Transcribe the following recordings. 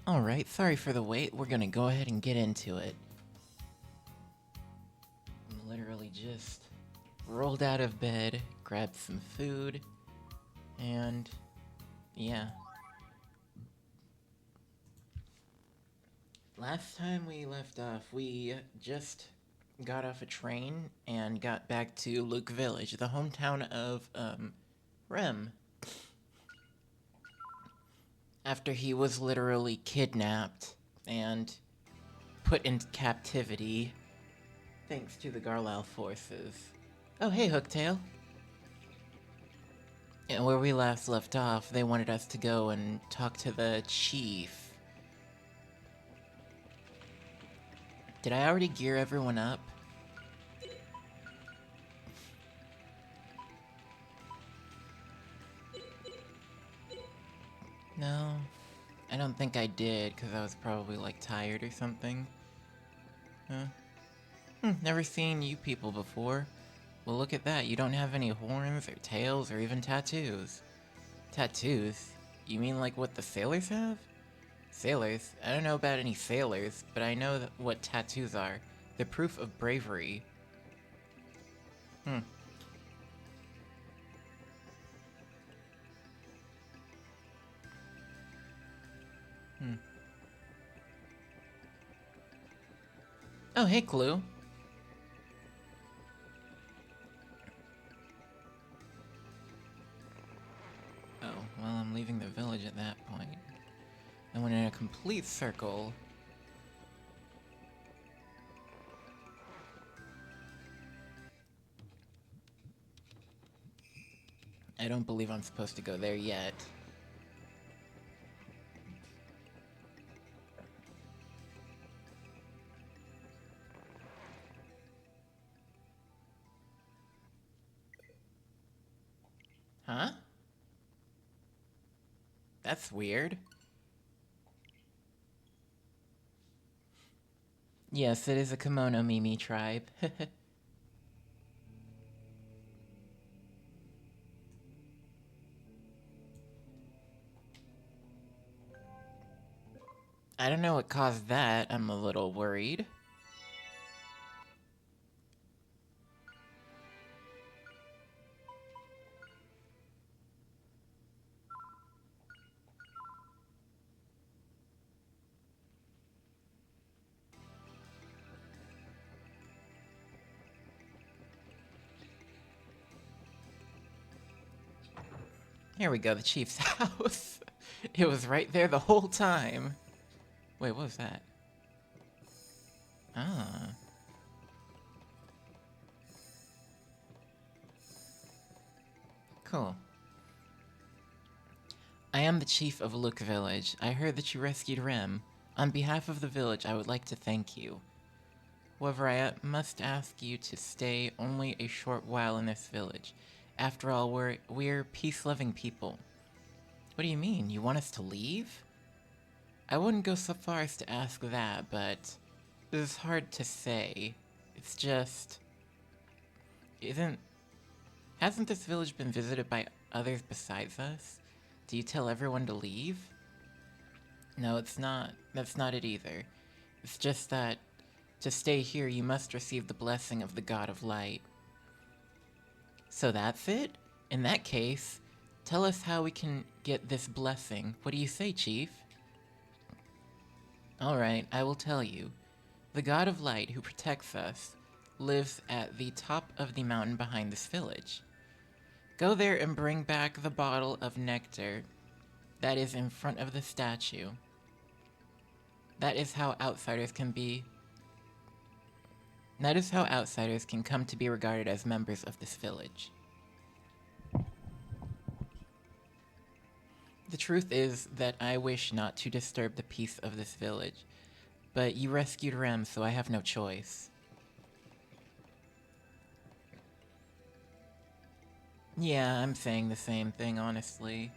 Alright, sorry for the wait. We're gonna go ahead and get into it. I'm literally just rolled out of bed, grabbed some food, and yeah. Last time we left off, we just got off a train and got back to Luke Village, the hometown of, Rem. After he was literally kidnapped and put into captivity thanks to the Garlow forces. Oh, hey, Hooktail. And where we last left off, they wanted us to go and talk to the chief. Did I already gear everyone up? No, I don't think I did, because I was probably, like, tired or something. Huh? Never seen you people before. Well, look at that, you don't have any horns or tails or even tattoos. Tattoos? You mean like what the sailors have? Sailors? I don't know about any sailors, but I know what tattoos are. They're proof of bravery. Hmm. Oh, hey, Clue. Oh, well, I'm leaving the village at that point. I went in a complete circle. I don't believe I'm supposed to go there yet. Huh? That's weird. Yes, it is a kimono Mimi tribe. I don't know what caused that. I'm a little worried. Here we go, the chief's house. It was right there the whole time. Wait, what was that? Ah. Cool. I am the chief of Look Village. I heard that you rescued Rem. On behalf of the village, I would like to thank you. However, I must ask you to stay only a short while in this village. After all, we're peace-loving people. What do you mean? You want us to leave? I wouldn't go so far as to ask that, but this is hard to say. It's just... Isn't... Hasn't this village been visited by others besides us? Do you tell everyone to leave? No, it's not. That's not it either. It's just that to stay here, you must receive the blessing of the God of Light. So that's it? In that case, tell us how we can get this blessing. What do you say, Chief? Alright, I will tell you. The God of Light, who protects us, lives at the top of the mountain behind this village. Go there and bring back the bottle of nectar that is in front of the statue. That is how outsiders can come to be regarded as members of this village. The truth is that I wish not to disturb the peace of this village, but you rescued Rem, so I have no choice. Yeah, I'm saying the same thing, honestly.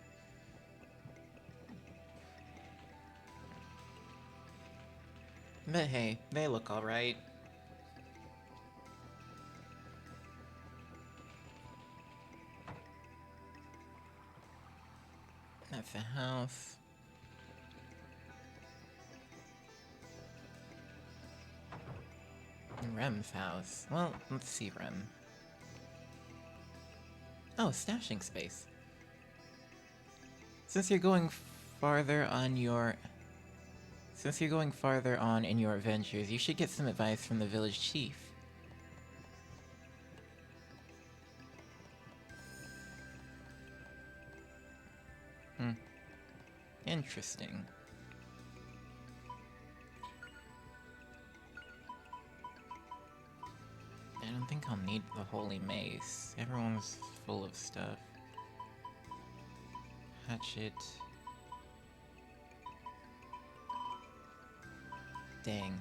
But hey, they look alright. That's a house. Rem's house. Well, let's see Rem. Oh, stashing space. Since you're going farther on your... Since you're going farther on in your adventures, you should get some advice from the village chief. Interesting. I don't think I'll need the holy mace. Everyone's full of stuff. Hatchet. Dang.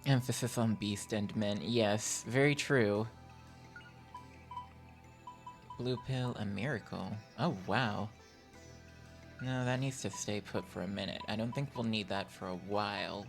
Emphasis on beast and men. Yes, very true. Blue pill, a miracle. Oh, wow. No, that needs to stay put for a minute. I don't think we'll need that for a while.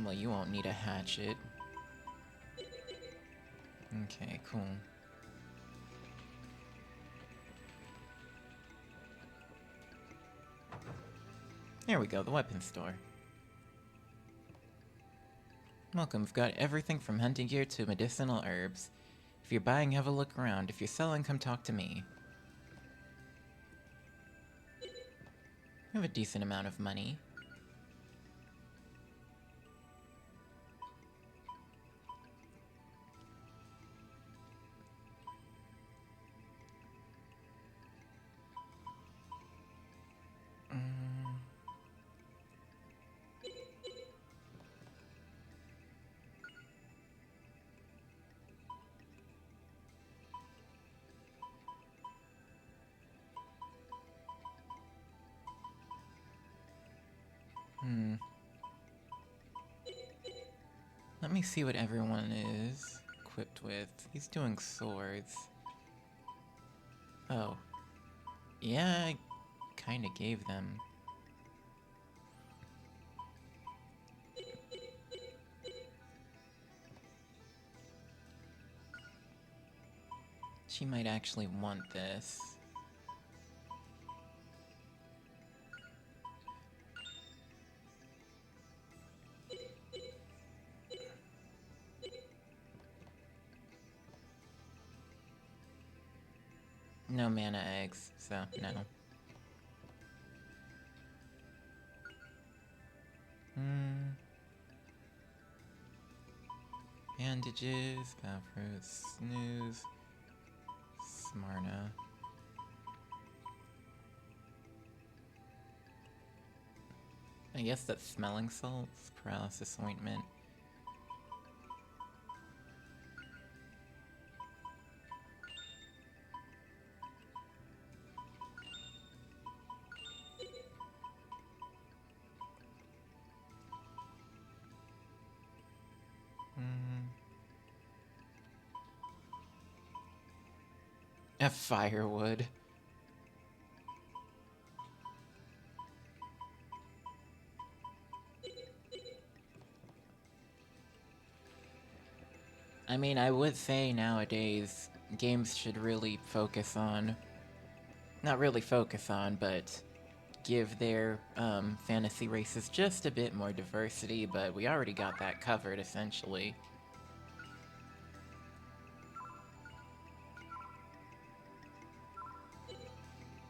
Well, you won't need a hatchet. Okay, cool. There we go, the weapon store. Welcome, we've got everything from hunting gear to medicinal herbs. If you're buying, have a look around. If you're selling, come talk to me. I have a decent amount of money. Let me see what everyone is equipped with. He's doing swords. Oh. Yeah, I kinda gave them. She might actually want this. No mana eggs, so no. Bandages, fruits, snooze, Smarna. I guess that's smelling salts, paralysis ointment. A firewood. I mean, I would say nowadays, games should really focus on... Not really focus on, but give their fantasy races just a bit more diversity, but we already got that covered, essentially.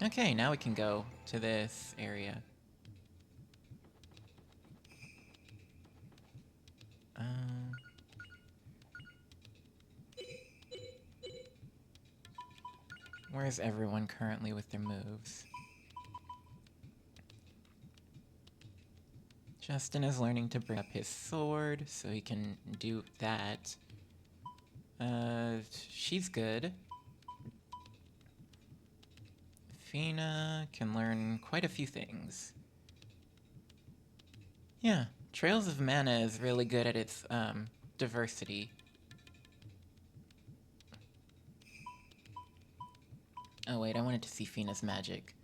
Okay, now we can go to this area. Where's everyone currently with their moves? Justin is learning to bring up his sword, so he can do that. She's good. Fina can learn quite a few things. Yeah, Trails of Mana is really good at its, diversity. Oh wait, I wanted to see Fina's magic.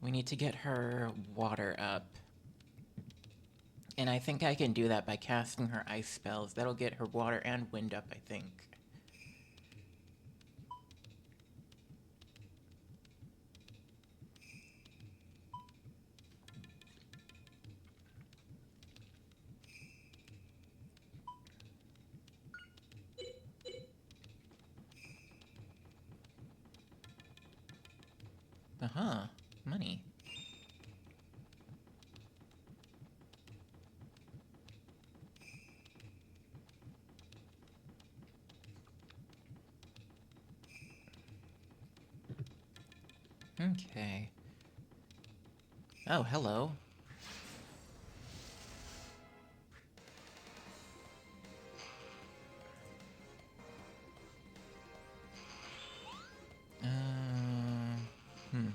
We need to get her water up. And I think I can do that by casting her ice spells. That'll get her water and wind up, I think. Uh-huh. Money. Okay. Oh, hello. Hmm.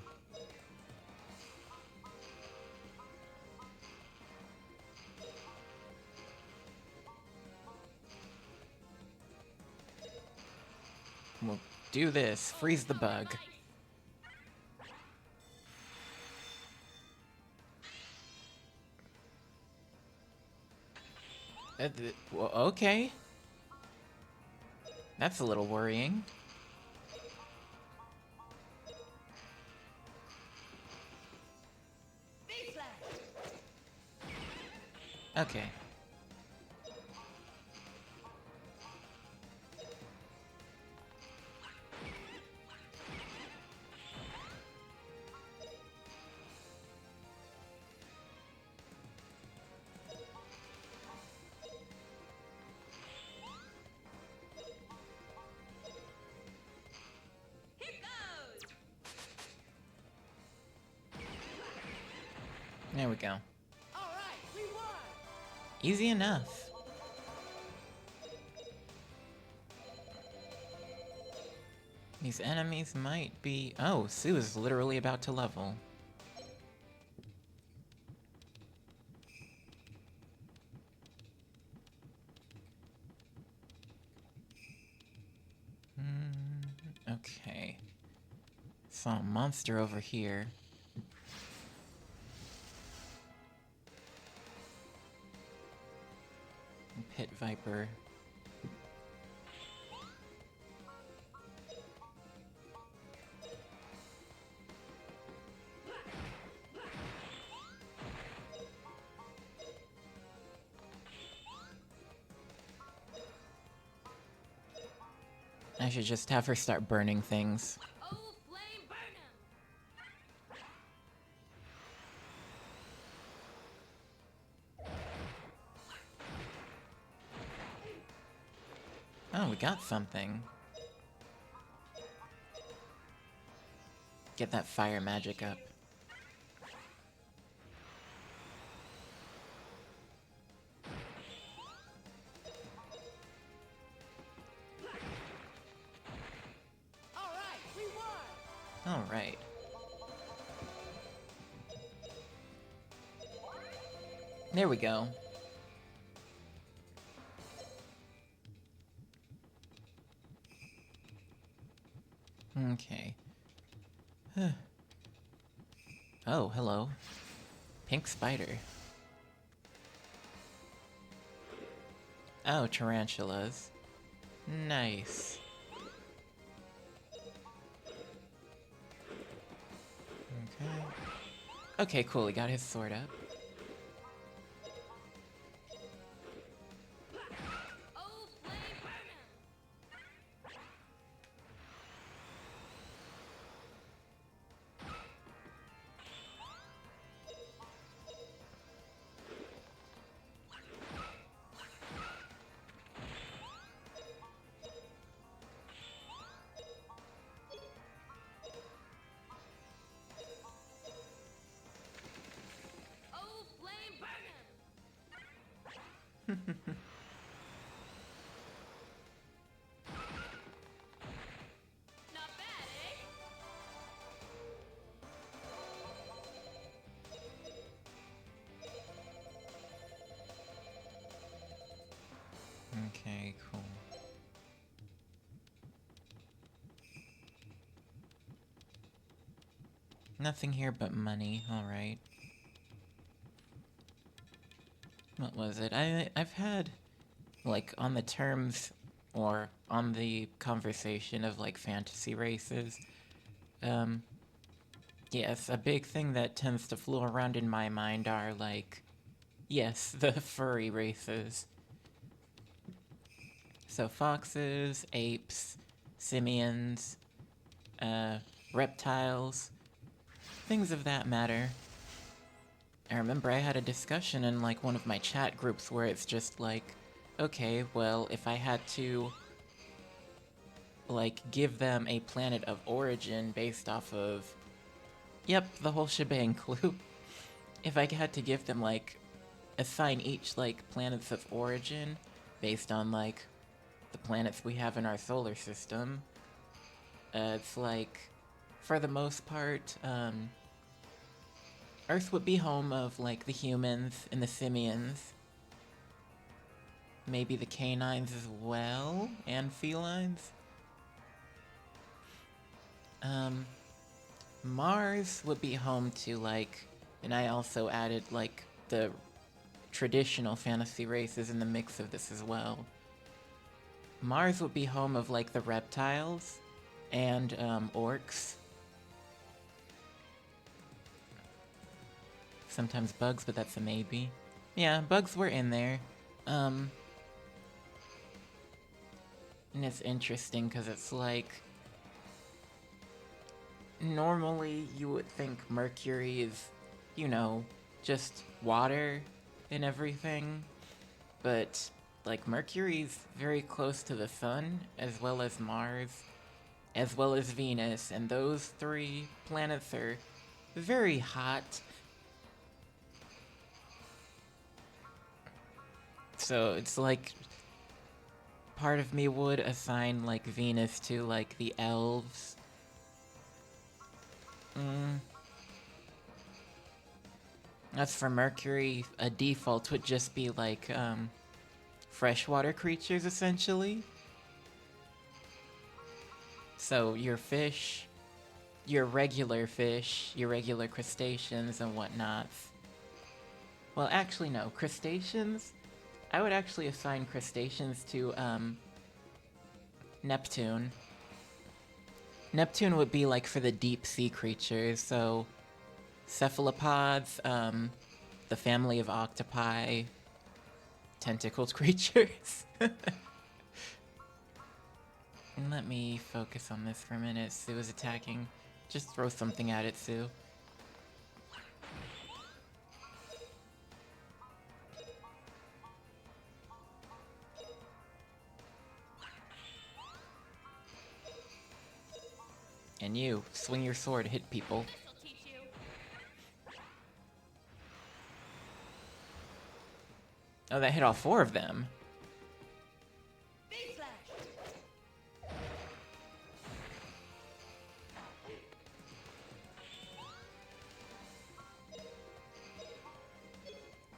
We'll do this. Freeze the bug. Well, okay. That's a little worrying. Okay. There we go. Easy enough. These enemies might be... Oh, Sue is literally about to level. Okay. Saw a monster over here. Pit Viper. I should just have her start burning things. Oh, we got something. Get that fire magic up. Alright. There we go. Okay. Oh, hello. Pink spider. Oh, tarantulas. Nice. Okay. Okay, cool, he got his sword up. Okay, cool. Nothing here but money, alright. What was it? I've had, like, on the terms, or on the conversation of, like, fantasy races, yes, a big thing that tends to flow around in my mind are, like, yes, the furry races. So foxes, apes, simians, reptiles, things of that matter. I remember I had a discussion in, like, one of my chat groups where it's just like, okay, well, if I had to, like, give them a planet of origin based off of, yep, the whole shebang clue. If I had to give them, like, assign each, like, planets of origin based on, like, the planets we have in our solar system, it's like, for the most part, Earth would be home of, like, the humans and the simians. Maybe the canines as well, and felines. Mars would be home to, like, and I also added, like, the traditional fantasy races in the mix of this as well. Mars would be home of, like, the reptiles and, orcs. Sometimes bugs, but that's a maybe. Yeah, bugs were in there. And it's interesting because it's like, normally you would think Mercury is, you know, just water and everything, but, like, Mercury's very close to the sun, as well as Mars, as well as Venus, and those three planets are very hot. So it's like, part of me would assign, like, Venus to, like, the elves. As for Mercury, a default would just be, like, freshwater creatures, essentially. So your fish, your regular crustaceans and whatnot. Well, actually, no. Crustaceans? I would actually assign crustaceans to, Neptune. Neptune would be, like, for the deep sea creatures, so cephalopods, the family of octopi, tentacled creatures. And let me focus on this for a minute. Sue is attacking. Just throw something at it, Sue. And you, swing your sword, hit people. Oh, that hit all four of them.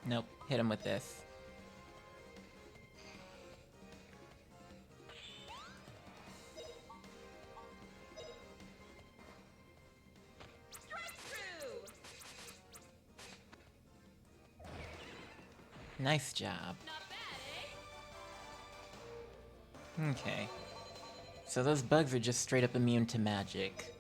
Nope, hit him with this. Nice job. Okay. So those bugs are just straight up immune to magic.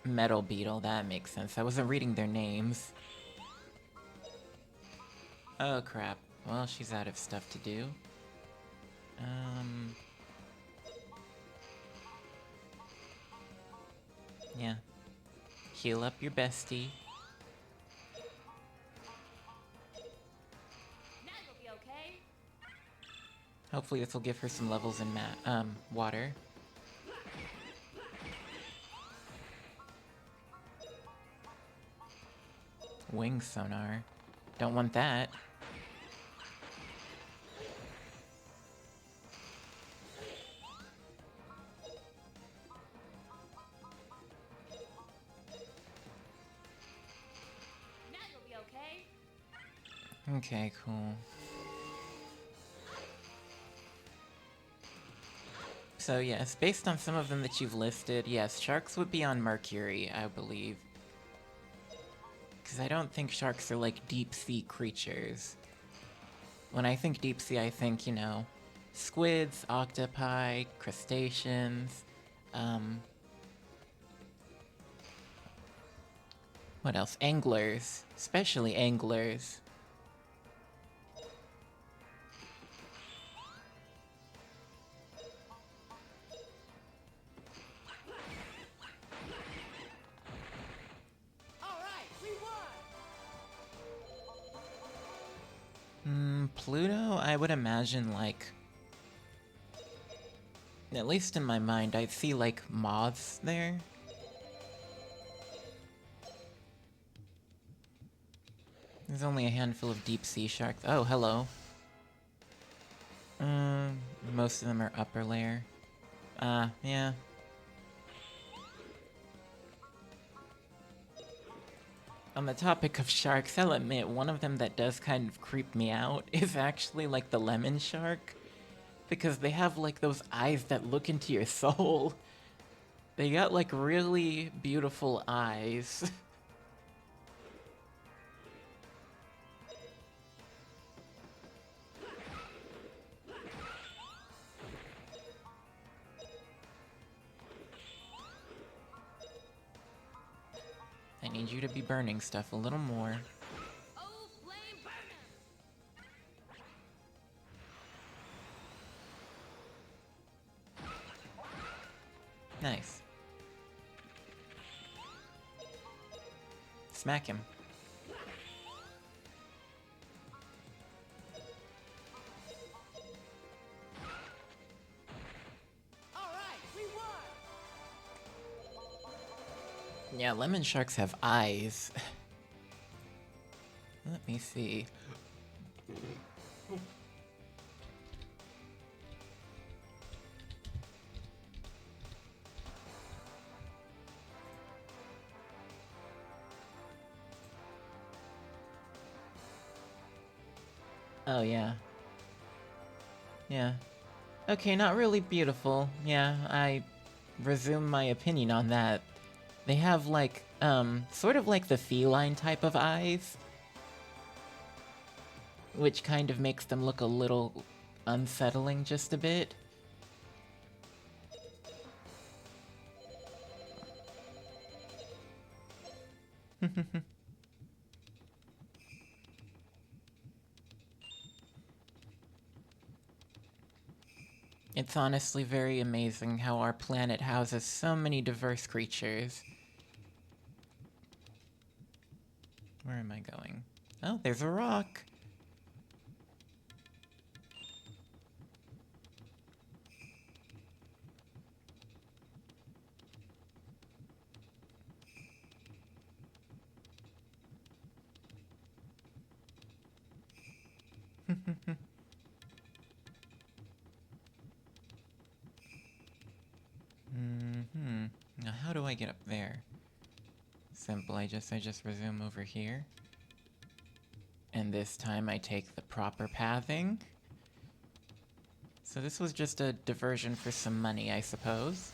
Metal Beetle, that makes sense. I wasn't reading their names. Oh crap. Well, she's out of stuff to do. Yeah. Heal up your bestie. Hopefully this will give her some levels in water. Wing sonar. Don't want that. Okay, cool. So yes, based on some of them that you've listed, yes, sharks would be on Mercury, I believe. Because I don't think sharks are like deep-sea creatures. When I think deep-sea, I think, you know, squids, octopi, crustaceans, what else? Anglers. Especially anglers. Pluto, I would imagine, like... At least in my mind, I see, like, moths there. There's only a handful of deep-sea sharks. Oh, hello. Most of them are upper layer. Yeah. On the topic of sharks, I'll admit, one of them that does kind of creep me out is actually, like, the lemon shark. Because they have, like, those eyes that look into your soul. They got, like, really beautiful eyes. I need you to be burning stuff a little more. Nice. Smack him. Yeah, lemon sharks have eyes. Let me see. Oh, yeah. Yeah. Okay, not really beautiful. Yeah, I resume my opinion on that. They have, like, sort of like the feline type of eyes. Which kind of makes them look a little unsettling just a bit. It's honestly very amazing how our planet houses so many diverse creatures. Where am I going? Oh, there's a rock! Now how do I get up there? Simple, I just resume over here. And this time I take the proper pathing. So this was just a diversion for some money, I suppose.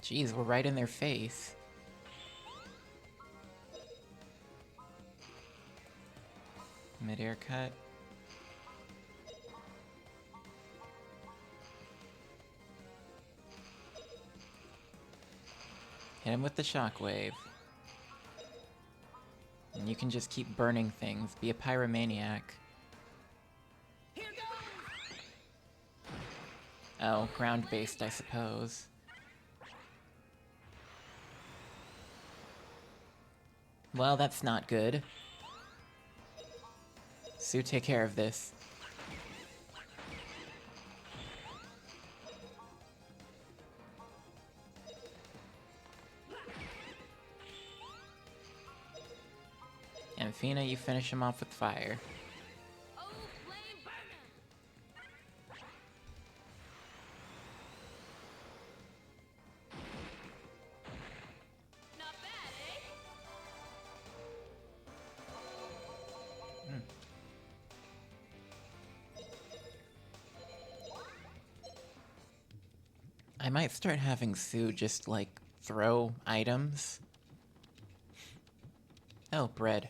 Jeez, we're right in their face. Mid-air cut. Hit him with the shockwave. And you can just keep burning things. Be a pyromaniac. Oh, ground-based, I suppose. Well, that's not good. Sue, take care of this. And Fina, you finish him off with fire. I might start having Sue just, like, throw items. Oh, bread.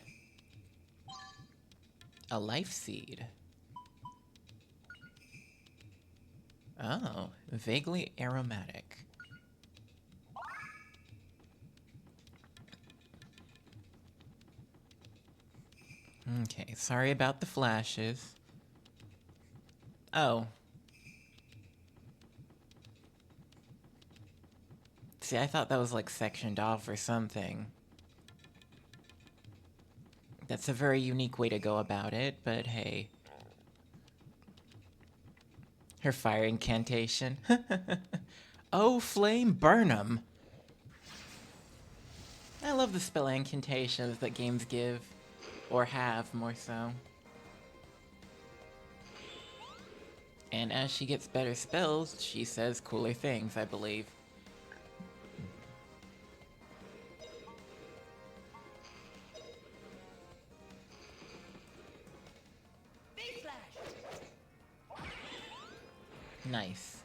A life seed. Oh, vaguely aromatic. Okay, sorry about the flashes. Oh. See, I thought that was, like, sectioned off or something. That's a very unique way to go about it, but hey. Her fire incantation. Oh, flame burn 'em! I love the spell incantations that games give. Or have, more so. And as she gets better spells, she says cooler things, I believe. Nice.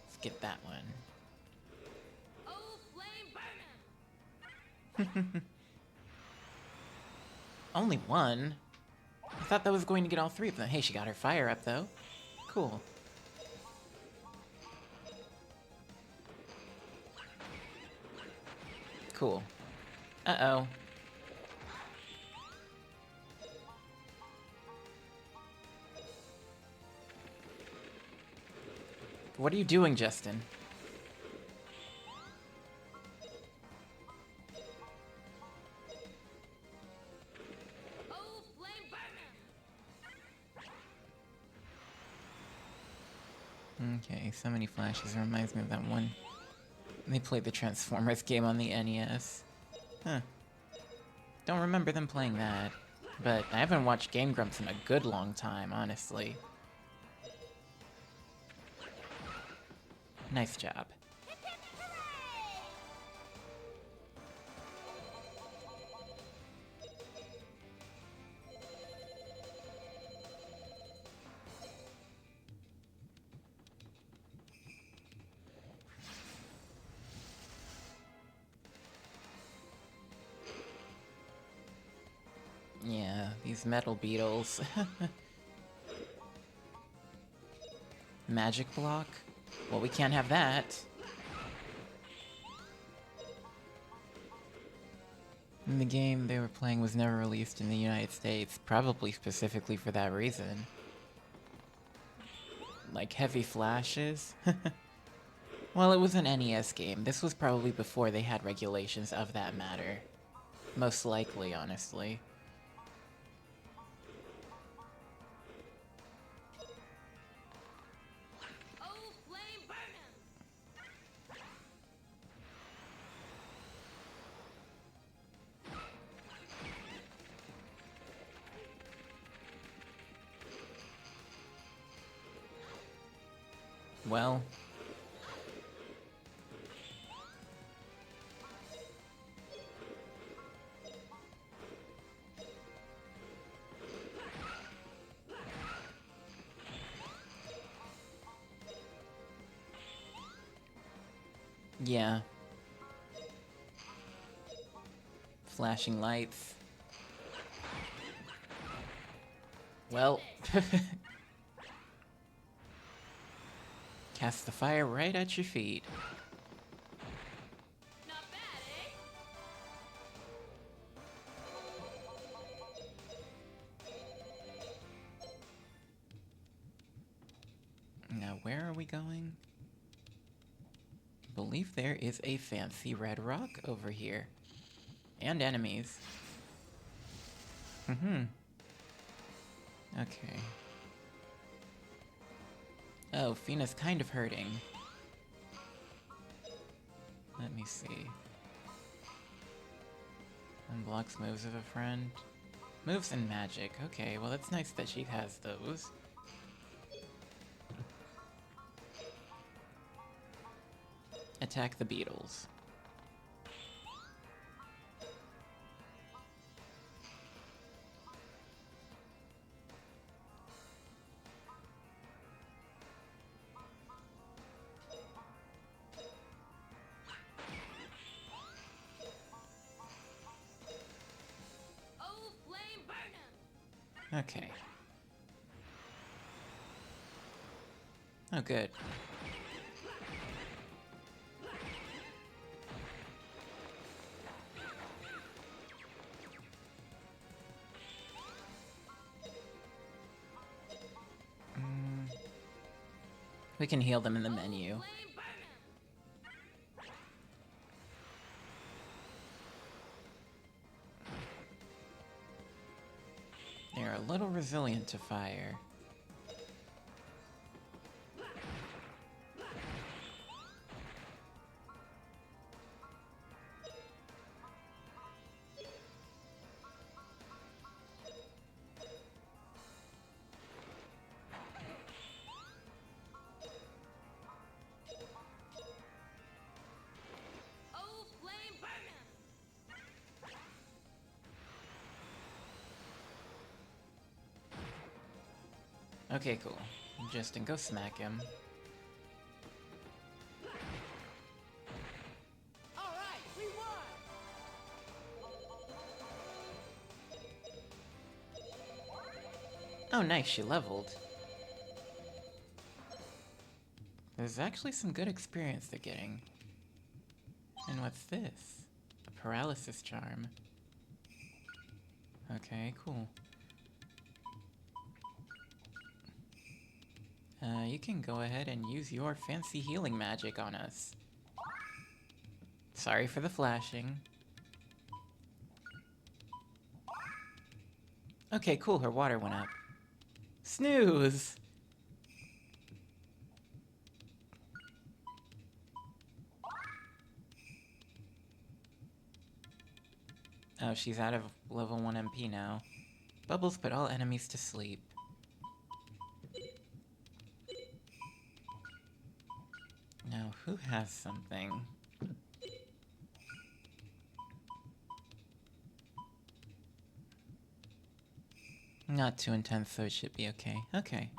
Let's get that one. Oh, flame burn 'em! Only one? I thought that was going to get all three of them. Hey, she got her fire up, though. Cool. Cool. Uh-oh. What are you doing, Justin? Oh, flame burn 'em! Okay, so many flashes. It reminds me of that one. They played the Transformers game on the NES. Huh. Don't remember them playing that. But I haven't watched Game Grumps in a good long time, honestly. Nice job. Yeah, these metal beetles. Magic block? Well, we can't have that. And the game they were playing was never released in the United States, probably specifically for that reason. Like heavy flashes? Well, it was an NES game. This was probably before they had regulations of that matter. Most likely, honestly. Oh, flame burn 'em! Well. Yeah. Flashing lights. Well. Cast the fire right at your feet. Not bad, eh? Now, where are we going? I believe there is a fancy red rock over here. And enemies. Okay. Oh, Fina's kind of hurting. Let me see. Unblocks moves of a friend. Moves and magic. Okay, well that's nice that she has those. Attack the beetles. Okay. Oh, good. We can heal them in the menu. Flame burning. They're a little resilient to fire. Oh, flame burning. Okay, cool. Justin, go smack him. All right, we won. Oh, nice, she leveled. There's actually some good experience they're getting. And what's this? A paralysis charm. Okay, cool. You can go ahead and use your fancy healing magic on us. Sorry for the flashing. Okay, cool, her water went up. Snooze! Oh, she's out of level 1 MP now. Bubbles put all enemies to sleep. Now, who has something? Not too intense, so it should be okay. Okay.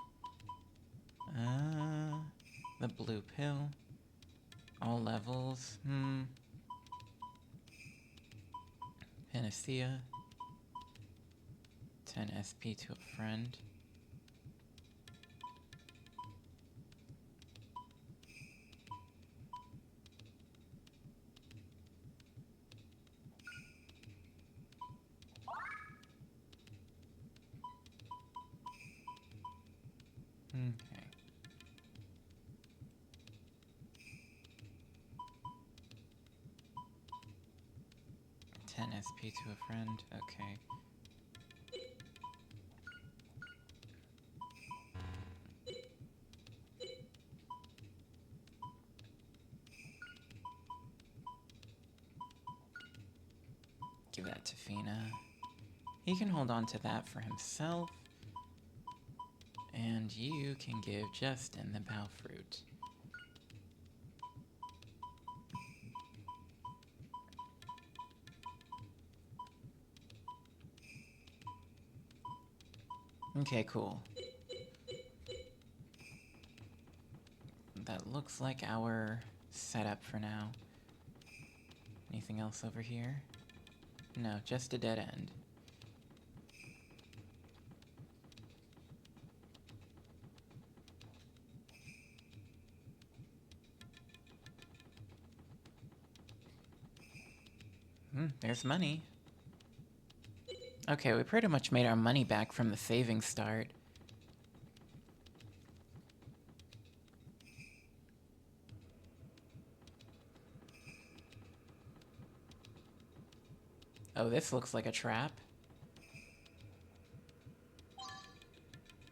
The blue pill. All levels. Panacea. 10 SP to a friend. Okay. Ten SP to a friend. Okay. Give that to Fina. He can hold on to that for himself. And you can give Justin the bow fruit. Okay, cool. That looks like our setup for now. Anything else over here? No, just a dead end. There's money. Okay, we pretty much made our money back from the saving start. Oh, this looks like a trap.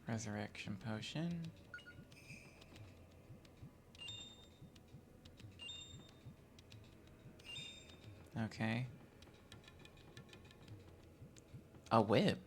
Resurrection potion. Okay. A whip.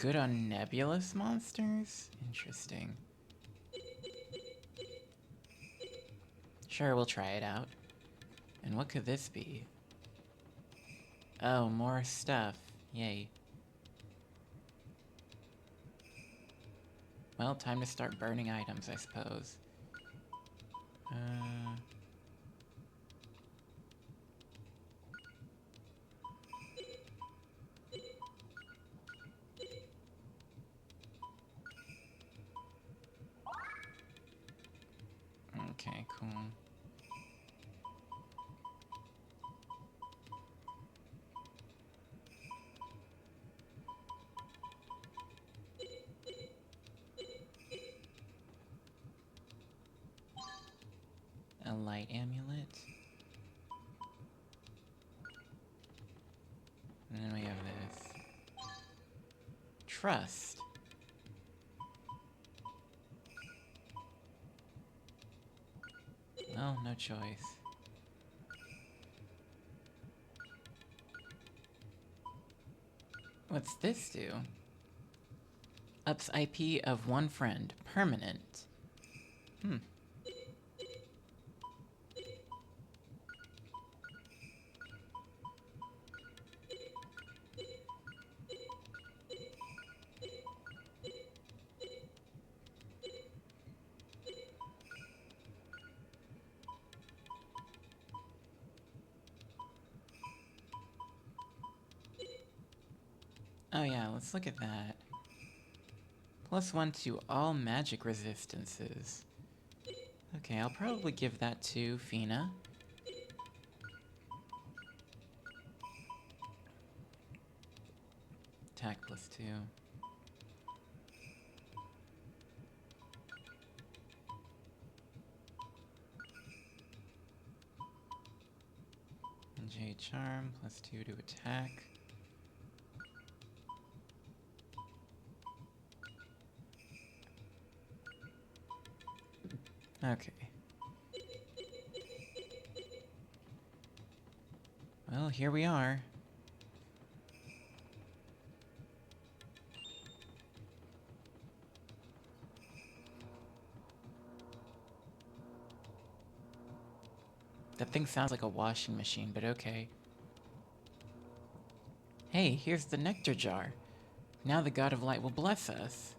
Good on nebulous monsters? Interesting. Sure, we'll try it out. And what could this be? Oh, more stuff. Yay. Well, time to start burning items, I suppose. Okay, cool. A light amulet. And then we have this. Trust. Well, no choice. What's this do? Ups IP of one friend. Permanent. Oh yeah, let's look at that. +1 to all magic resistances. Okay, I'll probably give that to Fina. Attack +2. And J Charm +2 to attack. Okay. Well, here we are. That thing sounds like a washing machine, but okay. Hey, here's the nectar jar. Now the God of Light will bless us.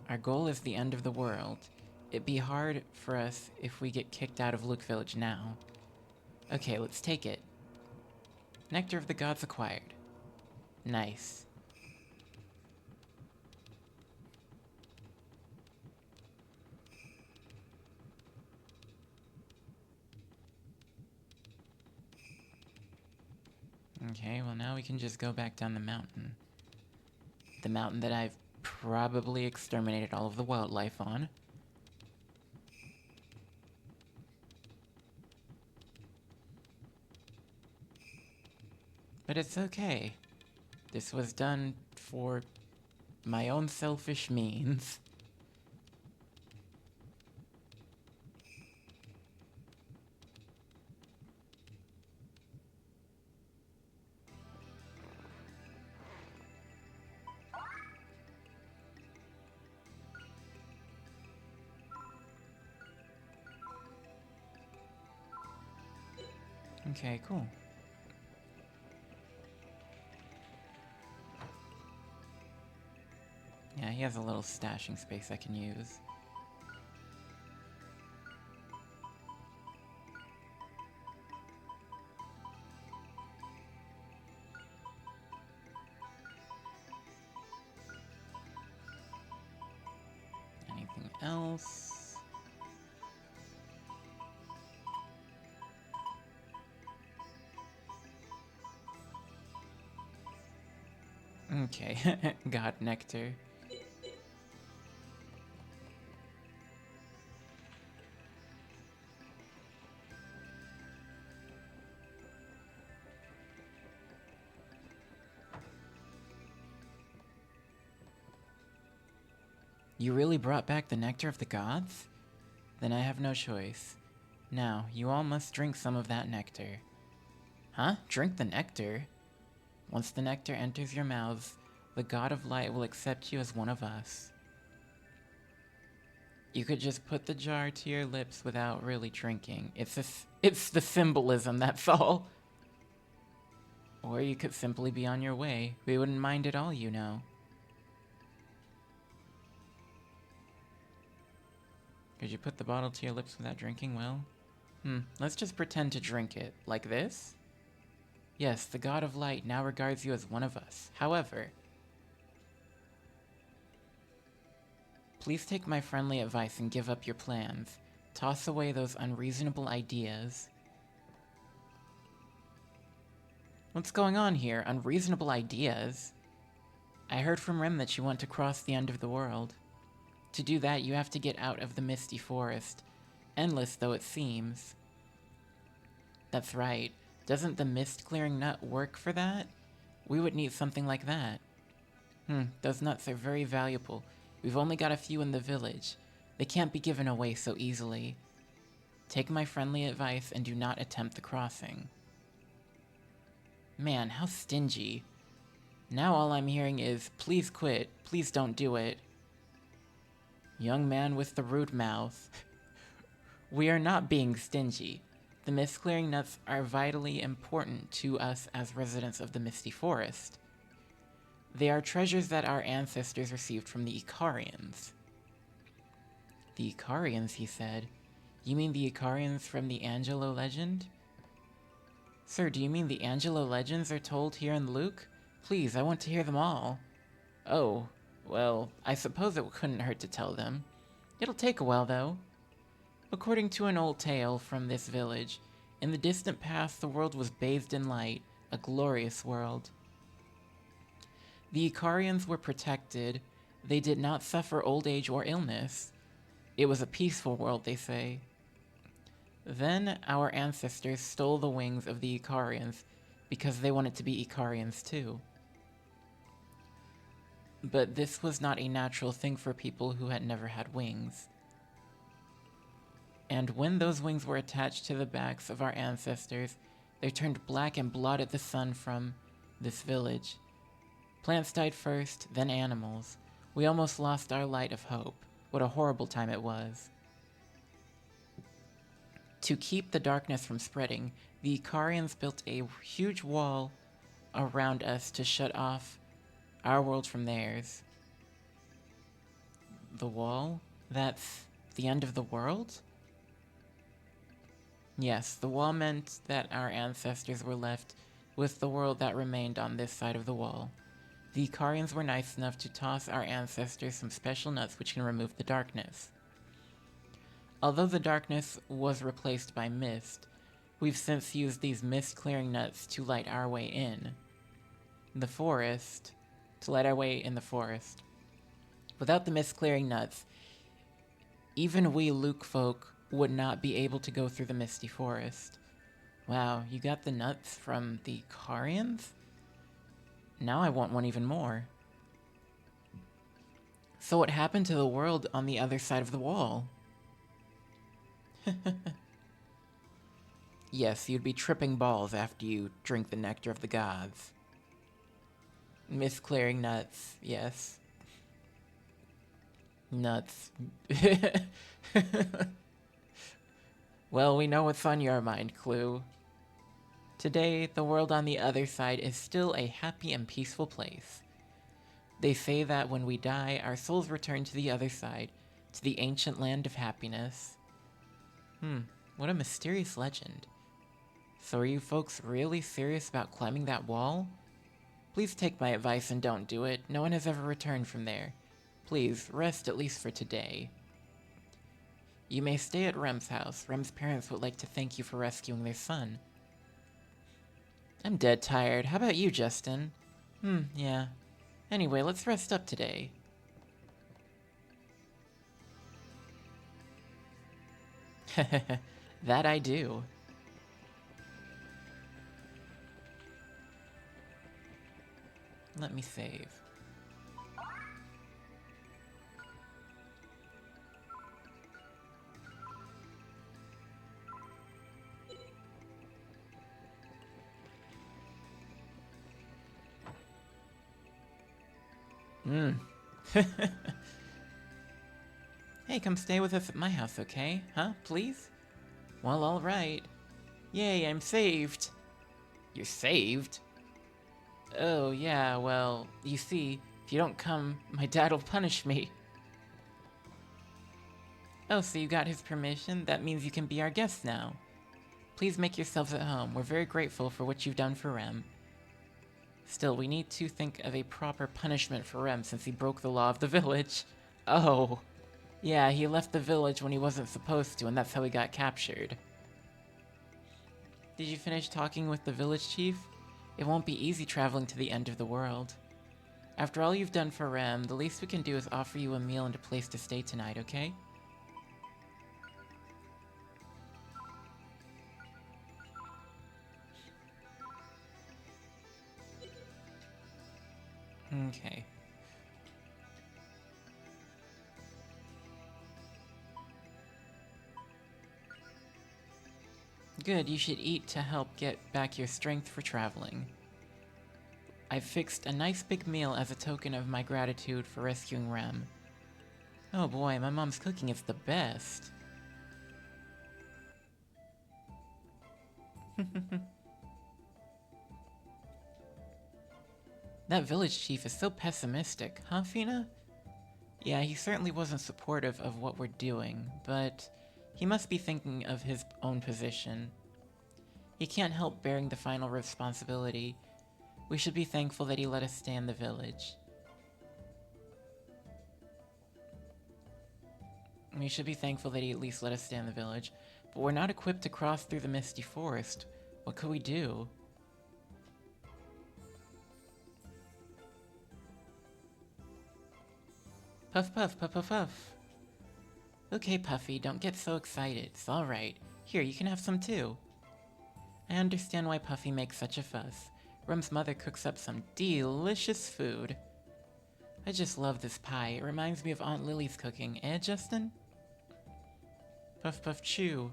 Our goal is the end of the world. It'd be hard for us if we get kicked out of Luke Village now. Okay, let's take it. Nectar of the Gods acquired. Nice. Okay, well now we can just go back down the mountain. The mountain that I've probably exterminated all of the wildlife on. But it's okay. This was done for my own selfish means. Okay, cool. Yeah, he has a little stashing space I can use. Anything else? Okay, God Nectar. You really brought back the Nectar of the Gods? Then I have no choice. Now, you all must drink some of that nectar. Huh? Drink the nectar? Once the nectar enters your mouths, The God of Light will accept you as one of us. You could just put the jar to your lips without really drinking. It's the symbolism, that's all. Or you could simply be on your way. We wouldn't mind at all, you know. Could you put the bottle to your lips without drinking? Well, let's just pretend to drink it. Like this? Yes, the God of Light now regards you as one of us. However, please take my friendly advice and give up your plans. Toss away those unreasonable ideas. What's going on here? Unreasonable ideas? I heard from Rem that you want to cross the end of the world. To do that, you have to get out of the misty forest, endless though it seems. That's right. Doesn't the mist-clearing nut work for that? We would need something like that. Those nuts are very valuable. We've only got a few in the village. They can't be given away so easily. Take my friendly advice and do not attempt the crossing. Man, how stingy. Now all I'm hearing is, please quit, please don't do it. Young man with the rude mouth. We are not being stingy. The mist-clearing nuts are vitally important to us as residents of the Misty Forest. They are treasures that our ancestors received from the Icarians. The Icarians, he said. You mean the Icarians from the Angelo legend? Sir, do you mean the Angelo legends are told here in Luke? Please, I want to hear them all. Oh, well, I suppose it couldn't hurt to tell them. It'll take a while, though. According to an old tale from this village, in the distant past the world was bathed in light, a glorious world. The Icarians were protected. They did not suffer old age or illness. It was a peaceful world, they say. Then our ancestors stole the wings of the Icarians because they wanted to be Icarians too. But this was not a natural thing for people who had never had wings. And when those wings were attached to the backs of our ancestors, they turned black and blotted the sun from this village. Plants died first, then animals. We almost lost our light of hope. What a horrible time it was. To keep the darkness from spreading, the Icarians built a huge wall around us to shut off our world from theirs. The wall? That's the end of the world? Yes, the wall meant that our ancestors were left with the world that remained on this side of the wall. The Icarians were nice enough to toss our ancestors some special nuts which can remove the darkness. Although the darkness was replaced by mist, we've since used these mist-clearing nuts to light our way in. The forest. To light our way in the forest. Without the mist-clearing nuts, even we Luke folk would not be able to go through the misty forest. Wow, you got the nuts from the Icarians? Now I want one even more. So what happened to the world on the other side of the wall? Yes, you'd be tripping balls after you drink the nectar of the gods. Mist-clearing nuts, yes. Nuts. Well, we know what's on your mind, Clue. Today, the world on the other side is still a happy and peaceful place. They say that when we die, our souls return to the other side, to the ancient land of happiness. What a mysterious legend. So are you folks really serious about climbing that wall? Please take my advice and don't do it. No one has ever returned from there. Please, rest at least for today. You may stay at Rem's house. Rem's parents would like to thank you for rescuing their son. I'm dead tired. How about you, Justin? Yeah. Anyway, let's rest up today. That I do. Let me save. Hmm. Hey, come stay with us at my house, okay? Huh? Please? Well, alright. Yay, I'm saved! You're saved? Oh, yeah, well, you see, if you don't come, my dad will punish me. Oh, so you got his permission? That means you can be our guest now. Please make yourselves at home. We're very grateful for what you've done for Rem. Still, we need to think of a proper punishment for Rem since he broke the law of the village. Oh. Yeah, he left the village when he wasn't supposed to, and that's how he got captured. Did you finish talking with the village chief? It won't be easy traveling to the end of the world. After all you've done for Rem, the least we can do is offer you a meal and a place to stay tonight, okay? Okay. Good, you should eat to help get back your strength for traveling. I've fixed a nice big meal as a token of my gratitude for rescuing Rem. Oh boy, my mom's cooking is the best. That village chief is so pessimistic, huh, Fina? Yeah, he certainly wasn't supportive of what we're doing, but he must be thinking of his own position. He can't help bearing the final responsibility. We should be thankful that he let us stay in the village. We should be thankful that he at least let us stay in the village. But we're not equipped to cross through the misty forest. What could we do? Puff puff, puff puff puff. Okay, Puffy, don't get so excited. It's alright. Here, you can have some too. I understand why Puffy makes such a fuss. Rum's mother cooks up some delicious food. I just love this pie. It reminds me of Aunt Lily's cooking, eh, Justin? Puff puff chew.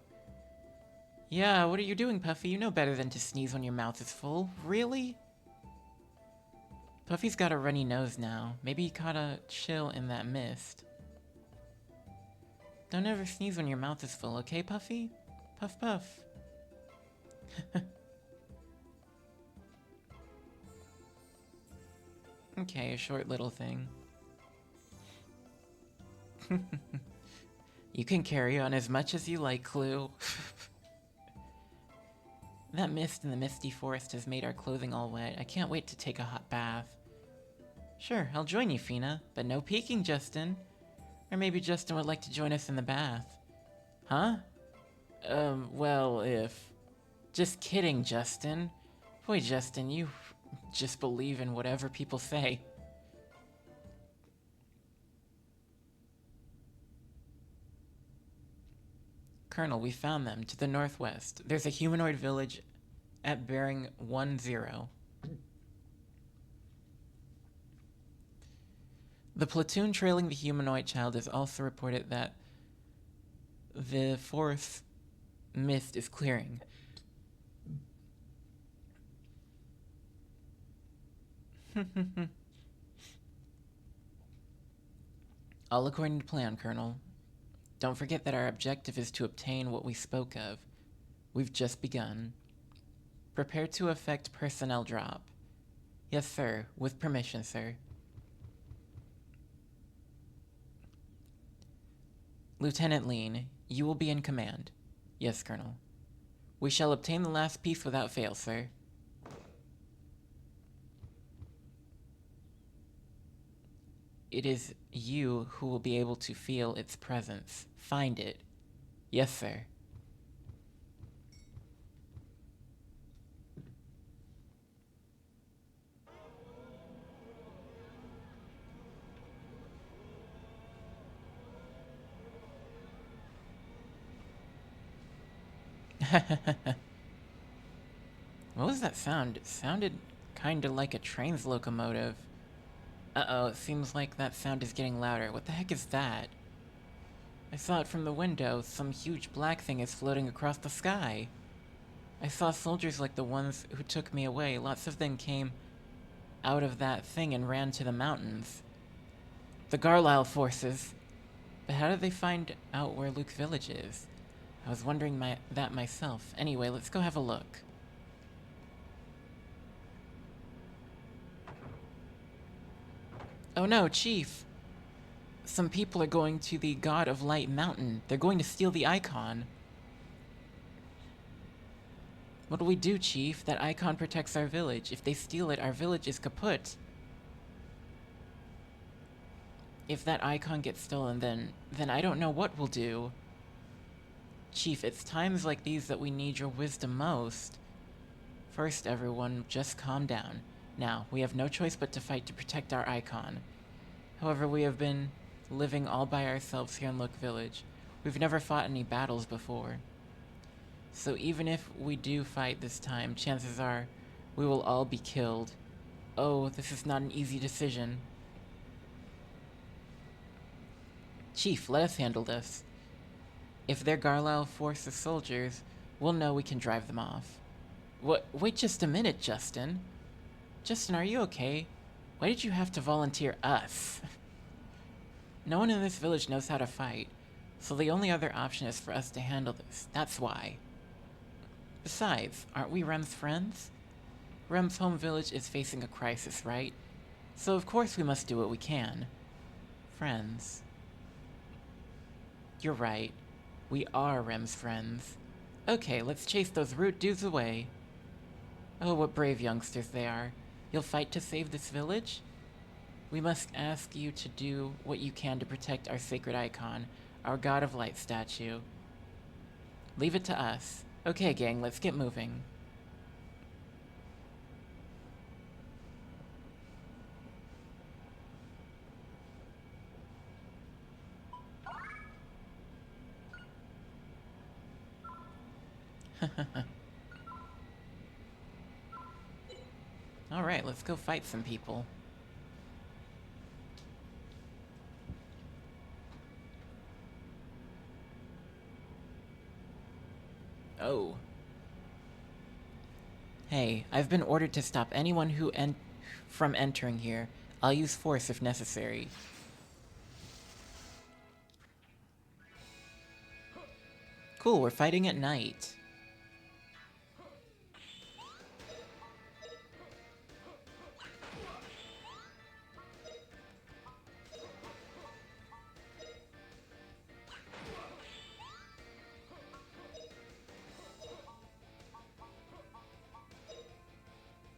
Yeah, what are you doing, Puffy? You know better than to sneeze when your mouth is full. Really? Puffy's got a runny nose now. Maybe he caught a chill in that mist. Don't ever sneeze when your mouth is full, okay, Puffy? Puff puff. Okay, a short little thing. You can carry on as much as you like, Clue. That mist in the misty forest has made our clothing all wet. I can't wait to take a hot bath. Sure, I'll join you, Fina, but no peeking, Justin. Or maybe Justin would like to join us in the bath. Huh? Well, if... Just kidding, Justin. Boy, Justin, you just believe in whatever people say. Colonel, we found them, to the northwest. There's a humanoid village at bearing 10. The platoon trailing the humanoid child has also reported that the forest mist is clearing. All according to plan, Colonel. Don't forget that our objective is to obtain what we spoke of. We've just begun. Prepare to effect personnel drop. Yes, sir. With permission, sir. Lieutenant Lean, you will be in command. Yes, Colonel. We shall obtain the last piece without fail, sir. It is you who will be able to feel its presence. Find it. Yes, sir. What was that sound? It sounded kinda like a train's locomotive. Uh-oh, it seems like that sound is getting louder. What the heck is that? I saw it from the window. Some huge black thing is floating across the sky. I saw soldiers like the ones who took me away. Lots of them came out of that thing and ran to the mountains. The Garlisle forces. But how did they find out where Luke's village is? I was wondering that myself. Anyway, let's go have a look. Oh no, Chief! Some people are going to the God of Light Mountain. They're going to steal the icon. What do we do, Chief? That icon protects our village. If they steal it, our village is kaput. If that icon gets stolen, then I don't know what we'll do. Chief, it's times like these that we need your wisdom most. First, everyone, just calm down. Now, we have no choice but to fight to protect our icon. However, we have been living all by ourselves here in Look Village. We've never fought any battles before. So even if we do fight this time, chances are we will all be killed. Oh, this is not an easy decision. Chief, let us handle this. If they're Garlisle forces soldiers, we'll know we can drive them off. What? Wait just a minute, Justin. Justin, are you okay? Why did you have to volunteer us? No one in this village knows how to fight, so the only other option is for us to handle this. That's why. Besides, aren't we Rem's friends? Rem's home village is facing a crisis, right? So of course we must do what we can. Friends. You're right. We are Rem's friends. Okay, let's chase those rude dudes away. Oh, what brave youngsters they are. You'll fight to save this village? We must ask you to do what you can to protect our sacred icon, our God of Light statue. Leave it to us. Okay, gang, let's get moving. Alright, let's go fight some people. Oh. Hey, I've been ordered to stop anyone from entering here. I'll use force if necessary. Cool, we're fighting at night.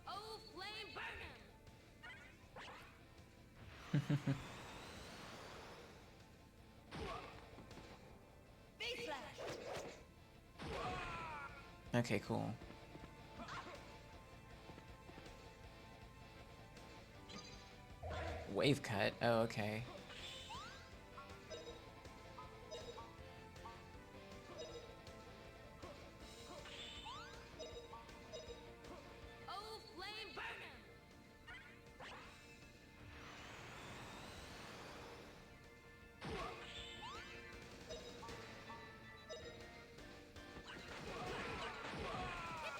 Oh, flame burn him! Face slash! Okay, cool. Wave cut? Oh, okay. Oh, flame burn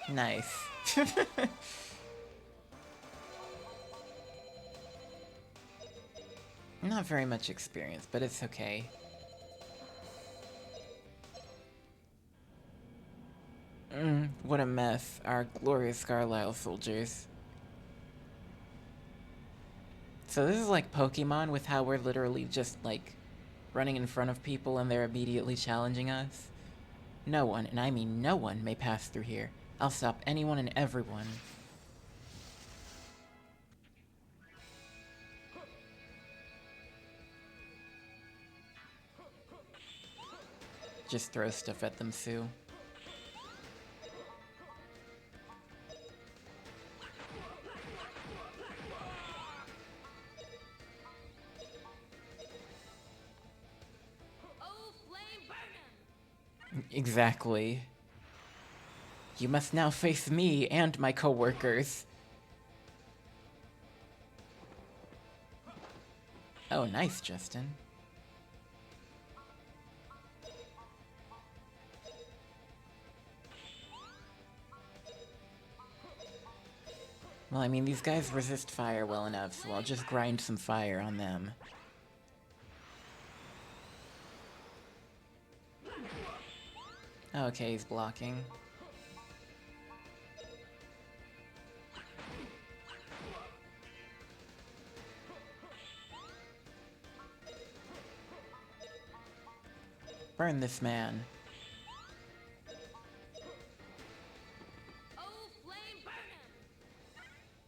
him! Nice. Not very much experience, but it's okay. What a mess, our glorious Garlisle soldiers. So this is like Pokemon with how we're literally just, like, running in front of people and they're immediately challenging us. No one, and I mean no one, may pass through here. I'll stop anyone and everyone. Just throw stuff at them, Sue. Oh, flame burn him! Exactly. You must now face me and my co-workers. Oh, nice, Justin. Well, I mean, these guys resist fire well enough, so I'll just grind some fire on them. Okay, he's blocking. Burn this man. Oh, flame burn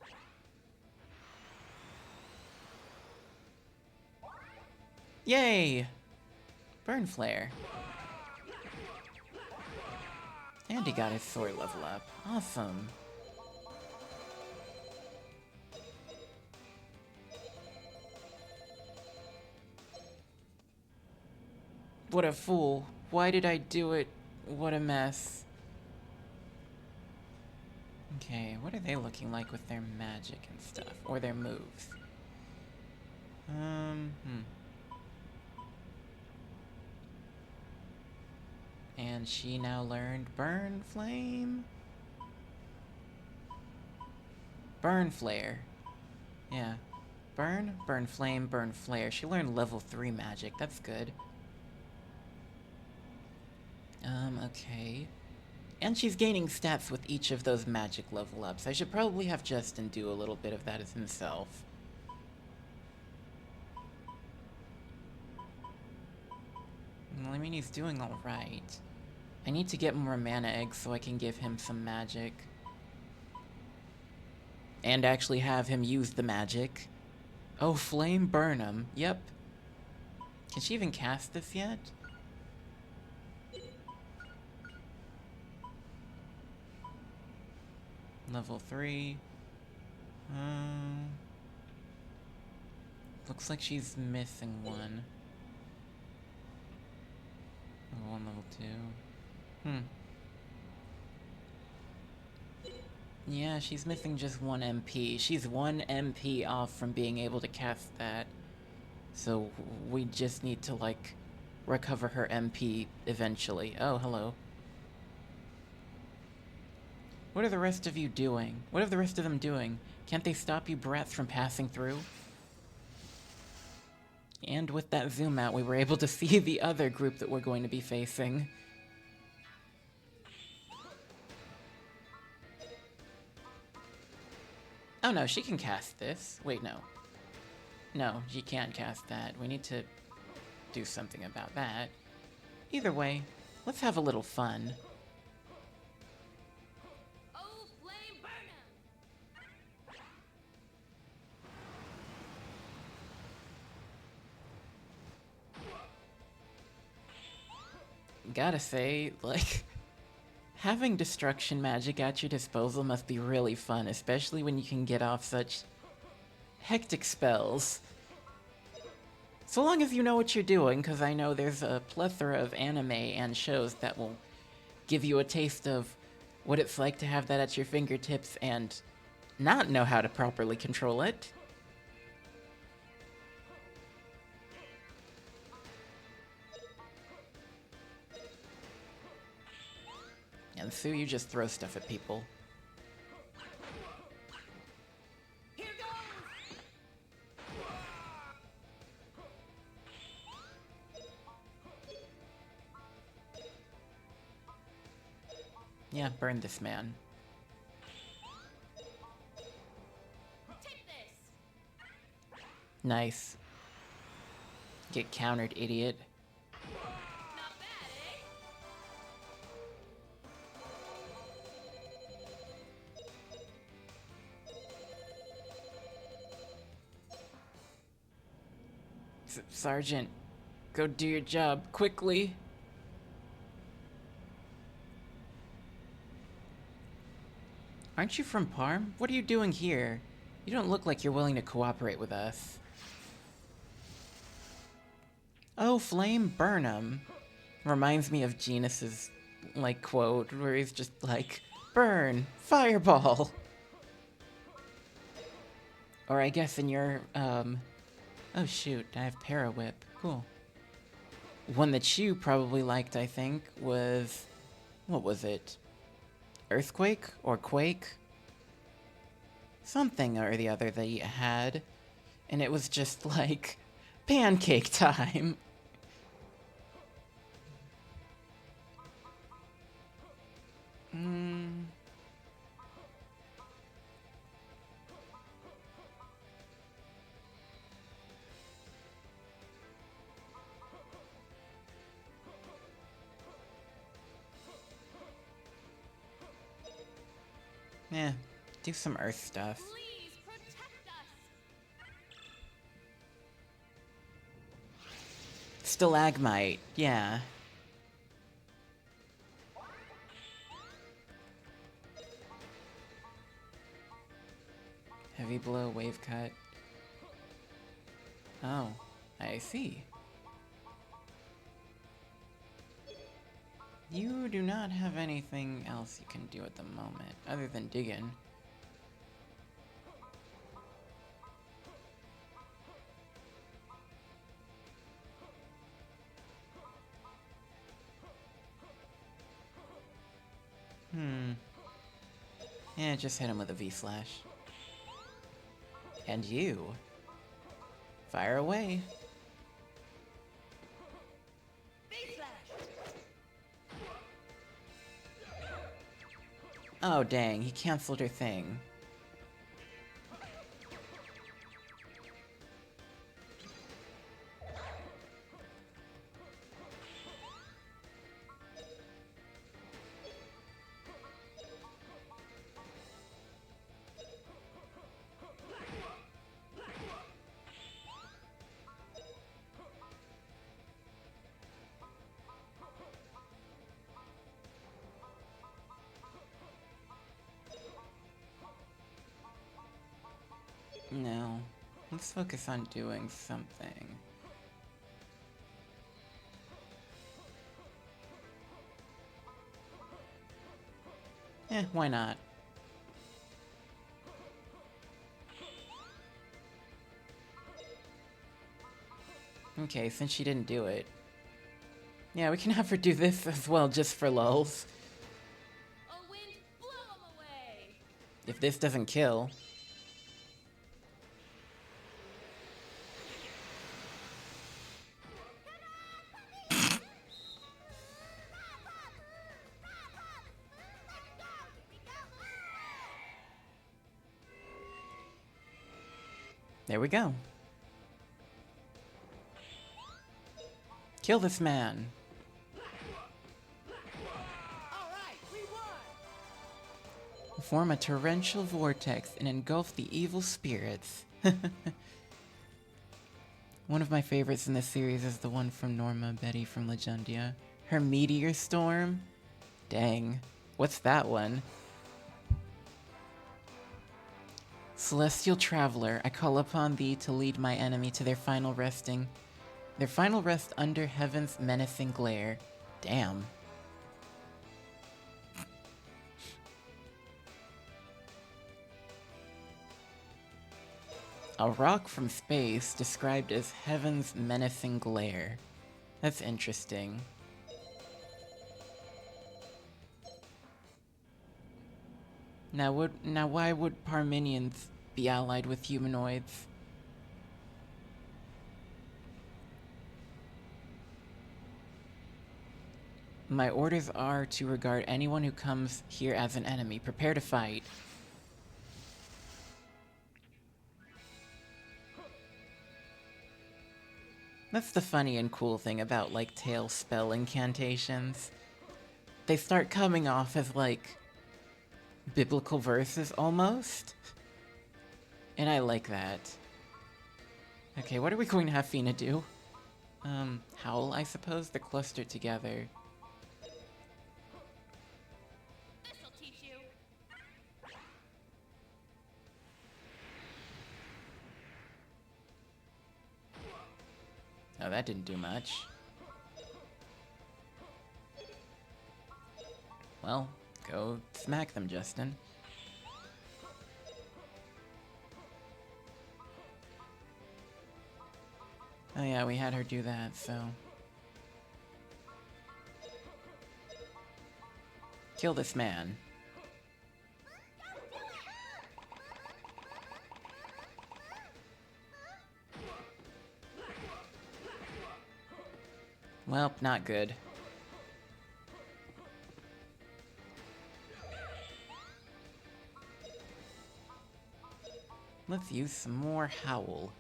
him! Yay! Burn flare. And he got his sword level up. Awesome. What a fool. Why did I do it? What a mess. Okay, what are they looking like with their magic and stuff? Or their moves? And she now learned Burn Flame? Burn Flare. Yeah. Burn Flame, Burn Flare. She learned level 3 magic. That's good. Okay. And she's gaining stats with each of those magic level ups. I should probably have Justin do a little bit of that as himself. Well, I mean, he's doing alright. I need to get more mana eggs so I can give him some magic. And actually have him use the magic. Oh, Flame burn him. Yep. Can she even cast this yet? Level 3. Looks like she's missing one. Level 1, level 2. Yeah, she's missing just 1 MP. She's 1 MP off from being able to cast that. So we just need to, like, recover her MP eventually. Oh, hello. What are the rest of you doing? What are the rest of them doing? Can't they stop you brats from passing through? And with that zoom out, we were able to see the other group that we're going to be facing. Oh no, she can cast this. Wait, no. No, she can't cast that. We need to do something about that. Either way, let's have a little fun. Oh, flame burn him! Gotta say, like, having destruction magic at your disposal must be really fun, especially when you can get off such hectic spells. So long as you know what you're doing, because I know there's a plethora of anime and shows that will give you a taste of what it's like to have that at your fingertips and not know how to properly control it. And Sue, you just throw stuff at people. Here goes! Yeah, burn this man. Take this! Nice. Get countered, idiot. Not bad, eh? Sergeant, go do your job, quickly. Aren't you from Parm? What are you doing here? You don't look like you're willing to cooperate with us. Oh, Flame Burnham. Reminds me of Genus's, like, quote, where he's just like, burn, fireball. Or I guess in your, oh shoot, I have Para Whip. Cool. One that you probably liked, I think, was, what was it? Earthquake or Quake? Something or the other that you had. And it was just like, pancake time. Hmm. Yeah, do some Earth stuff. Please protect us. Stalagmite, yeah. Heavy blow, wave cut. Oh, I see. You do not have anything else you can do at the moment, other than digging. Yeah, just hit him with a V-slash. And you. Fire away. Big flash. Oh dang, he canceled her thing. No. Let's focus on doing something. Why not? Okay, since she didn't do it. Yeah, we can have her do this as well, just for lulz. Oh, wind, blow 'em away. If this doesn't kill. There we go. Kill this man. All right, we won. Form a torrential vortex and engulf the evil spirits. One of my favorites in this series is the one from Norma Betty from Legendia. Her meteor storm? Dang. What's that one? Celestial Traveler, I call upon thee to lead my enemy to their final resting. Their final rest under heaven's menacing glare. Damn. A rock from space described as heaven's menacing glare. That's interesting. Now why would Parmenians be allied with humanoids? My orders are to regard anyone who comes here as an enemy. Prepare to fight. That's the funny and cool thing about, like, tail spell incantations. They start coming off as, like, biblical verses, almost. And I like that. Okay, what are we going to have Fina do? Howl, I suppose? They're clustered together. This'll teach you. Oh, that didn't do much. Well, go smack them, Justin. Oh yeah, we had her do that, so... Kill this man. Well, not good. Let's use some more Howl.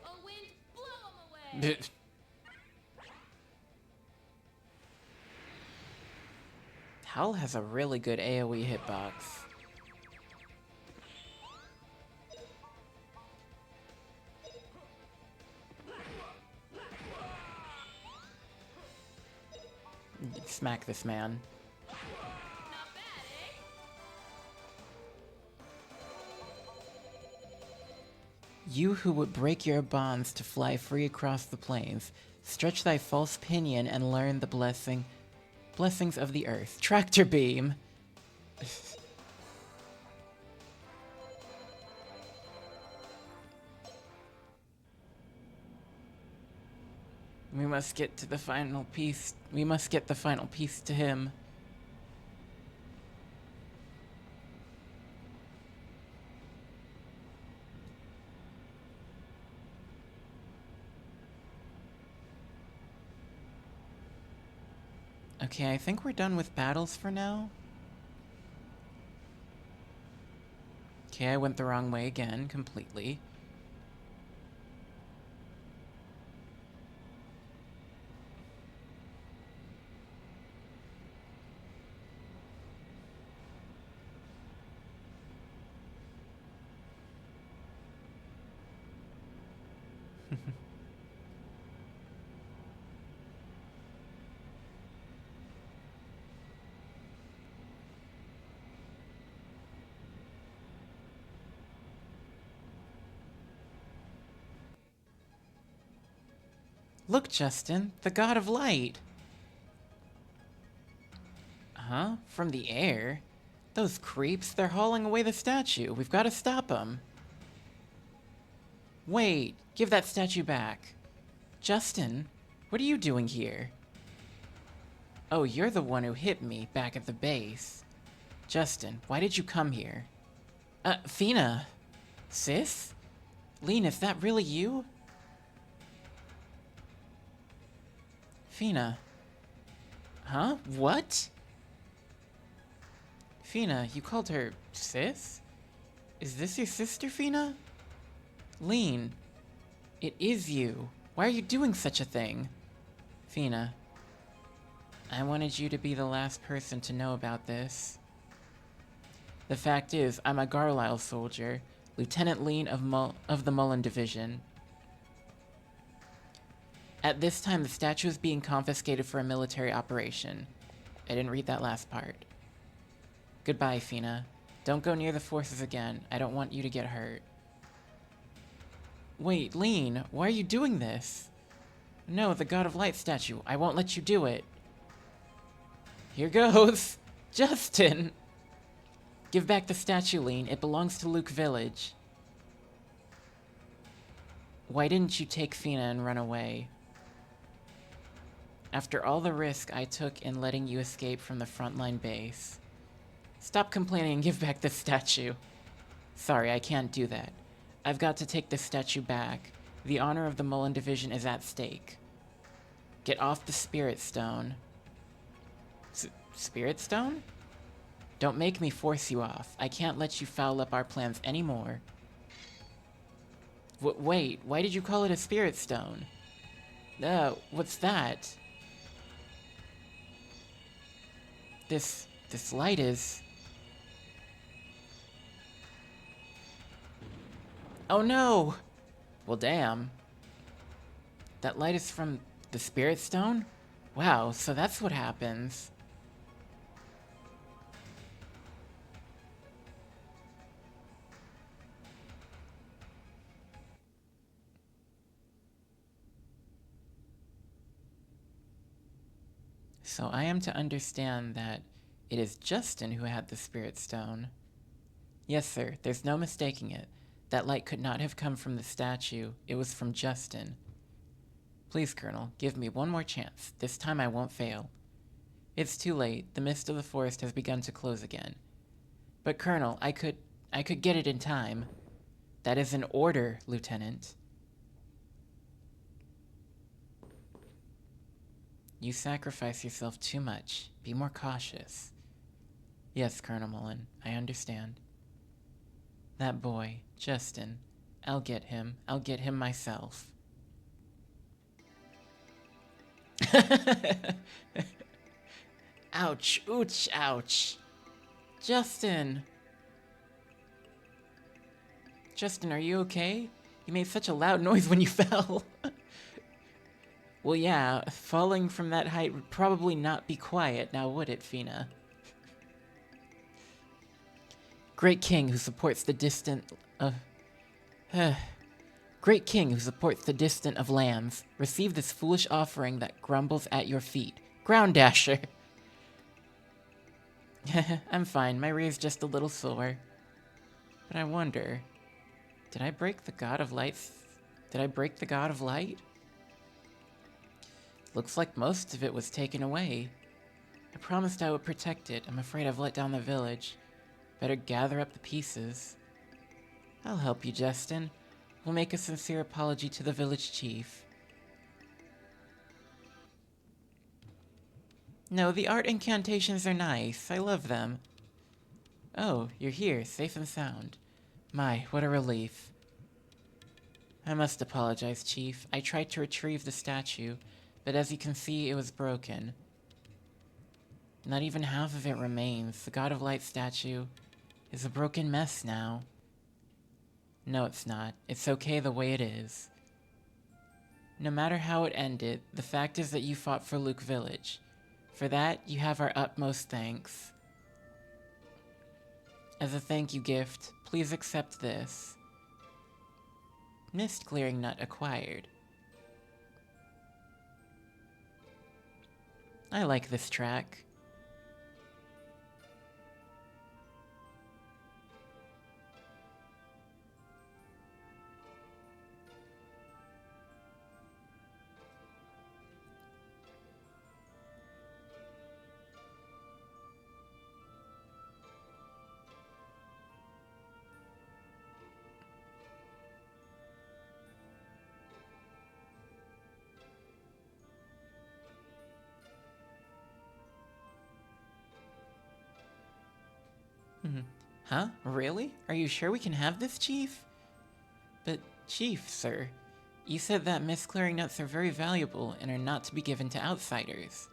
Oh, wind, blow 'em away! Howl has a really good AoE hitbox. Smack this man. Not bad, eh? You who would break your bonds to fly free across the plains, stretch thy false pinion and learn the blessings of the earth. Tractor beam! We must get to the final piece. We must get the final piece to him. Okay, I think we're done with battles for now. Okay, I went the wrong way again, completely. Look, Justin, the god of light! Huh? From the air? Those creeps, they're hauling away the statue. We've got to stop them. Wait, give that statue back. Justin, what are you doing here? Oh, you're the one who hit me back at the base. Justin, why did you come here? Fina. Sis? Lean, is that really you? Fina. Huh? What? Fina, you called her sis? Is this your sister, Fina? Lean. It is you. Why are you doing such a thing? Fina. I wanted you to be the last person to know about this. The fact is, I'm a Garlisle soldier, Lieutenant Lean of the Mullen Division. At this time, the statue is being confiscated for a military operation. I didn't read that last part. Goodbye, Fina. Don't go near the forces again. I don't want you to get hurt. Wait, Lean, why are you doing this? No, the God of Light statue. I won't let you do it. Here goes. Justin! Give back the statue, Lean. It belongs to Luke Village. Why didn't you take Fina and run away? After all the risk I took in letting you escape from the frontline base. Stop complaining and give back the statue. Sorry, I can't do that. I've got to take the statue back. The honor of the Mullen Division is at stake. Get off the Spirit Stone. Spirit Stone? Don't make me force you off. I can't let you foul up our plans anymore. Wait, why did you call it a Spirit Stone? What's that? This light is... Oh no! Well, damn. That light is from the Spirit Stone? Wow, so that's what happens. So I am to understand that it is Justin who had the Spirit Stone. Yes, sir, there's no mistaking it. That light could not have come from the statue. It was from Justin. Please, Colonel, give me one more chance. This time I won't fail. It's too late. The mist of the forest has begun to close again. But, Colonel, I could get it in time. That is an order, Lieutenant. You sacrifice yourself too much. Be more cautious. Yes, Colonel Mullen, I understand. That boy, Justin. I'll get him. I'll get him myself. Ouch, ouch, ouch. Justin! Justin, are you okay? You made such a loud noise when you fell. Well, yeah, falling from that height would probably not be quiet, now would it, Fina? Great king who supports the distant Great king who supports the distant of lands, receive this foolish offering that grumbles at your feet. Ground Dasher! I'm fine, my rear's just a little sore. But I wonder, did I break the God of Light? Did I break the God of Light? Looks like most of it was taken away. I promised I would protect it. I'm afraid I've let down the village. Better gather up the pieces. I'll help you, Justin. We'll make a sincere apology to the village chief. No, the art incantations are nice. I love them. Oh, you're here, safe and sound. My, what a relief. I must apologize, Chief. I tried to retrieve the statue, but as you can see, it was broken. Not even half of it remains. The God of Light statue is a broken mess now. No, it's not. It's okay the way it is. No matter how it ended, the fact is that you fought for Luke Village. For that, you have our utmost thanks. As a thank you gift, please accept this. Mist Clearing Nut acquired. I like this track. Huh? Really? Are you sure we can have this, Chief? But, Chief, sir, you said that mist clearing nuts are very valuable and are not to be given to outsiders.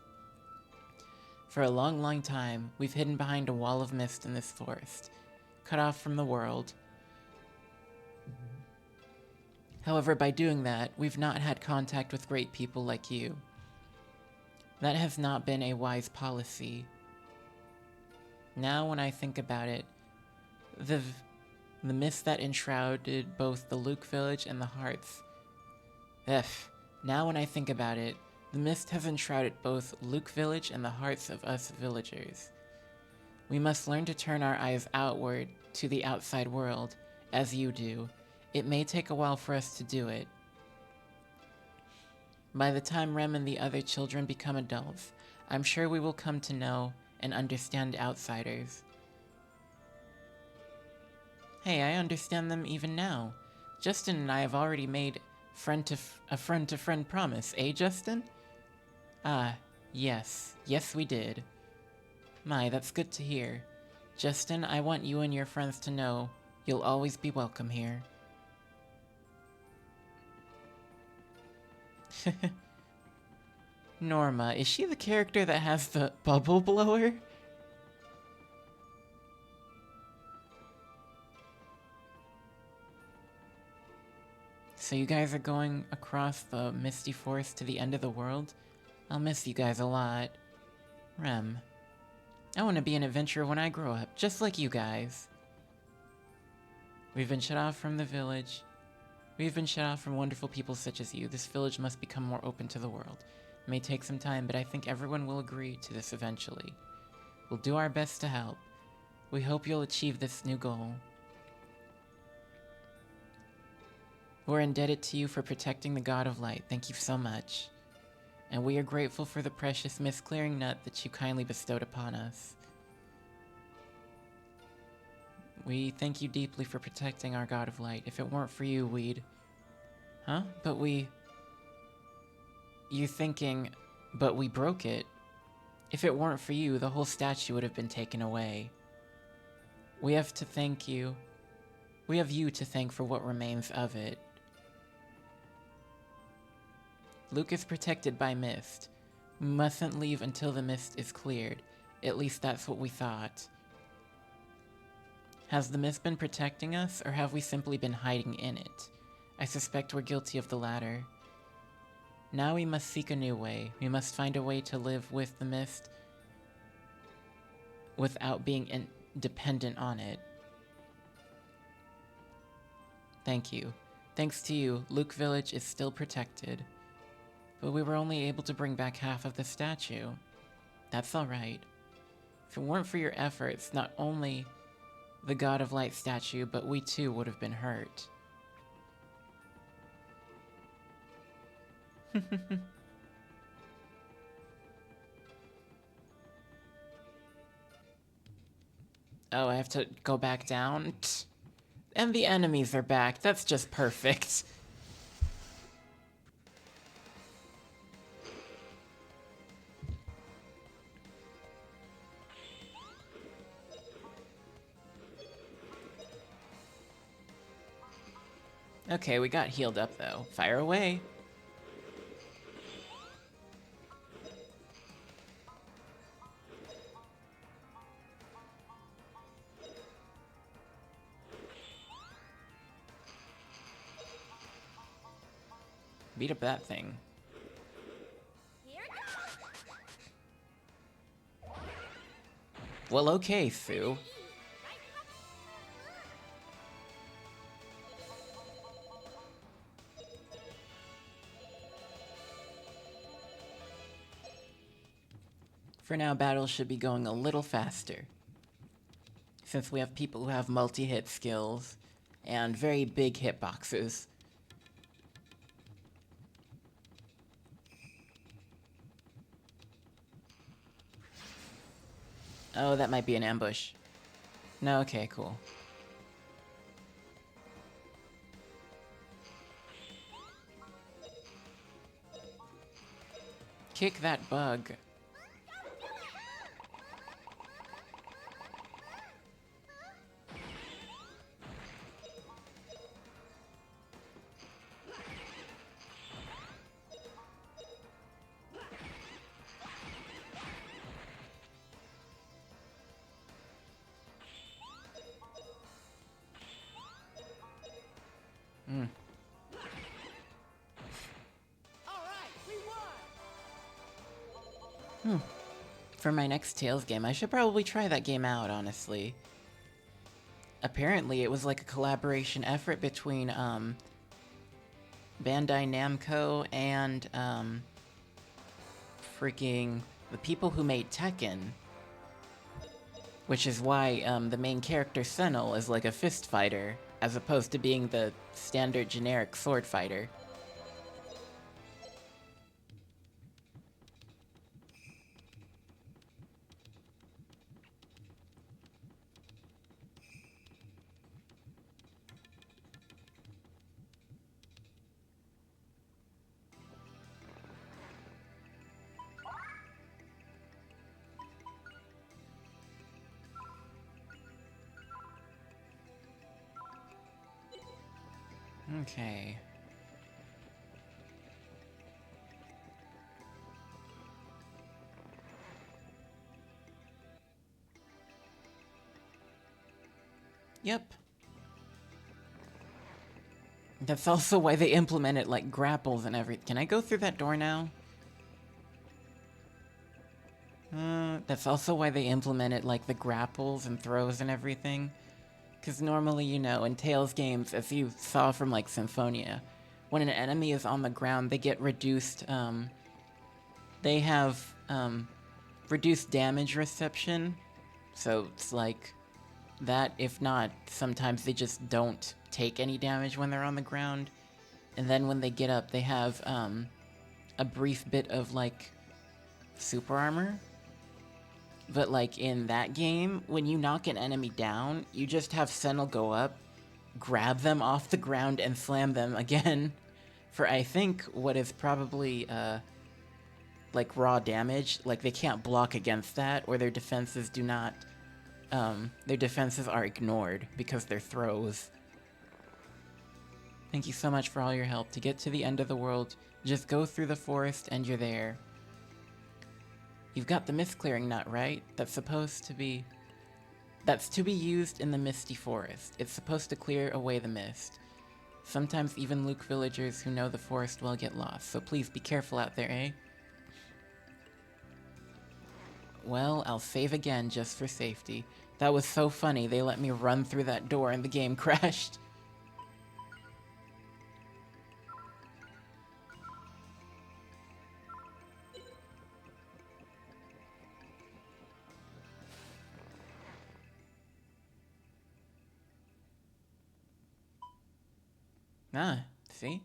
For a long, long time, we've hidden behind a wall of mist in this forest, cut off from the world. However, by doing that, we've not had contact with great people like you. That has not been a wise policy. Now, when I think about it, the mist that enshrouded both the Luke village and the hearts. Now when I think about it, the mist has enshrouded both Luke village and the hearts of us villagers. We must learn to turn our eyes outward to the outside world, as you do. It may take a while for us to do it. By the time Rem and the other children become adults, I'm sure we will come to know and understand outsiders. Hey, I understand them even now. Justin and I have already made a friend-to-friend promise, eh, Justin? Ah, yes. Yes, we did. My, that's good to hear. Justin, I want you and your friends to know you'll always be welcome here. Norma, is she the character that has the bubble blower? So you guys are going across the misty forest to the end of the world? I'll miss you guys a lot. Rem. I want to be an adventurer when I grow up, just like you guys. We've been shut off from the village. We've been shut off from wonderful people such as you. This village must become more open to the world. It may take some time, but I think everyone will agree to this eventually. We'll do our best to help. We hope you'll achieve this new goal. We're indebted to you for protecting the God of Light. Thank you so much. And we are grateful for the precious mist clearing nut that you kindly bestowed upon us. We thank you deeply for protecting our God of Light. If it weren't for you, we'd... Huh? But we... You're thinking, but we broke it. If it weren't for you, the whole statue would have been taken away. We have to thank you. We have you to thank for what remains of it. Luke is protected by mist. We mustn't leave until the mist is cleared. At least that's what we thought. Has the mist been protecting us, or have we simply been hiding in it? I suspect we're guilty of the latter. Now we must seek a new way. We must find a way to live with the mist without being dependent on it. Thank you. Thanks to you, Luke Village is still protected. But we were only able to bring back half of the statue. That's alright. If it weren't for your efforts, not only the God of Light statue, but we too would have been hurt. Oh, I have to go back down? And the enemies are back. That's just perfect. Okay, we got healed up though. Fire away. Beat up that thing. Here goes. Well, okay, Sue. For now, battles should be going a little faster, since we have people who have multi-hit skills and very big hitboxes. Oh, that might be an ambush. No, okay, cool. Kick that bug. For my next Tales game, I should probably try that game out, honestly. Apparently, it was like a collaboration effort between, Bandai Namco and, freaking the people who made Tekken. Which is why, the main character, Senel, is like a fist fighter, as opposed to being the standard generic sword fighter. Okay. Yep. That's also why they implemented, like, grapples and everything. Can I go through that door now? That's also why they implemented, like, the grapples and throws and everything. Because normally, you know, in Tales games, as you saw from, like, Symphonia, when an enemy is on the ground, they get reduced, they have, reduced damage reception. So it's like that, if not, sometimes they just don't take any damage when they're on the ground. And then when they get up, they have, a brief bit of, like, super armor. But, like, in that game, when you knock an enemy down, you just have Senel go up, grab them off the ground, and slam them again for, I think, what is probably, like, raw damage. Like, they can't block against that, or their defenses do not, their defenses are ignored because they're throws. Thank you so much for all your help. To get to the end of the world, just go through the forest and you're there. You've got the mist clearing nut, right? That's to be used in the misty forest. It's supposed to clear away the mist. Sometimes even Luke villagers who know the forest well get lost, so please be careful out there, eh? Well, I'll save again just for safety. That was so funny, they let me run through that door and the game crashed. Ah, see?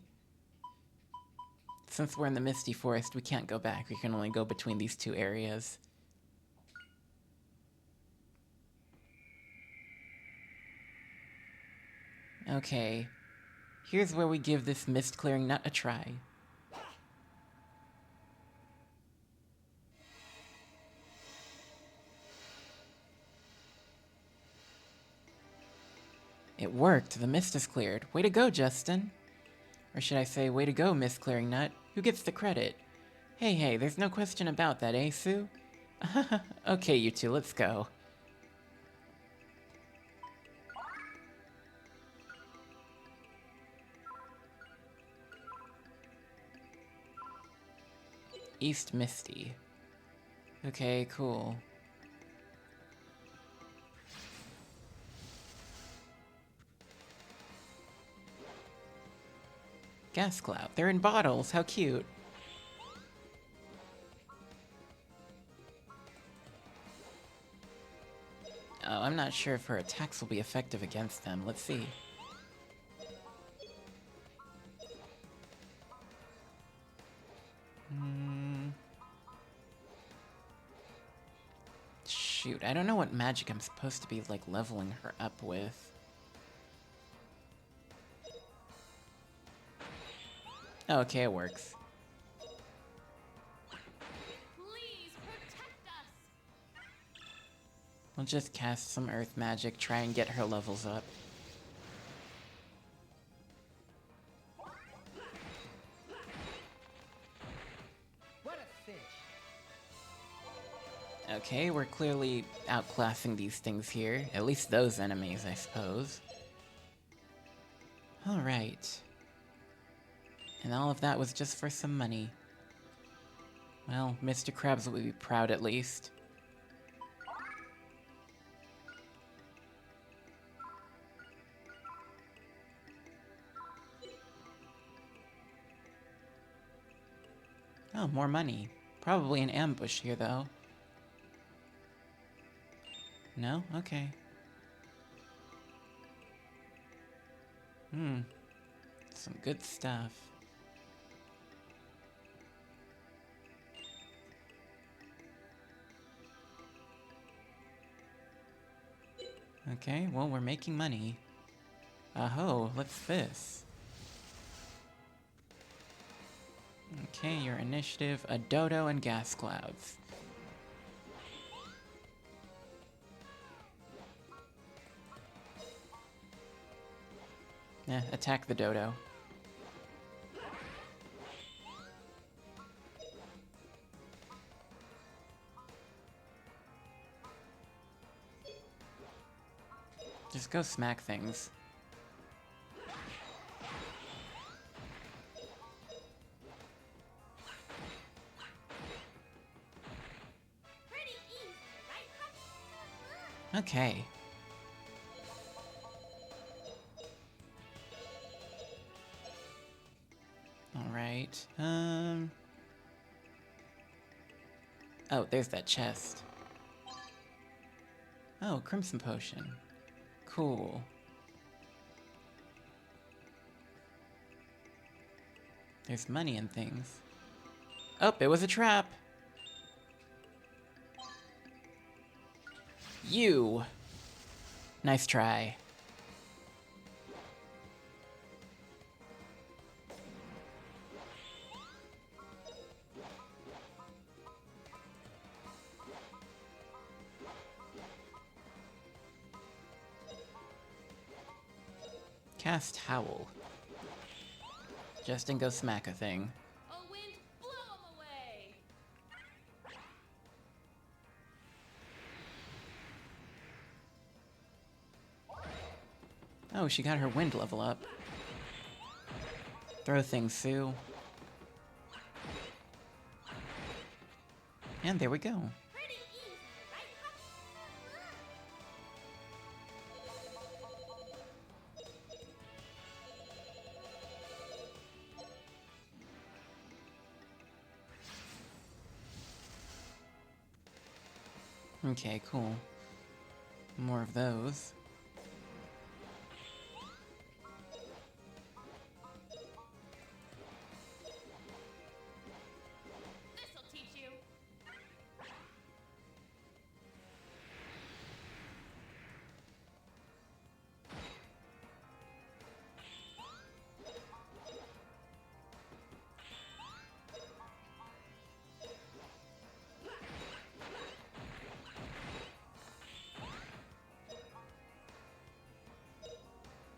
Since we're in the Misty Forest, we can't go back. We can only go between these two areas. Okay. Here's where we give this mist-clearing nut a try. It worked. The mist is cleared. Way to go, Justin. Or should I say, way to go, mist-clearing nut. Who gets the credit? Hey, there's no question about that, eh, Sue? Okay, you two, let's go. East Misty. Okay, cool. Gas cloud. They're in bottles. How cute. Oh, I'm not sure if her attacks will be effective against them. Let's see. Shoot, I don't know what magic I'm supposed to be, like, leveling her up with. Oh, okay, it works. Please protect us. We'll just cast some earth magic, try and get her levels up. What a fish. Okay, we're clearly outclassing these things here. At least those enemies, I suppose. Alright. And all of that was just for some money. Well, Mr. Krabs will be proud at least. Oh, more money. Probably an ambush here, though. No? Okay. Some good stuff. Okay, well, we're making money. Oh, what's this? Okay, your initiative, a dodo and gas clouds. Attack the dodo. Just go smack things. Pretty easy, right? Okay. Alright, oh, there's that chest. Oh, Crimson Potion. Cool. There's money and things. Oh, it was a trap! You! Nice try. Cast Howl. Justin, go smack a thing. Oh, wind, blow 'em away! Oh, she got her wind level up. Throw things, Sue. And there we go. Pretty easy, right, Huck? Okay, cool. More of those. This'll teach you.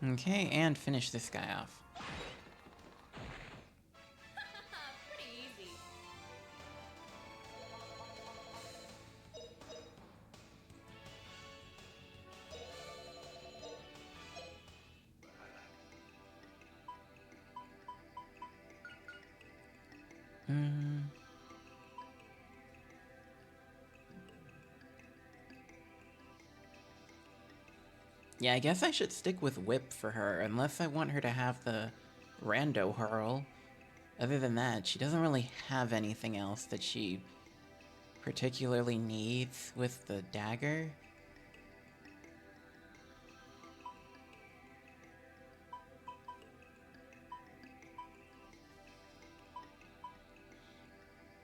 Okay, and finish this guy off. Pretty easy. Hmm. Yeah, I guess I should stick with Whip for her, unless I want her to have the Rando Hurl. Other than that, she doesn't really have anything else that she particularly needs with the dagger.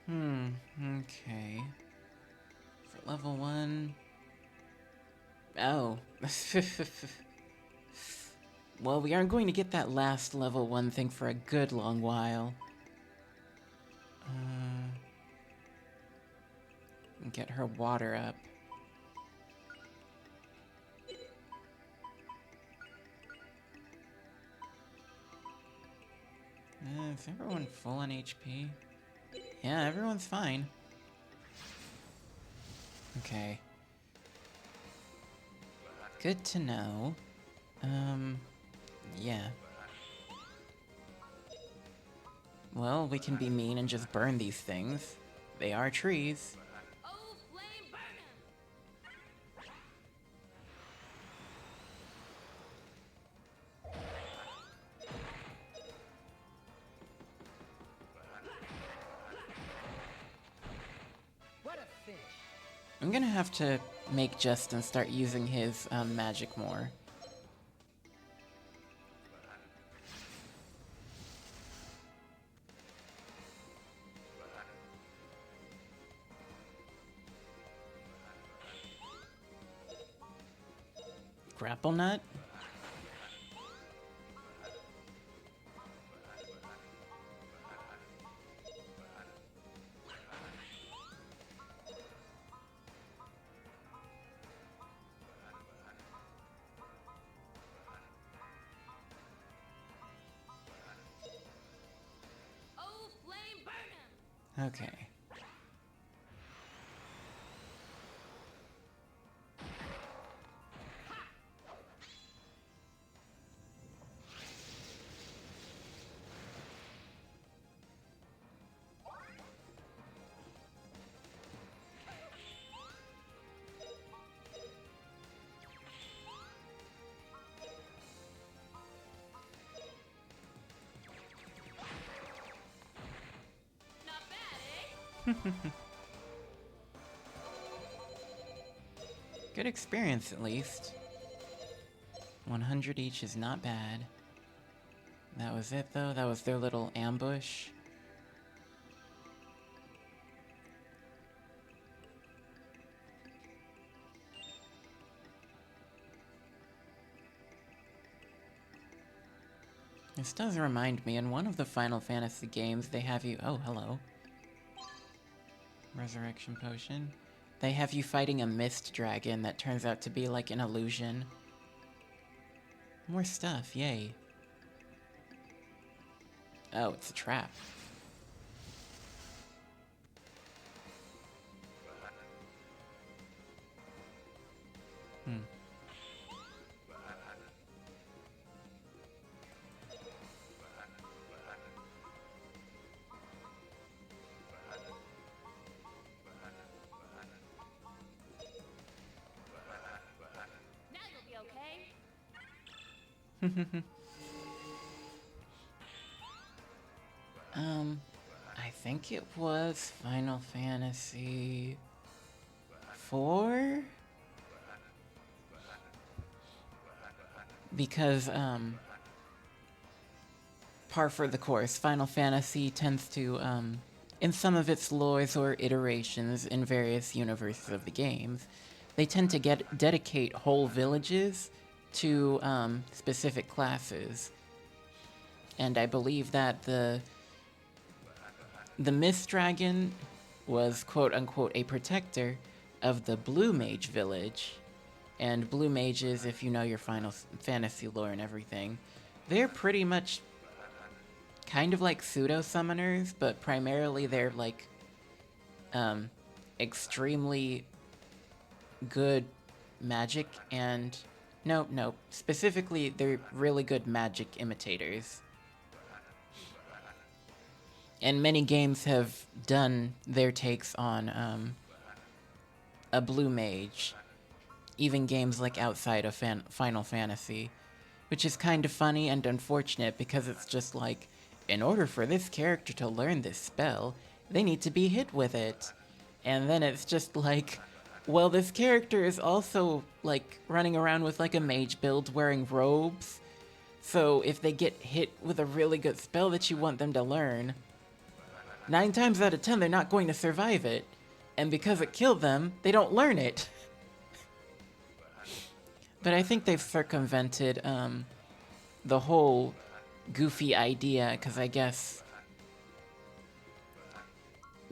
Okay. For level 1... Oh. Well, we aren't going to get that last level 1 thing for a good long while. Get her water up. Is everyone full on HP? Yeah, everyone's fine. Okay. Good to know. Yeah. Well, we can be mean and just burn these things. They are trees. Oh, flame, burn 'em! What a finish. I'm gonna have to make Justin start using his magic more. Grapple nut? Oh, flame, burn 'em! Okay. Not bad, eh? Good experience, at least. 100 each is not bad. That was it, though. That was their little ambush. This does remind me, in one of the Final Fantasy games, they have you... Oh, hello. Resurrection Potion. They have you fighting a mist dragon that turns out to be like an illusion. More stuff, yay. Oh, it's a trap. Hmm. Now you'll be okay. I think it was Final Fantasy 4? Because, par for the course, Final Fantasy tends to, in some of its lores or iterations in various universes of the games, they tend to dedicate whole villages to specific classes. And I believe that the Mist Dragon was quote unquote a protector of the Blue Mage village. And Blue Mages, if you know your Final Fantasy lore and everything, they're pretty much kind of like pseudo summoners, but primarily they're like extremely good magic and no, specifically they're really good magic imitators. And many games have done their takes on a blue mage, even games like outside of Final Fantasy, which is kind of funny and unfortunate because it's just like, in order for this character to learn this spell, they need to be hit with it. And then it's just like, well, this character is also like running around with like a mage build wearing robes. So if they get hit with a really good spell that you want them to learn, 9 times out of 10 they're not going to survive it. And because it killed them, they don't learn it. But I think they've circumvented the whole goofy idea, because I guess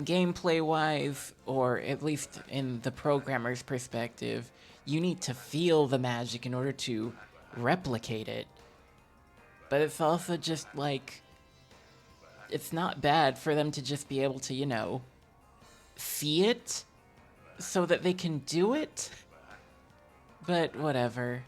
gameplay-wise, or at least in the programmer's perspective, you need to feel the magic in order to replicate it. But it's also just like, it's not bad for them to just be able to, you know, see it so that they can do it. But whatever.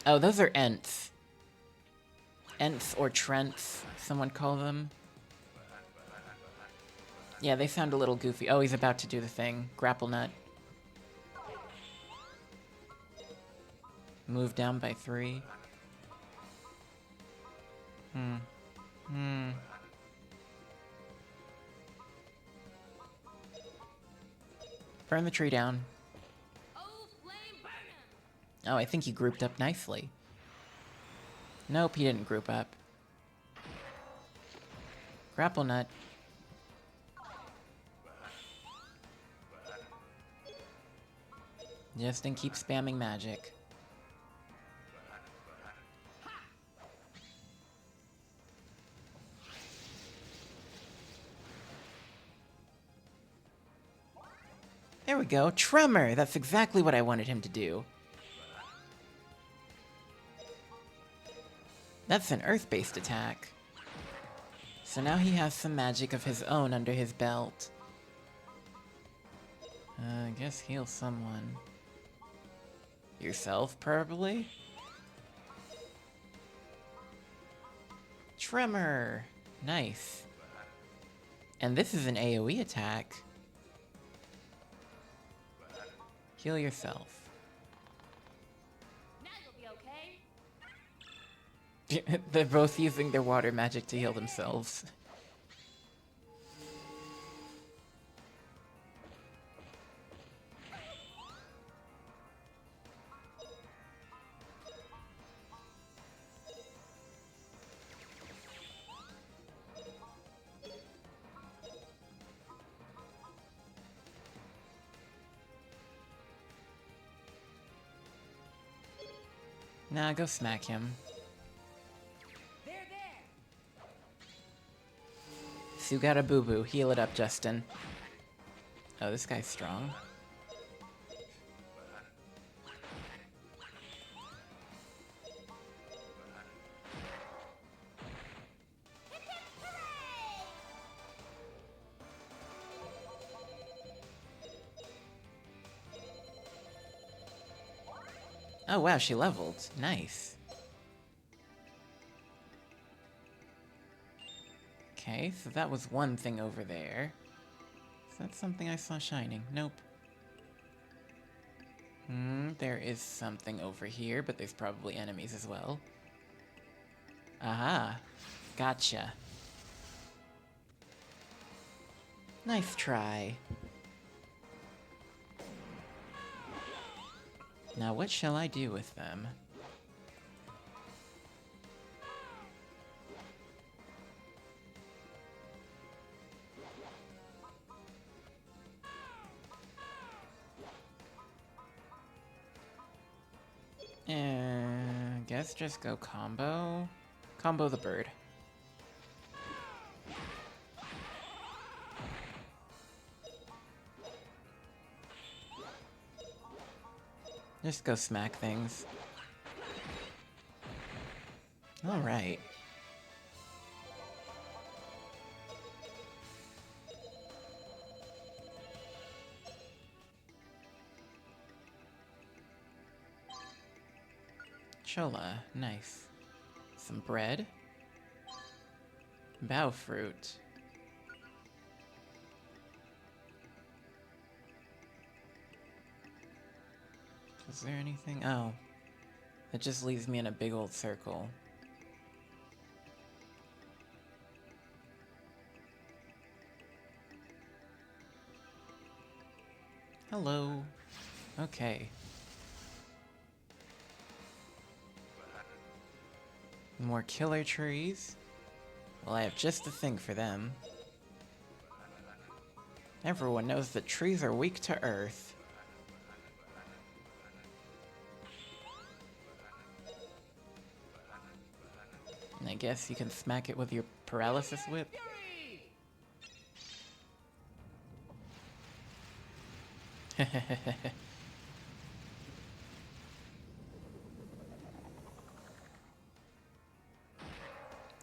Oh, those are Ents. Ents or Trents, someone call them. Yeah, they sound a little goofy. Oh, he's about to do the thing. Grapple nut. Move down by 3. Burn the tree down. Oh, flame burn 'em! Oh, I think he grouped up nicely. Nope, he didn't group up. Grapple nut. Justin, keep spamming magic. There we go. Tremor! That's exactly what I wanted him to do. That's an earth-based attack. So now he has some magic of his own under his belt. I guess heal someone. Yourself, probably? Tremor! Nice. And this is an AoE attack. Heal yourself. Now you'll be okay. They're both using their water magic to heal themselves. Nah, go smack him. They're there. you got a boo-boo. Heal it up, Justin. Oh, this guy's strong. Oh wow, she leveled. Nice. Okay, so that was one thing over there. Is that something I saw shining? Nope. There is something over here, but there's probably enemies as well. Aha. Gotcha. Nice try. Now what shall I do with them? Guess just go combo. Combo the bird. Just go smack things. Alright. Chola, nice. Some bread. Bow fruit. Is there anything? Oh. It just leaves me in a big old circle. Hello. Okay. More killer trees. Well, I have just the thing for them. Everyone knows that trees are weak to earth. And I guess you can smack it with your paralysis whip.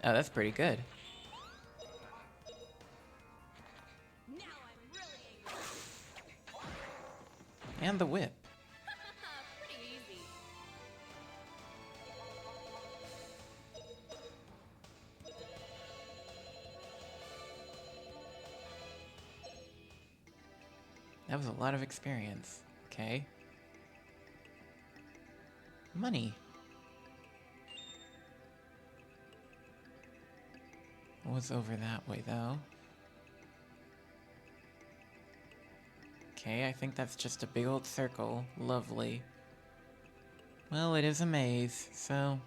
Oh, that's pretty good. Now I'm really angry. And the whip. Pretty easy. That was a lot of experience. Okay. Money. What's over that way, though? Okay, I think that's just a big old circle. Lovely. Well, it is a maze, so...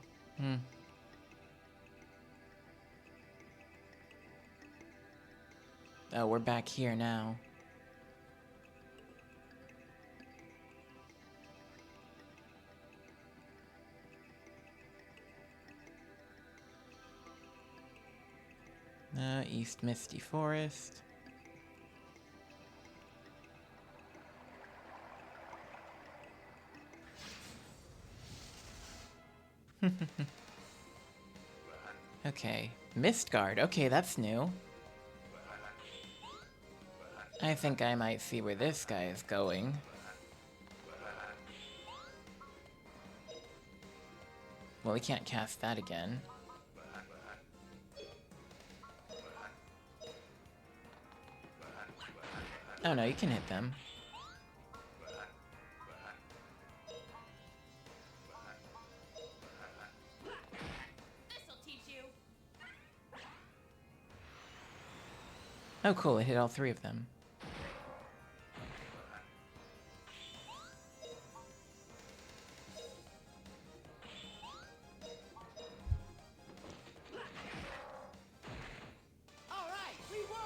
Oh, we're back here now. East Misty Forest. Okay, Mistguard. Okay, that's new. I think I might see where this guy is going. Well, we can't cast that again. Oh no, you can hit them. This'll teach you. Oh cool, it hit all three of them. All right, we won.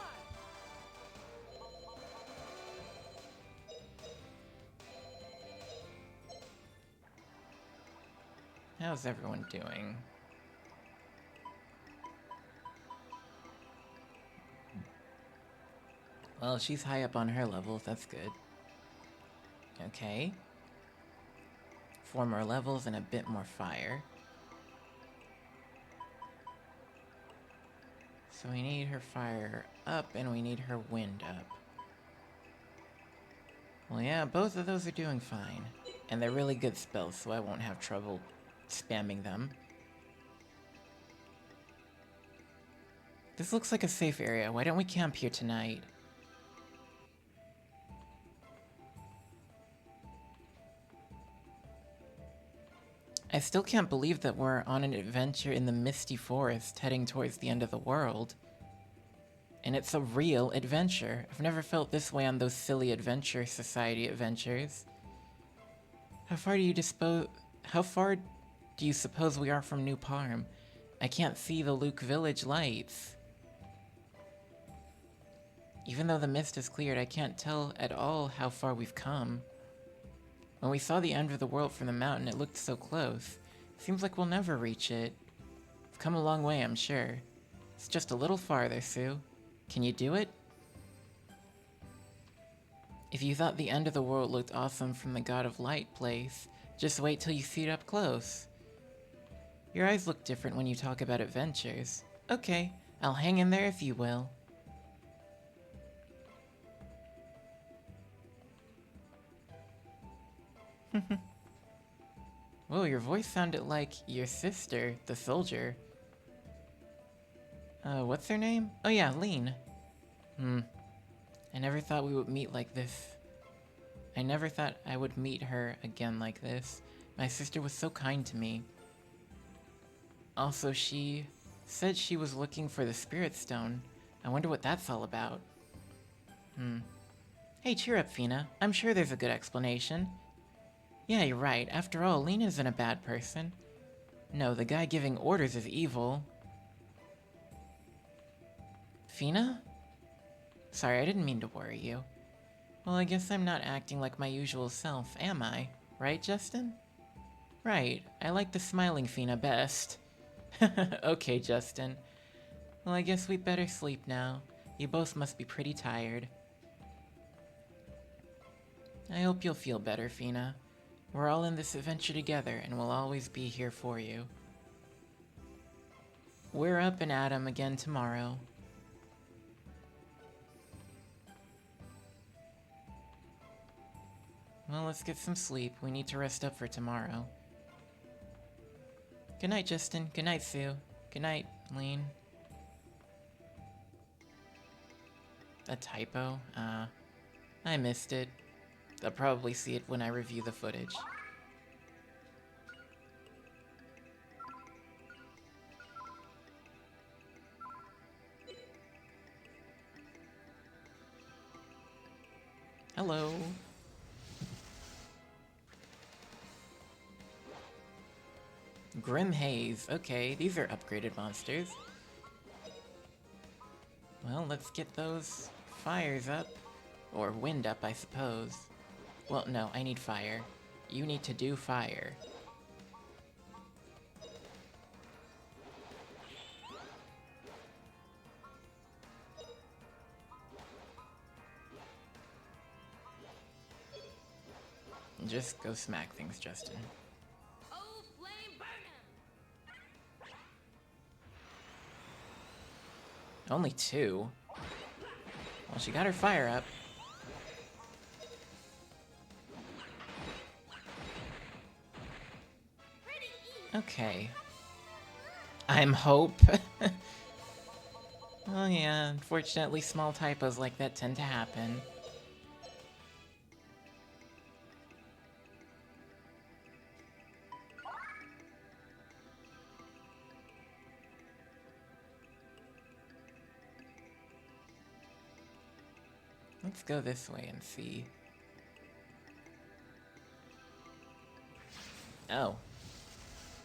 How's everyone doing? Well, she's high up on her levels, that's good. Okay. 4 more levels and a bit more fire. So we need her fire up and we need her wind up. Well, yeah, both of those are doing fine. And they're really good spells, so I won't have trouble spamming them. This looks like a safe area. Why don't we camp here tonight? I still can't believe that we're on an adventure in the misty forest heading towards the end of the world. And it's a real adventure. I've never felt this way on those silly Adventure Society adventures. How far do you suppose we are from New Parm? I can't see the Luke Village lights. Even though the mist has cleared, I can't tell at all how far we've come. When we saw the end of the world from the mountain, it looked so close. Seems like we'll never reach it. We've come a long way, I'm sure. It's just a little farther, Sue. Can you do it? If you thought the end of the world looked awesome from the God of Light place, just wait till you see it up close. Your eyes look different when you talk about adventures. Okay, I'll hang in there if you will. Whoa, your voice sounded like your sister, the soldier. What's her name? Oh yeah, Lean. I never thought we would meet like this. I never thought I would meet her again like this. My sister was so kind to me. Also, she said she was looking for the Spirit Stone. I wonder what that's all about. Hey, cheer up, Fina. I'm sure there's a good explanation. Yeah, you're right. After all, Lena isn't a bad person. No, the guy giving orders is evil. Fina? Sorry, I didn't mean to worry you. Well, I guess I'm not acting like my usual self, am I? Right, Justin? Right, I like the smiling Fina best. Okay, Justin. Well, I guess we'd better sleep now. You both must be pretty tired. I hope you'll feel better, Fina. We're all in this adventure together, and we'll always be here for you. We're up and at 'em again tomorrow. Well, let's get some sleep. We need to rest up for tomorrow. Good night, Justin. Good night, Sue. Good night, Lean. A typo? I missed it. I'll probably see it when I review the footage. Hello. Grim Haze. Okay, these are upgraded monsters. Well, let's get those fires up. Or wind up, I suppose. Well, no, I need fire. You need to do fire. Just go smack things, Justin. Oh, flame burn 'em! Only 2? Well, she got her fire up. Pretty easy. Okay. I'm Hope. Oh yeah, unfortunately small typos like that tend to happen. Let's go this way and see. Oh.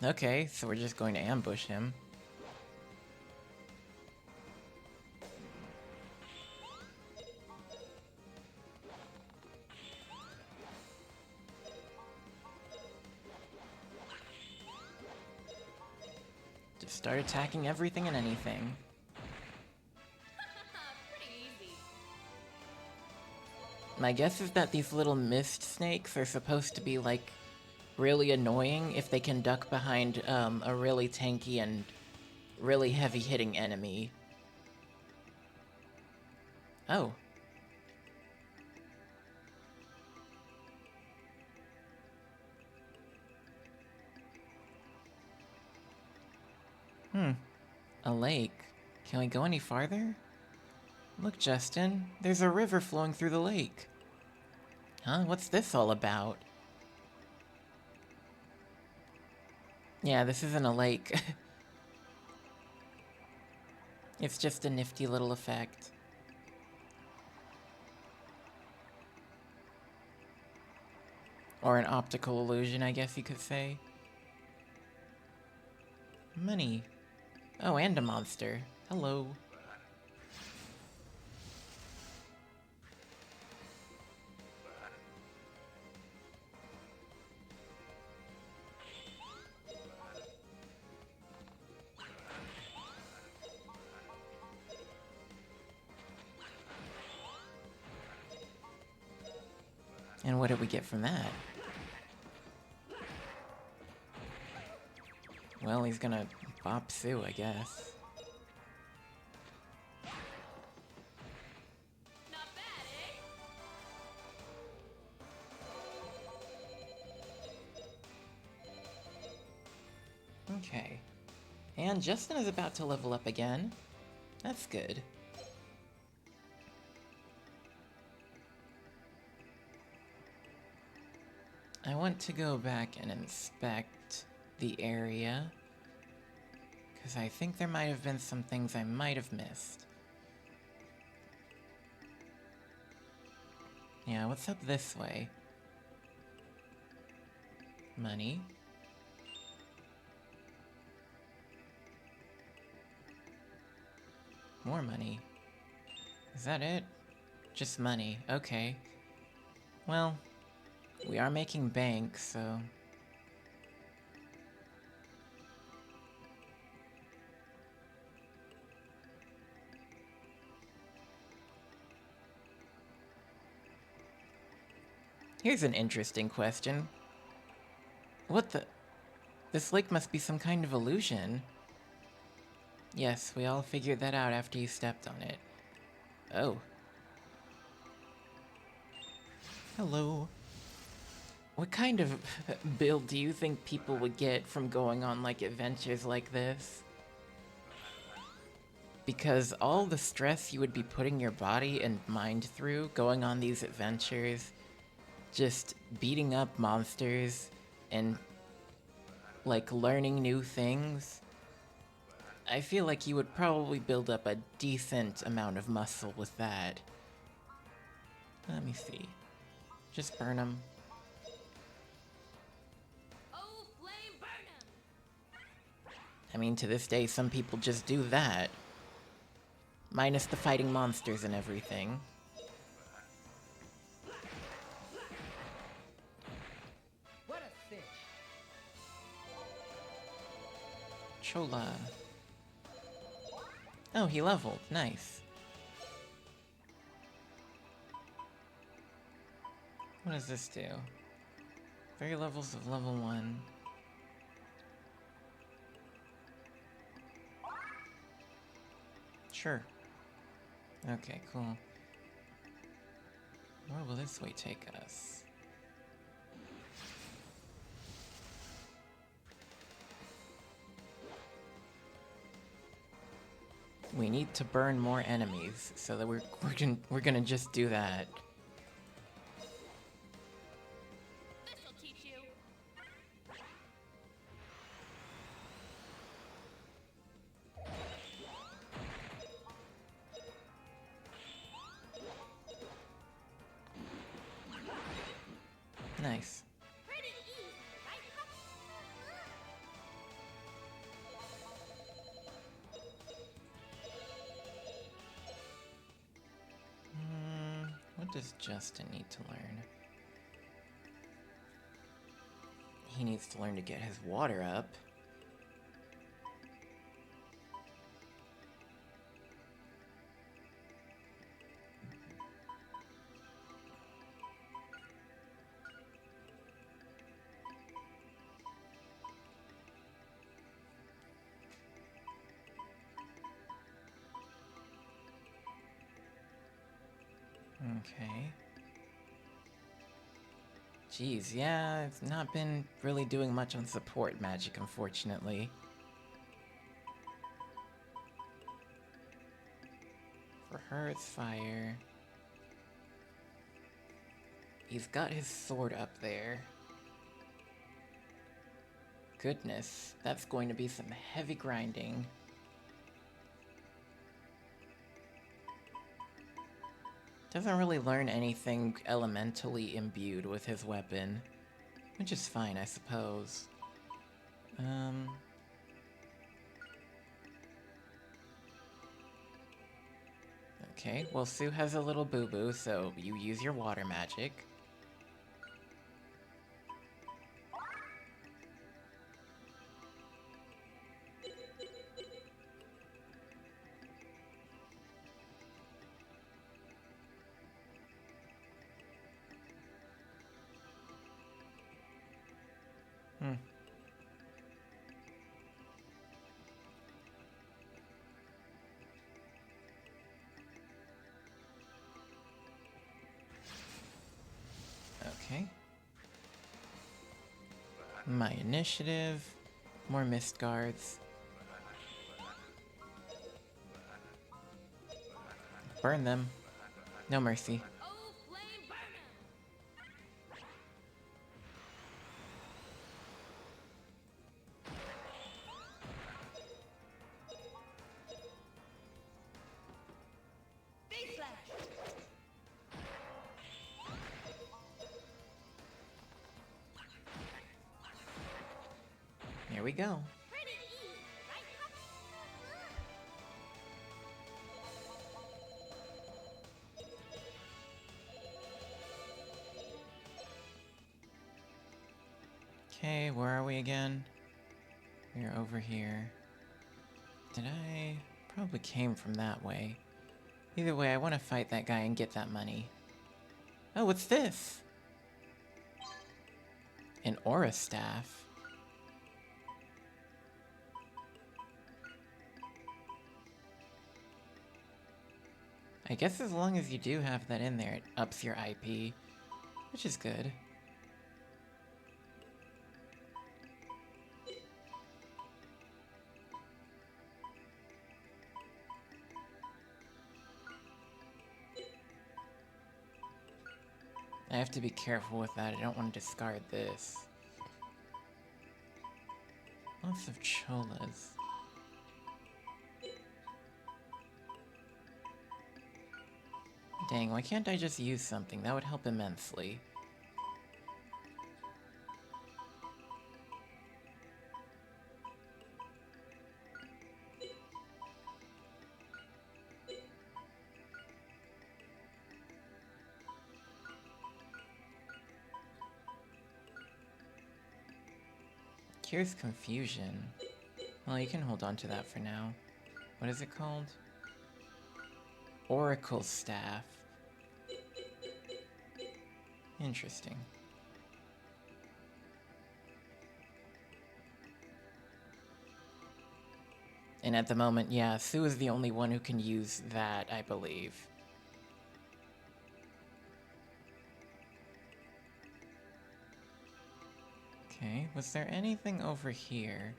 Okay, so we're just going to ambush him. Just start attacking everything and anything. Pretty easy. My guess is that these little mist snakes are supposed to be, like, really annoying if they can duck behind, a really tanky and really heavy-hitting enemy. Oh. A lake. Can we go any farther? Look, Justin, there's a river flowing through the lake. Huh? What's this all about? Yeah, this isn't a lake. It's just a nifty little effect. Or an optical illusion, I guess you could say. Money. Oh, and a monster. Hello. And what did we get from that? Well, he's gonna bop Sue, I guess. Not bad, eh? Okay. And Justin is about to level up again. That's good. I want to go back and inspect the area, because I think there might have been some things I might have missed. Yeah, what's up this way? Money. More money. Is that it? Just money. Okay. Well, we are making bank, so... Here's an interesting question. What the... This lake must be some kind of illusion. Yes, we all figured that out after you stepped on it. Oh. Hello. What kind of build do you think people would get from going on, like, adventures like this? Because all the stress you would be putting your body and mind through going on these adventures, just beating up monsters and, like, learning new things, I feel like you would probably build up a decent amount of muscle with that. Let me see. Just burn them. Oh, flame burn 'em! I mean, to this day, some people just do that. Minus the fighting monsters and everything. What a cinch. Chola. Oh, he leveled. Nice. What does this do? 3 levels of level 1. Sure. Okay, cool. Where will this way take us? We need to burn more enemies, so that we're gonna just do that. This'll teach you. Nice. Pretty easy, right? What does Justin need to learn? He needs to learn to get his water up. Okay. Jeez, yeah, it's not been really doing much on support magic, unfortunately. For her, it's fire. He's got his sword up there. Goodness, that's going to be some heavy grinding. Doesn't really learn anything elementally imbued with his weapon, which is fine, I suppose. Okay, well, Sue has a little boo-boo, so you use your water magic. Okay. My initiative. More mist guards. Burn them. No mercy. Oh, flame burn 'em! Face slash! Here we go. Pretty easy, right, Puppy? Okay, where are we again? We're over here. Did I? Probably came from that way. Either way, I want to fight that guy and get that money. Oh, what's this? An aura staff. I guess as long as you do have that in there, it ups your IP, which is good. I have to be careful with that. I don't want to discard this. Lots of cholas. Dang, why can't I just use something? That would help immensely. Cures confusion. Well, you can hold on to that for now. What is it called? Oracle Staff. Interesting. And at the moment, yeah, Sue is the only one who can use that, I believe. Okay, was there anything over here?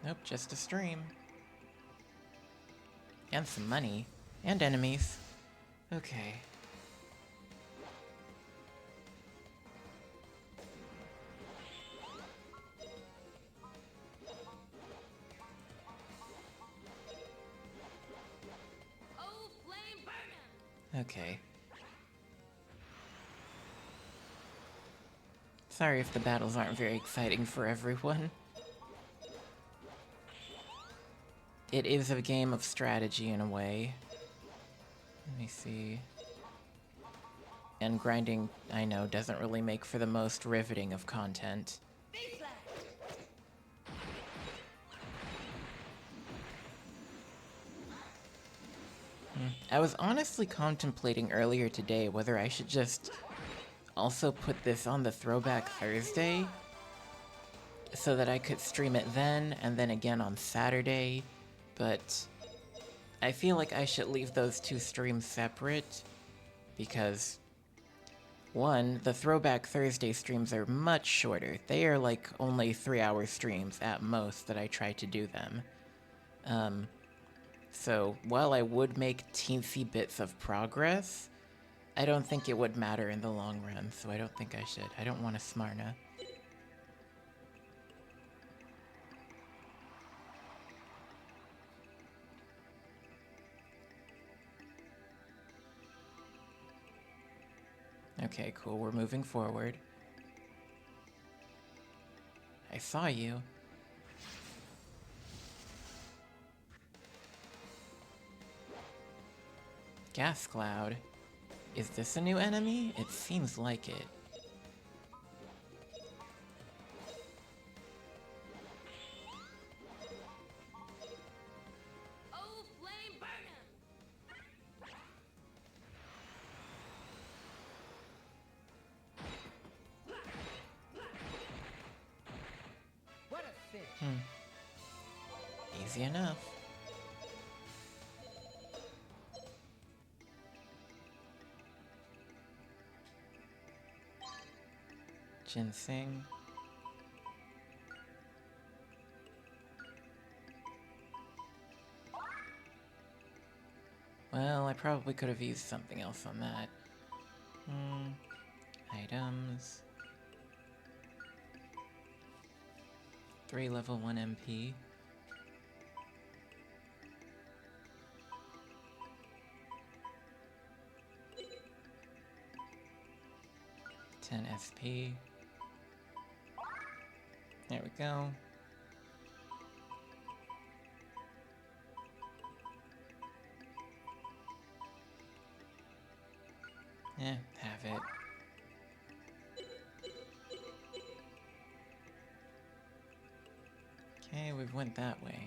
Nope, just a stream. And some money. And enemies. Okay. Oh, flame burn 'em! Okay. Sorry if the battles aren't very exciting for everyone. It is a game of strategy in a way. Let me see. And grinding, I know, doesn't really make for the most riveting of content. Face slash! I was honestly contemplating earlier today whether I should just also put this on the Throwback Thursday, so that I could stream it then and then again on Saturday, but I feel like I should leave those two streams separate because, one, the Throwback Thursday streams are much shorter. They are like only 3-hour streams at most that I try to do them. So while I would make teensy bits of progress, I don't think it would matter in the long run, so I don't think I should. I don't want a Smarna. Okay, cool, we're moving forward. I saw you. Gas Cloud. Is this a new enemy? It seems like it. Oh, flame burn him! What a cinch. Easy enough. Ginseng. Well, I probably could have used something else on that. Items. 3 level 1 MP. Ten SP. There we go. Have it. Okay, we've went that way.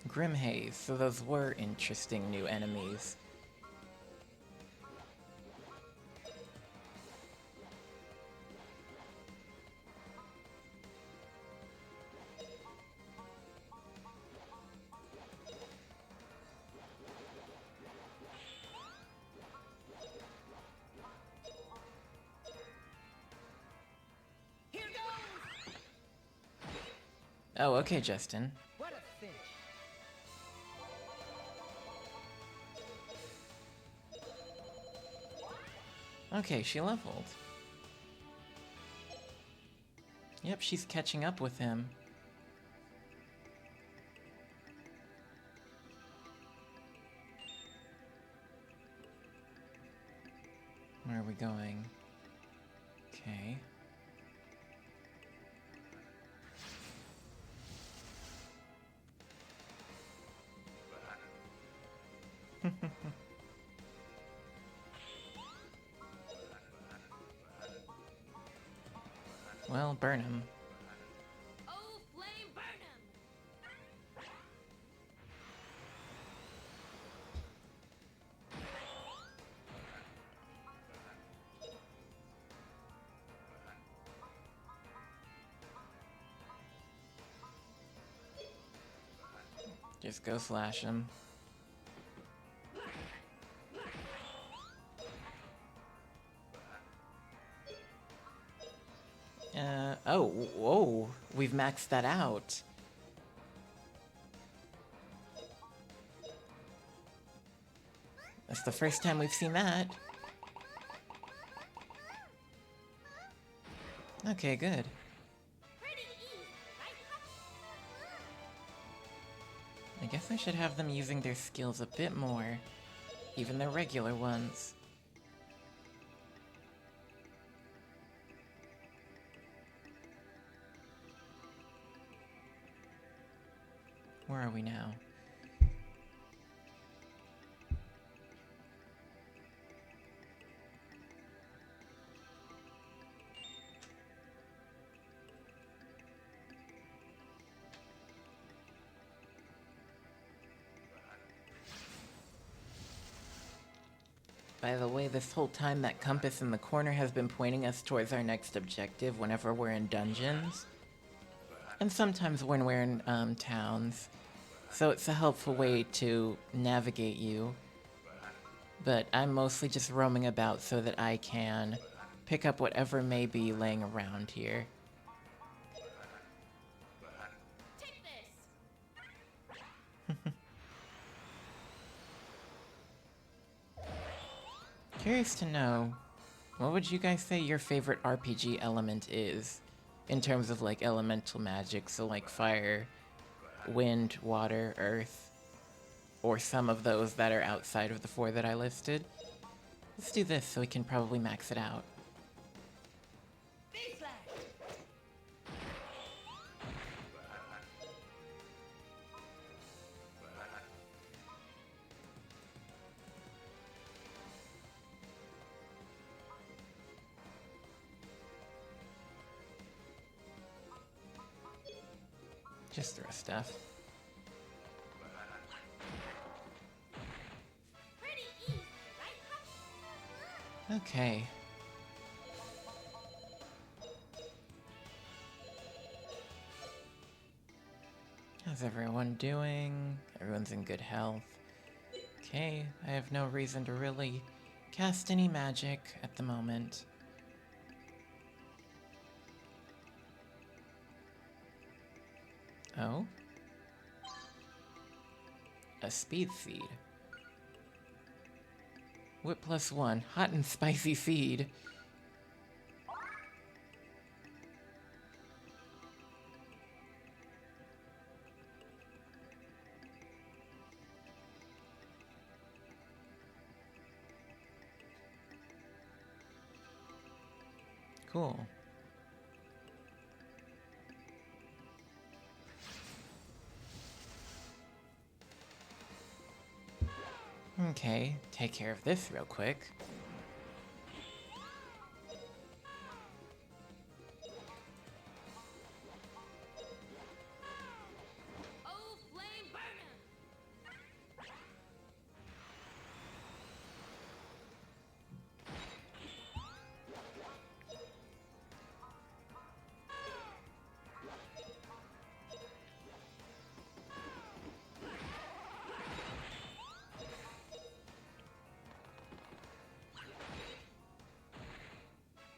Grimhaze, so those were interesting new enemies. Here goes! Oh, okay, Justin. What a cinch. Okay, she leveled. Yep, she's catching up with him. Where are we going? Okay. Well, burn him. Oh, flame burn him! Just go slash him. Oh, whoa, we've maxed that out. That's the first time we've seen that. Okay, good. Pretty easy, right? I guess I should have them using their skills a bit more. Even their regular ones. Where are we now? By the way, this whole time that compass in the corner has been pointing us towards our next objective whenever we're in dungeons. And sometimes when we're in towns. So it's a helpful way to navigate you. But I'm mostly just roaming about so that I can pick up whatever may be laying around here. Take this. Curious to know, what would you guys say your favorite RPG element is? In terms of like elemental magic, so like fire, wind, water, earth, or some of those that are outside of the 4 that I listed. Let's do this so we can probably max it out. Baseline. Just throw stuff. Pretty easy, right? Okay. How's everyone doing? Everyone's in good health. Okay, I have no reason to really cast any magic at the moment. Oh? A speed seed. Whip +1, hot and spicy seed. Cool. Okay, take care of this real quick. Oh, flame burn 'em.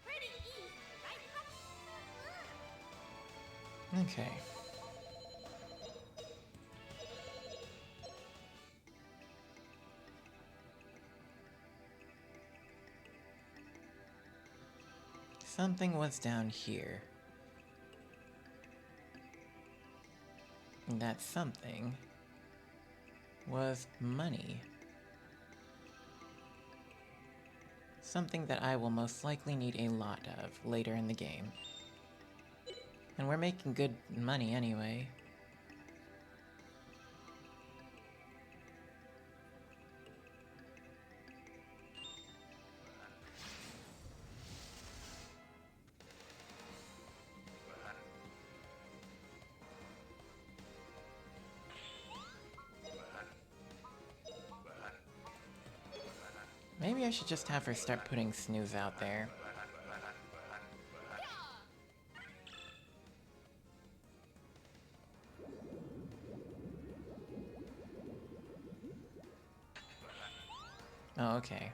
Pretty easy, right? Okay. Something was down here. And that something was money. Something that I will most likely need a lot of later in the game. And we're making good money anyway. Maybe I should just have her start putting snooze out there. Oh, okay.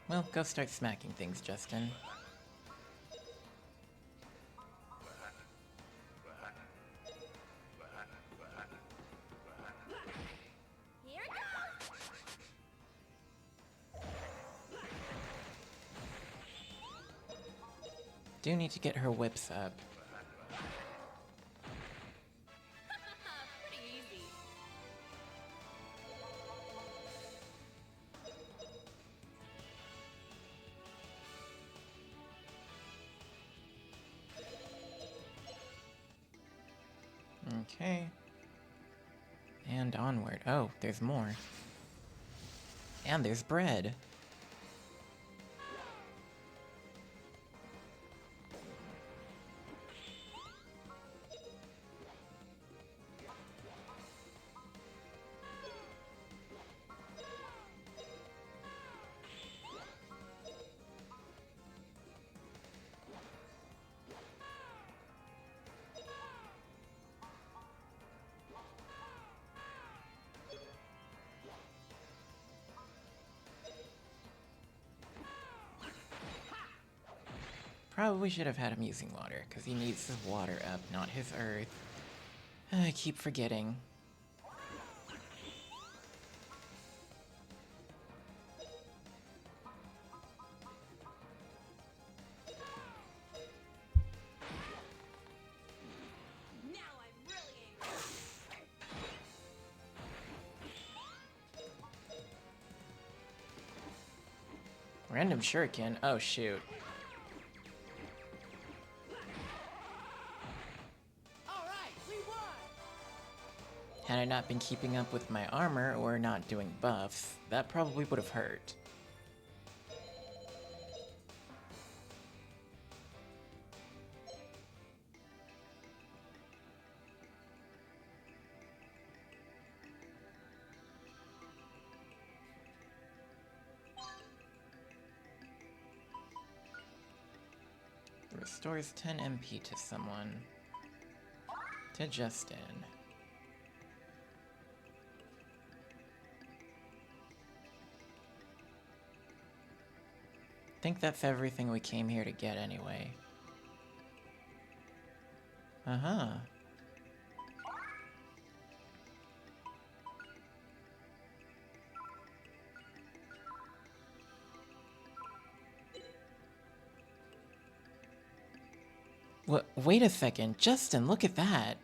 Well, go start smacking things, Justin. Here it goes. Do need to get her whips up. Pretty easy. Okay. And onward. Oh, there's more. And there's bread. Probably should have had him using water, because he needs his water up, not his earth. I keep forgetting. Now I'm really angry. Random shuriken? Oh shoot. All right, we won. Had I not been keeping up with my armor or not doing buffs, that probably would have hurt. Restores 10 MP to someone. To Justin. Think that's everything we came here to get anyway. Uh-huh. Wait a second, Justin, look at that!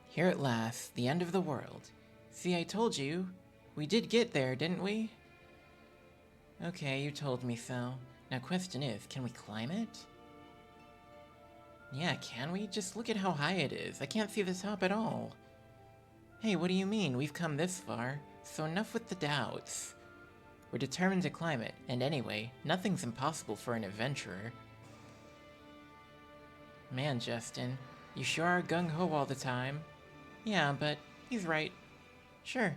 Here at last, the end of the world. See, I told you. We did get there, didn't we? Okay, you told me so. Now question is, can we climb it? Yeah, can we? Just look at how high it is. I can't see the top at all. Hey, what do you mean? We've come this far. So enough with the doubts. We're determined to climb it, and anyway, nothing's impossible for an adventurer. Man, Justin, you sure are gung-ho all the time. Yeah, but he's right. Sure.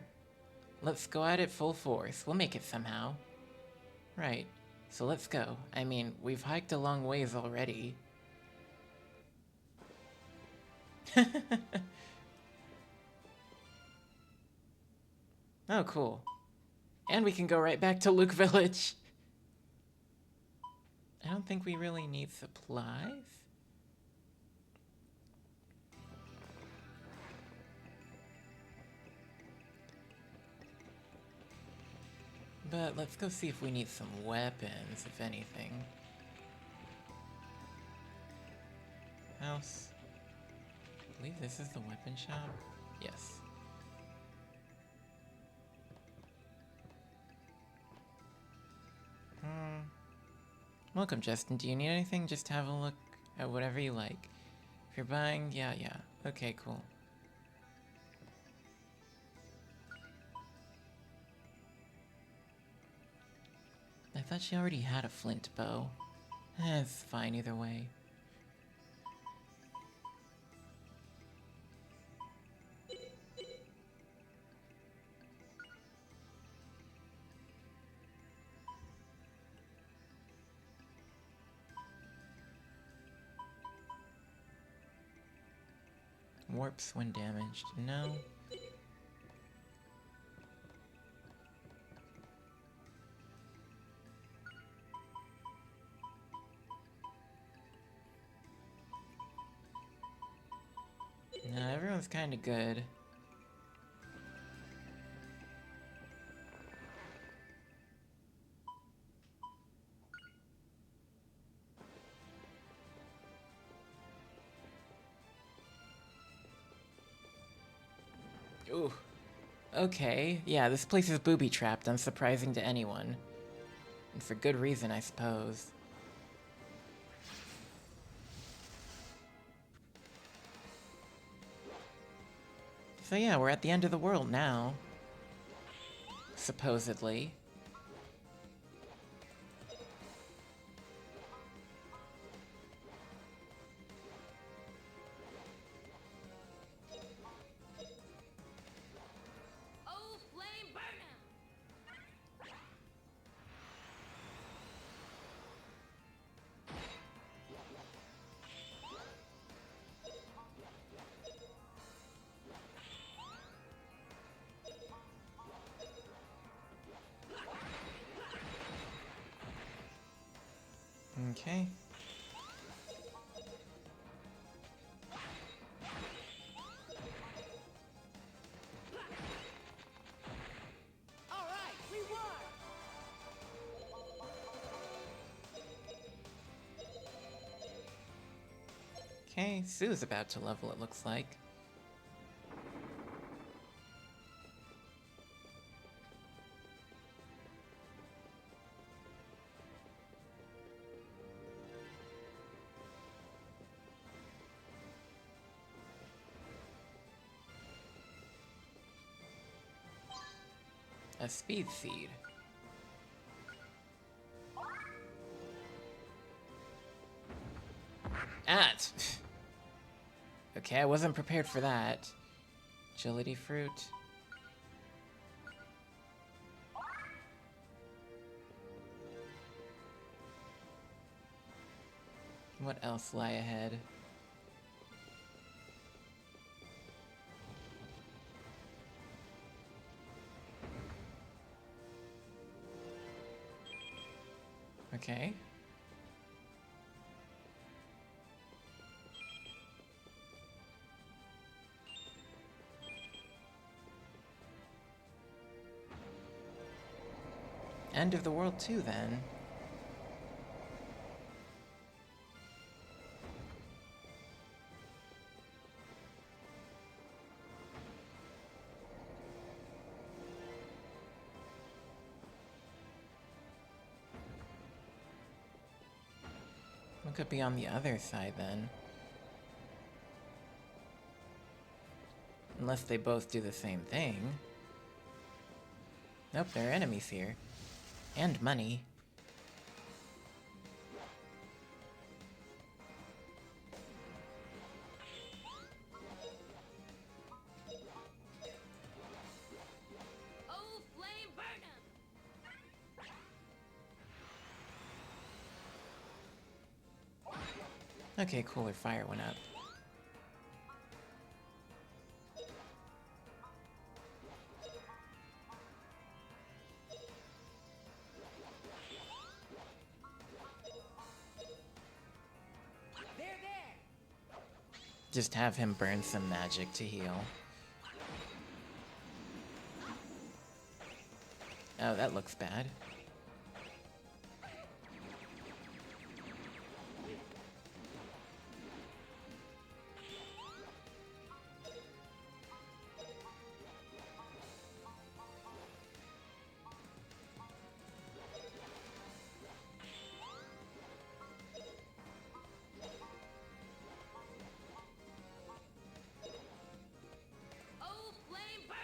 Let's go at it full force. We'll make it somehow. Right. So let's go. I mean, we've hiked a long ways already. Oh, cool. And we can go right back to Luke Village. I don't think we really need supplies. But let's go see if we need some weapons, if anything. House. I believe this is the weapon shop. Yes. Welcome, Justin. Do you need anything? Just have a look at whatever you like. If you're buying, yeah. Okay, cool. I thought she already had a flint bow. It's fine either way. Warps when damaged. No. No, everyone's kind of good. Ooh. Okay. Yeah, this place is booby-trapped, unsurprising to anyone. And for good reason, I suppose. So yeah, we're at the end of the world now. Supposedly. Okay. All right, we won. Okay, Sue's about to level, it looks like. A speed seed. Okay, I wasn't prepared for that. Agility fruit. What else lie ahead? Okay. End of the world too, then. What could be on the other side, then? Unless they both do the same thing. Nope, there are enemies here. And money. Oh, flame burn 'em! Okay, cooler fire went up. They're there. Just have him burn some magic to heal. Oh, that looks bad. Oh, flame burn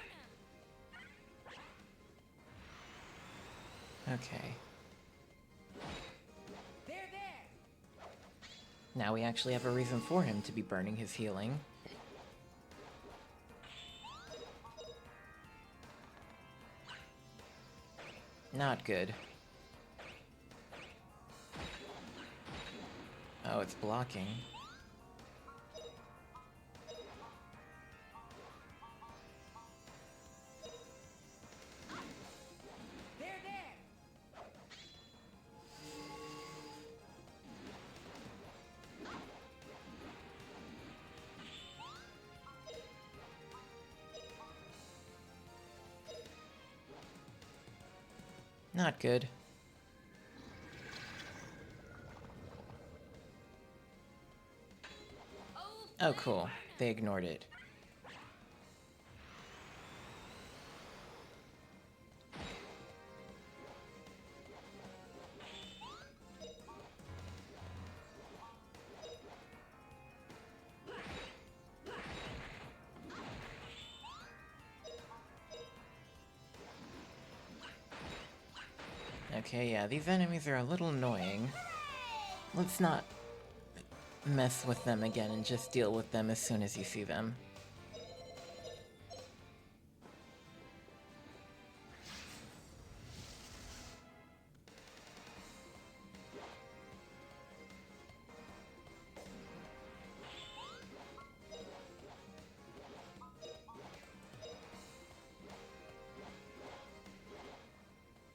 'em! Okay. They're there. Now we actually have a reason for him to be burning his healing. Not good. Oh, it's blocking. They're there. Not good. Oh, Oh, cool. They ignored it. Okay, yeah, these enemies are a little annoying. Let's not mess with them again and just deal with them as soon as you see them.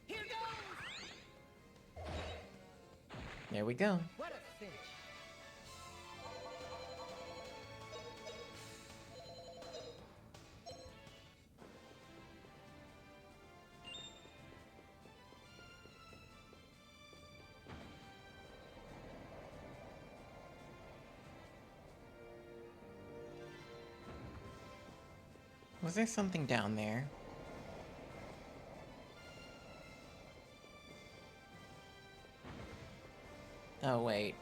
Here goes. There we go. What a cinch. Was there something down there? Oh, wait.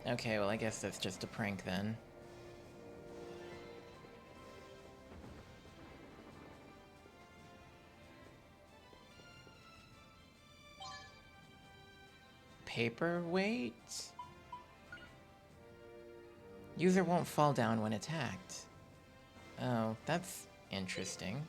Okay, well, I guess that's just a prank then. Paperweight? User won't fall down when attacked. Oh, that's interesting.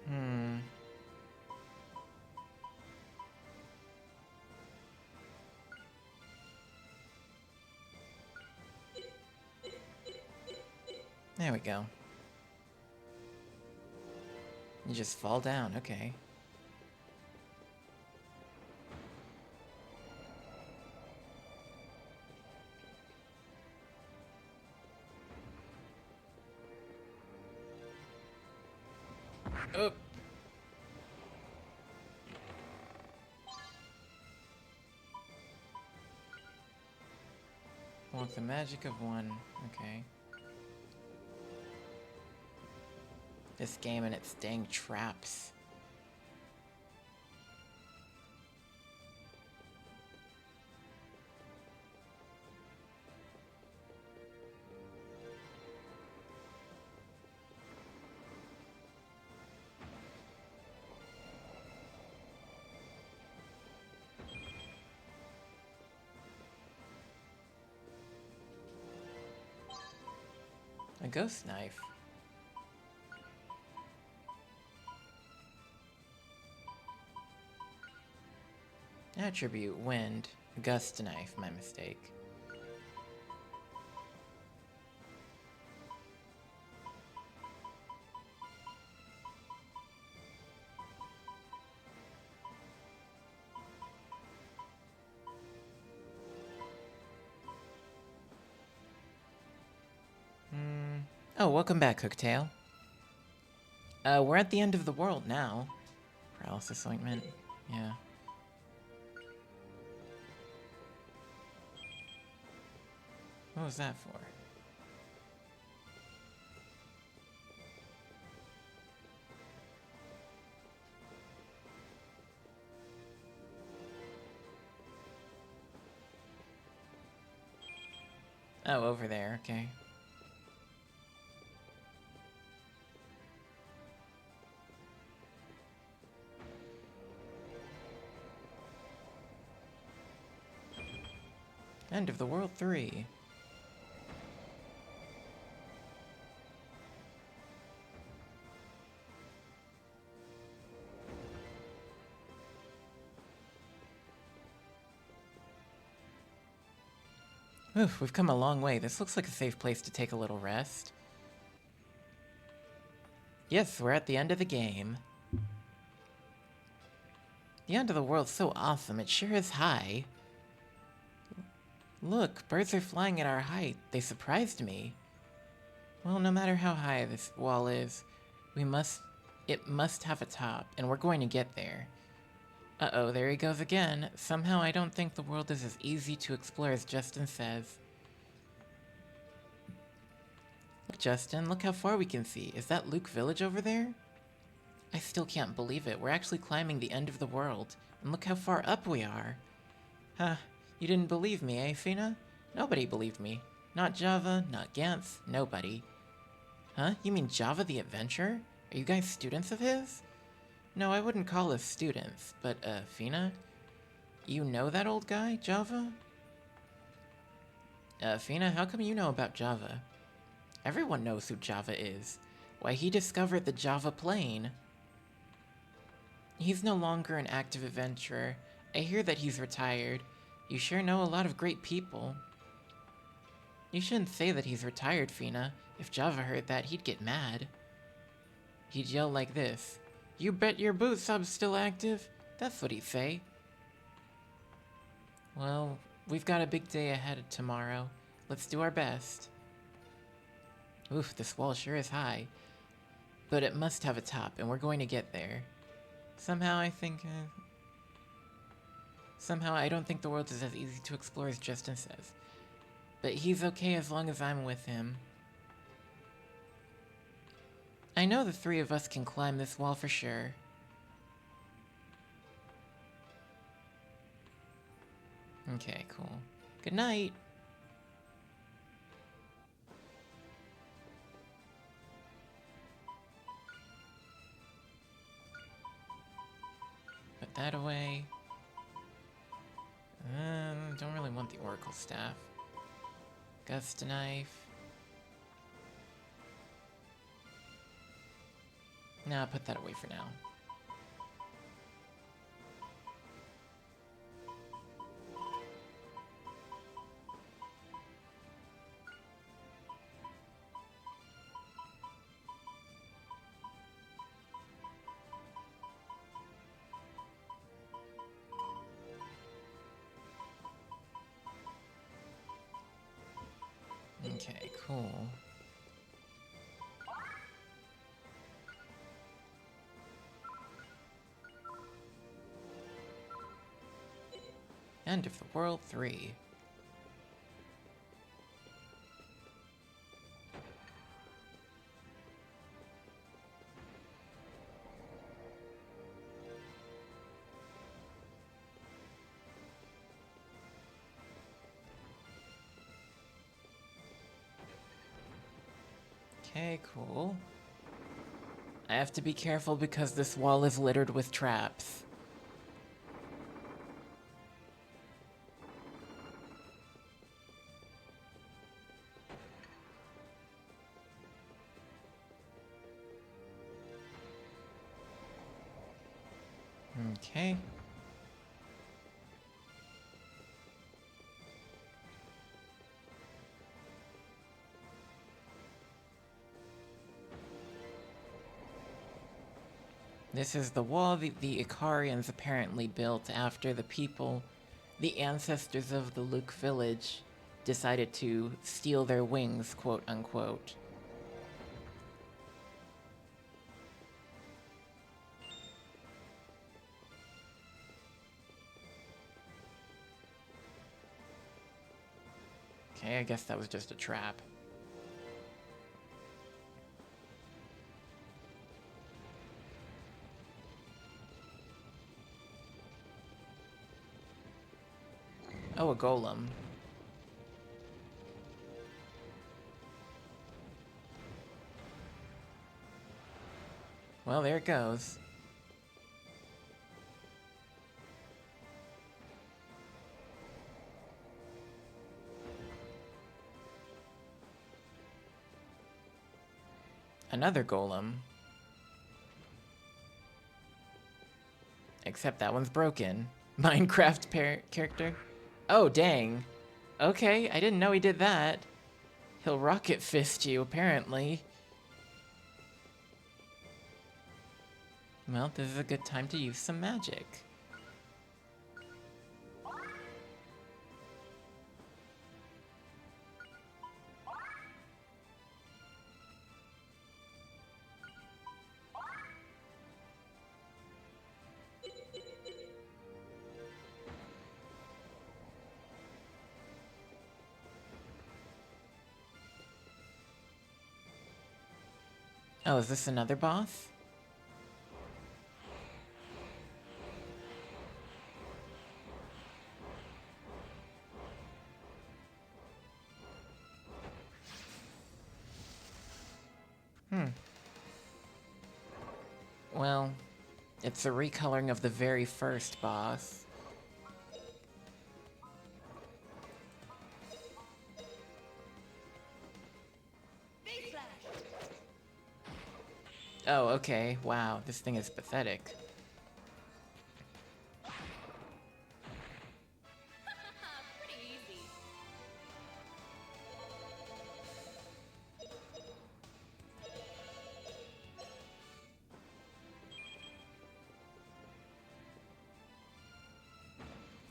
Hmm. There we go. You just fall down, okay. Oop. Walk the magic of one. Okay. This game and its dang traps. A ghost knife. Attribute wind. Gust knife, my mistake. Oh, welcome back, Hooktail. We're at the end of the world now. Paralysis ointment. Yeah. What was that for? Oh, over there, okay. End of the world 3. Oof, we've come a long way. This looks like a safe place to take a little rest. Yes, we're at the end of the game. The end of the world's so awesome, it sure is high. Look, birds are flying at our height. They surprised me. Well, no matter how high this wall is, it must have a top, and we're going to get there. Uh-oh, there he goes again. Somehow I don't think the world is as easy to explore as Justin says. Look, Justin, look how far we can see. Is that Luke Village over there? I still can't believe it. We're actually climbing the end of the world. And look how far up we are. Huh. You didn't believe me, eh, Fina? Nobody believed me. Not Java, not Gantz, nobody. Huh? You mean Java the Adventurer? Are you guys students of his? No, I wouldn't call us students, but, Fina? You know that old guy, Java? Fina, how come you know about Java? Everyone knows who Java is. Why, he discovered the Java plane. He's no longer an active adventurer. I hear that he's retired. You sure know a lot of great people. You shouldn't say that he's retired, Fina. If Java heard that, he'd get mad. He'd yell like this. You bet your boot sub's still active? That's what he'd say. Well, we've got a big day ahead tomorrow. Let's do our best. Oof, this wall sure is high. But it must have a top, and we're going to get there. Somehow I don't think the world is as easy to explore as Justin says. But he's okay as long as I'm with him. I know the three of us can climb this wall for sure. Okay, cool. Good night! Put that away. Don't really want the Oracle Staff. Gust Knife. Nah, put that away for now. Okay, cool. End of the World 3. Okay, cool. I have to be careful because this wall is littered with traps. Okay. This is the wall the Icarians apparently built after the people, the ancestors of the Luke village, decided to steal their wings, quote unquote. Okay, I guess that was just a trap. Oh, a golem. Well, there it goes. Another golem. Except that one's broken. Minecraft character? Oh, dang. Okay, I didn't know he did that. He'll rocket fist you, apparently. Well, this is a good time to use some magic. Oh, is this another boss? Well, it's a recoloring of the very first boss. Face slash. Oh, okay. Wow, this thing is pathetic. Pretty easy.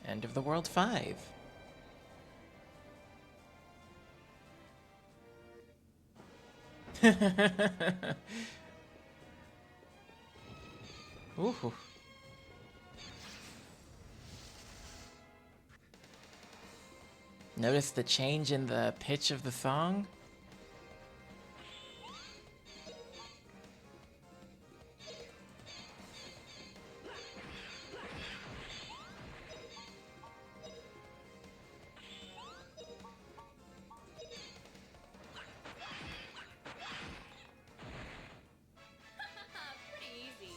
End of the World 5. Ooh. Notice the change in the pitch of the song? Pretty easy.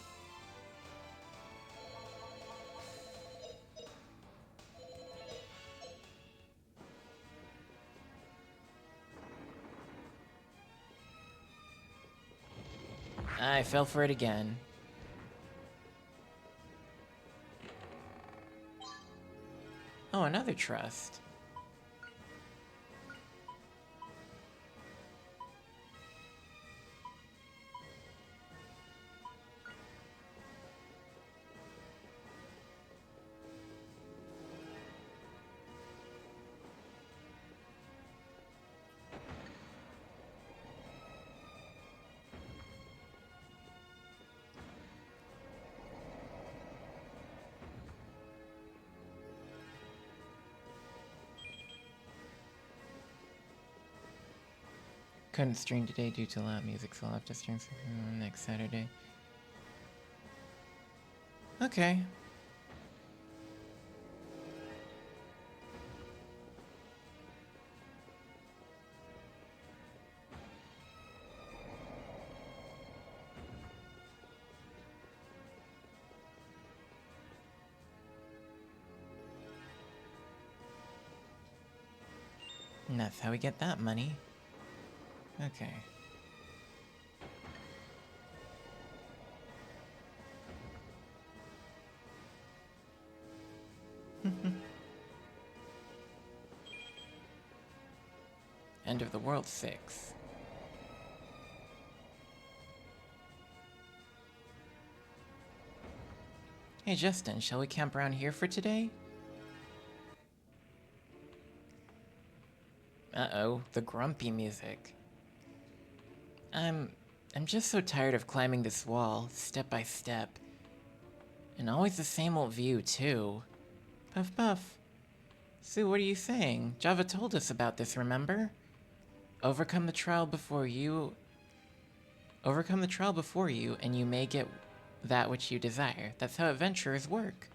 I fell for it again. Oh, another trust. Couldn't stream today due to loud music, so I'll have to stream next Saturday. Okay. And that's how we get that money. Okay. End of the World 6. Hey Justin, shall we camp around here for today? Uh-oh, the grumpy music. I'm just so tired of climbing this wall, step by step. And always the same old view, too. Puff puff. Sue, what are you saying? Java told us about this, remember? Overcome the trial before you, and you may get that which you desire. That's how adventurers work.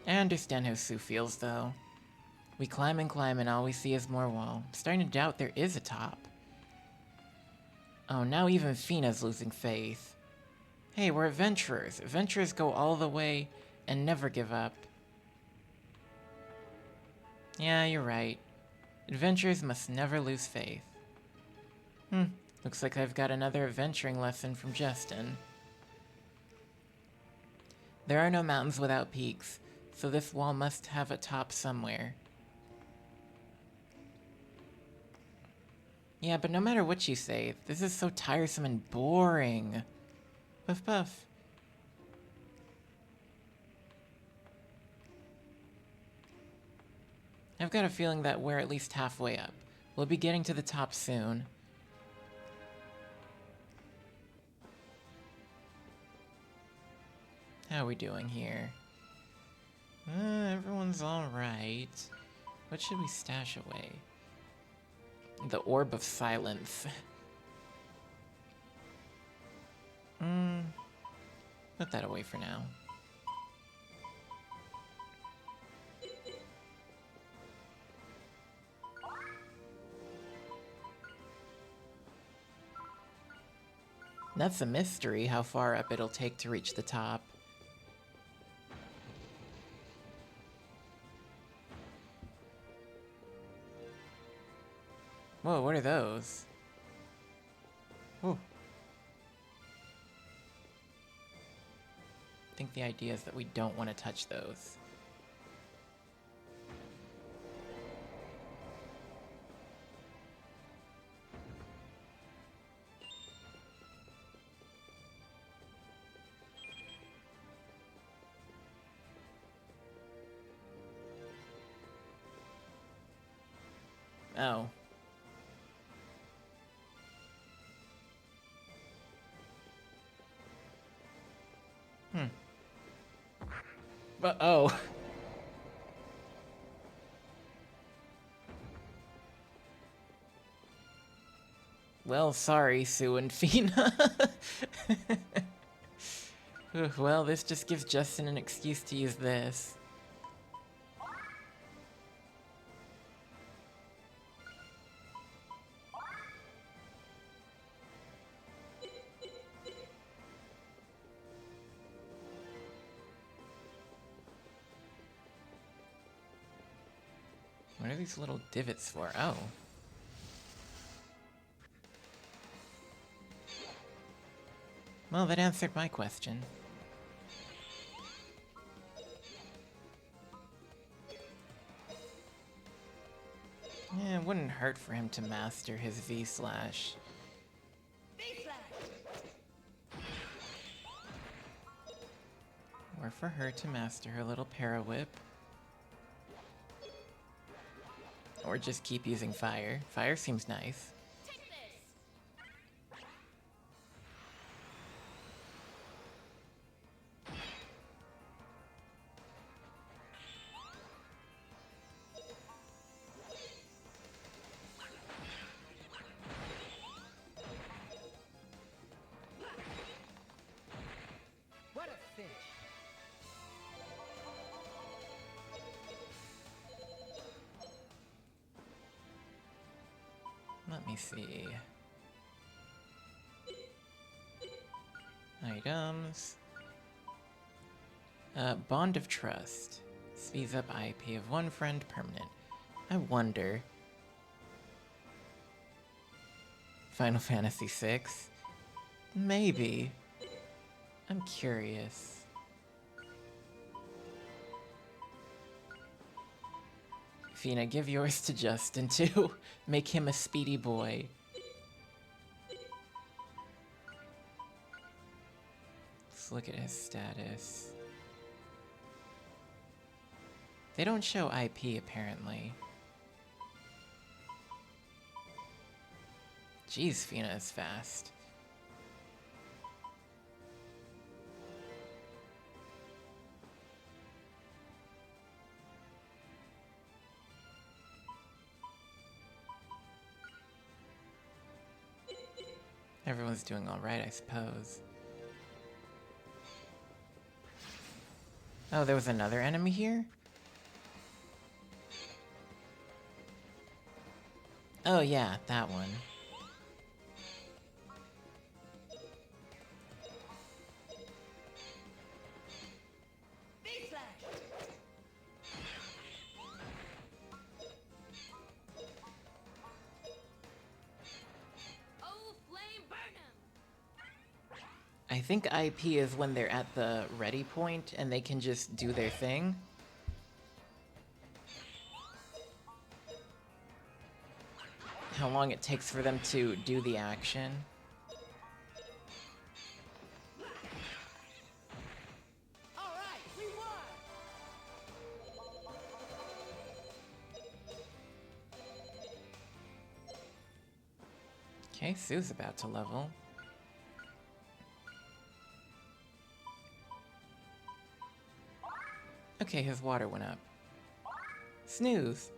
I understand how Sue feels, though. We climb and all we see is more wall. I'm starting to doubt there is a top. Oh, now even Fina's losing faith. Hey, we're adventurers. Adventurers go all the way and never give up. Yeah, you're right. Adventurers must never lose faith. Looks like I've got another adventuring lesson from Justin. There are no mountains without peaks, so this wall must have a top somewhere. Yeah, but no matter what you say, this is so tiresome and boring. Puff puff. I've got a feeling that we're at least halfway up. We'll be getting to the top soon. How are we doing here? Everyone's alright. What should we stash away? The Orb of Silence. Put that away for now. That's a mystery, how far up it'll take to reach the top. Whoa, what are those? Whew. I think the idea is that we don't want to touch those. Oh. But oh. Well, sorry, Sue and Fina. Well, this just gives Justin an excuse to use this. What are these little divots for? Oh. Well, that answered my question. Yeah, it wouldn't hurt for him to master his V-slash. Or for her to master her little para-whip. Or just keep using fire. Fire seems nice. Take this! What a fish! Let me see. Items. Bond of Trust. Speeds up IP of one friend permanent. I wonder. Final Fantasy VI? Maybe. I'm curious. Fina, give yours to Justin too. Make him a speedy boy. Let's look at his status. They don't show IP apparently. Jeez, Fina is fast. Everyone's doing alright, I suppose. Oh, there was another enemy here? Oh yeah, that one. Oh, flame, burn 'em! I think IP is when they're at the ready point and they can just do their thing. How long it takes for them to do the action. All right, we won! Okay, Sue's about to level. Okay, his water went up. Snooze.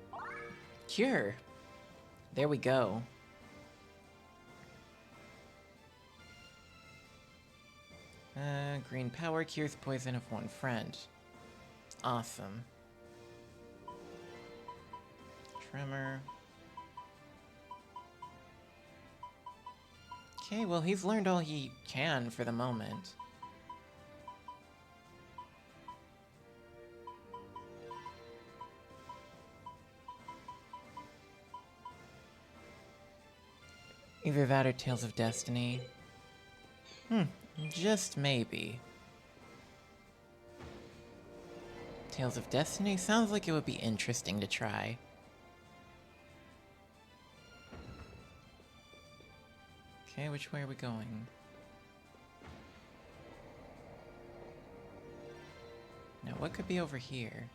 Cure. There we go. Green power cures poison of one friend. Awesome. Tremor. Okay, well, he's learned all he can for the moment. Either that or Tales of Destiny. Just maybe. Tales of Destiny sounds like it would be interesting to try. Okay, which way are we going? Now, what could be over here?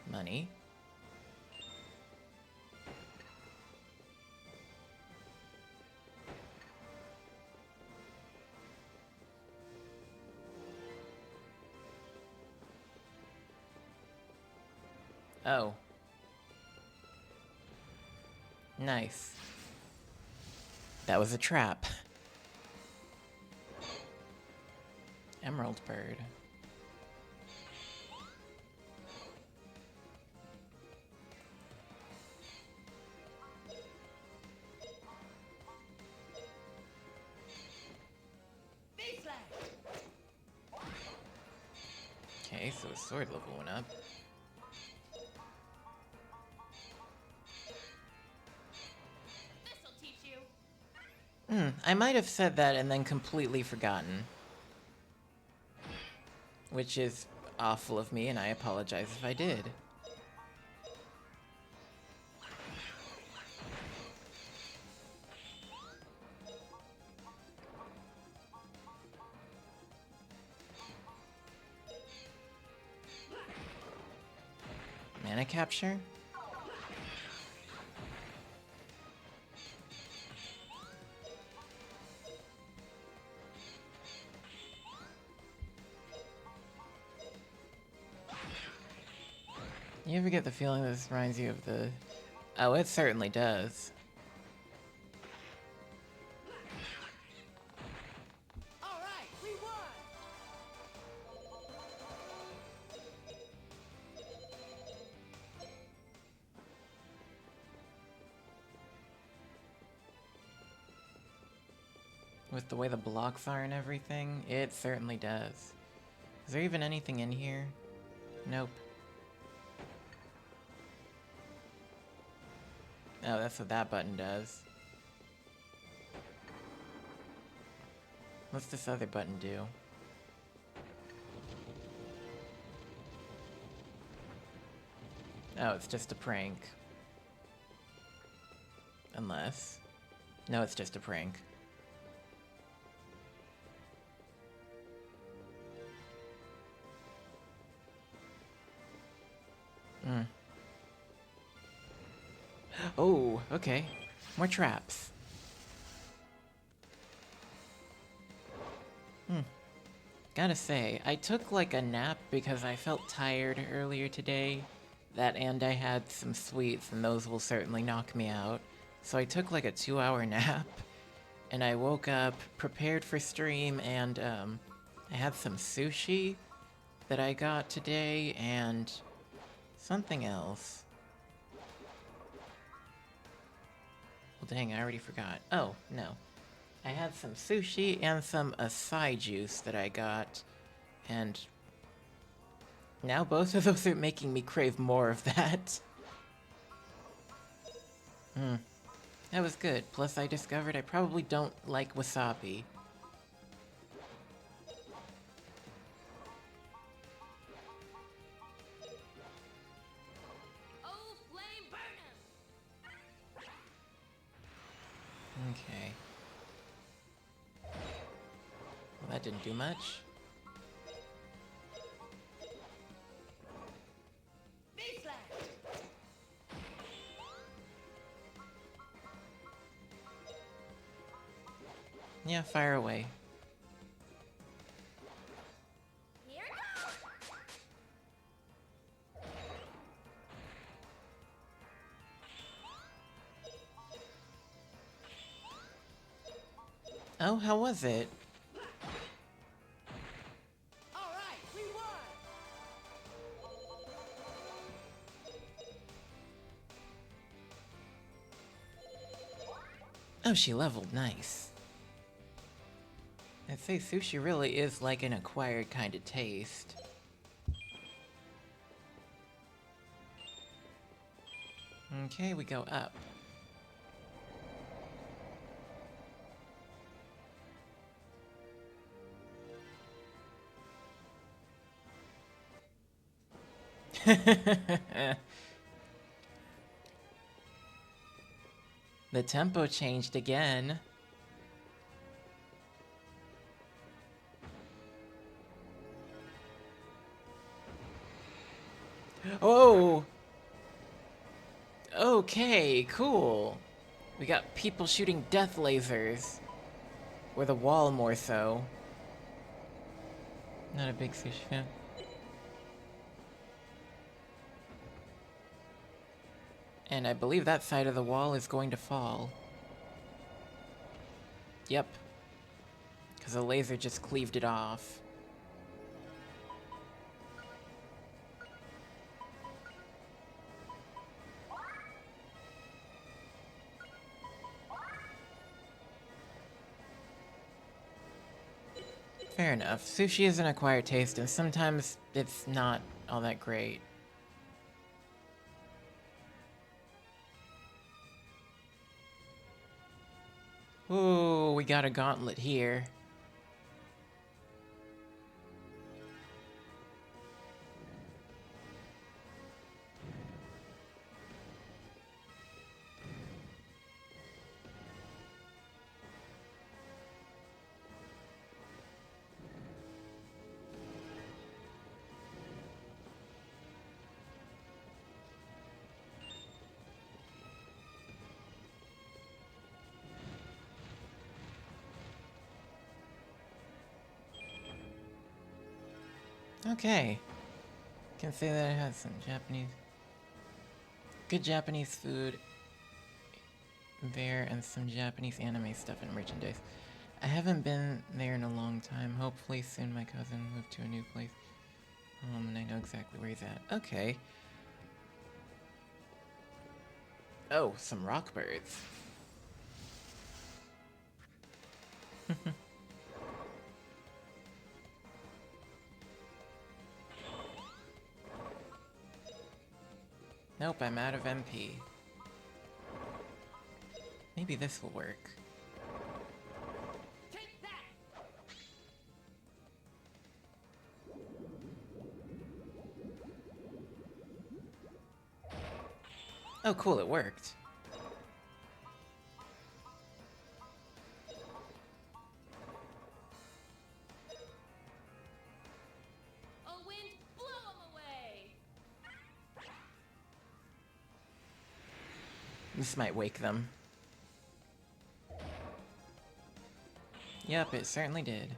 Money. Oh. Nice. That was a trap. Emerald bird. Okay, so the sword level went up. This'll teach you. I might have said that and then completely forgotten. Which is awful of me, and I apologize if I did. Mana capture? You ever get the feeling this reminds you of the... Oh, it certainly does. All right, we won. With the way the blocks are and everything, it certainly does. Is there even anything in here? Nope. Oh, that's what that button does. What's this other button do? Oh, it's just a prank. Unless... No, it's just a prank. Oh, okay. More traps. Gotta say, I took like a nap because I felt tired earlier today. That and I had some sweets, and those will certainly knock me out. So I took like a 2-hour nap, and I woke up prepared for stream, and I had some sushi that I got today, and something else. Well, dang, I already forgot. Oh, no. I had some sushi and some acai juice that I got, and now both of those are making me crave more of that. That was good. Plus, I discovered I probably don't like wasabi. Oh, flame burn him! Okay. Well, that didn't do much. Baseline. Yeah, fire away. Here goes! Oh, how was it? All right, we won. Oh, she leveled. Nice. I'd say sushi really is like an acquired kind of taste. Okay, we go up. The tempo changed again. Oh! Okay, cool. We got people shooting death lasers. Or the wall, more so. Not a big sushi fan. And I believe that side of the wall is going to fall. Yep. Because the laser just cleaved it off. Fair enough. Sushi is an acquired taste, and sometimes it's not all that great. Ooh, we got a gauntlet here. Okay. Can say that it has some good Japanese food there and some Japanese anime stuff and merchandise. I haven't been there in a long time. Hopefully soon my cousin moved to a new place. And I know exactly where he's at. Okay. Oh, some rock birds. Nope, I'm out of MP. Maybe this will work. Take that! Oh cool, it worked. Oh, wind, blow 'em away! This might wake them. Yep, it certainly did.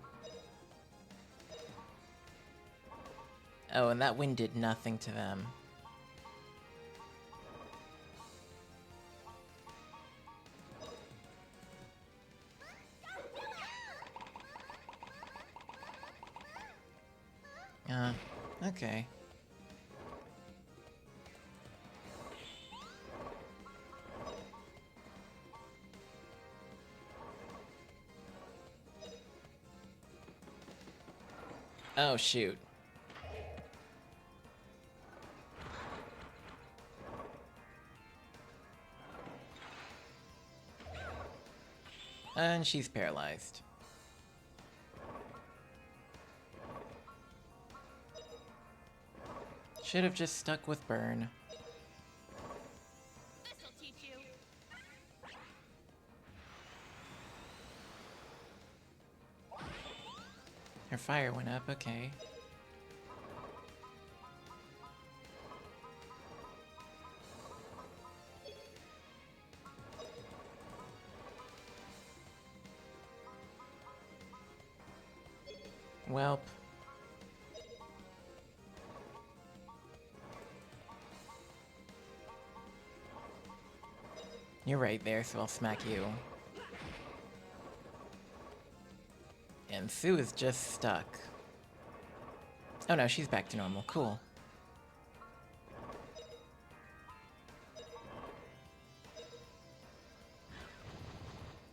Oh, and that wind did nothing to them. Okay. Oh, shoot. And she's paralyzed. Should have just stuck with burn. This'll teach you. Her fire went up, okay. Welp. You're right there, so I'll smack you. And Sue is just stuck. Oh no, she's back to normal. Cool.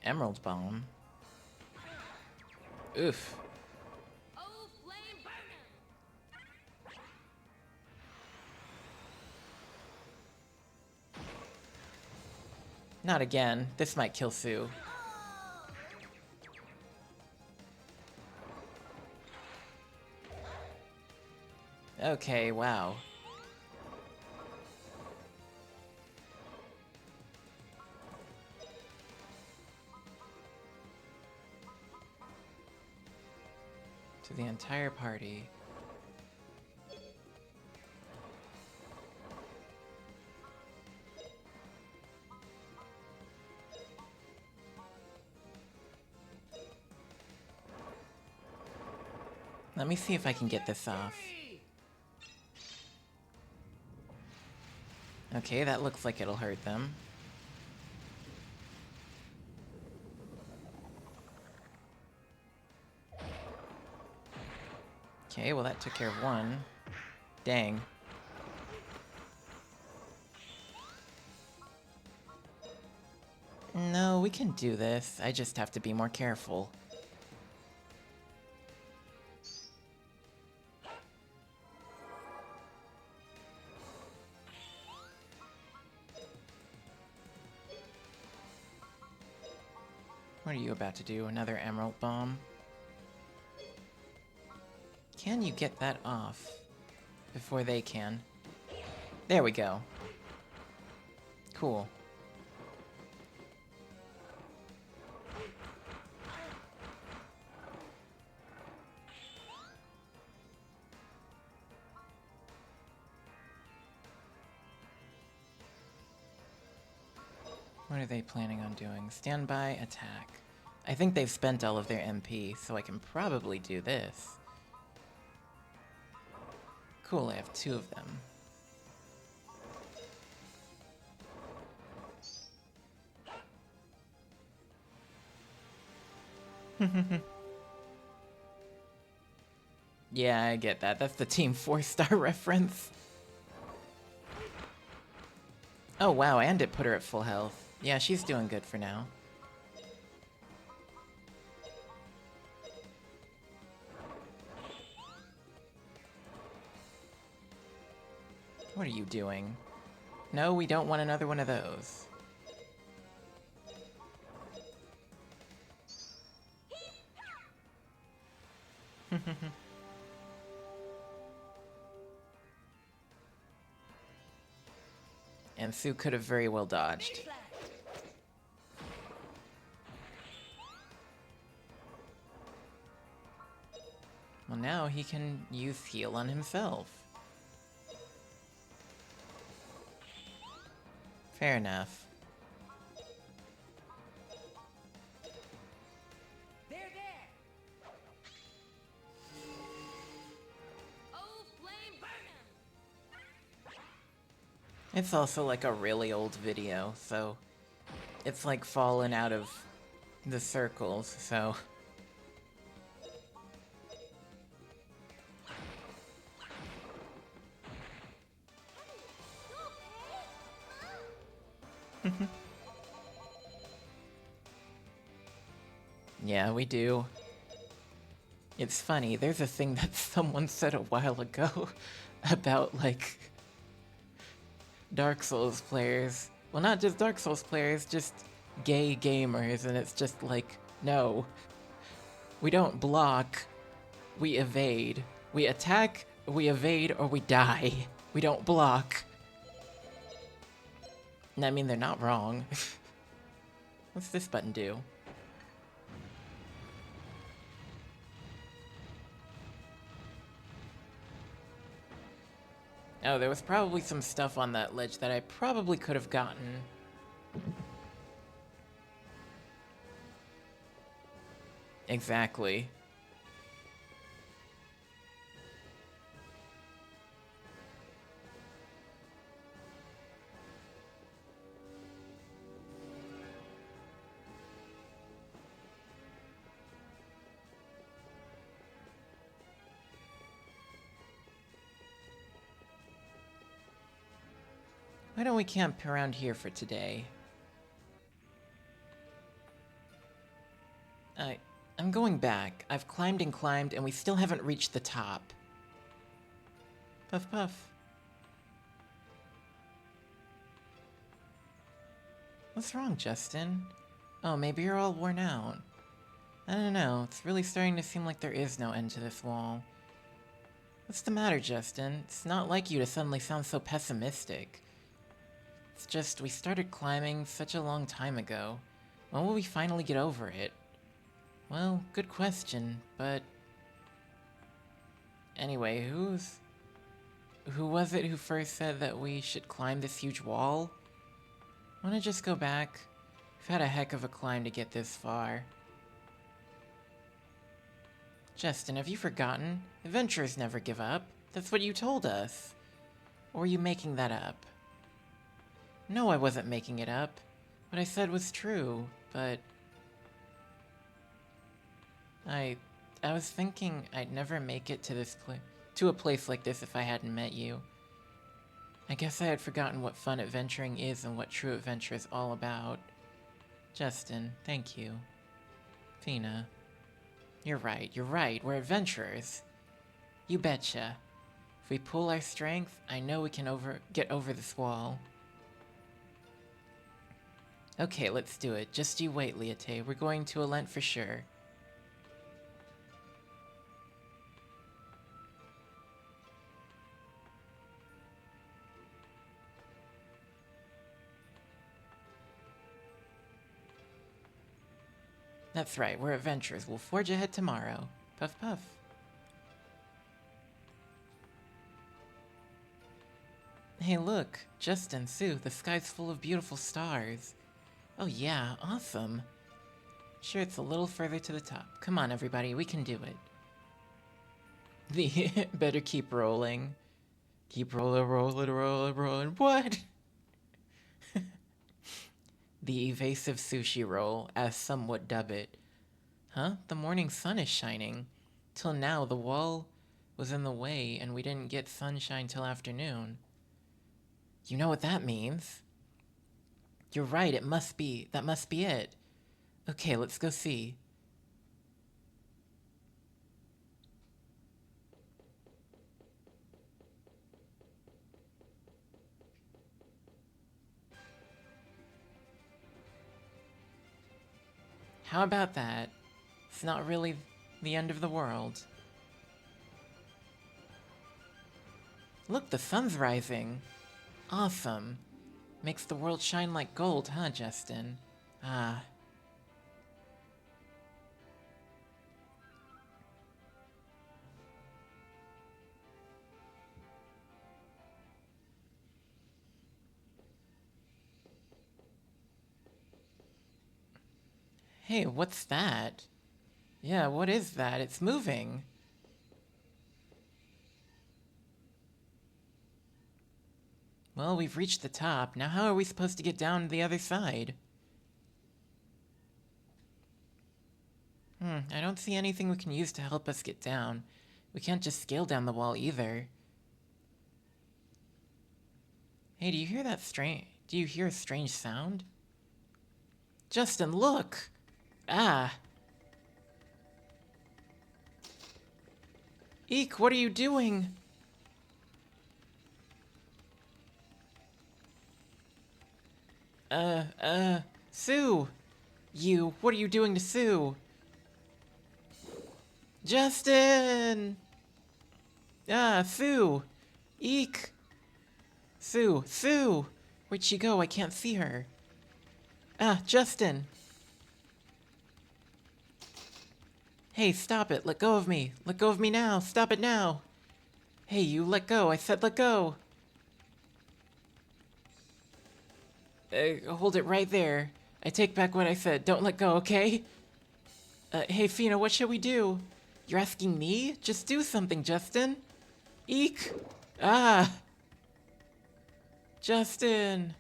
Emerald Bomb. Oof. Oh, flame burn 'em! Not again. This might kill Sue. Okay, wow. To the entire party. Let me see if I can get this off. Okay, that looks like it'll hurt them. Okay, well that took care of one. Dang. No, we can do this. I just have to be more careful. What are you about to do? Another emerald bomb? Can you get that off before they can? There we go. Cool. What are they planning on doing? Standby, attack. I think they've spent all of their MP, so I can probably do this. Cool, I have 2 of them. Yeah, I get that. That's the Team 4-star reference. Oh wow, and it put her at full health. Yeah, she's doing good for now. What are you doing? No, we don't want another one of those. And Sue could have very well dodged. Face left. Well, now he can use heal on himself. Fair enough. There. Oh, flame burn 'em! It's also like a really old video, so it's like fallen out of the circles, so... Yeah, we do. It's funny, there's a thing that someone said a while ago about, like, Dark Souls players. Well, not just Dark Souls players, just gay gamers, and it's just like, no. We don't block, we evade. We attack, we evade, or we die. We don't block. And I mean, they're not wrong. What's this button do? Oh, there was probably some stuff on that ledge that I probably could have gotten. Exactly. Why don't we camp around here for today? I'm going back. I've climbed and climbed, and we still haven't reached the top. Puff puff. What's wrong, Justin? Oh, maybe you're all worn out. I don't know, it's really starting to seem like there is no end to this wall. What's the matter, Justin? It's not like you to suddenly sound so pessimistic. It's just, we started climbing such a long time ago. When will we finally get over it? Well, good question, but... Anyway, who was it who first said that we should climb this huge wall? Wanna just go back? We've had a heck of a climb to get this far. Justin, have you forgotten? Adventurers never give up. That's what you told us. Or are you making that up? No, I wasn't making it up. What I said was true, but... I was thinking I'd never make it to to a place like this if I hadn't met you. I guess I had forgotten what fun adventuring is and what true adventure is all about. Justin, thank you. Fina. You're right, we're adventurers. You betcha. If we pull our strength, I know we can get over this wall. Okay, let's do it. Just you wait, Liate. We're going to Alent for sure. That's right, we're adventurers. We'll forge ahead tomorrow. Puff puff. Hey look, Justin, Sue, the sky's full of beautiful stars. Oh yeah, awesome. Sure, it's a little further to the top. Come on everybody, we can do it. The better keep rolling. Keep rolling. What? The evasive sushi roll, as some would dub it. Huh? The morning sun is shining. Till now, the wall was in the way, and we didn't get sunshine till afternoon. You know what that means? You're right, that must be it. Okay, let's go see. How about that? It's not really the end of the world. Look, the sun's rising. Awesome. Makes the world shine like gold, huh, Justin? Ah. Hey, what's that? Yeah, what is that? It's moving. Well, we've reached the top. Now how are we supposed to get down to the other side? I don't see anything we can use to help us get down. We can't just scale down the wall either. Hey, do you hear a strange sound? Justin, look! Ah! Eek, what are you doing? Sue! What are you doing to Sue? Justin! Ah, Sue! Eek! Sue! Where'd she go? I can't see her. Ah, Justin! Hey, stop it! Let go of me! Let go of me now! Stop it now! Hey, you let go! I said let go! Hold it right there. I take back what I said. Don't let go, okay? Hey, Fina, what should we do? You're asking me? Just do something, Justin. Eek! Ah! Justin!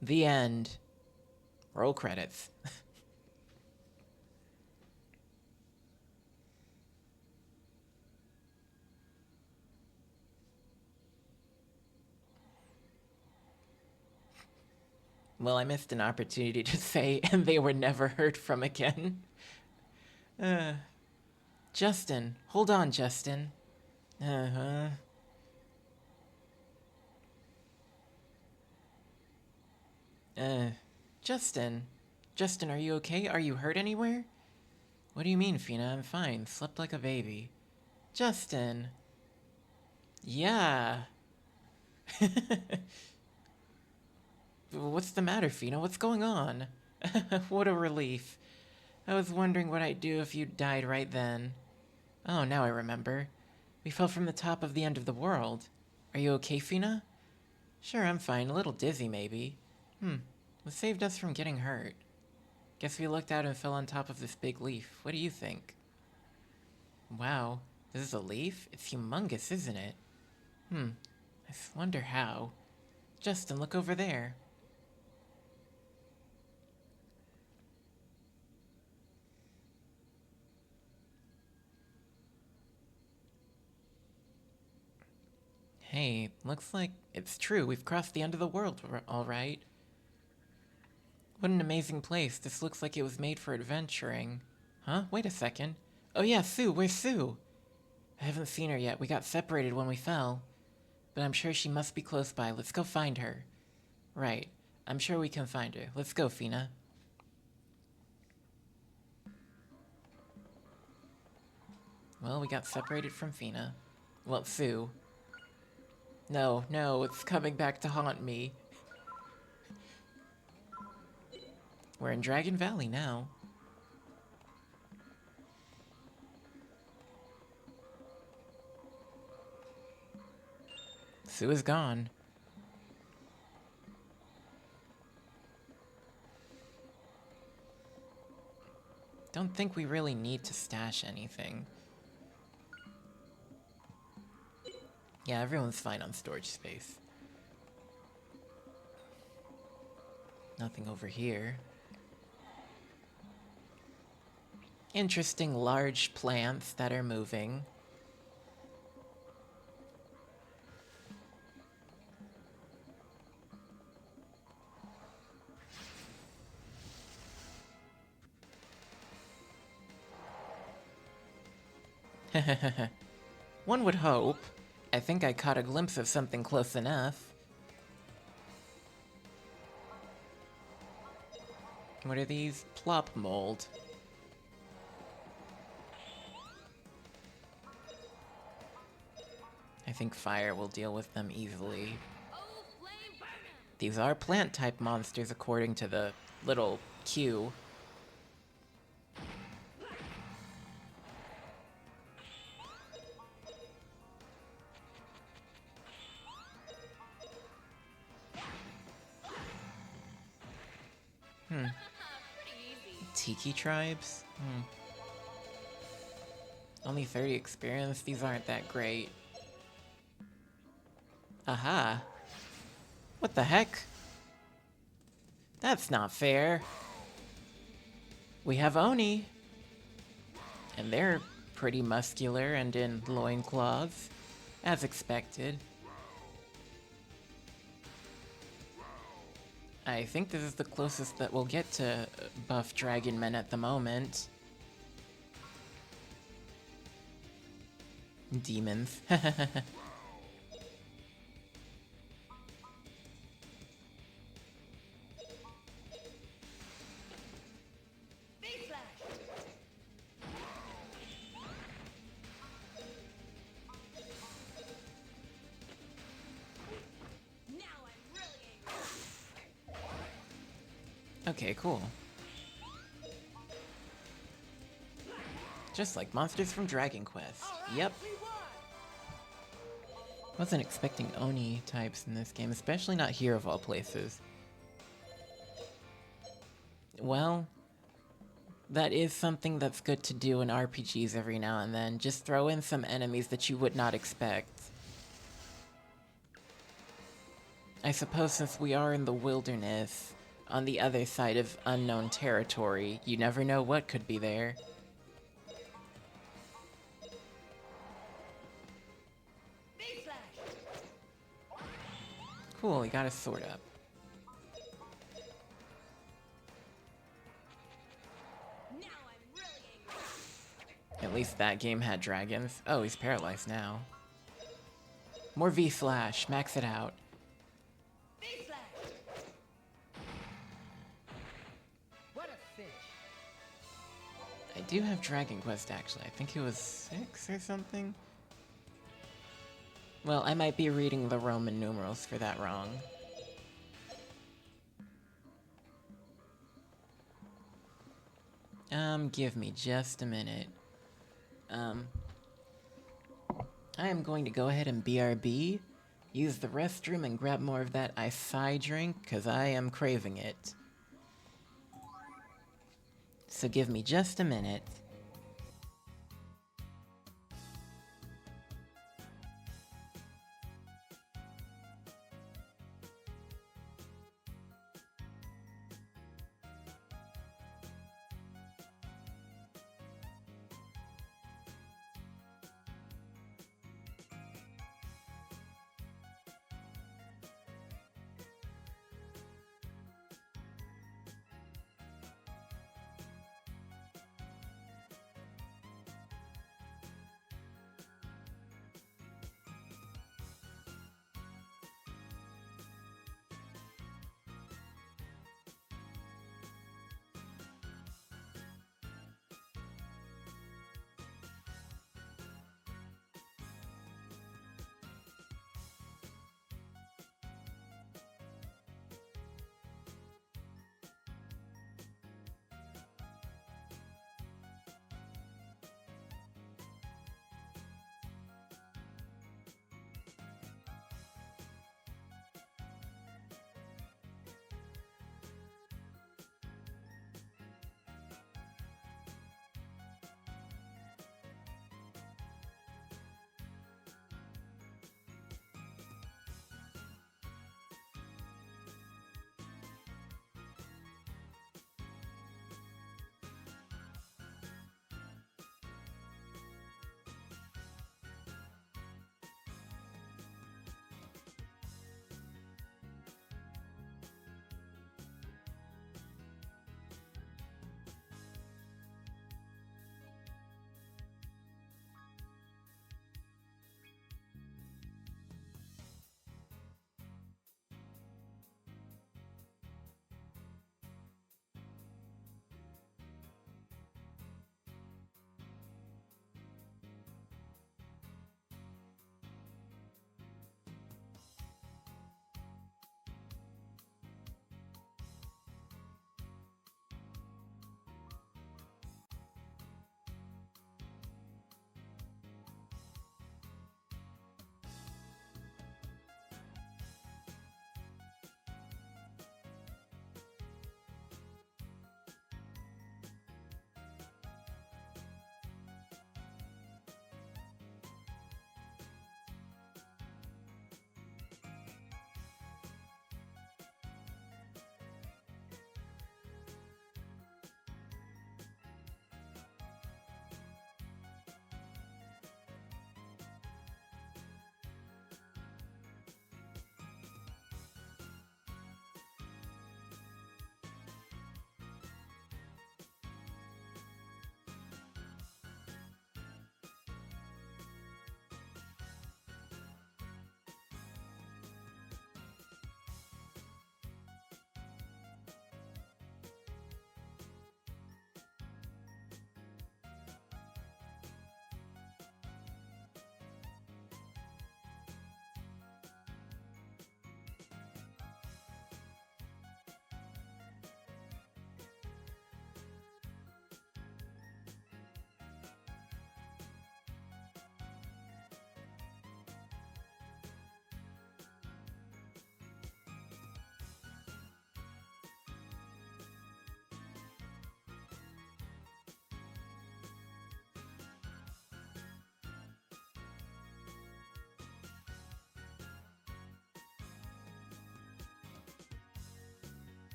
The end. Roll credits. Well, I missed an opportunity to say, and they were never heard from again. Justin. Hold on, Justin. Uh-huh. Justin. Justin, are you okay? Are you hurt anywhere? What do you mean, Fina? I'm fine. Slept like a baby. Justin. Yeah. What's the matter, Fina? What's going on? What a relief. I was wondering what I'd do if you died right then. Oh, now I remember. We fell from the top of the end of the world. Are you okay, Fina? Sure, I'm fine. A little dizzy, maybe. What saved us from getting hurt? Guess we looked out and fell on top of this big leaf. What do you think? Wow, this is a leaf? It's humongous, isn't it? I wonder how. Justin, look over there. Hey, looks like it's true. We've crossed the end of the world, all right. What an amazing place. This looks like it was made for adventuring. Huh? Wait a second. Oh yeah, Sue. Where's Sue? I haven't seen her yet. We got separated when we fell. But I'm sure she must be close by. Let's go find her. Right. I'm sure we can find her. Let's go, Fina. Well, we got separated from Fina. Well, Sue. No, no, it's coming back to haunt me. We're in Dragon Valley now. Sue is gone. Don't think we really need to stash anything. Yeah, everyone's fine on storage space. Nothing over here. Interesting large plants that are moving. One would hope. I think I caught a glimpse of something close enough. What are these? Plop mold. I think fire will deal with them easily. Oh, flame burn 'em! These are plant-type monsters according to the little Q. Pretty easy. Tiki tribes? Only 30 experience? These aren't that great. Aha. What the heck? That's not fair. We have Oni. And they're pretty muscular and in loincloths, as expected. I think this is the closest that we'll get to buff dragon men at the moment. Demons. Big flash. Now I'm really angry. Okay, cool. Just like monsters from Dragon Quest. Yep. We won. Wasn't expecting Oni types in this game, especially not here of all places. Well, that is something that's good to do in RPGs every now and then. Just throw in some enemies that you would not expect. I suppose since we are in the wilderness, on the other side of unknown territory. You never know what could be there. Big Flash. Cool, he got his sword up. Now I'm really angry. At least that game had dragons. Oh, he's paralyzed now. More V-Slash, max it out. Big Flash. What a fish. I do have Dragon Quest, actually. I think it was 6 or something? Well, I might be reading the Roman numerals for that wrong. Give me just a minute. I am going to go ahead and BRB, use the restroom, and grab more of that acai drink, because I am craving it. So give me just a minute.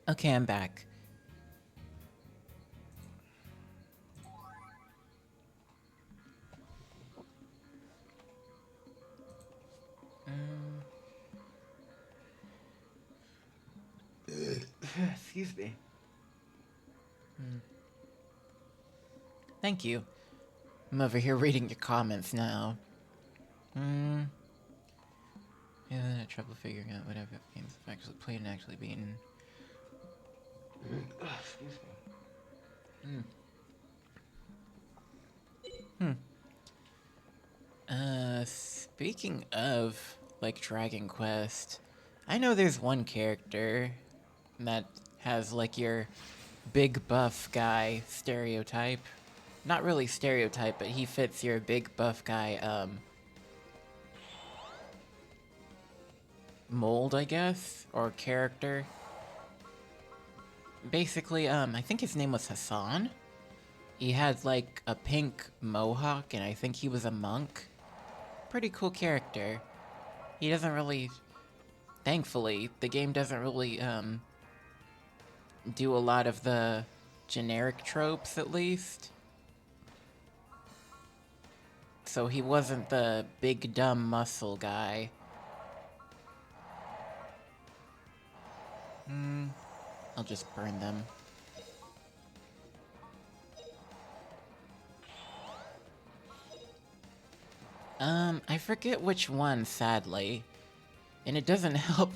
Okay, I'm back. Excuse me. Thank you. I'm over here reading your comments now. Yeah, I had trouble figuring out whatever games I've actually played and actually beaten. Excuse me. Speaking of, like, Dragon Quest, I know there's one character that has, like, your big buff guy stereotype. Not really stereotype, but he fits your big buff guy, mold, I guess? Or character. Basically, I think his name was Hassan. He had, like, a pink mohawk, and I think he was a monk. Pretty cool character. He doesn't really... Thankfully, the game doesn't really, do a lot of the generic tropes, at least. So he wasn't the big dumb muscle guy. I'll just burn them. I forget which one, sadly. And it doesn't help.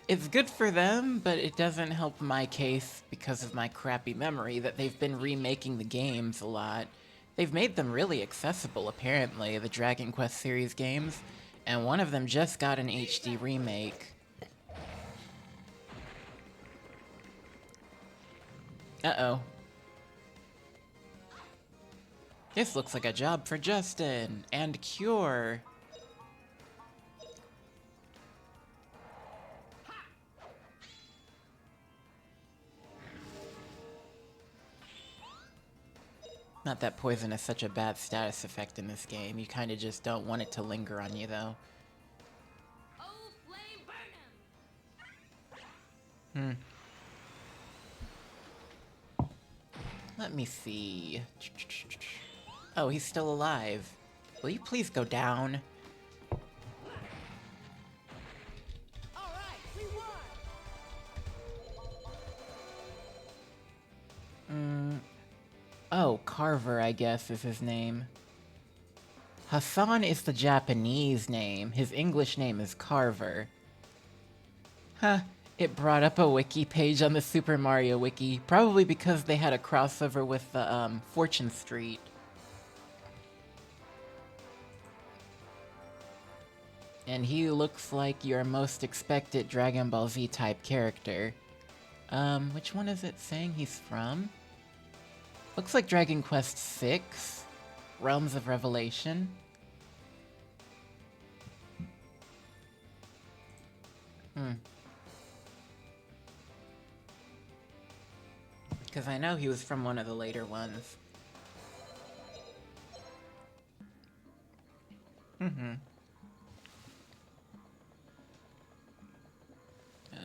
It's good for them, but it doesn't help my case because of my crappy memory that they've been remaking the games a lot. They've made them really accessible, apparently, the Dragon Quest series games, and one of them just got an HD remake. Uh-oh. This looks like a job for Justin, and Cure. Not that poison is such a bad status effect in this game. You kinda just don't want it to linger on you, though. Oh, flame burn him! Let me see. Oh, he's still alive. Will you please go down? All right, we won. Oh, Carver, I guess, is his name. Hassan is the Japanese name. His English name is Carver. Huh. It brought up a wiki page on the Super Mario wiki, probably because they had a crossover with the, Fortune Street. And he looks like your most expected Dragon Ball Z type character. Which one is it saying he's from? Looks like Dragon Quest VI, Realms of Revelation. Because I know he was from one of the later ones.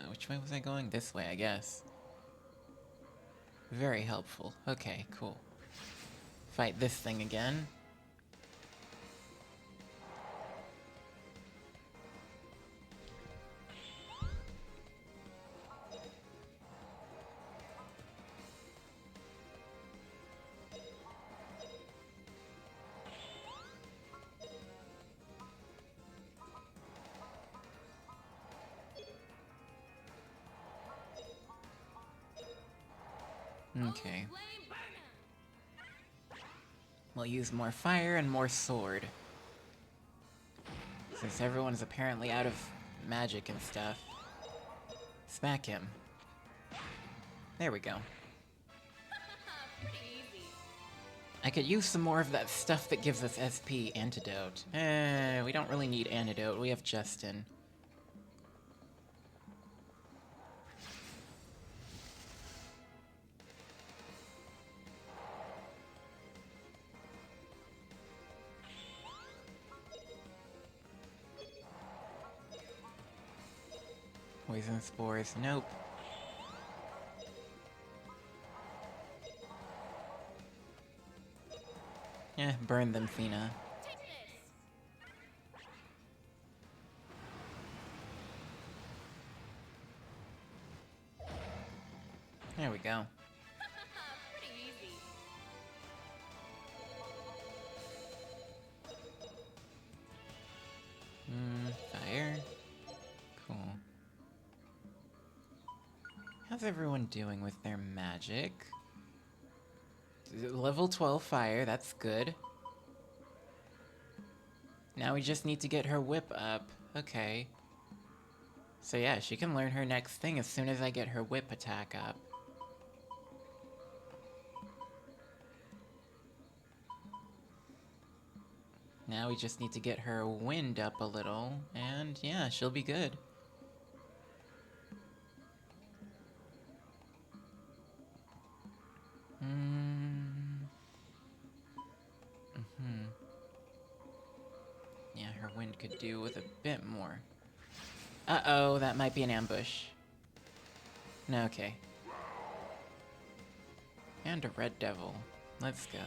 Which way was I going? This way, I guess. Very helpful. Okay, cool. Fight this thing again. Okay. Flame burn him! We'll use more fire and more sword. Since everyone's apparently out of magic and stuff. Smack him. There we go. Pretty easy. I could use some more of that stuff that gives us SP antidote. We don't really need antidote. We have Justin. Poison spores. Nope. Burn them, Fina. Take this. There we go. Pretty easy. Fire. Cool. How's everyone doing with their magic? Level 12 fire, that's good. Now we just need to get her whip up. Okay. So yeah, she can learn her next thing as soon as I get her whip attack up. Now we just need to get her wind up a little, and yeah, she'll be good. Yeah, her wind could do with a bit more. Uh-oh, that might be an ambush. No, okay. And a red devil. Let's go.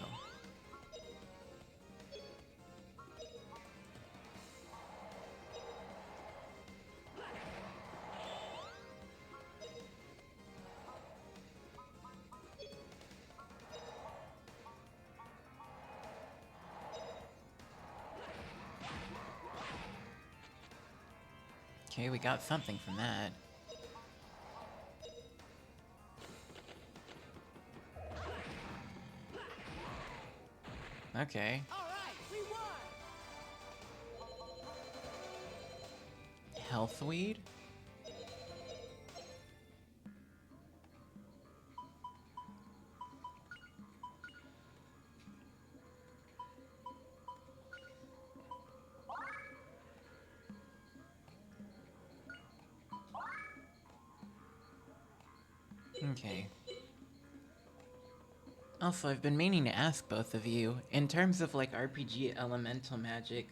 Okay, we got something from that. Okay. All right, we won. Health weed? Okay. Also, I've been meaning to ask both of you, in terms of like RPG elemental magic,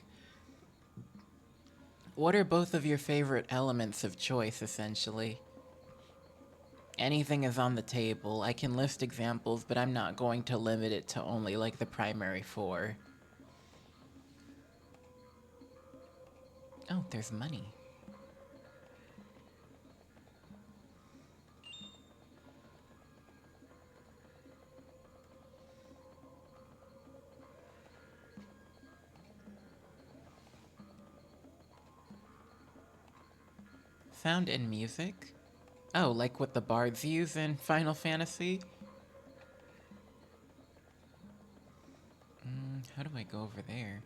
what are both of your favorite elements of choice, essentially? Anything is on the table. I can list examples, but I'm not going to limit it to only like the primary four. Oh, there's money. Sound and music? Oh, like what the bards use in Final Fantasy? How do I go over there?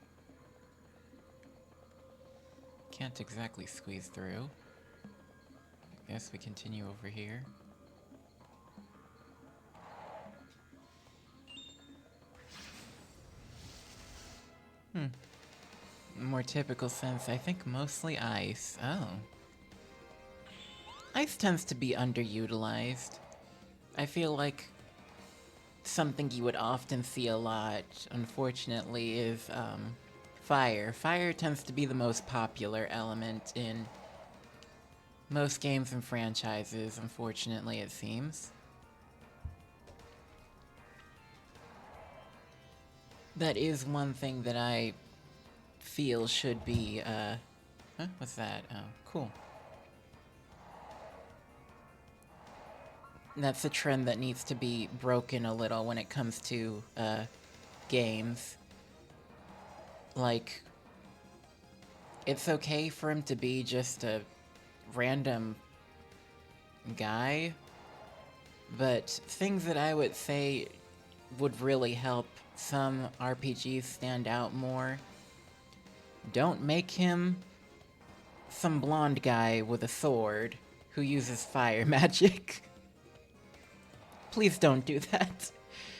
Can't exactly squeeze through. Guess we continue over here. More typical sense, I think mostly ice. Oh. Ice tends to be underutilized. I feel like something you would often see a lot, unfortunately, is fire. Fire tends to be the most popular element in most games and franchises, unfortunately, it seems. That is one thing that I feel should be, huh? What's that? Oh, cool. That's a trend that needs to be broken a little when it comes to, games. Like, it's okay for him to be just a random guy, but things that I would say would really help some RPGs stand out more. Don't make him some blonde guy with a sword who uses fire magic. Please don't do that,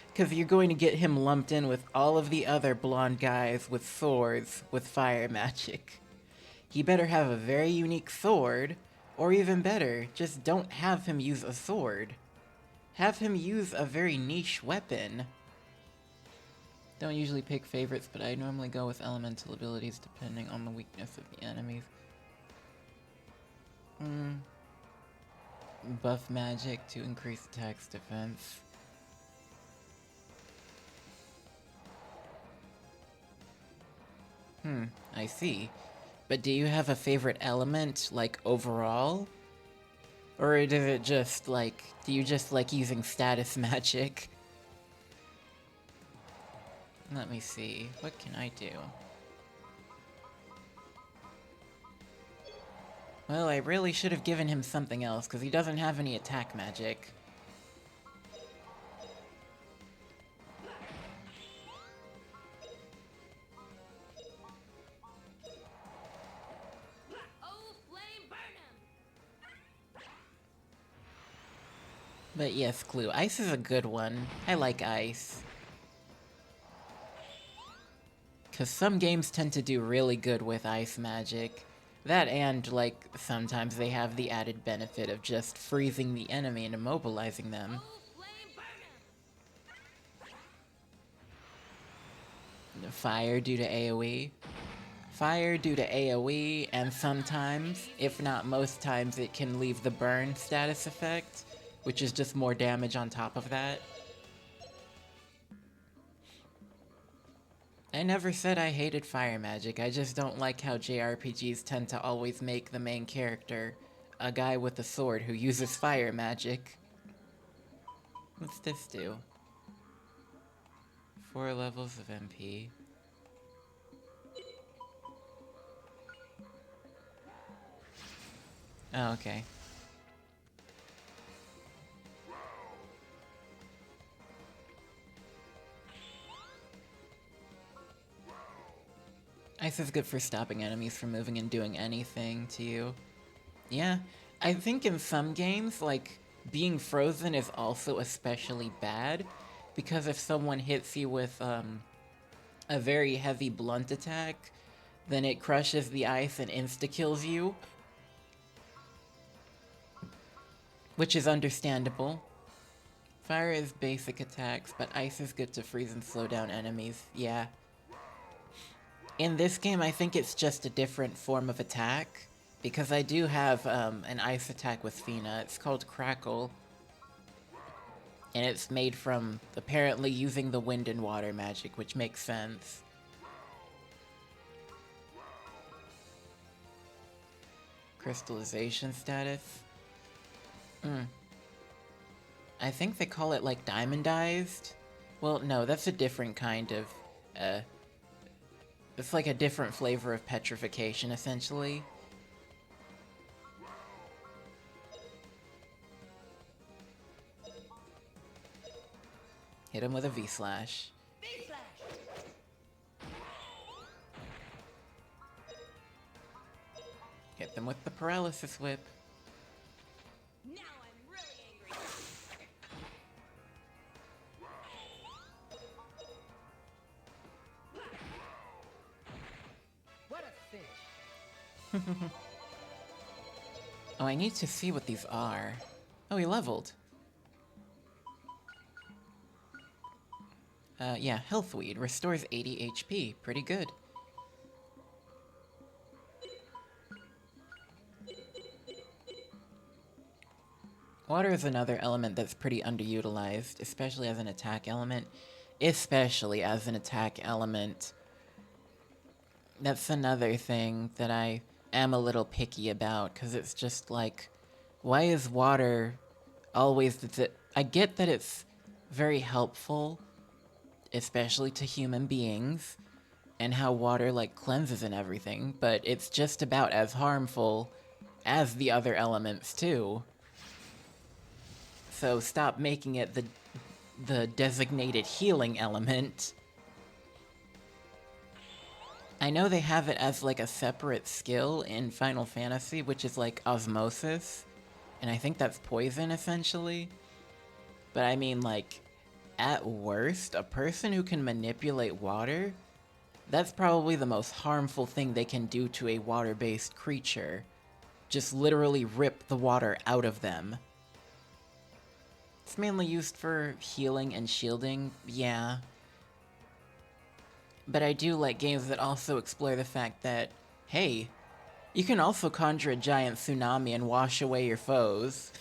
because you're going to get him lumped in with all of the other blonde guys with swords with fire magic. He better have a very unique sword, or even better, just don't have him use a sword. Have him use a very niche weapon. Don't usually pick favorites, but I normally go with elemental abilities depending on the weakness of the enemies. Buff magic to increase attack's defense. I see. But do you have a favorite element, like, overall? Or is it just, like, do you just like using status magic? Let me see. What can I do? Well, I really should have given him something else, because he doesn't have any attack magic. Oh, flame, burn him! But yes, Clue, ice is a good one. I like ice. Because some games tend to do really good with ice magic. That and, like, sometimes they have the added benefit of just freezing the enemy and immobilizing them. Oh, flame, burn him! Fire due to AoE. Fire due to AoE, and sometimes, if not most times, it can leave the burn status effect, which is just more damage on top of that. I never said I hated fire magic, I just don't like how JRPGs tend to always make the main character a guy with a sword who uses fire magic. What's this do? 4 levels of MP. Oh, okay. Ice is good for stopping enemies from moving and doing anything to you. Yeah, I think in some games, like, being frozen is also especially bad, because if someone hits you with, a very heavy blunt attack, then it crushes the ice and insta-kills you, which is understandable. Fire is basic attacks, but ice is good to freeze and slow down enemies, yeah. In this game, I think it's just a different form of attack, because I do have an ice attack with Fina. It's called Crackle, and it's made from apparently using the wind and water magic, which makes sense. Crystallization status? I think they call it, like, diamondized? Well, no, that's a different kind of, it's like a different flavor of petrification, essentially. Hit him with a V-slash. V-slash. Hit them with the paralysis whip. Now I'm really angry. What a fish. Oh, I need to see what these are. Oh, he leveled. Yeah, Health Weed. Restores 80 HP. Pretty good. Water is another element that's pretty underutilized, especially as an attack element. Especially as an attack element. That's another thing that I am a little picky about, because it's just like, why is water always I get that it's very helpful, especially to human beings, and how water, like, cleanses and everything, but it's just about as harmful as the other elements, too. So stop making it the designated healing element. I know they have it as, like, a separate skill in Final Fantasy, which is, like, osmosis, and I think that's poison, essentially. But I mean, like, at worst, a person who can manipulate water, that's probably the most harmful thing they can do to a water-based creature. Just literally rip the water out of them. It's mainly used for healing and shielding, yeah. But I do like games that also explore the fact that, hey, you can also conjure a giant tsunami and wash away your foes.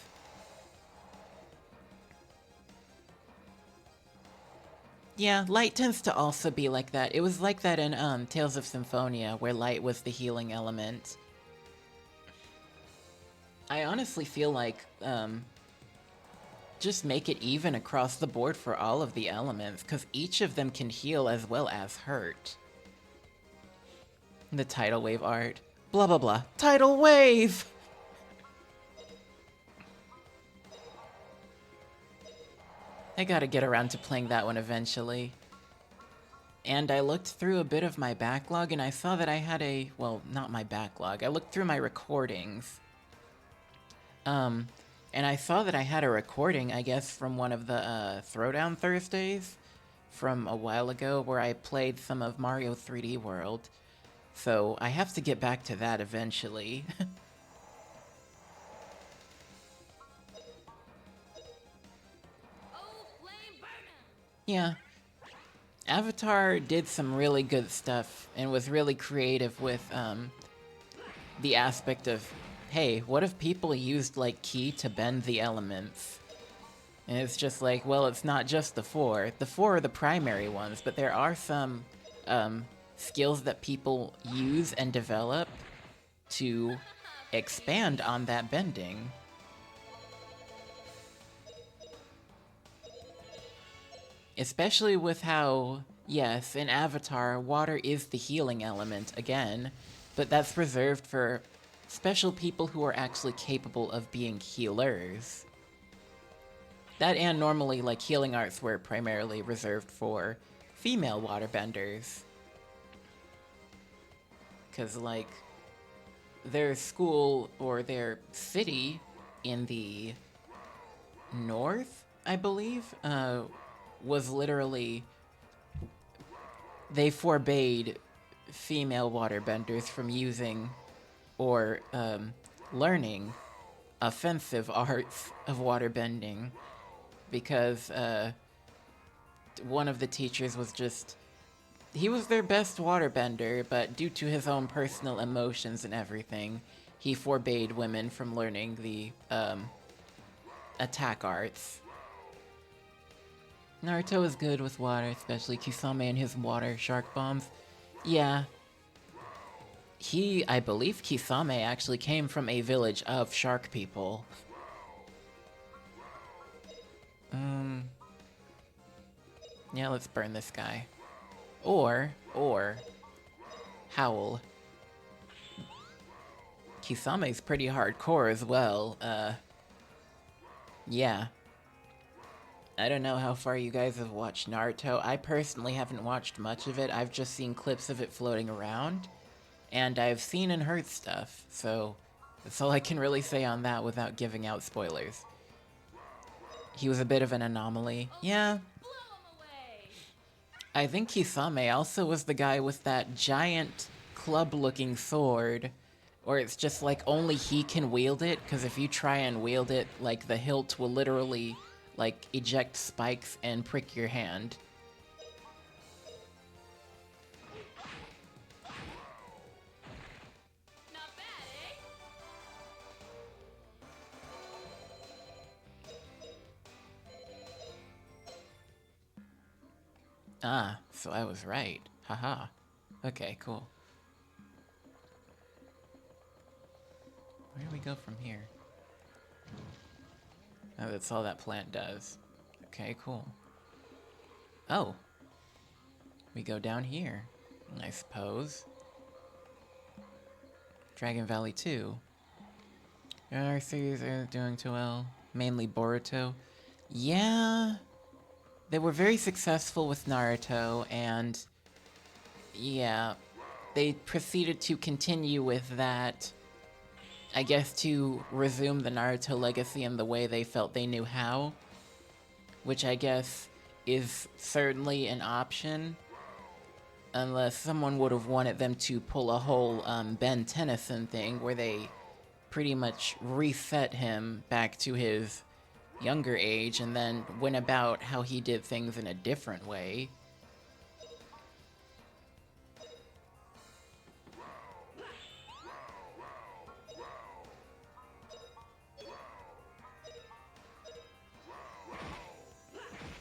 Yeah, light tends to also be like that. It was like that in Tales of Symphonia, where light was the healing element. I honestly feel like just make it even across the board for all of the elements, because each of them can heal as well as hurt. The tidal wave art. Blah blah blah. Tidal wave! I gotta get around to playing that one eventually. And I looked through a bit of my backlog and I saw that I had a, well, not my backlog, I looked through my recordings. And I saw that I had a recording, I guess, from one of the Throwdown Thursdays from a while ago where I played some of Mario 3D World. So I have to get back to that eventually. Oh, flame burner! Yeah. Avatar did some really good stuff and was really creative with the aspect of, hey, what if people used like ki to bend the elements? And it's just like, well, it's not just the four. The four are the primary ones, but there are some skills that people use and develop to expand on that bending. Especially with how, yes, in Avatar, water is the healing element again, but that's reserved for special people who are actually capable of being healers. That and normally, like, healing arts were primarily reserved for female waterbenders. Because, like, their school or their city in the north, I believe, was literally... They forbade female waterbenders from using or learning offensive arts of waterbending because one of the teachers was just... He was their best waterbender, but due to his own personal emotions and everything, he forbade women from learning the attack arts. Naruto is good with water, especially Kisame and his water shark bombs. Yeah. I believe Kisame actually came from a village of shark people. Yeah, let's burn this guy. Or, Howl. Kisame's pretty hardcore as well, yeah. I don't know how far you guys have watched Naruto. I personally haven't watched much of it. I've just seen clips of it floating around. And I've seen and heard stuff, so that's all I can really say on that without giving out spoilers. He was a bit of an anomaly. Yeah, Blow 'em away! I think Kisame also was the guy with that giant club-looking sword, or it's just like only he can wield it, because if you try and wield it, like the hilt will literally like eject spikes and prick your hand. Not bad, eh? Ah, so I was right. Haha. Okay, cool. Where do we go from here? Oh, that's all that plant does. Okay, cool. Oh. We go down here, I suppose. Dragon Valley 2. Our series aren't doing too well. Mainly Boruto. Yeah. They were very successful with Naruto, and... yeah. They proceeded to continue with that, I guess, to resume the Naruto legacy in the way they felt they knew how. Which I guess is certainly an option. Unless someone would have wanted them to pull a whole Ben Tennyson thing where they pretty much reset him back to his younger age and then went about how he did things in a different way.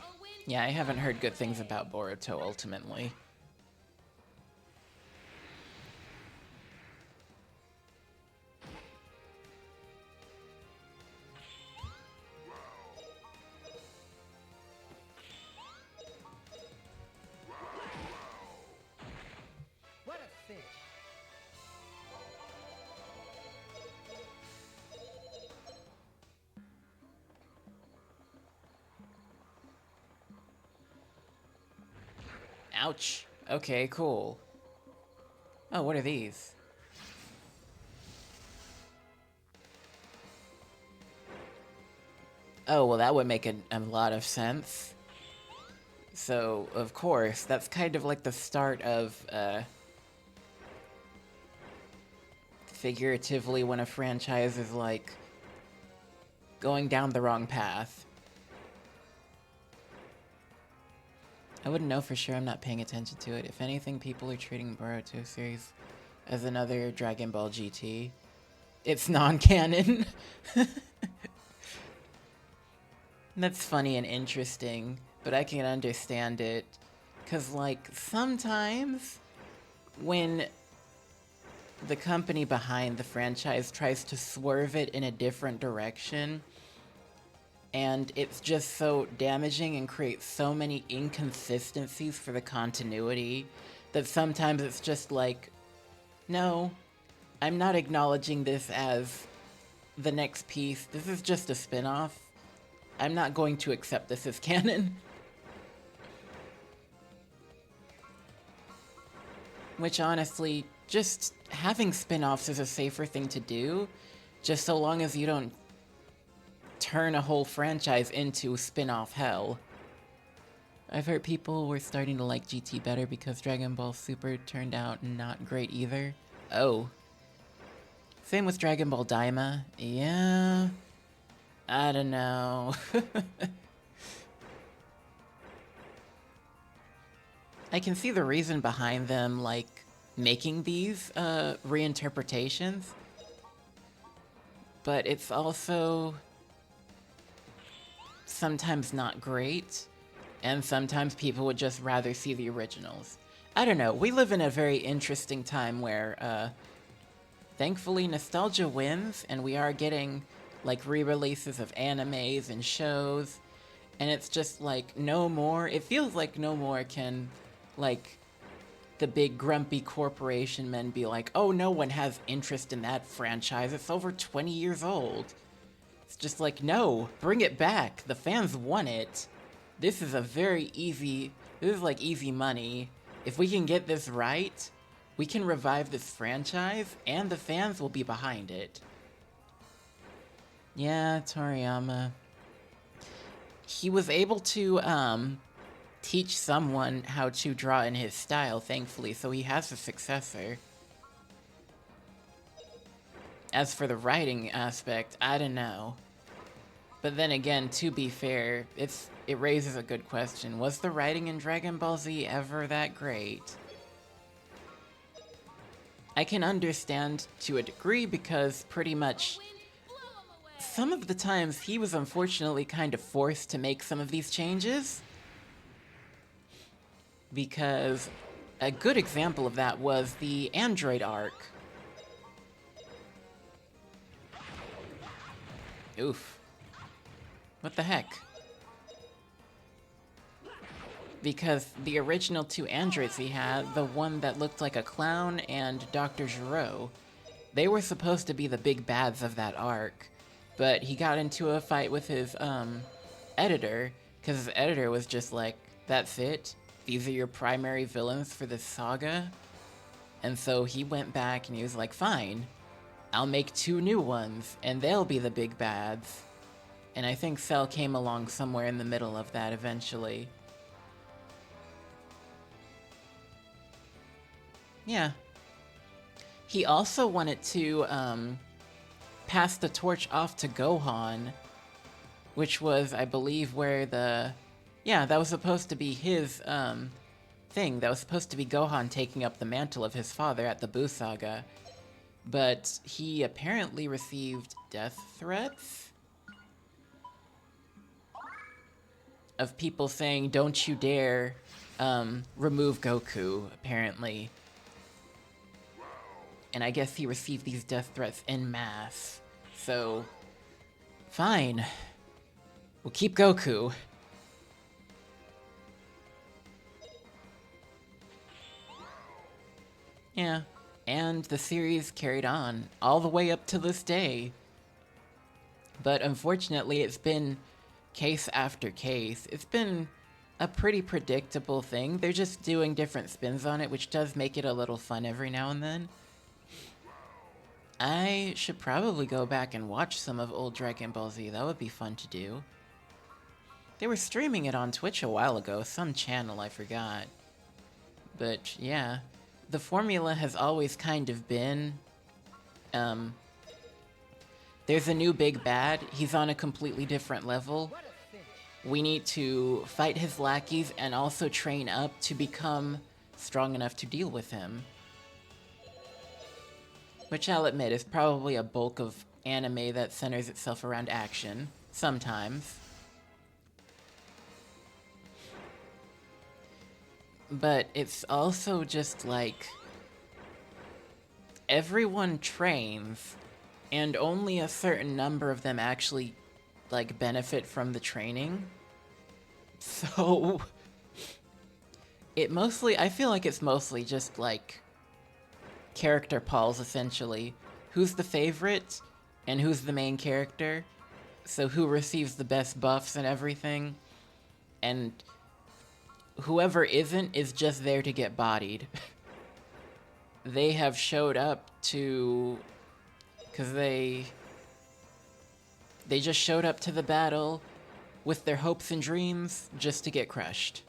A wind Yeah, I haven't heard good things about Boruto ultimately. What a fish. Ouch. Okay, cool. Oh, what are these? Oh, well, that would make a lot of sense. So, of course, that's kind of like the start of, figuratively when a franchise is, like, going down the wrong path. I wouldn't know for sure, I'm not paying attention to it. If anything, people are treating Boruto series as another Dragon Ball GT. It's non-canon. That's funny and interesting, but I can understand it. Cause, like, sometimes when the company behind the franchise tries to swerve it in a different direction, and it's just so damaging and creates so many inconsistencies for the continuity that sometimes it's just like, no, I'm not acknowledging this as the next piece. This is just a spin-off. I'm not going to accept this as canon. Which honestly, just having spin-offs is a safer thing to do, just so long as you don't turn a whole franchise into spin-off hell. I've heard people were starting to like GT better because Dragon Ball Super turned out not great either. Oh. Same with Dragon Ball Daima. Yeah. I don't know. I can see the reason behind them, like, making these reinterpretations, but it's also sometimes not great, and sometimes people would just rather see the originals. I don't know, we live in a very interesting time where, thankfully nostalgia wins, and we are getting, like, re-releases of animes and shows, and it's just like, no more, it feels like no more can, like, the big grumpy corporation men be like, oh, no one has interest in that franchise, it's over 20 years old. It's just like, no, bring it back, the fans want it. This is a very easy, this is like easy money. If we can get this right, we can revive this franchise, and the fans will be behind it. Yeah, Toriyama. He was able to, teach someone how to draw in his style, thankfully, so he has a successor. As for the writing aspect, I don't know. But then again, to be fair, it raises a good question. Was the writing in Dragon Ball Z ever that great? I can understand to a degree because pretty much Wind, blow 'em away. some of the times he was unfortunately kind of forced to make some of these changes. Because a good example of that was the Android arc. Oof. What the heck? Because the original two androids he had, the one that looked like a clown and Dr. Gero, they were supposed to be the big bads of that arc. But he got into a fight with his, editor, because his editor was just like, that's it? These are your primary villains for this saga? And so he went back and he was like, fine, I'll make two new ones, and they'll be the big bads. And I think Cell came along somewhere in the middle of that eventually. Yeah. He also wanted to, pass the torch off to Gohan, which was, I believe, where the... Yeah, that was supposed to be his, thing. That was supposed to be Gohan taking up the mantle of his father at the Buu Saga. But he apparently received death threats? of people saying, "Don't you dare remove Goku," apparently. And I guess he received these death threats en masse. So, fine. We'll keep Goku. Yeah. And the series carried on all the way up to this day. But unfortunately, it's been case after case. It's been a pretty predictable thing. They're just doing different spins on it, which does make it a little fun every now and then. I should probably go back and watch some of old Dragon Ball Z. That would be fun to do. They were streaming it on Twitch a while ago, some channel, I forgot. But yeah, the formula has always kind of been, there's a new big bad, he's on a completely different level. What a finish. We need to fight his lackeys and also train up to become strong enough to deal with him. Which I'll admit is probably a bulk of anime that centers itself around action, sometimes. But it's also just like, everyone trains, and only a certain number of them actually, like, benefit from the training. So, I feel like it's mostly just, like, character pulls, essentially. Who's the favorite, and who's the main character? So who receives the best buffs and everything? And whoever isn't is just there to get bodied. They have showed up to... because they just showed up to the battle with their hopes and dreams just to get crushed.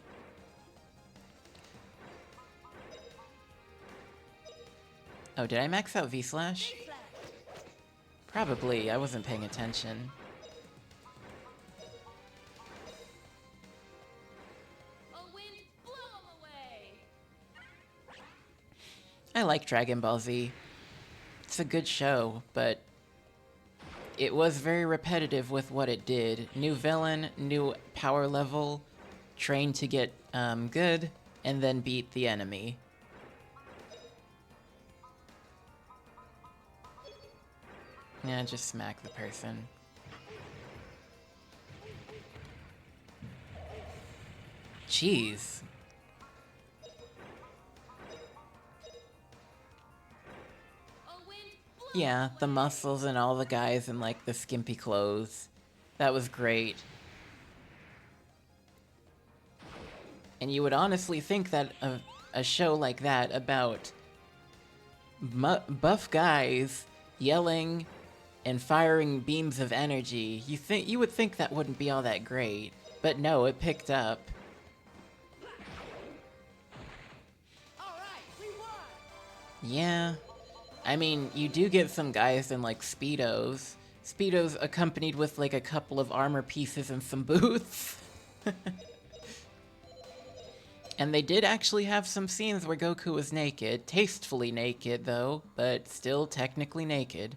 Oh, did I max out V-Slash? Probably, I wasn't paying attention. Oh, wind, blow 'em away! I like Dragon Ball Z. It's a good show, but it was very repetitive with what it did. New villain, new power level, train to get good, and then beat the enemy. Yeah, just smack the person. Jeez. Oh, wind, blow 'em Yeah, the away! muscles and all the guys in, like, the skimpy clothes. That was great. And you would honestly think that a show like that about buff guys yelling and firing beams of energy, you would think that wouldn't be all that great. But no, it picked up. All right, we won. Yeah. I mean, you do get some guys in, like, Speedos. Speedos accompanied with, like, a couple of armor pieces and some boots. And they did actually have some scenes where Goku was naked. Tastefully naked, though, but still technically naked.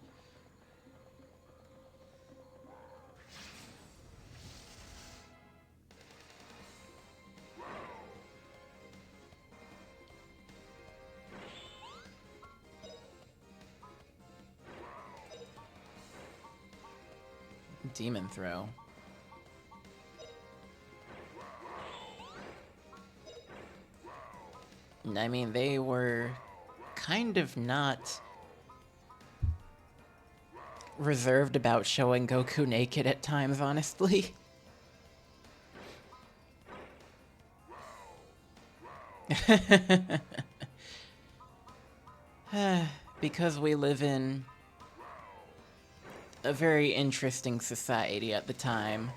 Demon Throw. I mean, they were kind of not reserved about showing Goku naked at times, honestly. Because we live in a very interesting society at the time.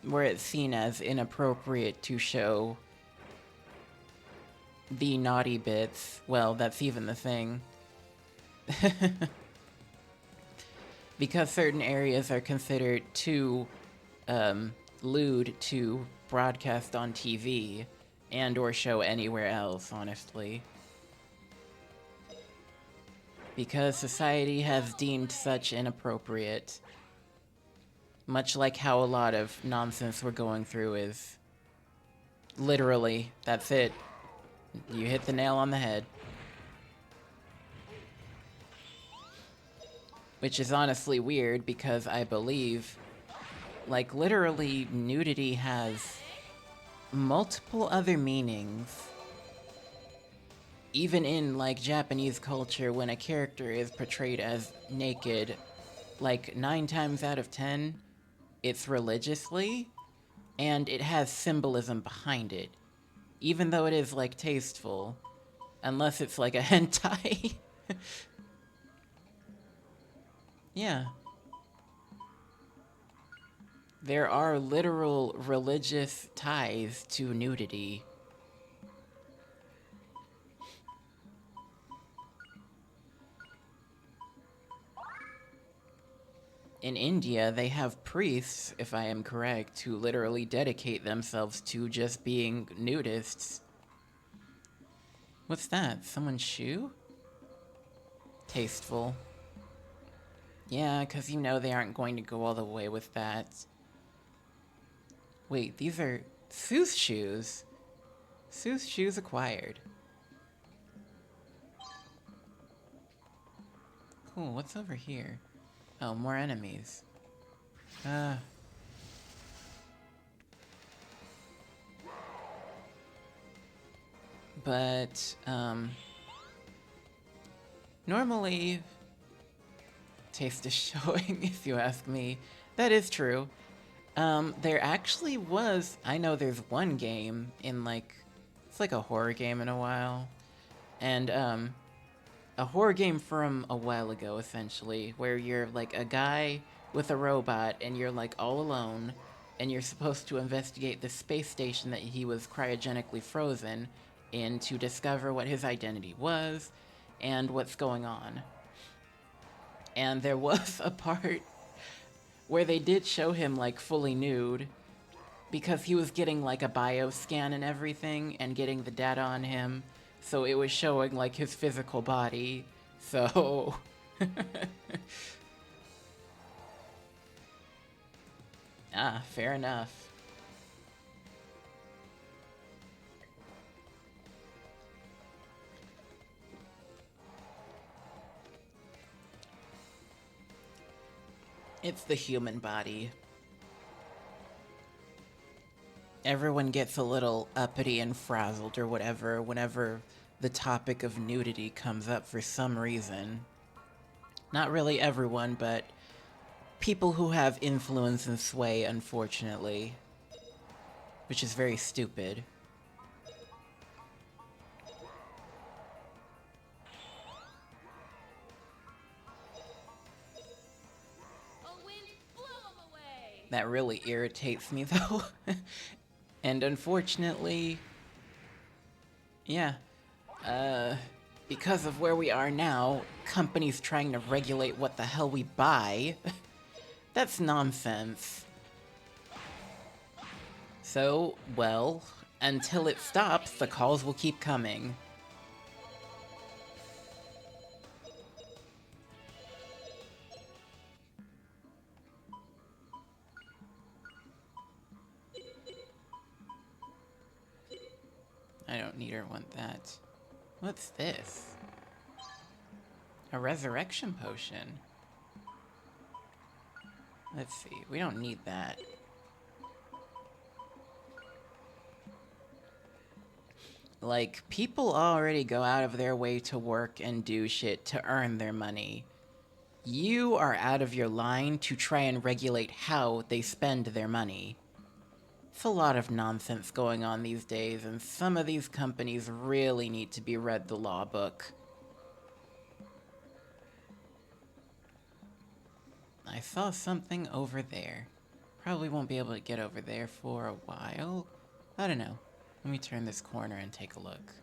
Where it's seen as inappropriate to show the naughty bits. Well, that's even the thing. Because certain areas are considered too lewd to broadcast on TV and or show anywhere else, honestly. because society has deemed such inappropriate. Much like how a lot of nonsense we're going through is. Literally, that's it. You hit the nail on the head. Which is honestly weird because I believe, like, literally, nudity has multiple other meanings. Even in, like, Japanese culture, when a character is portrayed as naked, like, 9 times out of 10, it's religiously, and it has symbolism behind it. Even though it is, like, tasteful. Unless it's, like, a hentai. Yeah. There are literal religious ties to nudity. In India, they have priests, if I am correct, who literally dedicate themselves to just being nudists. What's that? Someone's shoe? Tasteful. Yeah, because you know they aren't going to go all the way with that. Wait, these are Sooth shoes? Sooth shoes acquired. Cool, what's over here? Oh, more enemies. But, normally, taste is showing, if you ask me. That is true. There actually was, I know there's one game in, like, it's like a horror game in a while. And, a horror game from a while ago, essentially, where you're, like, a guy with a robot, and you're, like, all alone, and you're supposed to investigate the space station that he was cryogenically frozen in to discover what his identity was and what's going on. And there was a part where they did show him, like, fully nude, because he was getting, like, a bioscan and everything, and getting the data on him, so it was showing, like, his physical body, so... Ah, fair enough. It's the human body. Everyone gets a little uppity and frazzled or whatever whenever the topic of nudity comes up for some reason. Not really everyone, but people who have influence and sway, unfortunately. Which is very stupid. Oh, wind, blow 'em away! That really irritates me, though. And unfortunately, yeah, because of where we are now, companies trying to regulate what the hell we buy, that's nonsense. So, well, until it stops, the calls will keep coming. I don't need or want that. What's this? A resurrection potion. Let's see, we don't need that. Like, people already go out of their way to work and do shit to earn their money. You are out of your line to try and regulate how they spend their money. It's a lot of nonsense going on these days, and some of these companies really need to be read the law book. I saw something over there. Probably won't be able to get over there for a while. I don't know. Let me turn this corner and take a look.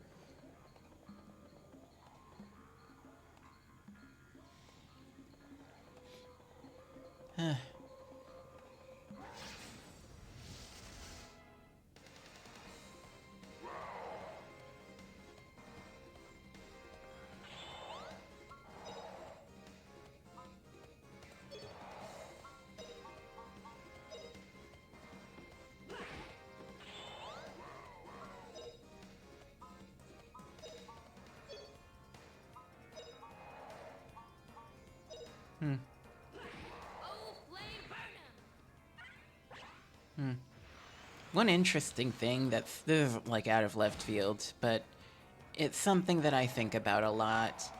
Oh, flame burn 'em! One interesting thing this is like out of left field, but it's something that I think about a lot,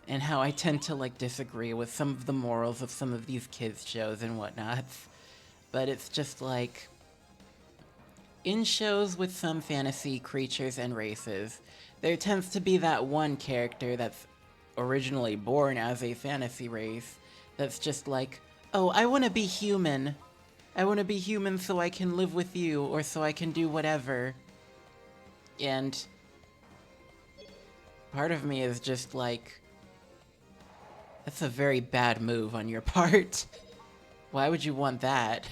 and how I tend to like disagree with some of the morals of some of these kids shows and whatnot. But it's just like, in shows with some fantasy creatures and races, there tends to be that one character that's originally born as a fantasy race that's just like, oh, I want to be human. I want to be human so I can live with you, or so I can do whatever. And part of me is just like, that's a very bad move on your part. Why would you want that?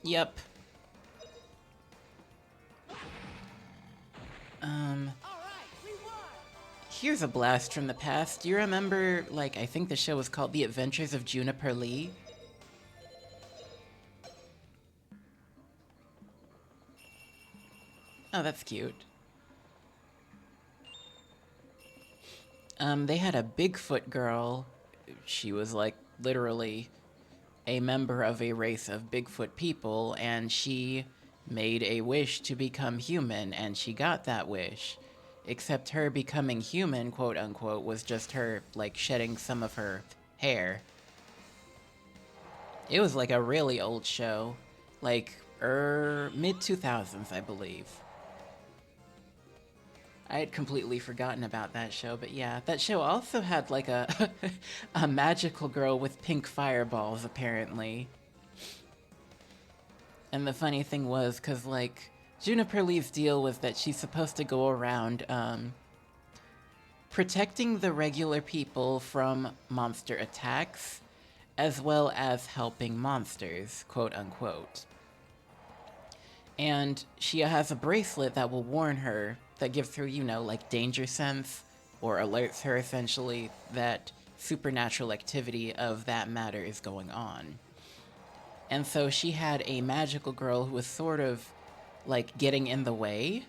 Yep. All right, we won. Here's a blast from the past. Do you remember, like, I think the show was called The Adventures of Juniper Lee? Oh, that's cute. They had a Bigfoot girl. She was, like, literally a member of a race of Bigfoot people, and she made a wish to become human, and she got that wish. Except her becoming human, quote unquote, was just her, like, shedding some of her hair. It was like a really old show. Like, mid 2000s, I believe. I had completely forgotten about that show, but yeah, that show also had like a a magical girl with pink fireballs, apparently. And the funny thing was, cause like, Juniper Lee's deal was that she's supposed to go around, protecting the regular people from monster attacks, as well as helping monsters, quote unquote. And she has a bracelet that will warn her, that gives her, you know, like danger sense, or alerts her essentially that supernatural activity of that matter is going on. And so she had a magical girl who was sort of like getting in the way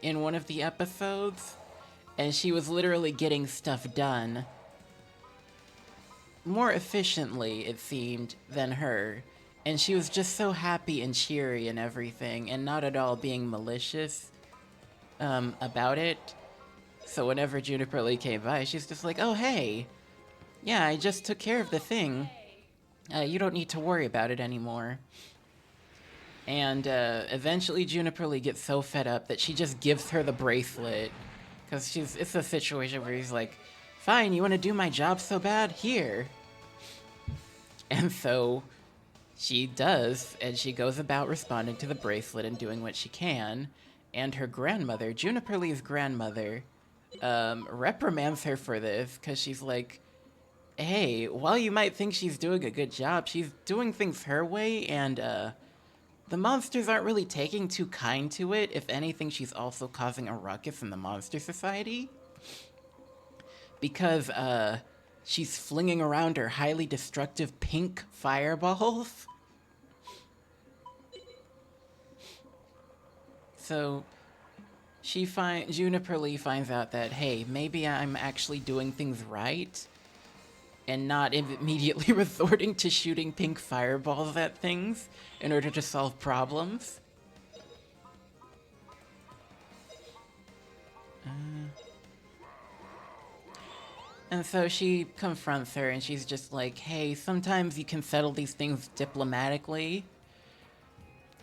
in one of the episodes, and she was literally getting stuff done more efficiently, it seemed, than her. And she was just so happy and cheery and everything, and not at all being malicious about it. So whenever Juniper Lee came by, she's just like, oh, hey, yeah, I just took care of the thing. You don't need to worry about it anymore. And eventually Juniper Lee gets so fed up that she just gives her the bracelet. Because it's a situation where he's like, fine, you want to do my job so bad? Here. And so she does, and she goes about responding to the bracelet and doing what she can. And her grandmother, Juniper Lee's grandmother, reprimands her for this because she's like, hey, while you might think she's doing a good job, she's doing things her way, and the monsters aren't really taking too kind to it. If anything, she's also causing a ruckus in the Monster Society. Because she's flinging around her highly destructive pink fireballs. So Juniper Lee finds out that, hey, maybe I'm actually doing things right and not immediately resorting to shooting pink fireballs at things in order to solve problems. And so she confronts her and she's just like, hey, sometimes you can settle these things diplomatically.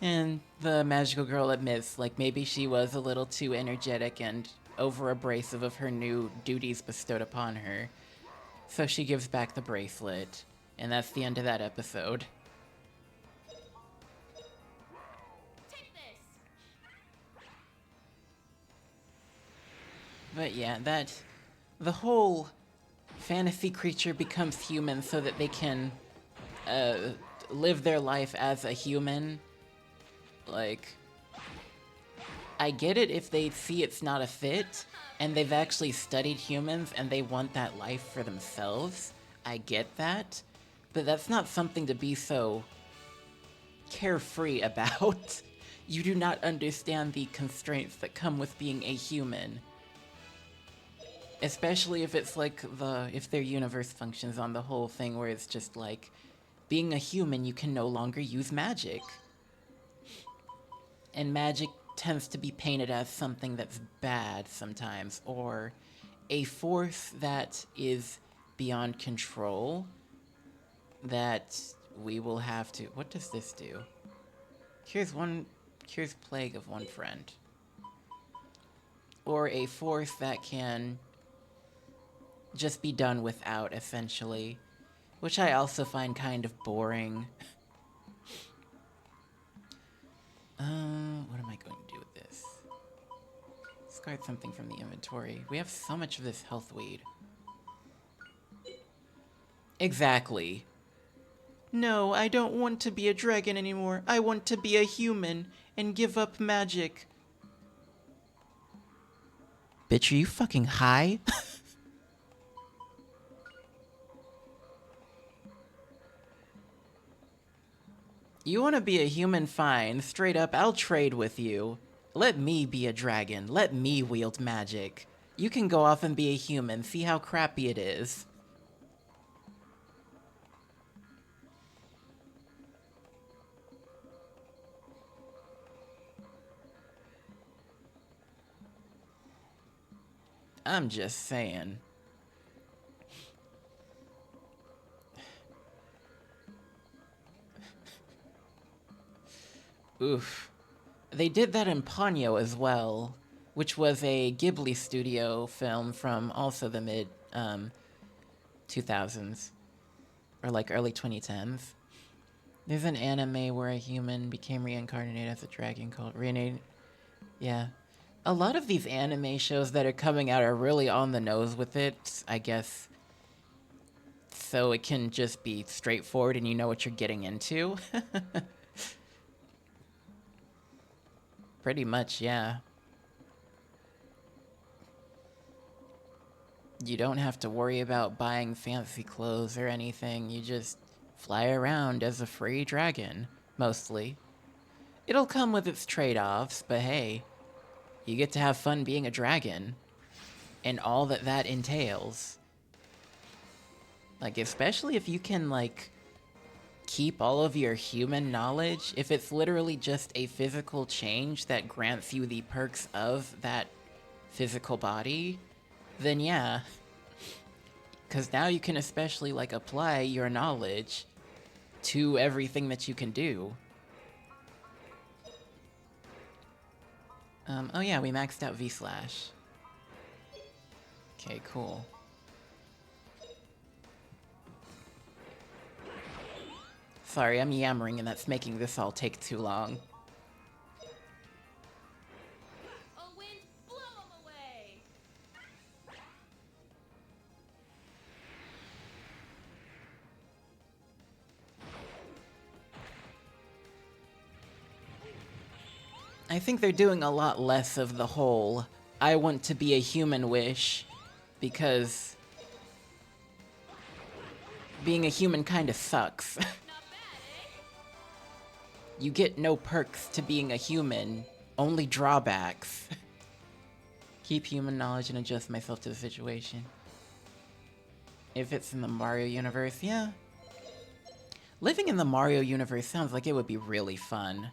And the magical girl admits, like, maybe she was a little too energetic and over abrasive of her new duties bestowed upon her. So she gives back the bracelet, and that's the end of that episode. Take this! But yeah, the whole fantasy creature becomes human so that they can live their life as a human. Like, I get it if they see it's not a fit, and they've actually studied humans and they want that life for themselves. I get that. But that's not something to be so carefree about. You do not understand the constraints that come with being a human. Especially if it's like if their universe functions on the whole thing where it's just like, being a human, you can no longer use magic. And magic tends to be painted as something that's bad sometimes, or a force that is beyond control that we will have to. What does this do? Cures plague of one friend. Or a force that can just be done without, essentially. Which I also find kind of boring. What am I going to do with this? Discard something from the inventory. We have so much of this health weed. Exactly. No, I don't want to be a dragon anymore. I want to be a human and give up magic. Bitch, are you fucking high? You want to be a human? Fine. Straight up, I'll trade with you. Let me be a dragon. Let me wield magic. You can go off and be a human. See how crappy it is. I'm just saying. Oof. They did that in Ponyo as well, which was a Ghibli studio film from also the mid 2000s, or like early 2010s. There's an anime where a human became reincarnated as a dragon called Reincarnated. Yeah. A lot of these anime shows that are coming out are really on the nose with it, I guess. So it can just be straightforward and you know what you're getting into. Pretty much, yeah. You don't have to worry about buying fancy clothes or anything. You just fly around as a free dragon, mostly. It'll come with its trade-offs, but hey, you get to have fun being a dragon. And all that that entails. Like, especially if you can, like, keep all of your human knowledge. If it's literally just a physical change that grants you the perks of that physical body, then yeah. Because now you can especially, like, apply your knowledge to everything that you can do. Oh yeah, we maxed out V-Slash. Okay, cool. Sorry, I'm yammering and that's making this all take too long. Oh, wind, blow 'em away! I think they're doing a lot less of the whole, I want to be a human wish, because being a human kinda sucks. Not bad, eh? You get no perks to being a human, only drawbacks. Keep human knowledge and adjust myself to the situation. If it's in the Mario universe, yeah. Living in the Mario universe sounds like it would be really fun.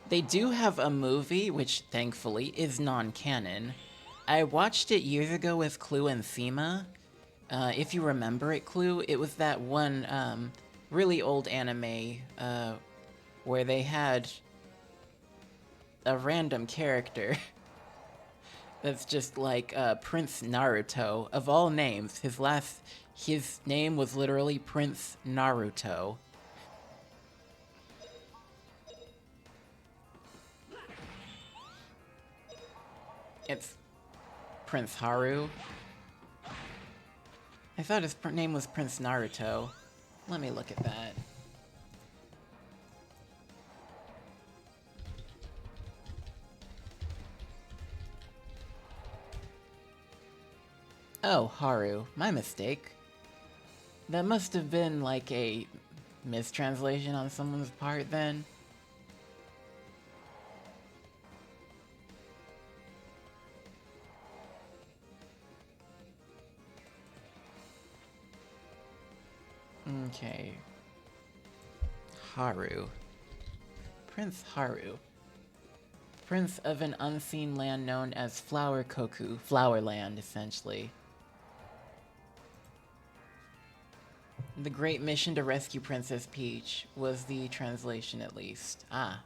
They do have a movie, which thankfully is non-canon. I watched it years ago with Clue and Thema. If you remember it, Clue, it was that one really old anime where they had a random character that's just like Prince Naruto. Of all names, his name was literally Prince Naruto. It's Prince Haru. I thought his name was Prince Naruto. Let me look at that. Oh, Haru. My mistake. That must have been like a mistranslation on someone's part then. Okay. Haru. Prince Haru. Prince of an unseen land known as Flower Koku. Flowerland, essentially. The great mission to rescue Princess Peach was the translation, at least. Ah.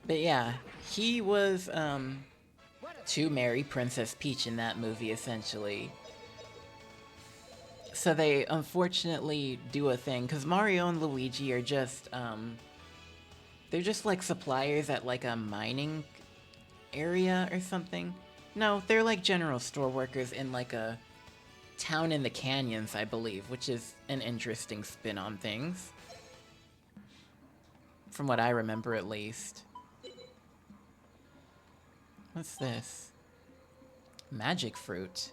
But yeah, he was, to marry Princess Peach in that movie, essentially. So they unfortunately do a thing, because Mario and Luigi are just, they're just like suppliers at like a mining area or something. No, they're like general store workers in like a town in the canyons, I believe, which is an interesting spin on things. From what I remember, at least. What's this? Magic fruit.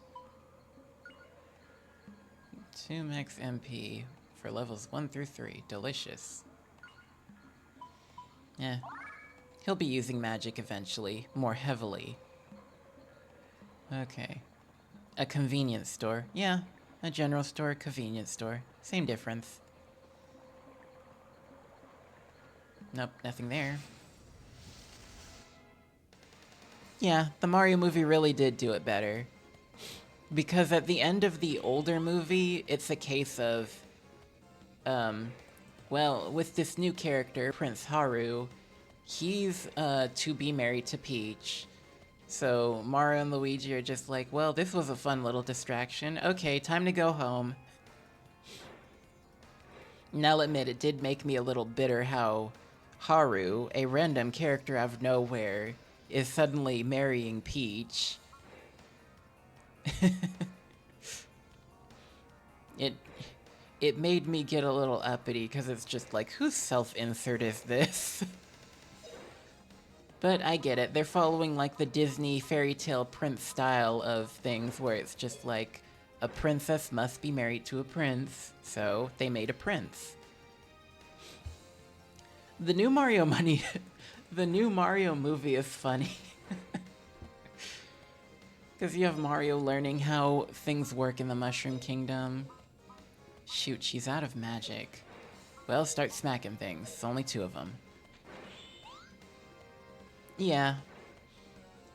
2 max MP for levels 1 through 3. Delicious. Yeah. He'll be using magic eventually, more heavily. Okay. A convenience store. Yeah, a general store, convenience store. Same difference. Nope, nothing there. Yeah, the Mario movie really did do it better. Because at the end of the older movie, it's a case of, well, with this new character, Prince Haru, he's, to be married to Peach. So Mario and Luigi are just like, well, this was a fun little distraction. Okay, time to go home. Now I'll admit, it did make me a little bitter how Haru, a random character out of nowhere, is suddenly marrying Peach. It made me get a little uppity, because it's just like, whose self-insert is this? But I get it. They're following like the Disney fairy tale prince style of things where it's just like a princess must be married to a prince, so they made a prince. The new Mario money the new Mario movie is funny. Cuz you have Mario learning how things work in the Mushroom Kingdom. Shoot, she's out of magic. Well, start smacking things. It's only 2 of them. Yeah.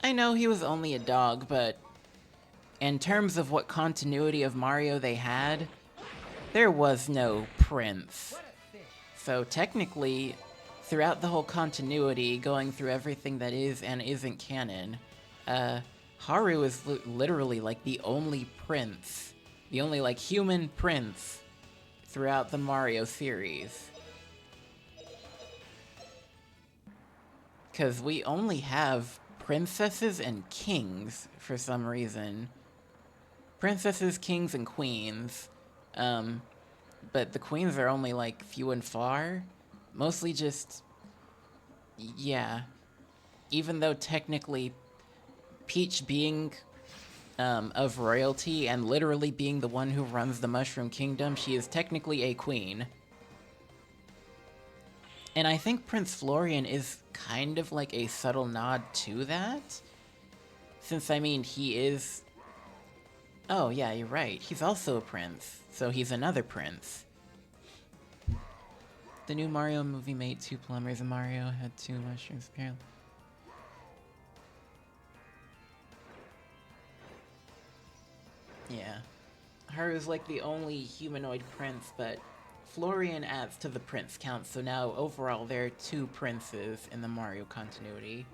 I know he was only a dog, but in terms of what continuity of Mario they had, there was no prince. So technically, throughout the whole continuity, going through everything that is and isn't canon, Haru is literally like the only prince, the only like human prince throughout the Mario series. Because we only have princesses and kings for some reason. Princesses, kings, and queens. But the queens are only like few and far. Mostly just, yeah. Even though technically Peach being of royalty and literally being the one who runs the Mushroom Kingdom, she is technically a queen. And I think Prince Florian is kind of like a subtle nod to that. Since, I mean, he is... Oh, yeah, you're right. He's also a prince. So he's another prince. The new Mario movie made 2 plumbers and Mario had 2 mushrooms, apparently. Yeah. Haru's like the only humanoid prince, but Florian adds to the prince count, so now overall there are 2 princes in the Mario continuity.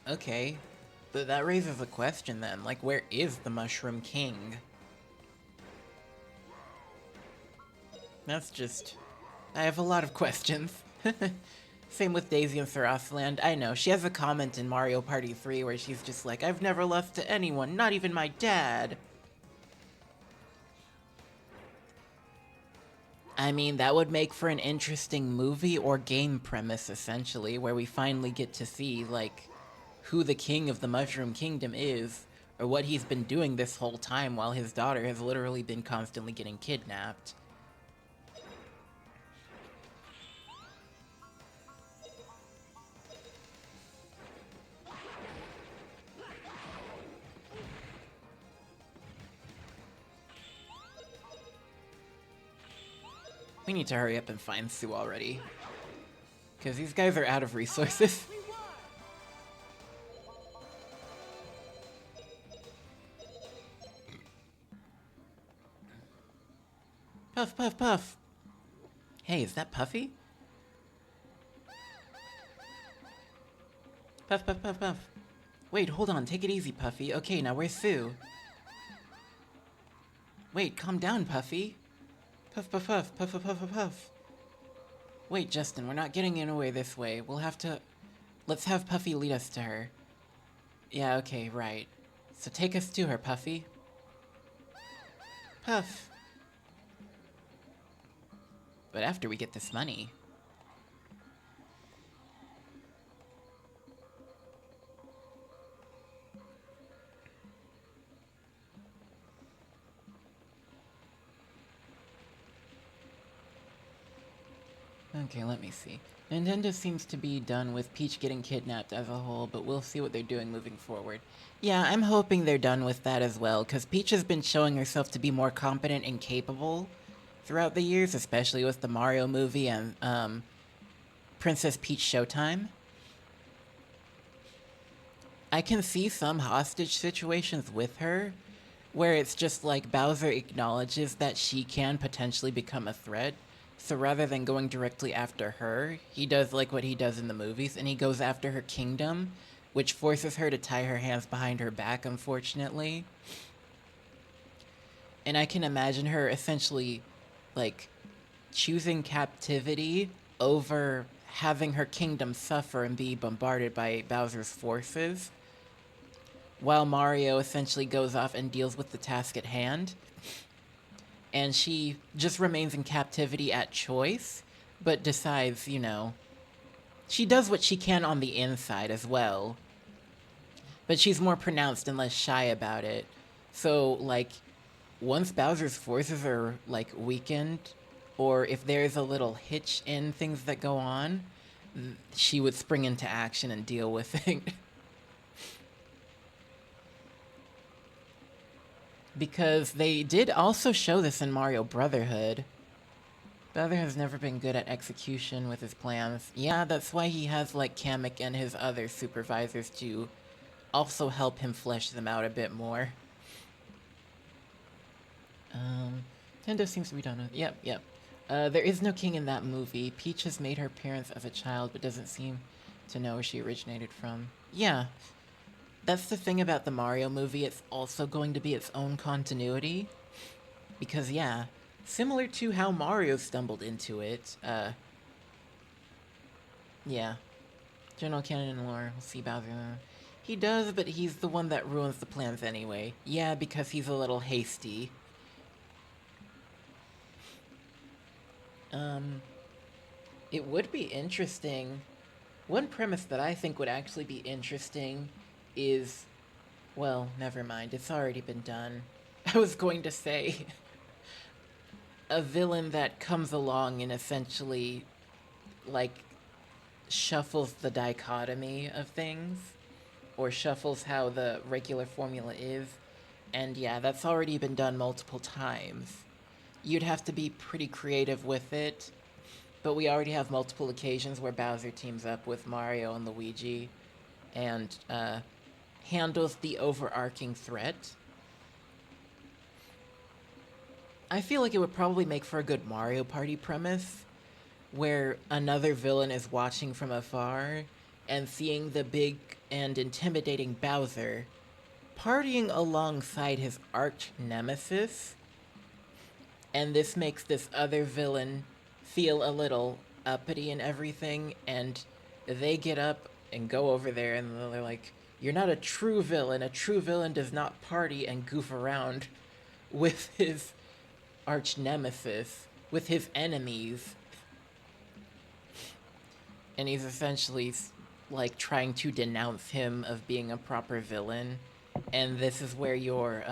Okay, but that raises a question then, like where is the Mushroom King? That's just... I have a lot of questions. Same with Daisy in Sarasaland. I know, she has a comment in Mario Party 3 where she's just like, I've never left to anyone, not even my dad. I mean, that would make for an interesting movie or game premise, essentially, where we finally get to see, like, who the king of the Mushroom Kingdom is, or what he's been doing this whole time while his daughter has literally been constantly getting kidnapped. We need to hurry up and find Sue already. Because these guys are out of resources. We won! Puff, puff, puff. Hey, is that Puffy? Puff, puff, puff, puff. Wait, hold on. Take it easy, Puffy. Okay, now where's Sue? Wait, calm down, Puffy. Puff, puff, puff, puff, puff, puff, puff, puff. Wait, Justin, we're not getting in away this way. We'll have to... Let's have Puffy lead us to her. Yeah, okay, right. So take us to her, Puffy. Puff. But after we get this money... Okay, let me see. Nintendo seems to be done with Peach getting kidnapped as a whole, but we'll see what they're doing moving forward. Yeah, I'm hoping they're done with that as well, because Peach has been showing herself to be more competent and capable throughout the years, especially with the Mario movie and, Princess Peach Showtime. I can see some hostage situations with her, where it's just like Bowser acknowledges that she can potentially become a threat. So rather than going directly after her, he does like what he does in the movies, and he goes after her kingdom, which forces her to tie her hands behind her back, unfortunately. And I can imagine her essentially, like, choosing captivity over having her kingdom suffer and be bombarded by Bowser's forces, while Mario essentially goes off and deals with the task at hand. And she just remains in captivity at choice, but decides, you know, she does what she can on the inside as well. But she's more pronounced and less shy about it. So, like, once Bowser's forces are, like, weakened, or if there's a little hitch in things that go on, she would spring into action and deal with it. Because they did also show this in Mario Brotherhood. Bowser has never been good at execution with his plans. Yeah, that's why he has, like, Kamek and his other supervisors to also help him flesh them out a bit more. Nintendo seems to be done with... Yep. There is no king in that movie. Peach has made her appearance as a child, but doesn't seem to know where she originated from. Yeah. That's the thing about the Mario movie, it's also going to be its own continuity. Because, yeah, similar to how Mario stumbled into it, yeah. General canon and lore, we'll see Bowser. He does, but he's the one that ruins the plans anyway. Yeah, because he's a little hasty. It would be interesting. One premise that I think would actually be interesting is, well, never mind, it's already been done. I was going to say a villain that comes along and essentially, like, shuffles the dichotomy of things, or shuffles how the regular formula is, and yeah, that's already been done multiple times. You'd have to be pretty creative with it, but we already have multiple occasions where Bowser teams up with Mario and Luigi, and, handles the overarching threat. I feel like it would probably make for a good Mario Party premise, where another villain is watching from afar and seeing the big and intimidating Bowser partying alongside his arch nemesis, and this makes this other villain feel a little uppity and everything, and they get up and go over there and they're like, "You're not a true villain. A true villain does not party and goof around with his arch nemesis, with his enemies." And he's essentially like, trying to denounce him of being a proper villain. And this is where your,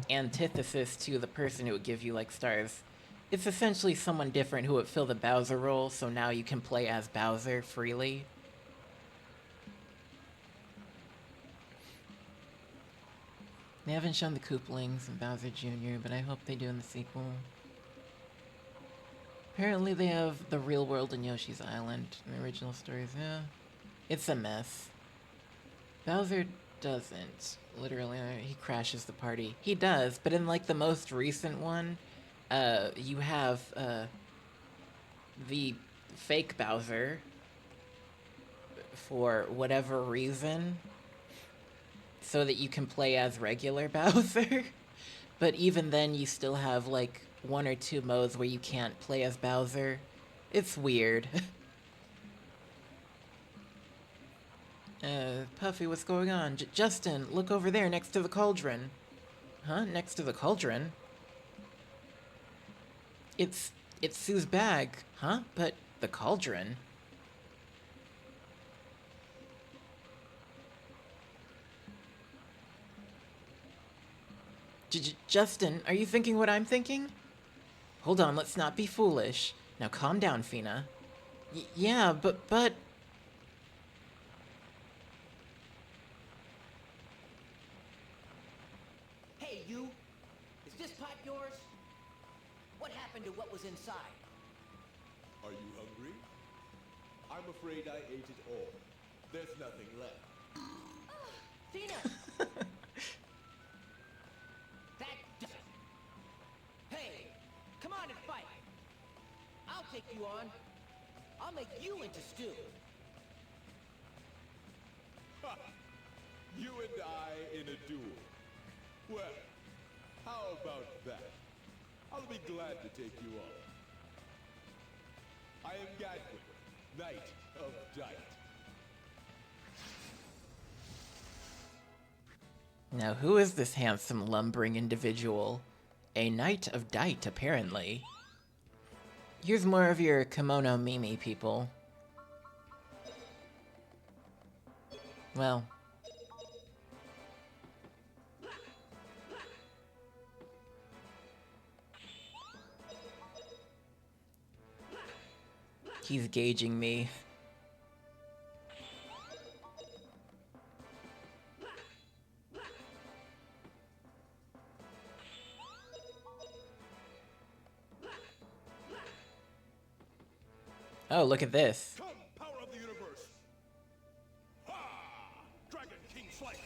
antithesis to the person who would give you, like, stars. It's essentially someone different who would fill the Bowser role, so now you can play as Bowser freely. They haven't shown the Koopalings and Bowser Jr., but I hope they do in the sequel. Apparently they have the real world in Yoshi's Island in the original stories, yeah. It's a mess. Bowser doesn't. Literally, he crashes the party. He does, but in, like, the most recent one, you have, the fake Bowser, for whatever reason, so that you can play as regular Bowser. But even then, you still have, like, 1 or 2 modes where you can't play as Bowser. It's weird. Puffy, what's going on? Justin, look over there next to the cauldron. Huh? Next to the cauldron? It's Sue's bag. Huh? But the cauldron? Justin, are you thinking what I'm thinking? Hold on, let's not be foolish. Now calm down, Fina. Yeah, but... Hey, you! Is this pot yours? What happened to what was inside? Are you hungry? I'm afraid I ate it all. There's nothing left. Tina! That does it. Hey! Come on and fight! I'll take you on. I'll make you into stew. You and I in a duel. Well, how about that? I'll be glad to take you on. I am Gadwin, Knight of Dight. Now who is this handsome, lumbering individual? A Knight of Dight, apparently. Here's more of your kimono Mimi, people. Well... he's gauging me. Oh, look at this. Come, power of the universe! Ha! Dragon King Flight!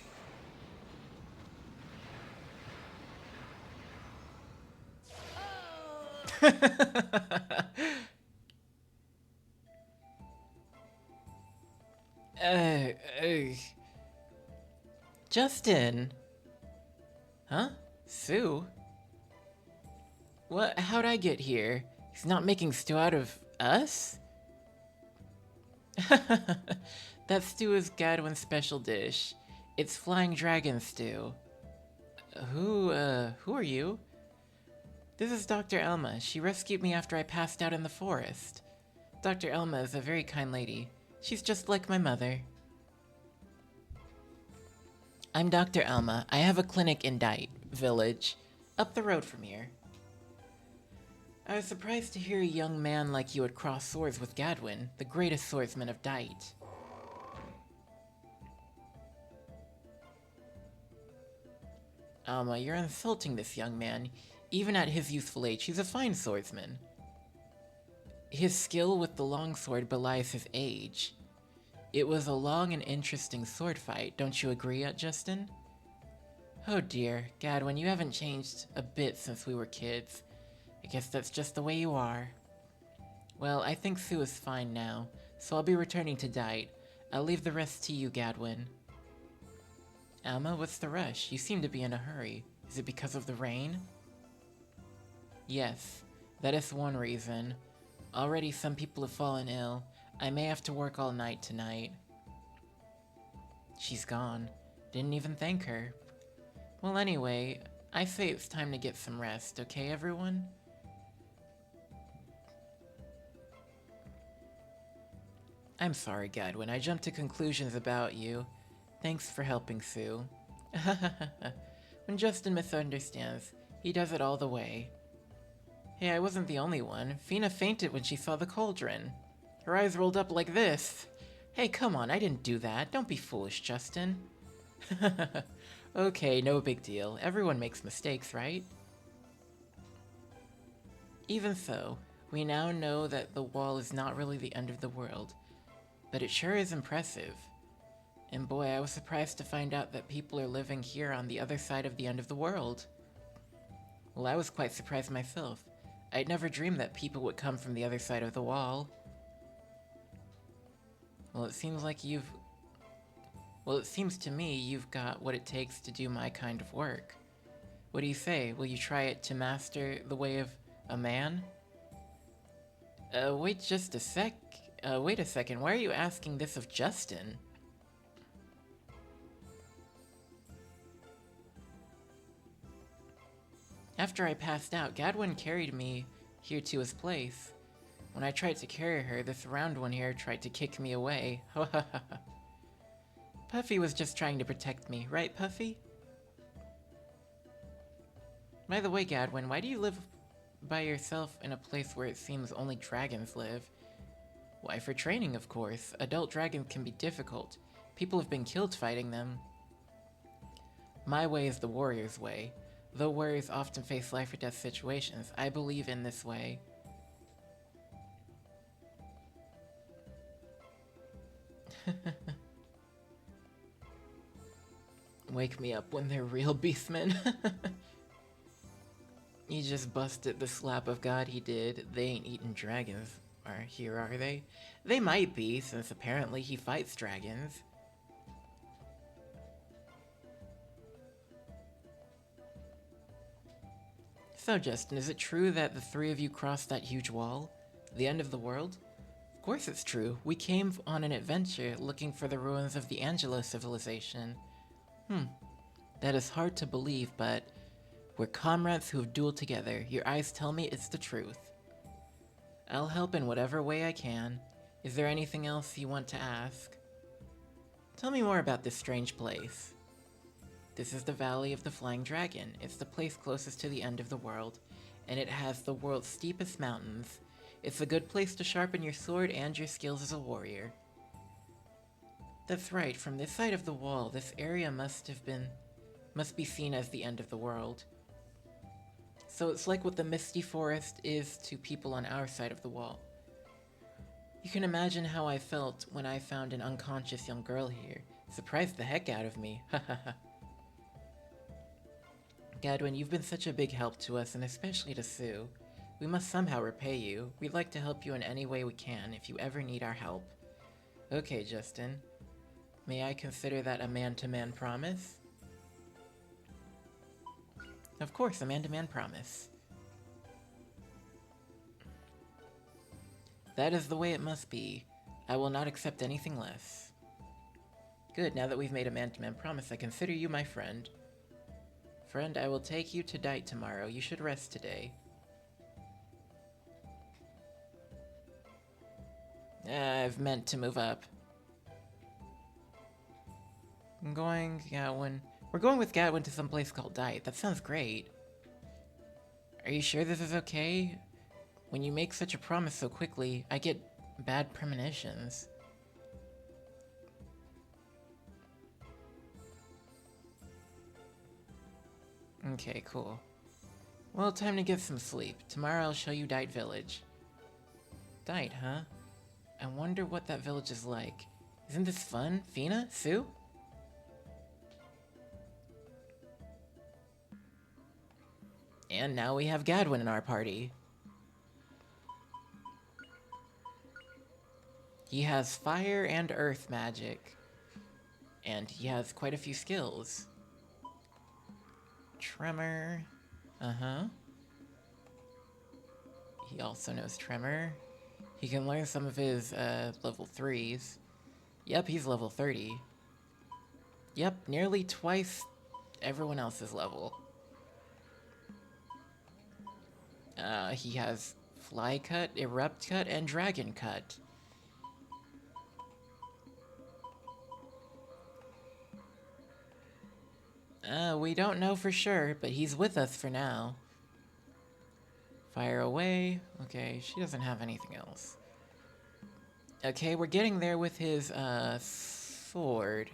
uh, Justin? Huh? Sue? What? How'd I get here? He's not making stew out of us? That stew is Gadwin's special dish. It's flying dragon stew. Who are you? This is Dr. Elma. She rescued me after I passed out in the forest. Dr. Elma is a very kind lady. She's just like my mother. I'm Dr. Elma. I have a clinic in Dight Village, up the road from here. I was surprised to hear a young man like you would cross swords with Gadwin, the greatest swordsman of Dight. Alma, you're insulting this young man. Even at his youthful age, he's a fine swordsman. His skill with the longsword belies his age. It was a long and interesting sword fight, don't you agree, Justin? Oh dear, Gadwin, you haven't changed a bit since we were kids. I guess that's just the way you are. Well, I think Sue is fine now, so I'll be returning to Dight. I'll leave the rest to you, Gadwin. Alma, what's the rush? You seem to be in a hurry. Is it because of the rain? Yes, that is one reason. Already some people have fallen ill. I may have to work all night tonight. She's gone. Didn't even thank her. Well, anyway, I say it's time to get some rest, okay, everyone? I'm sorry, Gadwin. I jumped to conclusions about you. Thanks for helping Sue. When Justin misunderstands, he does it all the way. Hey, I wasn't the only one. Fina fainted when she saw the cauldron. Her eyes rolled up like this. Hey, come on, I didn't do that. Don't be foolish, Justin. Okay, no big deal. Everyone makes mistakes, right? Even so, we now know that the wall is not really the end of the world, but it sure is impressive. And boy, I was surprised to find out that people are living here on the other side of the end of the world. Well, I was quite surprised myself. I'd never dreamed that people would come from the other side of the wall. Well, it seems to me you've got what it takes to do my kind of work. What do you say? Will you try it to master the way of a man? Wait just a sec. Wait a second. Why are you asking this of Justin? After I passed out, Gadwin carried me here to his place. When I tried to carry her, this round one here tried to kick me away. Puffy was just trying to protect me, right, Puffy? By the way, Gadwin, why do you live by yourself in a place where it seems only dragons live? Why, for training, of course. Adult dragons can be difficult. People have been killed fighting them. My way is the warrior's way. Though warriors often face life or death situations, I believe in this way. Wake me up when they're real beastmen. He just busted the slap of God he did. They ain't eating dragons here, are they? They might be, since apparently he fights dragons. So, Justin, is it true that the three of you crossed that huge wall? The end of the world? Of course it's true. We came on an adventure looking for the ruins of the Angelo civilization. That is hard to believe, but we're comrades who have dueled together. Your eyes tell me it's the truth. I'll help in whatever way I can. Is there anything else you want to ask? Tell me more about this strange place. This is the Valley of the Flying Dragon. It's the place closest to the end of the world, and it has the world's steepest mountains. It's a good place to sharpen your sword and your skills as a warrior. That's right, from this side of the wall, this area must be seen as the end of the world. So it's like what the Misty Forest is to people on our side of the wall. You can imagine how I felt when I found an unconscious young girl here. Surprised the heck out of me, hahaha. Gadwin, you've been such a big help to us, and especially to Sue. We must somehow repay you. We'd like to help you in any way we can, if you ever need our help. Okay, Justin. May I consider that a man-to-man promise? Of course, a man-to-man promise. That is the way it must be. I will not accept anything less. Good, now that we've made a man-to-man promise, I consider you my friend. Friend, I will take you to Dite tomorrow. You should rest today. I've meant to move up. We're going with Gadwin to some place called Dite. That sounds great. Are you sure this is okay? When you make such a promise so quickly, I get bad premonitions. Okay, cool. Well, time to get some sleep. Tomorrow I'll show you Dite Village. Dite, huh? I wonder what that village is like. Isn't this fun? Fina? Sue? And now we have Gadwin in our party. He has fire and earth magic. And he has quite a few skills. Tremor. Uh-huh. He also knows Tremor. He can learn some of his, level 3s. Yep, he's level 30. Yep, nearly twice everyone else's level. He has Fly Cut, Erupt Cut, and Dragon Cut. We don't know for sure, but he's with us for now. Fire away. Okay, she doesn't have anything else. Okay, we're getting there with his, sword.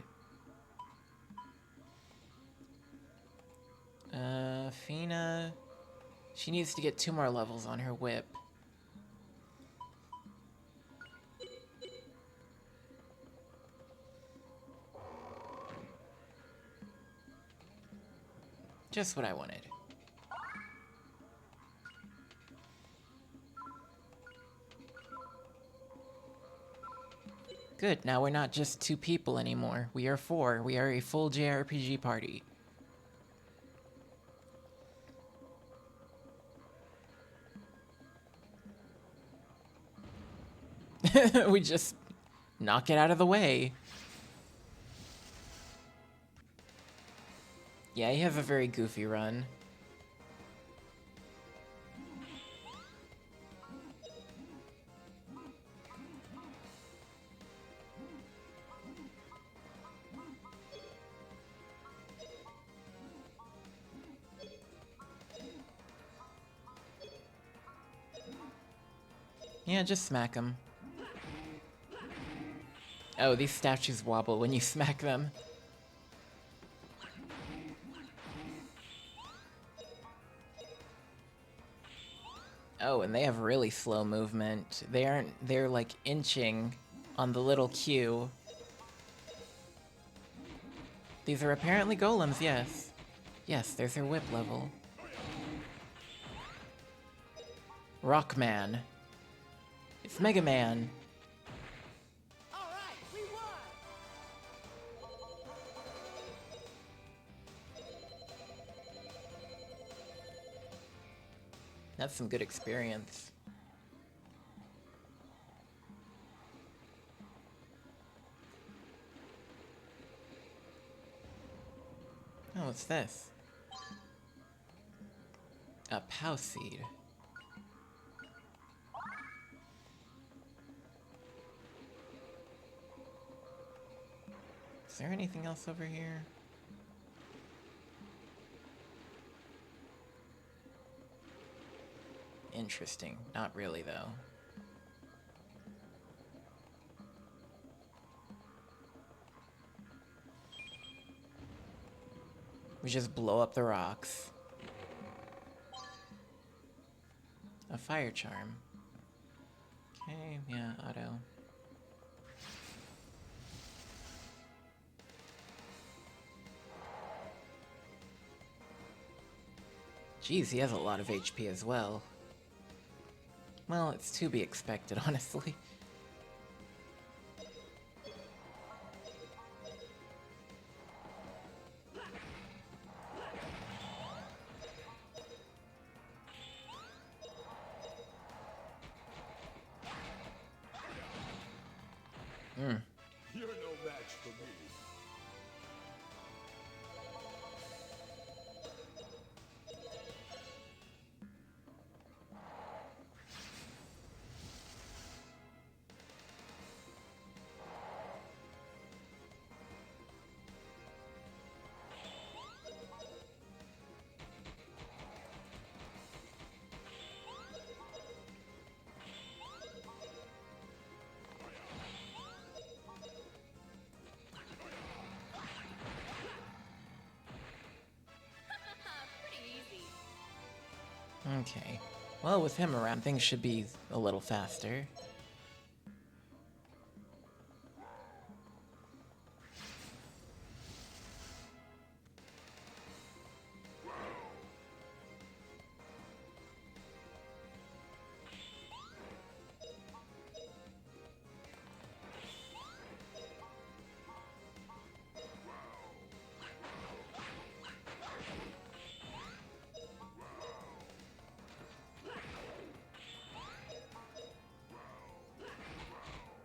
Fina... She needs to get 2 more levels on her whip. Just what I wanted. Good, now we're not just 2 people anymore. We are 4. We are a full JRPG party. We just knock it out of the way. Yeah, he has a very goofy run. Yeah, just smack him. Oh, these statues wobble when you smack them. Oh, and they have really slow movement. They're like inching on the little Q. These are apparently golems, yes. Yes, there's her whip level. Rockman. It's Mega Man. All right, we won. That's some good experience. Oh, what's this? A Pow Seed. Is there anything else over here? Interesting. Not really, though. We just blow up the rocks. A fire charm. Okay, yeah, auto. Jeez, he has a lot of HP as well. Well, it's to be expected, honestly. You're no match for me. Pretty easy. Okay. Well, with him around, things should be a little faster.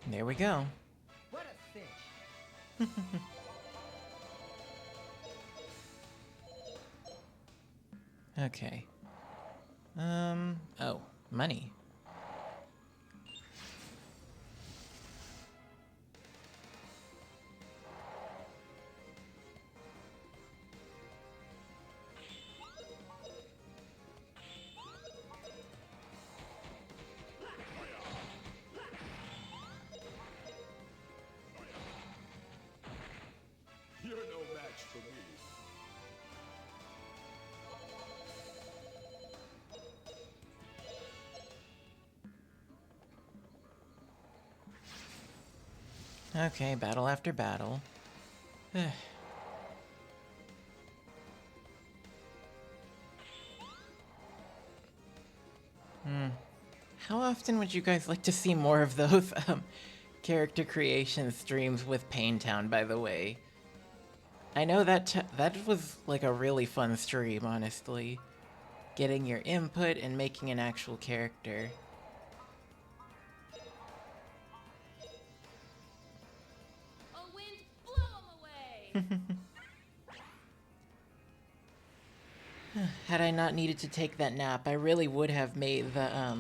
There we go. What a fish. Okay. Oh, money. for me. Okay, battle after battle. How often would you guys like to see more of those character creation streams with Paintown, by the way? I know that was like a really fun stream, honestly. Getting your input and making an actual character. Oh, wind, blow 'em away! Had I not needed to take that nap, I really would have made the,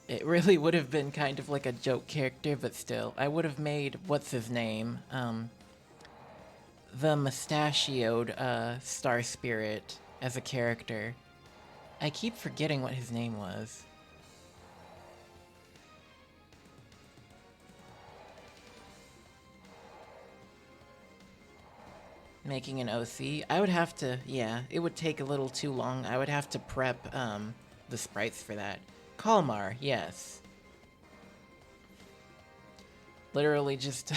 it really would have been kind of like a joke character, but still. I would have made, what's his name? The mustachioed, Star Spirit as a character. I keep forgetting what his name was. Making an OC. I would have to, yeah, it would take a little too long. I would have to prep, the sprites for that. Kalmar, yes. Literally just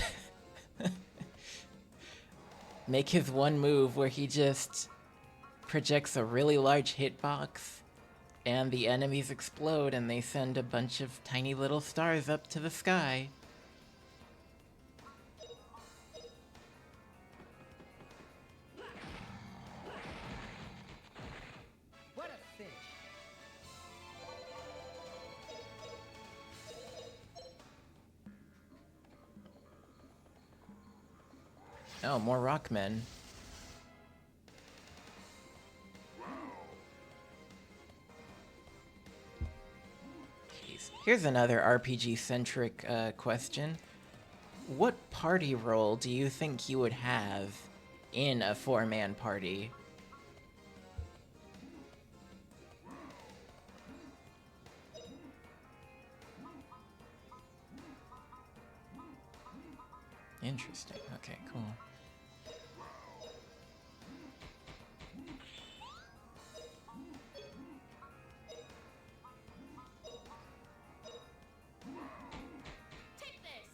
make his one move where he just projects a really large hitbox and the enemies explode and they send a bunch of tiny little stars up to the sky. What a fish. Oh, more rockmen. Jeez. Here's another RPG-centric question. What party role do you think you would have in a four-man party? Interesting. Okay, cool. Take this!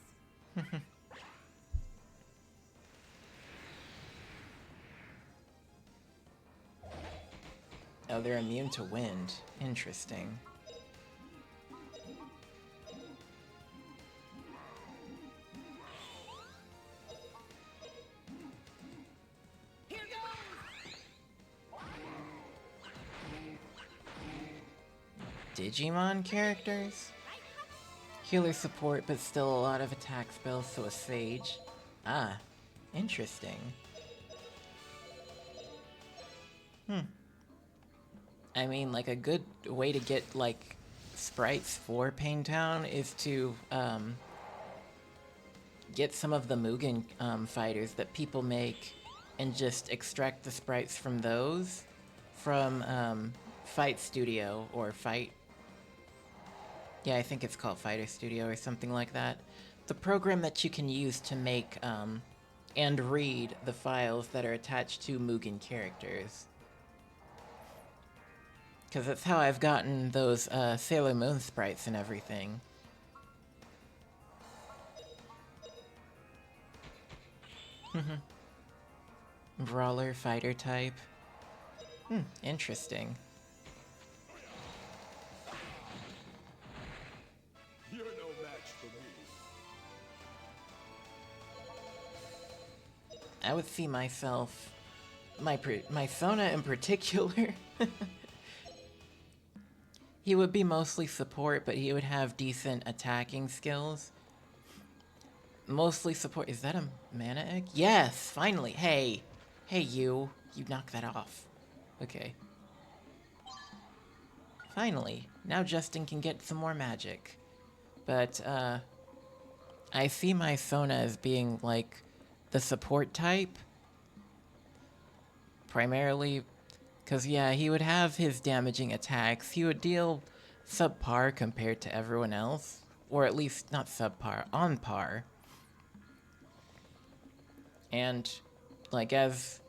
Oh, they're immune to wind. Interesting. Here goes! Digimon characters? Healer support, but still a lot of attack spells, so a Sage. Ah, interesting. I mean, like, a good way to get, like, sprites for Paintown is to, get some of the Mugen, fighters that people make and just extract the sprites from those from, Fight Studio or Fight. Yeah, I think it's called Fighter Studio or something like that. The program that you can use to make, and read the files that are attached to Mugen characters. Because that's how I've gotten those Sailor Moon sprites and everything. Brawler, fighter type. Interesting. You're no match for me. I would see myself, my Sona in particular. He would be mostly support, but he would have decent attacking skills. Mostly support. Is that a mana egg? Yes, finally. Hey. Hey, you. You knock that off. Okay. Finally. Now Justin can get some more magic. But, I see my Sona as being, like, the support type. Primarily, because, yeah, he would have his damaging attacks. He would deal subpar compared to everyone else. Or at least, not subpar, on par. And, like, as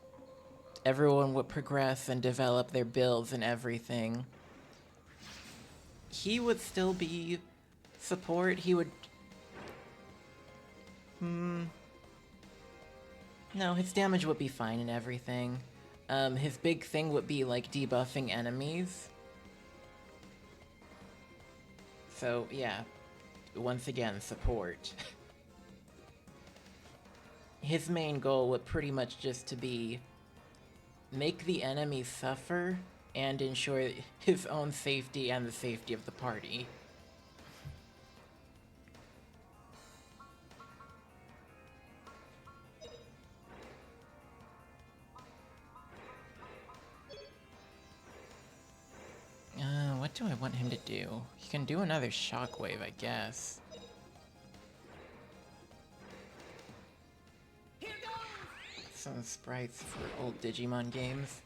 everyone would progress and develop their builds and everything, he would still be support. He would... No, his damage would be fine and everything. His big thing would be, like, debuffing enemies. So, yeah. Once again, support. His main goal would pretty much just to be make the enemy suffer and ensure his own safety and the safety of the party. What do I want him to do? He can do another shockwave, I guess. Here goes! Some sprites for old Digimon games.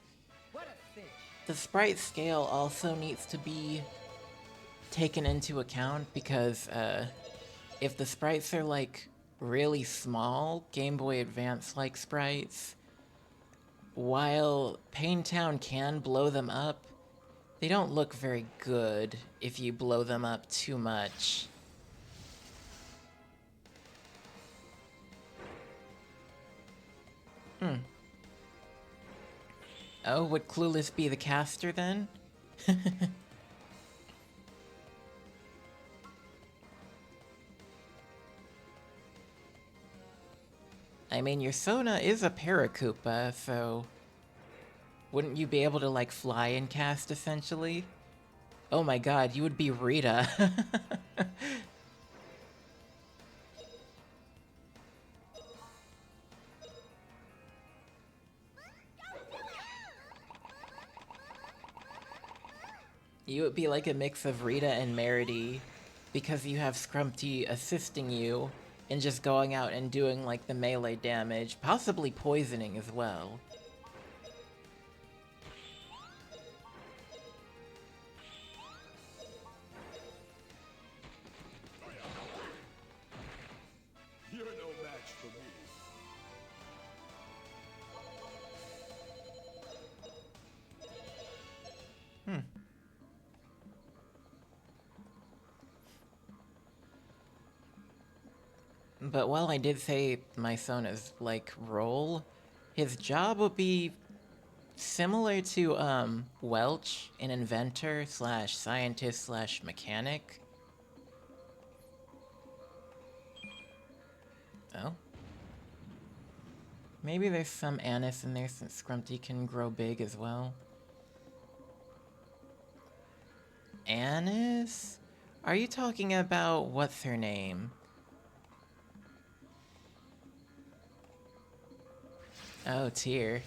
What a cinch. The sprite scale also needs to be taken into account because if the sprites are like really small, Game Boy Advance like sprites, while Paintown can blow them up, they don't look very good if you blow them up too much. Oh, would Clueless be the caster then? I mean, your Sona is a Paracupa, so... Wouldn't you be able to, like, fly and cast, essentially? Oh my god, you would be Rita. You would be like a mix of Rita and Merity, because you have Scrumpty assisting you, and just going out and doing, like, the melee damage, possibly poisoning as well. You're no match for me. But while I did say my Sona's, like, role, his job would be similar to, Welch, an inventor slash scientist slash mechanic. Oh? Maybe there's some Anise in there since Scrumpty can grow big as well. Anise? Are you talking about what's her name? Oh, Tear.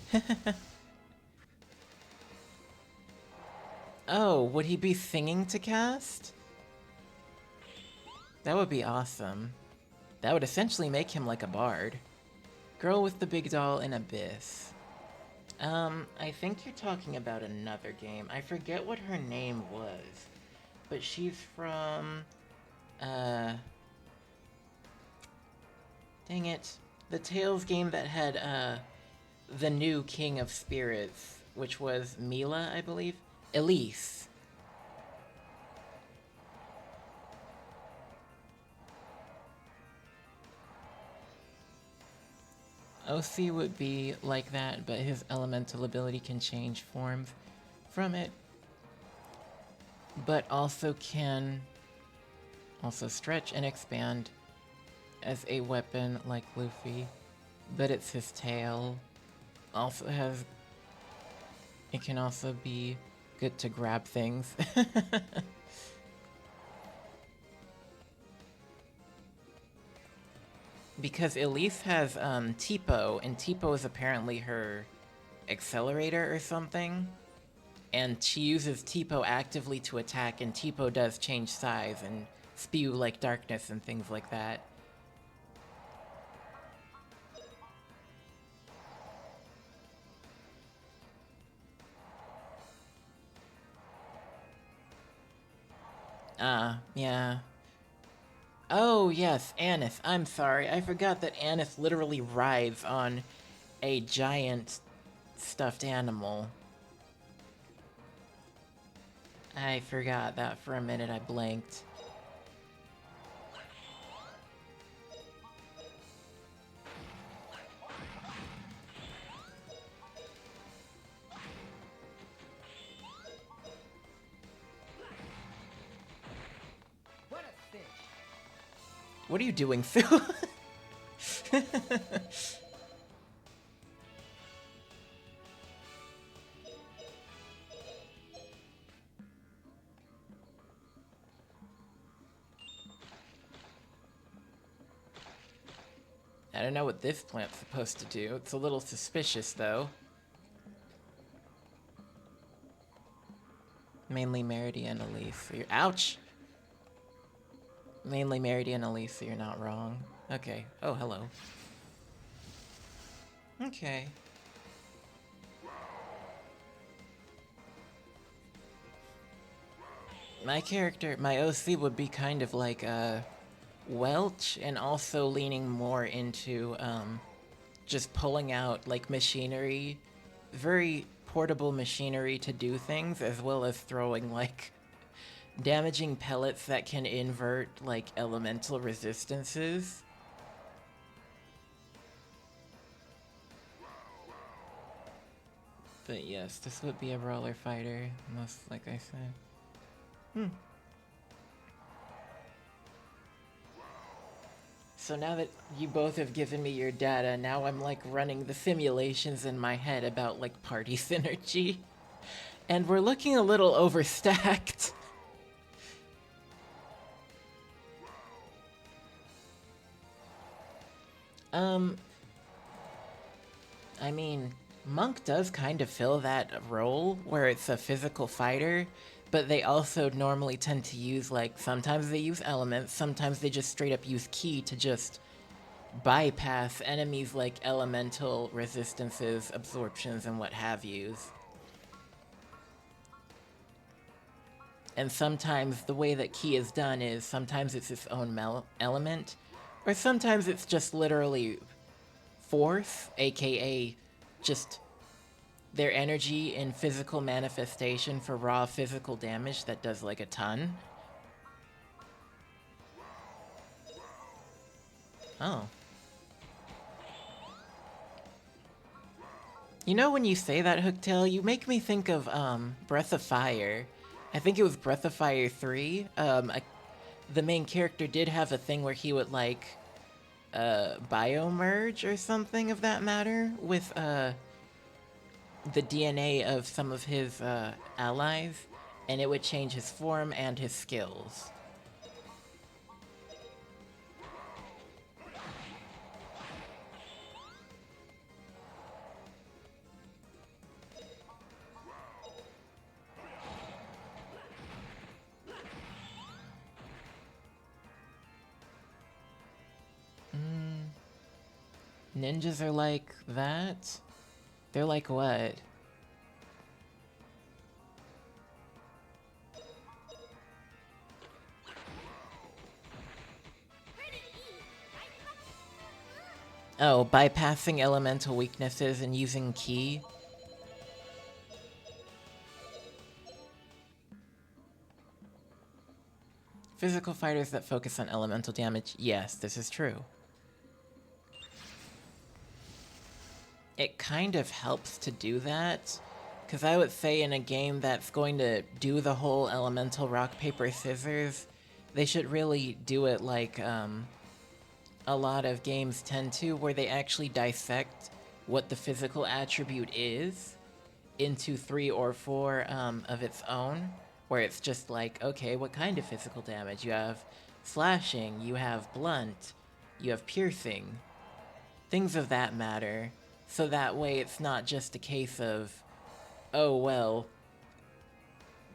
Oh, would he be singing to cast? That would be awesome. That would essentially make him like a bard. Girl with the Big Doll in Abyss. I think you're talking about another game. I forget what her name was. But she's from... Dang it. The Tales game that had, the new King of Spirits, which was Mila, I believe? Elise. OC would be like that, but his elemental ability can change forms from it. But also can also stretch and expand as a weapon like Luffy. But it's his tail. Also has... It can also be good to grab things. Because Elise has, Tipo, and Tipo is apparently her accelerator or something. And she uses Tipo actively to attack, and Tipo does change size and spew, like, darkness and things like that. Yeah. Oh, yes, Aneth. I'm sorry. I forgot that Aneth literally rides on a giant stuffed animal. I forgot that for a minute. I blinked. What a cinch. What are you doing, Sue? I don't know what this plant's supposed to do. It's a little suspicious, though. Mainly Meridian Elise. So you're ouch! Mainly Meridian Elise, so you're not wrong. Okay. Oh, hello. Okay. My character, my OC would be kind of like Welch, and also leaning more into just pulling out like machinery, very portable machinery to do things, as well as throwing like damaging pellets that can invert like elemental resistances. But yes, this would be a brawler fighter, most like I said. So now that you both have given me your data, now I'm like running the simulations in my head about like party synergy. And we're looking a little overstacked. Um, I mean, Monk does kind of fill that role where it's a physical fighter, but they also normally tend to use like, sometimes they use elements, sometimes they just straight up use ki to just bypass enemies like elemental resistances, absorptions, and what have yous. And sometimes the way that ki is done is sometimes it's its own element, or sometimes it's just literally force, aka just their energy in physical manifestation for raw physical damage that does like a ton. Oh. You know, when you say that, Hooktail, you make me think of Breath of Fire. I think it was Breath of Fire 3. The main character did have a thing where he would like biomerge or something of that matter with the DNA of some of his allies, and it would change his form and his skills. Ninjas are like that? They're like what? Oh, bypassing elemental weaknesses and using ki? Physical fighters that focus on elemental damage, yes, this is true. It kind of helps to do that, because I would say in a game that's going to do the whole elemental rock, paper, scissors, they should really do it like a lot of games tend to, where they actually dissect what the physical attribute is into 3 or 4 of its own, where it's just like, okay, what kind of physical damage? You have slashing, you have blunt, you have piercing, things of that matter. So that way it's not just a case of, oh, well,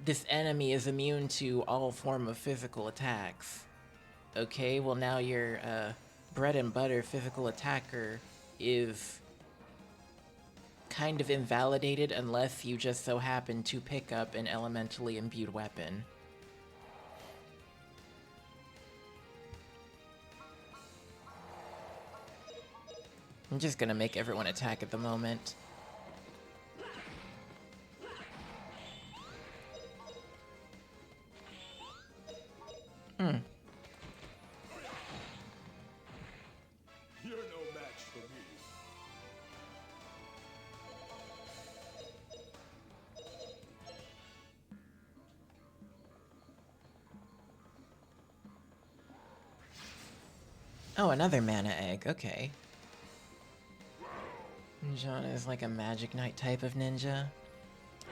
this enemy is immune to all form of physical attacks. Okay, well now your bread and butter physical attacker is kind of invalidated unless you just so happen to pick up an elementally imbued weapon. I'm just gonna make everyone attack at the moment. You're no match for me. Oh, another mana egg, okay. John is like a Magic Knight type of ninja.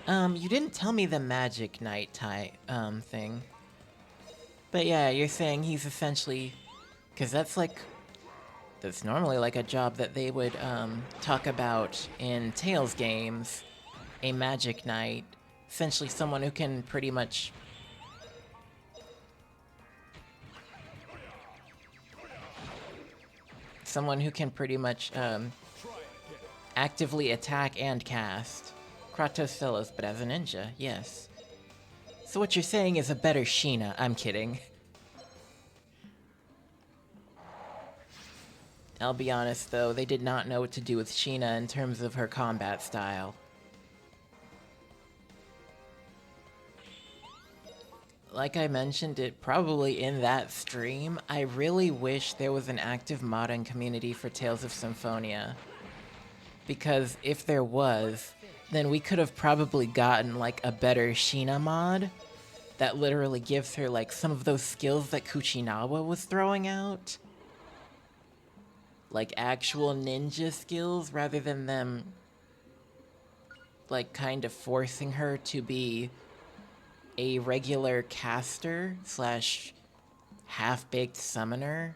You didn't tell me the Magic Knight type, thing. But yeah, you're saying he's essentially... Because that's normally like a job that they would, talk about in Tales games. A Magic Knight. Essentially someone who can pretty much... Someone who can pretty much, actively attack and cast. Kratos Fellows, but as a ninja, yes. So what you're saying is a better Sheena. I'm kidding. I'll be honest though, they did not know what to do with Sheena in terms of her combat style. Like I mentioned it probably in that stream, I really wish there was an active modding community for Tales of Symphonia. Because if there was, then we could have probably gotten like a better Sheena mod that literally gives her like some of those skills that Kuchinawa was throwing out. Like actual ninja skills rather than them like kind of forcing her to be a regular caster slash half-baked summoner.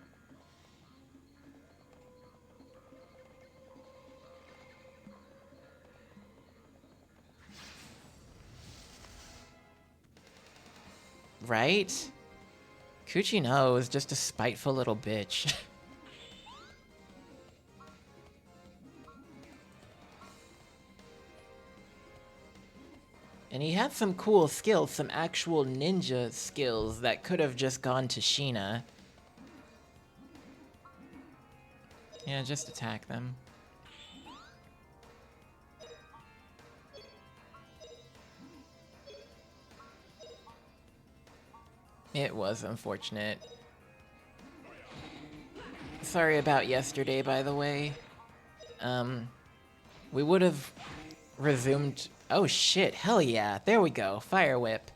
Right? Kuchino is just a spiteful little bitch. And he had some cool skills, some actual ninja skills that could have just gone to Sheena. Yeah, just attack them. It was unfortunate. Sorry about yesterday, by the way. We would have resumed... Oh shit, hell yeah. There we go, Fire Whip.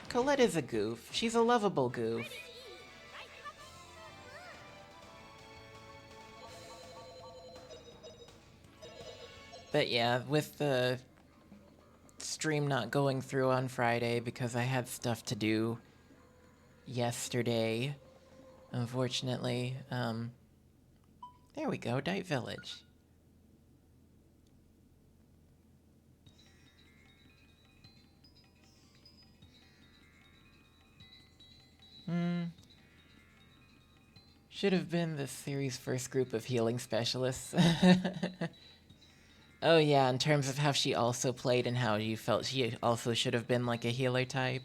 Colette is a goof. She's a lovable goof. But yeah, with the stream not going through on Friday because I had stuff to do yesterday, unfortunately, there we go, Dight Village. Should have been the series' first group of healing specialists. Oh yeah, in terms of how she also played and how you felt she also should have been like a healer type.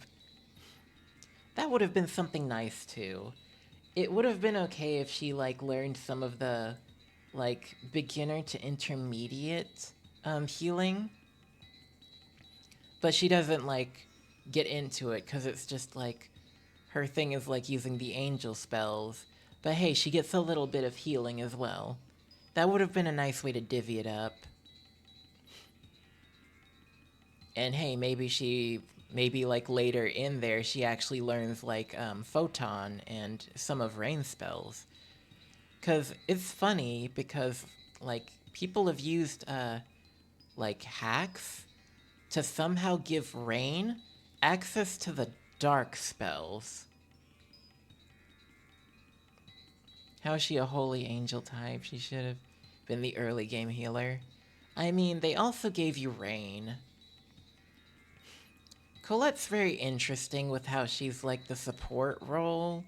That would have been something nice too. It would have been okay if she like learned some of the like beginner to intermediate healing. But she doesn't like get into it because it's just like her thing is like using the angel spells. But hey, she gets a little bit of healing as well. That would have been a nice way to divvy it up. And hey, maybe like later in there, she actually learns like Photon and some of Rain spells. Cause it's funny because like people have used like hacks to somehow give Rain access to the dark spells. How is she a holy angel type? She should have been the early game healer. I mean, they also gave you Rain. Colette's very interesting with how she's like the support role,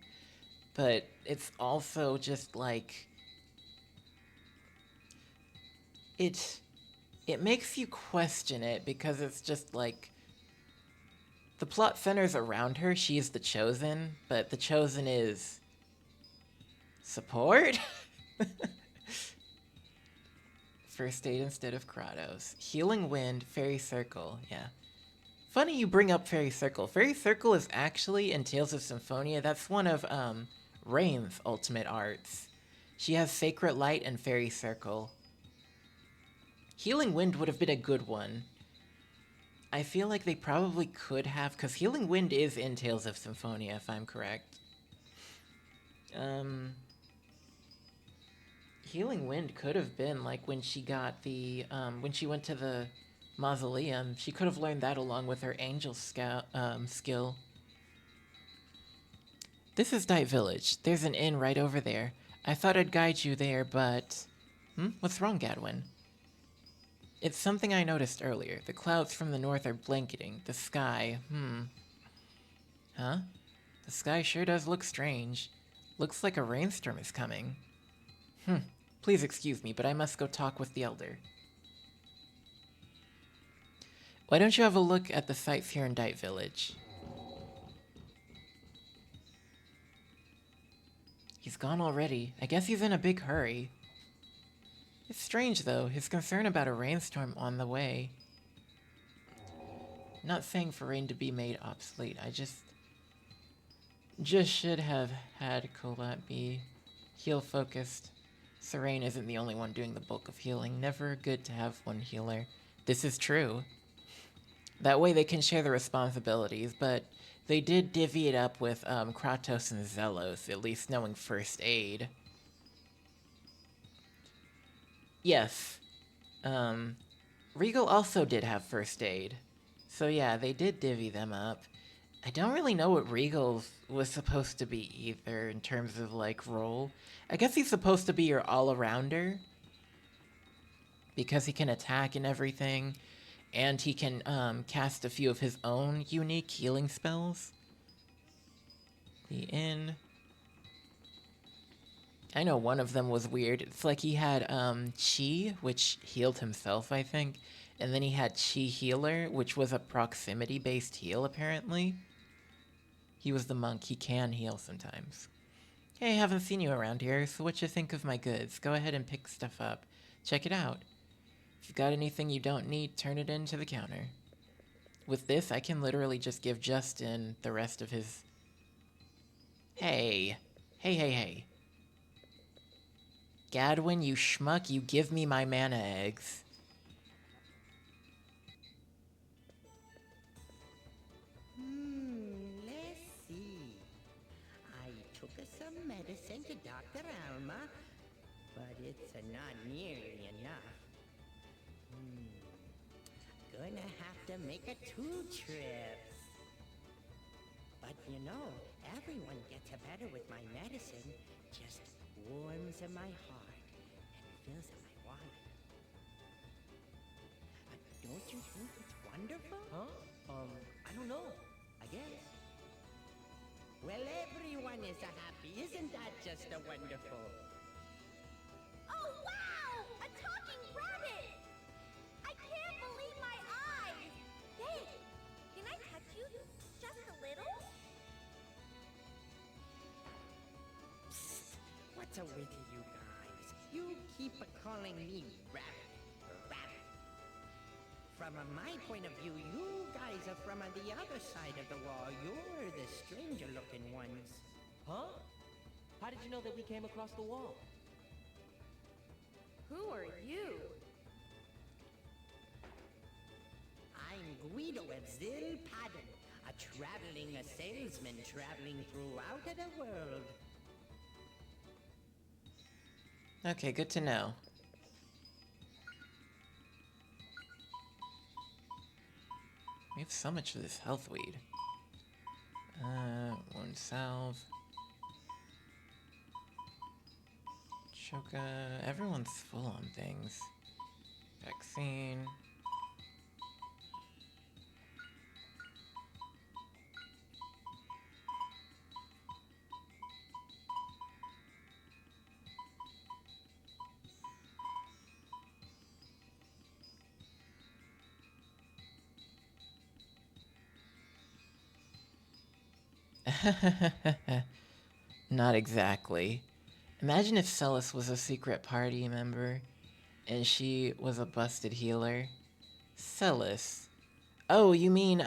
but it's also just like... It makes you question it because it's just like... The plot centers around her. She is the Chosen, but the Chosen is... support? First aid instead of Kratos. Healing Wind, Fairy Circle, yeah. Funny you bring up Fairy Circle. Fairy Circle is actually, in Tales of Symphonia, that's one of, Rain's ultimate arts. She has Sacred Light and Fairy Circle. Healing Wind would have been a good one. I feel like they probably could have, because Healing Wind is in Tales of Symphonia, if I'm correct. Healing Wind could have been, like, when she got the, when she went to the mausoleum, she could have learned that along with her angel skill. This is Dight Village. There's an inn right over there. I thought I'd guide you there, but... What's wrong, Gadwin? It's something I noticed earlier. The clouds from the north are blanketing. The sky, Huh? The sky sure does look strange. Looks like a rainstorm is coming. Please excuse me, but I must go talk with the elder. Why don't you have a look at the sights here in Dight Village? He's gone already. I guess he's in a big hurry. It's strange, though, his concern about a rainstorm on the way. Not saying for rain to be made obsolete, I just should have had Colette be heal-focused. Serene isn't the only one doing the bulk of healing. Never good to have one healer. This is true. That way they can share the responsibilities, but they did divvy it up with Kratos and Zelos, at least knowing first aid. Yes. Regal also did have first aid. So yeah, they did divvy them up. I don't really know what Regal was supposed to be either in terms of, like, role. I guess he's supposed to be your all-arounder. Because he can attack and everything. And he can cast a few of his own unique healing spells. The inn. I know one of them was weird. It's like he had Chi, which healed himself, I think. And then he had Chi Healer, which was a proximity-based heal, apparently. He was the monk. He can heal sometimes. Hey, haven't seen you around here, so what you think of my goods? Go ahead and pick stuff up. Check it out. If you've got anything you don't need, turn it into the counter. With this, I can literally just give Justin the rest of his... Hey. Hey. Gadwin, you schmuck, you give me my mana eggs. Let's see. I took some medicine to Dr. Alma, but it's not nearly enough. Gonna have to make 2 trips. But you know, everyone gets better with my medicine. Just warms my heart and fills my wallet. Don't you think it's wonderful? Huh? I don't know. I guess. Well, everyone is happy. Isn't that just a wonderful? Oh, wow! A talking rabbit! I can't believe my eyes! Hey, can I touch you just a little? Psst. What's with you guys? You keep calling me rabbit. From my point of view, you guys are from the other side of the wall. You're the stranger-looking ones. Huh? How did you know that we came across the wall? Who are you? I'm Guido of Zilpadden, a traveling salesman traveling throughout the world. Okay, good to know. We have so much of this health weed. One salve. Choka. Everyone's full on things. Vaccine. Not exactly. Imagine if Celis was a secret party member and she was a busted healer. Celis. Oh, you mean,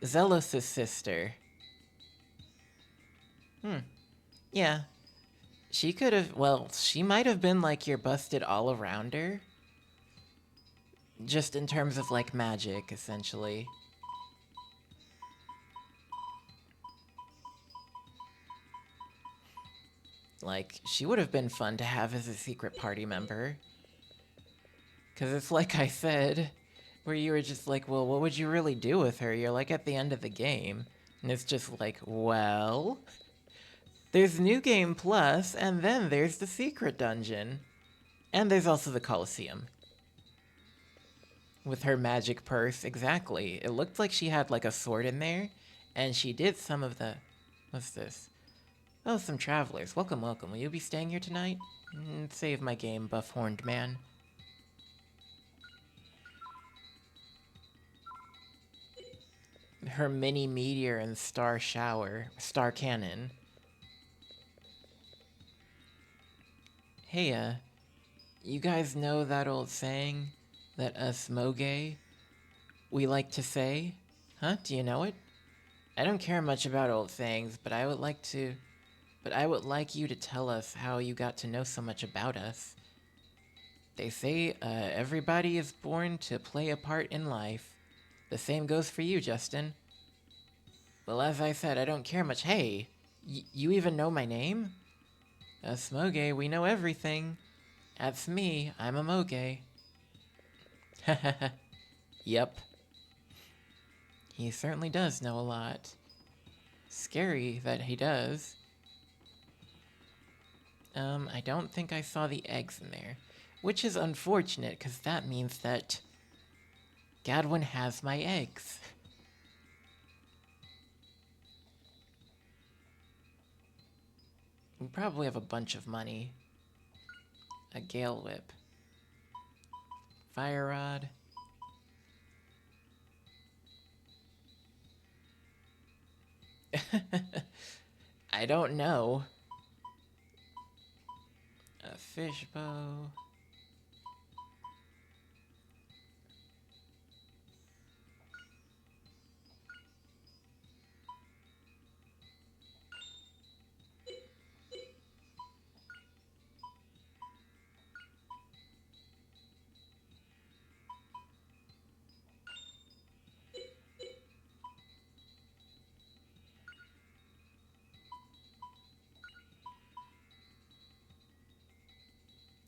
Zelos' sister. Yeah. She could have, well, she might have been like your busted all-arounder. Just in terms of like magic, essentially. Like, she would have been fun to have as a secret party member. Because it's like I said, where you were just like, well, what would you really do with her? You're like at the end of the game. And it's just like, well, there's New Game Plus, and then there's the secret dungeon. And there's also the Coliseum. With her magic purse, exactly. It looked like she had like a sword in there, and she did some of the... What's this? Oh, some travelers. Welcome, welcome. Will you be staying here tonight? Save my game, buff-horned man. Her mini meteor and star shower. Star cannon. Hey, you guys know that old saying that us moge we like to say? Huh? Do you know it? I don't care much about old sayings, but I would like you to tell us how you got to know so much about us. They say, everybody is born to play a part in life. The same goes for you, Justin. Well, as I said, I don't care much. Hey, you even know my name? Us moge, we know everything. That's me, I'm a moge. Yep. He certainly does know a lot. Scary that he does. I don't think I saw the eggs in there. Which is unfortunate, because that means that Gadwin has my eggs. We probably have a bunch of money. A gale whip. Fire rod. I don't know. A fishbow.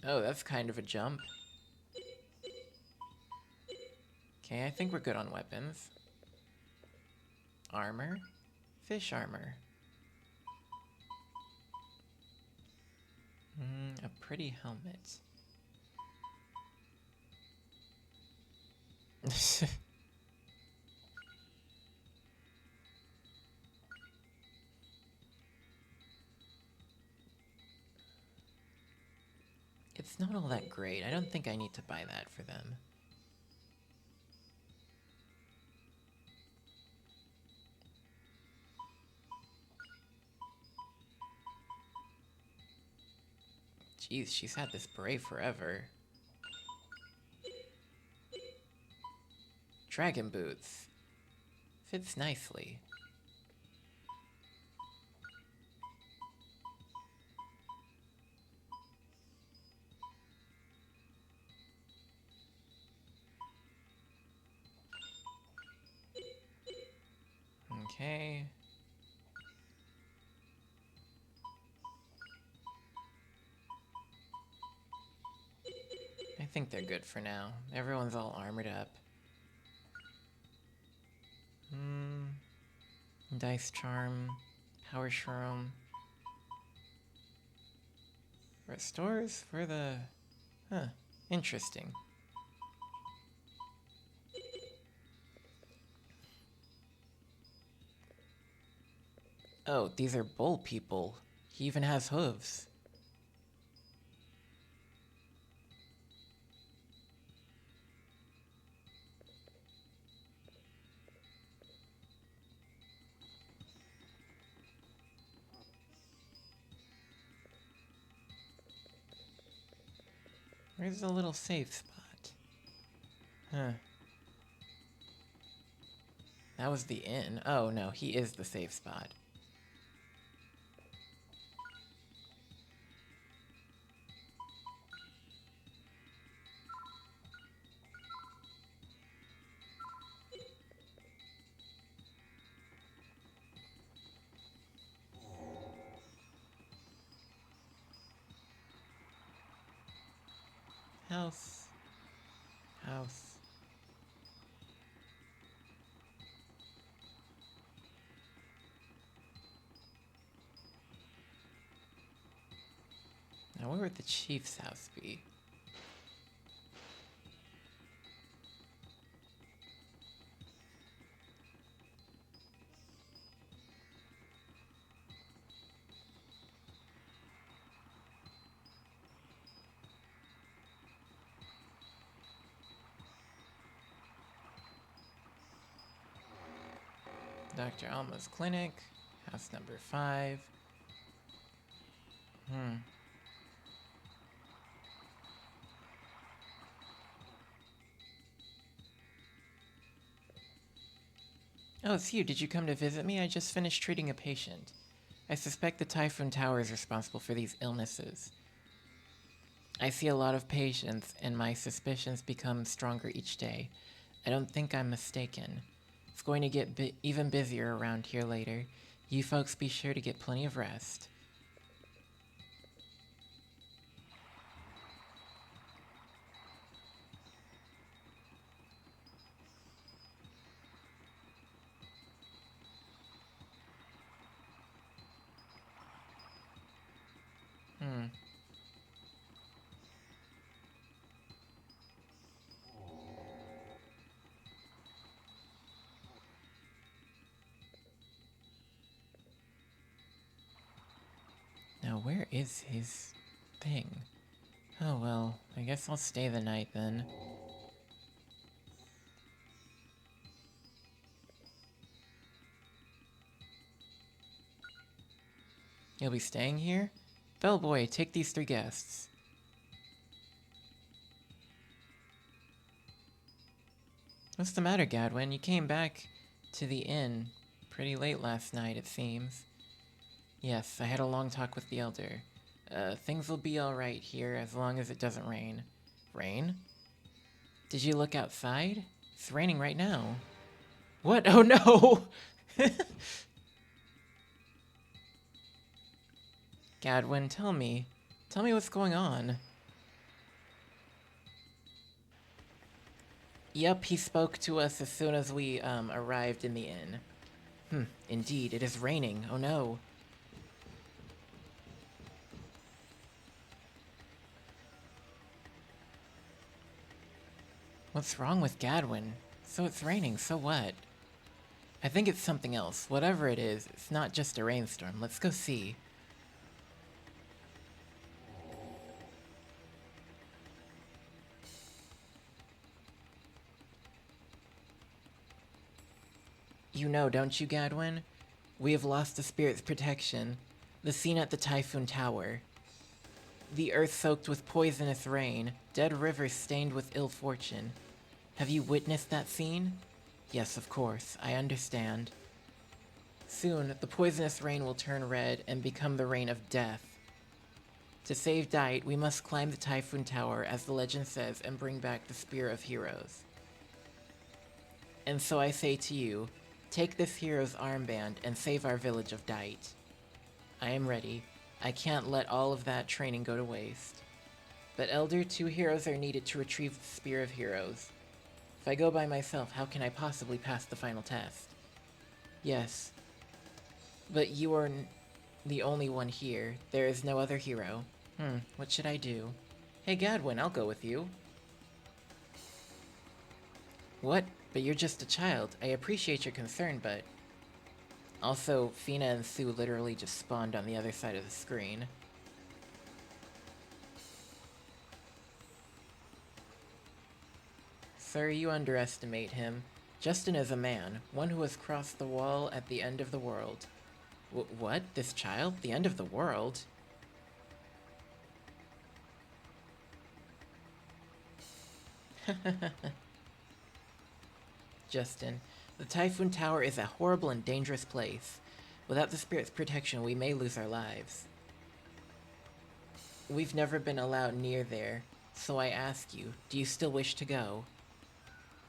Oh, that's kind of a jump. Okay, I think we're good on weapons. Armor. Fish armor. A pretty helmet. It's not all that great. I don't think I need to buy that for them. Jeez, she's had this beret forever. Dragon boots. Fits nicely. Okay. I think they're good for now. Everyone's all armored up. Dice charm. Power shroom. Restores for the... Huh. Interesting. Oh, these are bull people. He even has hooves. Where's the little safe spot? Huh. That was the inn. Oh no, he is the safe spot. House. House. Now where would the chief's house be? Dr. Alma's clinic. House number 5. Oh, it's you. Did you come to visit me? I just finished treating a patient. I suspect the Typhoon Tower is responsible for these illnesses. I see a lot of patients, and my suspicions become stronger each day. I don't think I'm mistaken. It's going to get even busier around here later. You folks be sure to get plenty of rest. Now, where is his thing? Oh well, I guess I'll stay the night then. You'll be staying here? Bellboy, take these 3 guests. What's the matter, Gadwin? You came back to the inn pretty late last night, it seems. Yes, I had a long talk with the elder. Things will be alright here as long as it doesn't rain. Rain? Did you look outside? It's raining right now. What? Oh no! Gadwin, tell me. Tell me what's going on. Yep, he spoke to us as soon as we, arrived in the inn. Indeed, it is raining. Oh no. What's wrong with Gadwin? So it's raining, so what? I think it's something else. Whatever it is, it's not just a rainstorm. Let's go see. You know, don't you, Gadwin? We have lost the spirit's protection. The scene at the Typhoon Tower. The earth soaked with poisonous rain, dead rivers stained with ill fortune. Have you witnessed that scene? Yes, of course, I understand. Soon, the poisonous rain will turn red and become the rain of death. To save Dight, we must climb the Typhoon Tower, as the legend says, and bring back the Spear of Heroes. And so I say to you, take this hero's armband and save our village of Dight. I am ready. I can't let all of that training go to waste. But Elder, 2 heroes are needed to retrieve the Spear of Heroes. If I go by myself, how can I possibly pass the final test? Yes. But you are the only one here. There is no other hero. What should I do? Hey Gadwin, I'll go with you. What? But you're just a child. I appreciate your concern, but... Also, Fina and Sue literally just spawned on the other side of the screen. Sir, you underestimate him. Justin is a man, one who has crossed the wall at the end of the world. What? This child? The end of the world? Justin, the Typhoon Tower is a horrible and dangerous place. Without the spirit's protection, we may lose our lives. We've never been allowed near there, so I ask you, do you still wish to go?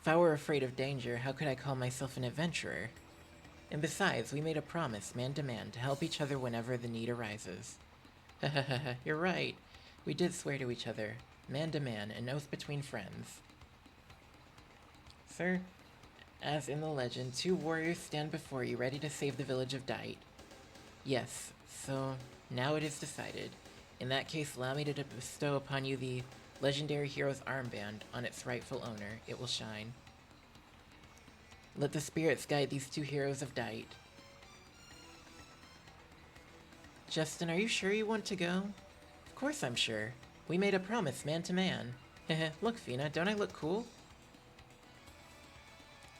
If I were afraid of danger, how could I call myself an adventurer? And besides, we made a promise, man to man, to help each other whenever the need arises. You're right. We did swear to each other, man to man, an oath between friends. Sir, as in the legend, 2 warriors stand before you ready to save the village of Dite. Yes, so now it is decided. In that case, allow me to bestow upon you the legendary hero's armband on its rightful owner. It will shine. Let the spirits guide these 2 heroes of Dite. Justin, are you sure you want to go? Of course I'm sure. We made a promise, man to man. Heh, look, Fina, don't I look cool?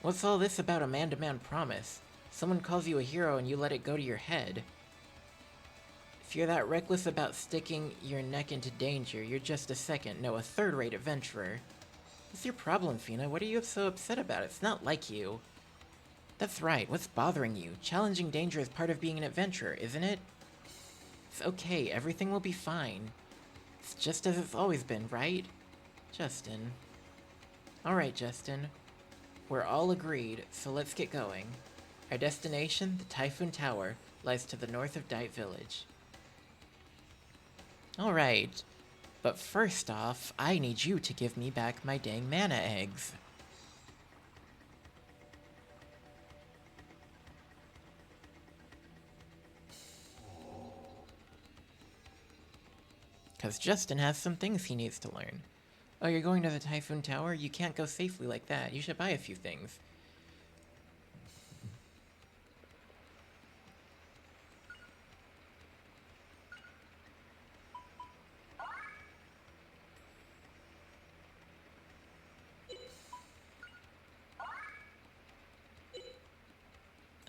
What's all this about a man-to-man promise? Someone calls you a hero and you let it go to your head. If you're that reckless about sticking your neck into danger, you're just a second, no, a third-rate adventurer. What's your problem, Fina? What are you so upset about? It's not like you. That's right, what's bothering you? Challenging danger is part of being an adventurer, isn't it? It's okay, everything will be fine. It's just as it's always been, right? Justin. Alright, Justin. We're all agreed, so let's get going. Our destination, the Typhoon Tower, lies to the north of Dite Village. Alright, but first off, I need you to give me back my dang mana eggs. Because Justin has some things he needs to learn. Oh, you're going to the Typhoon Tower? You can't go safely like that. You should buy a few things.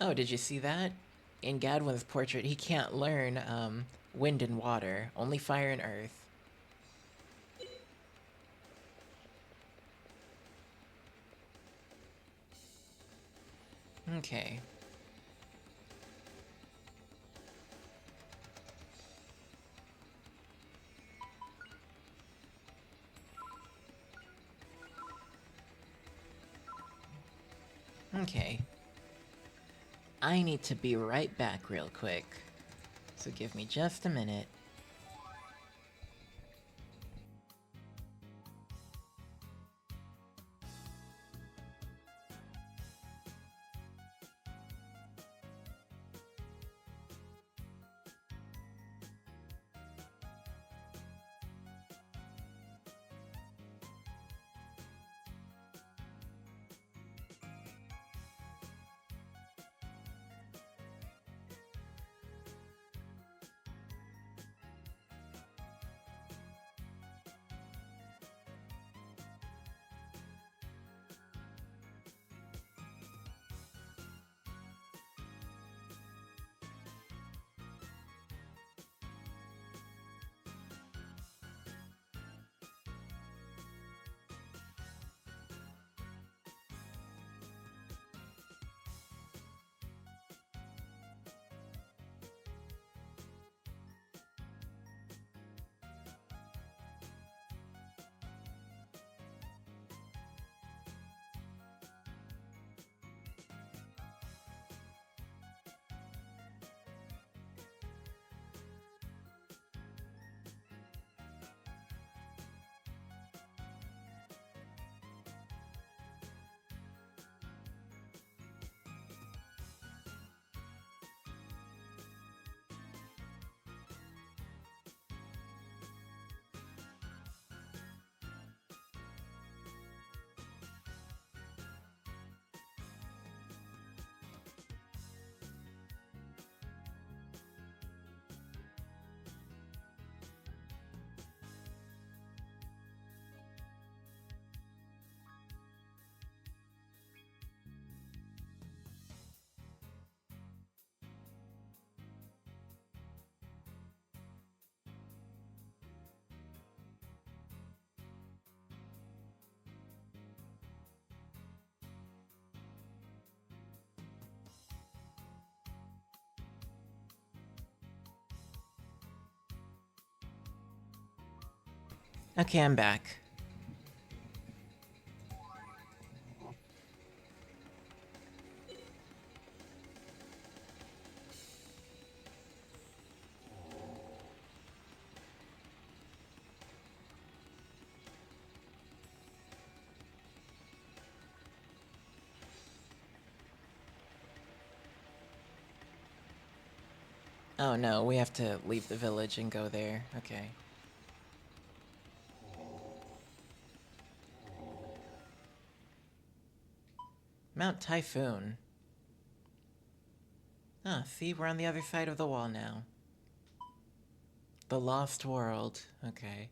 Oh, did you see that? In Gadwin's portrait, he can't learn, wind and water. Only fire and earth. Okay. Okay. I need to be right back real quick. So give me just a minute. Okay, I'm back. Oh no, we have to leave the village and go there. Okay. Mount Typhoon. Ah, see, we're on the other side of the wall now. The Lost World. Okay.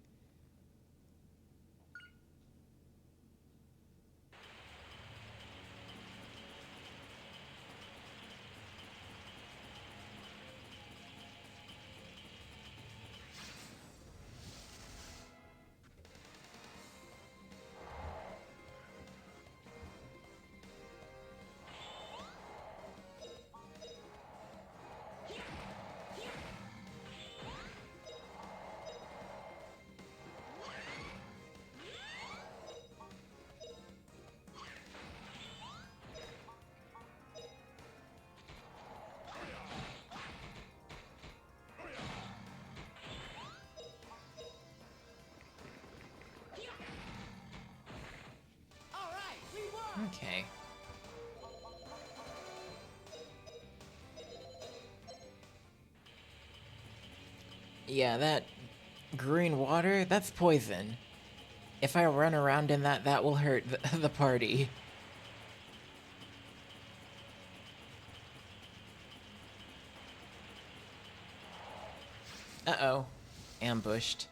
Okay. Yeah, that green water, that's poison. If I run around in that, that will hurt the party. Uh-oh. Ambushed.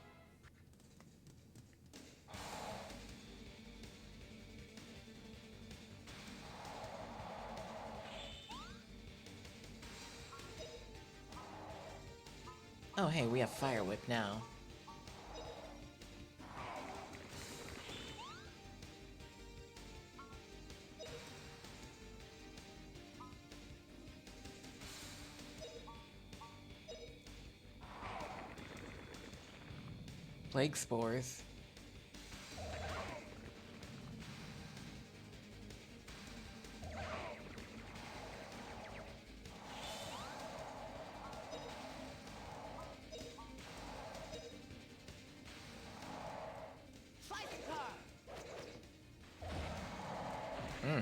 Oh hey, we have Fire Whip now. Plague Spores. Hmm.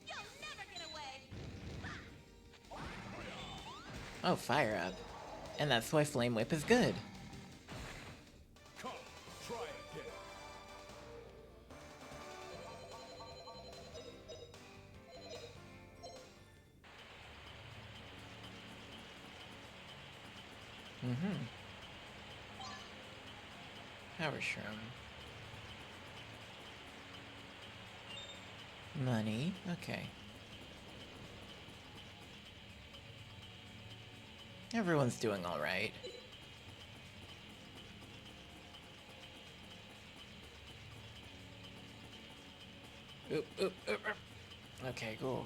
You'll never get away! Oh, Fire Up. And that's why Flame Whip is good. Come, try again. Mm-hmm. Power Shroom. Money. Okay. Everyone's doing alright. Oop, oop, oop, oop. Okay, cool.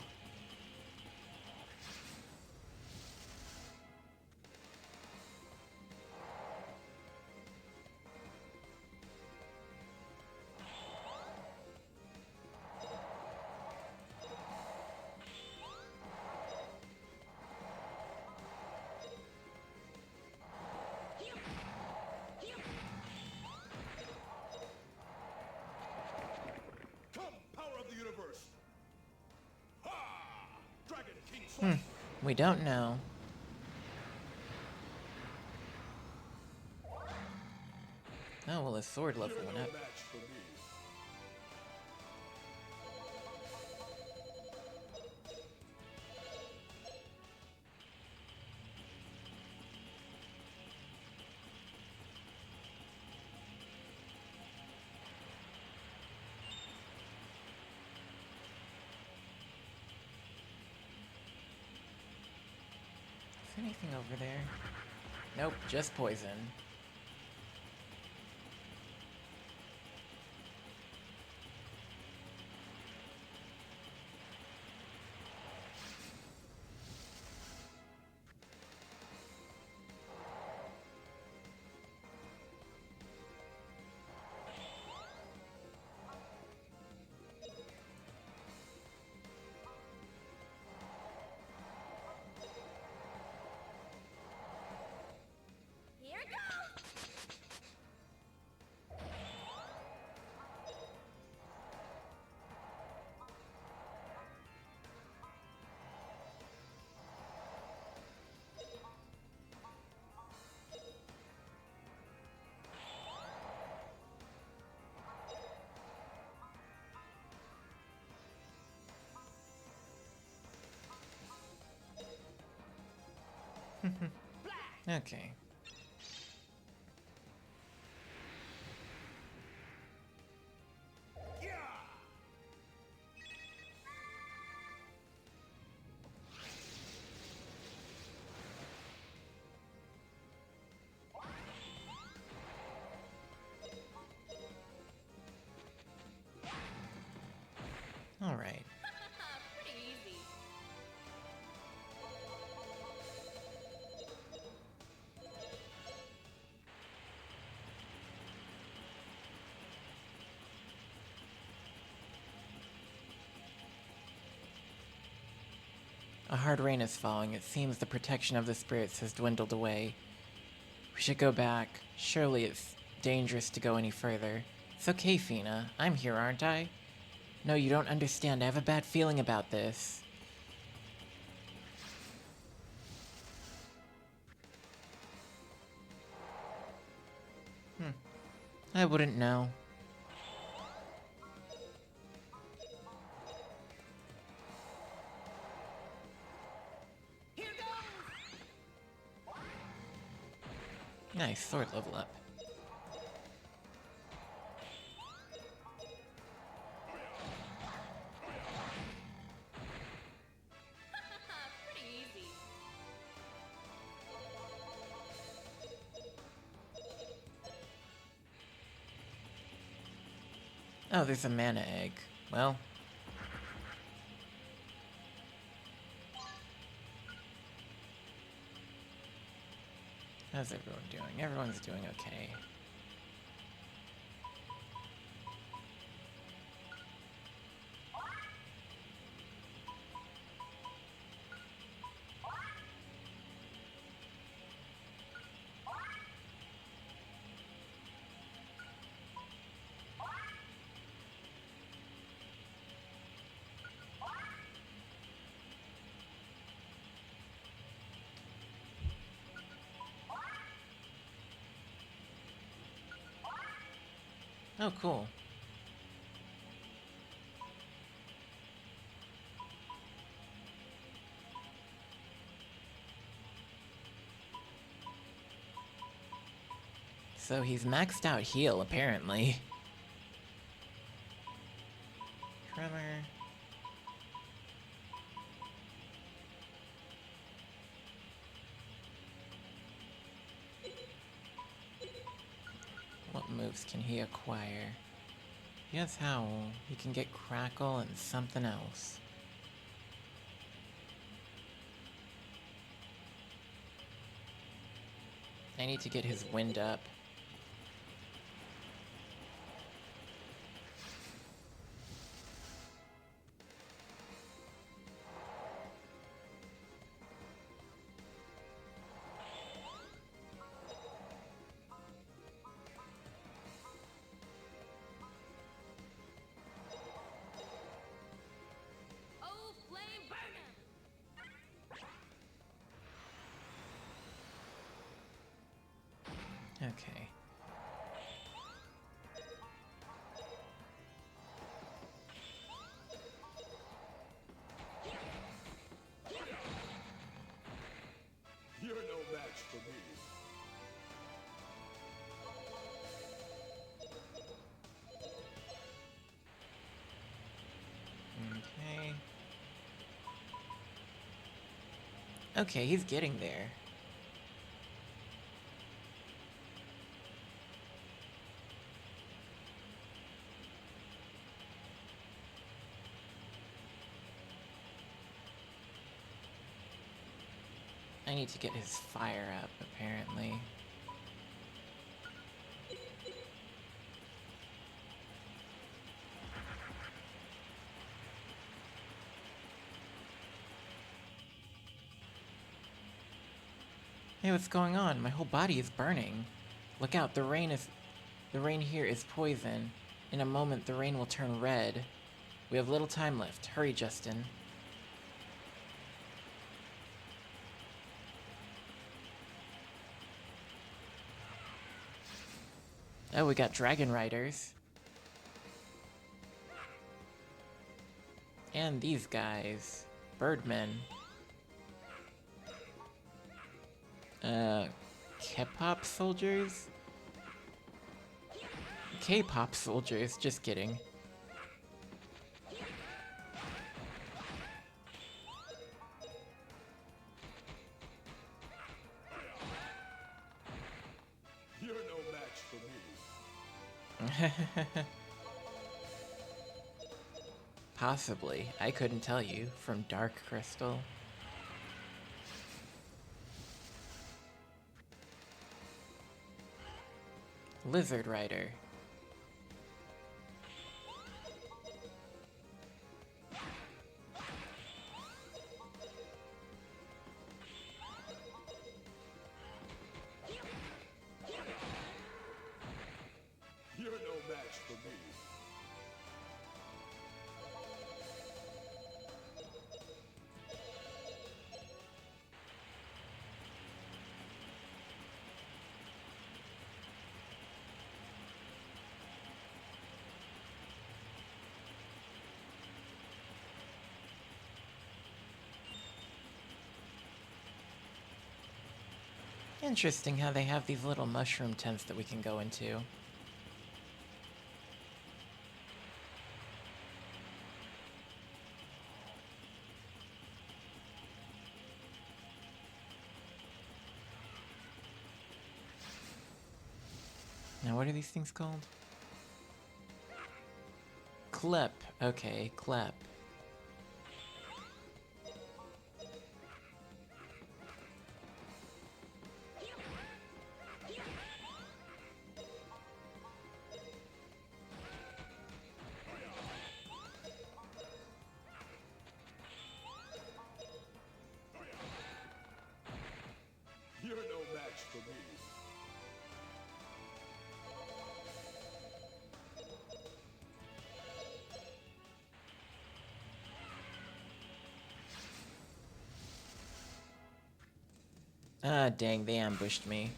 Come, power of the universe. Ha! Dragon King Slash. We don't know. Oh, well, his sword level You're went no up. match for me. Is there anything over there? Nope, just poison. Here goes! Okay. Alright. Pretty easy. A hard rain is falling. It seems the protection of the spirits has dwindled away. We should go back. Surely it's dangerous to go any further. It's okay, Fina. I'm here, aren't I? No, you don't understand. I have a bad feeling about this. I wouldn't know. Here goes! Nice, sword level up. Pretty easy. Oh, there's a mana egg. Well. How's everyone doing? Everyone's doing okay. Oh, cool. So he's maxed out heal, apparently. Tremor. What moves can he acquire? He has Howl. He can get Crackle and something else. I need to get his wind up. Oh, flame burn him! Okay. You're no match for me. Okay. Okay, he's getting there. need to get his fire up, apparently. Hey, what's going on? My whole body is burning. Look out, the rain here is poison. In a moment, the rain will turn red. We have little time left. Hurry, Justin. Oh, we got dragon riders. And these guys. Birdmen. K-pop soldiers? K-pop soldiers, just kidding. You're no match for me. Possibly. I couldn't tell you. From Dark Crystal. Lizard Rider. You're no match for me. Interesting how they have these little mushroom tents that we can go into. Now, what are these things called? Clep. Okay, Clep. You're no match for me. Ah, dang, they ambushed me.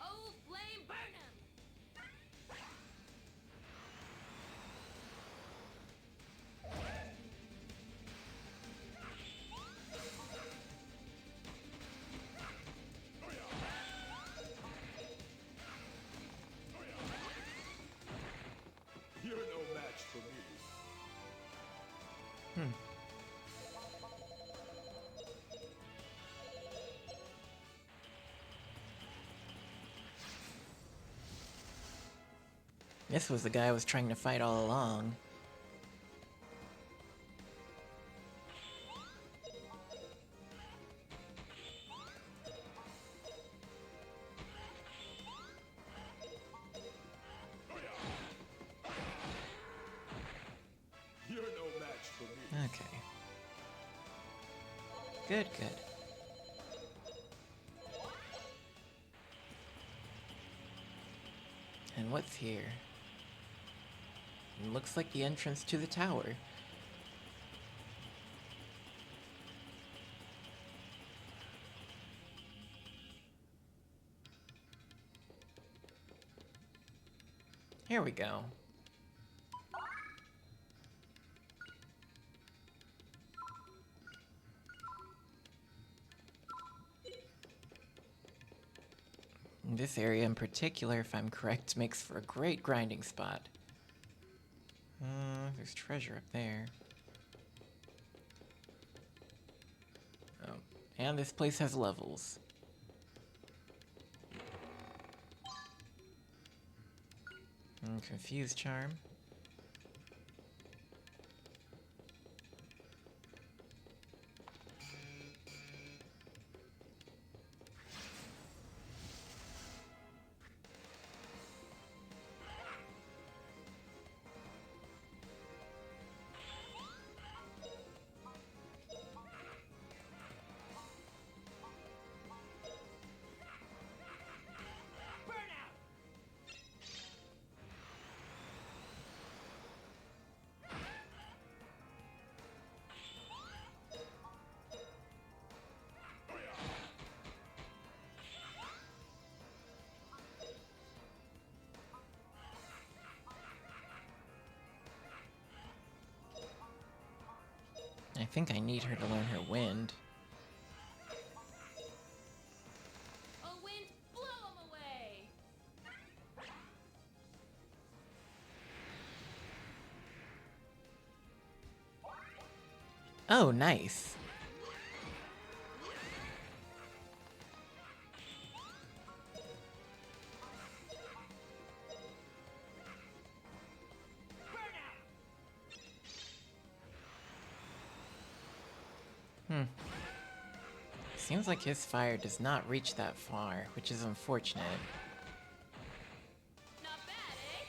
Oh, flame burn him! You're no match for me. This was the guy I was trying to fight all along. You're no match for me. Okay. Good, good. And what's here? It looks like the entrance to the tower. Here we go. This area in particular, if I'm correct, makes for a great grinding spot. There's treasure up there. Oh, and this place has levels. Confused charm. I think I need her to learn her wind. Oh, wind, blow 'em away! Oh, nice. Seems like his fire does not reach that far, which is unfortunate. Not bad, eh?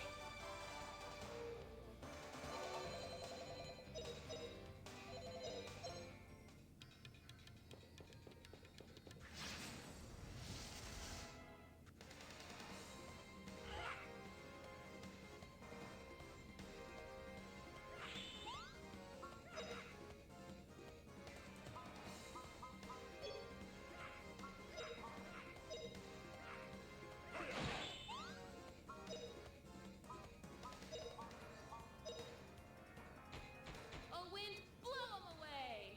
Oh, wind, blow 'em away!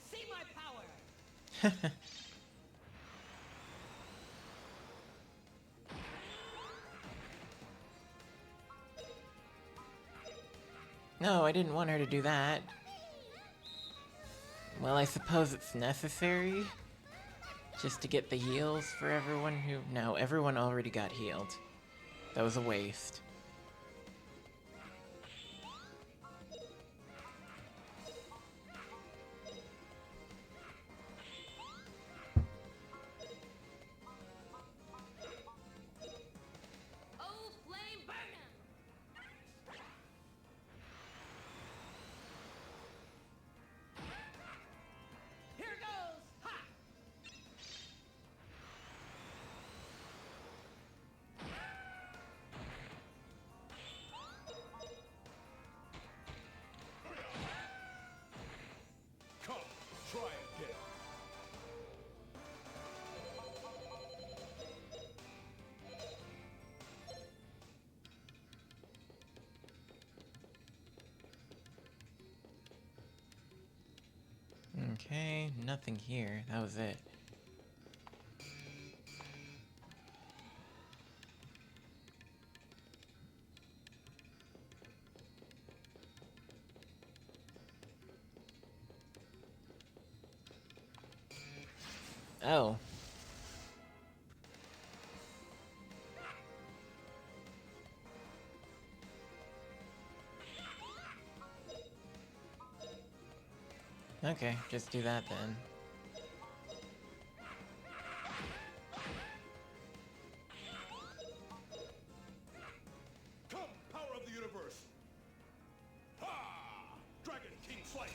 See my power! No, I didn't want her to do that. Well, I suppose it's necessary. Just to get the heals for everyone who... No, everyone already got healed. That was a waste. Oh, flame, burn 'em! Here goes! Ha! Come, try again. Okay, nothing here. That was it. Oh. Okay, just do that then. Come, power of the universe. Ha! Dragon King Slice.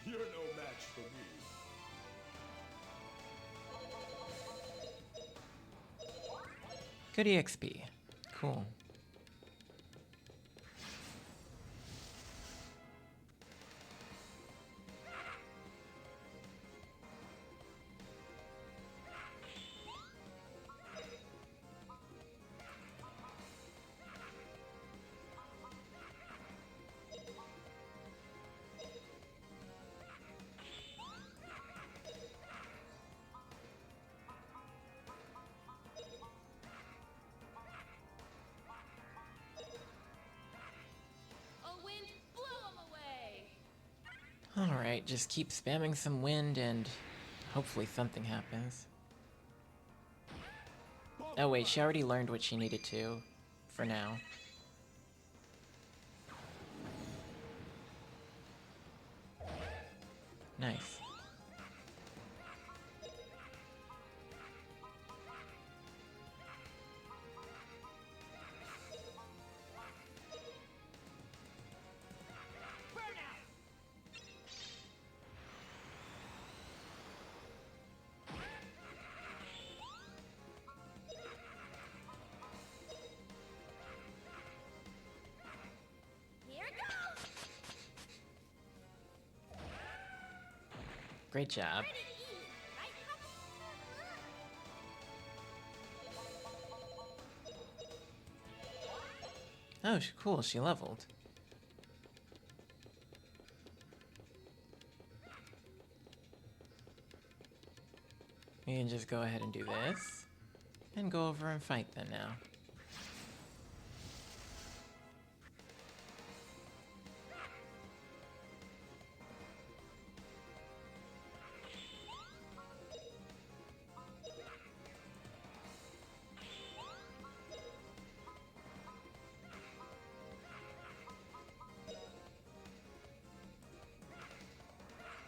You're no match for me. Good EXP. Cool. Alright, just keep spamming some wind and hopefully something happens. Oh wait, she already learned what she needed to, for now. Nice. Here goes! Great job. Pretty easy, right, Oh, cool, she leveled. We can just go ahead and do this, and go over and fight them now.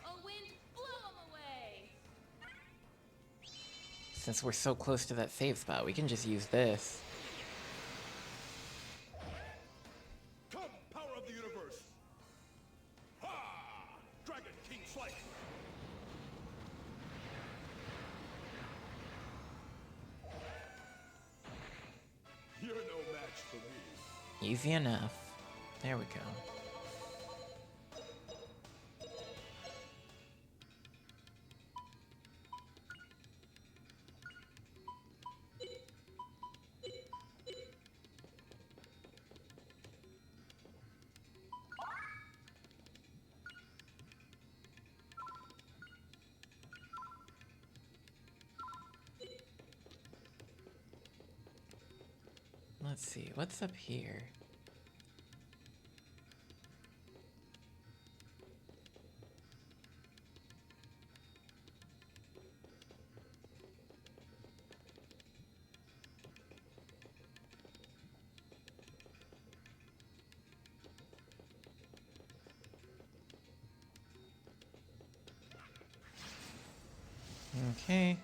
A wind blew 'em away! Since we're so close to that save spot, we can just use this. Come, power of the universe! Ha! Dragon King Flight! You're no match for me. Easy enough. There we go. Let's see, what's up here? Okay.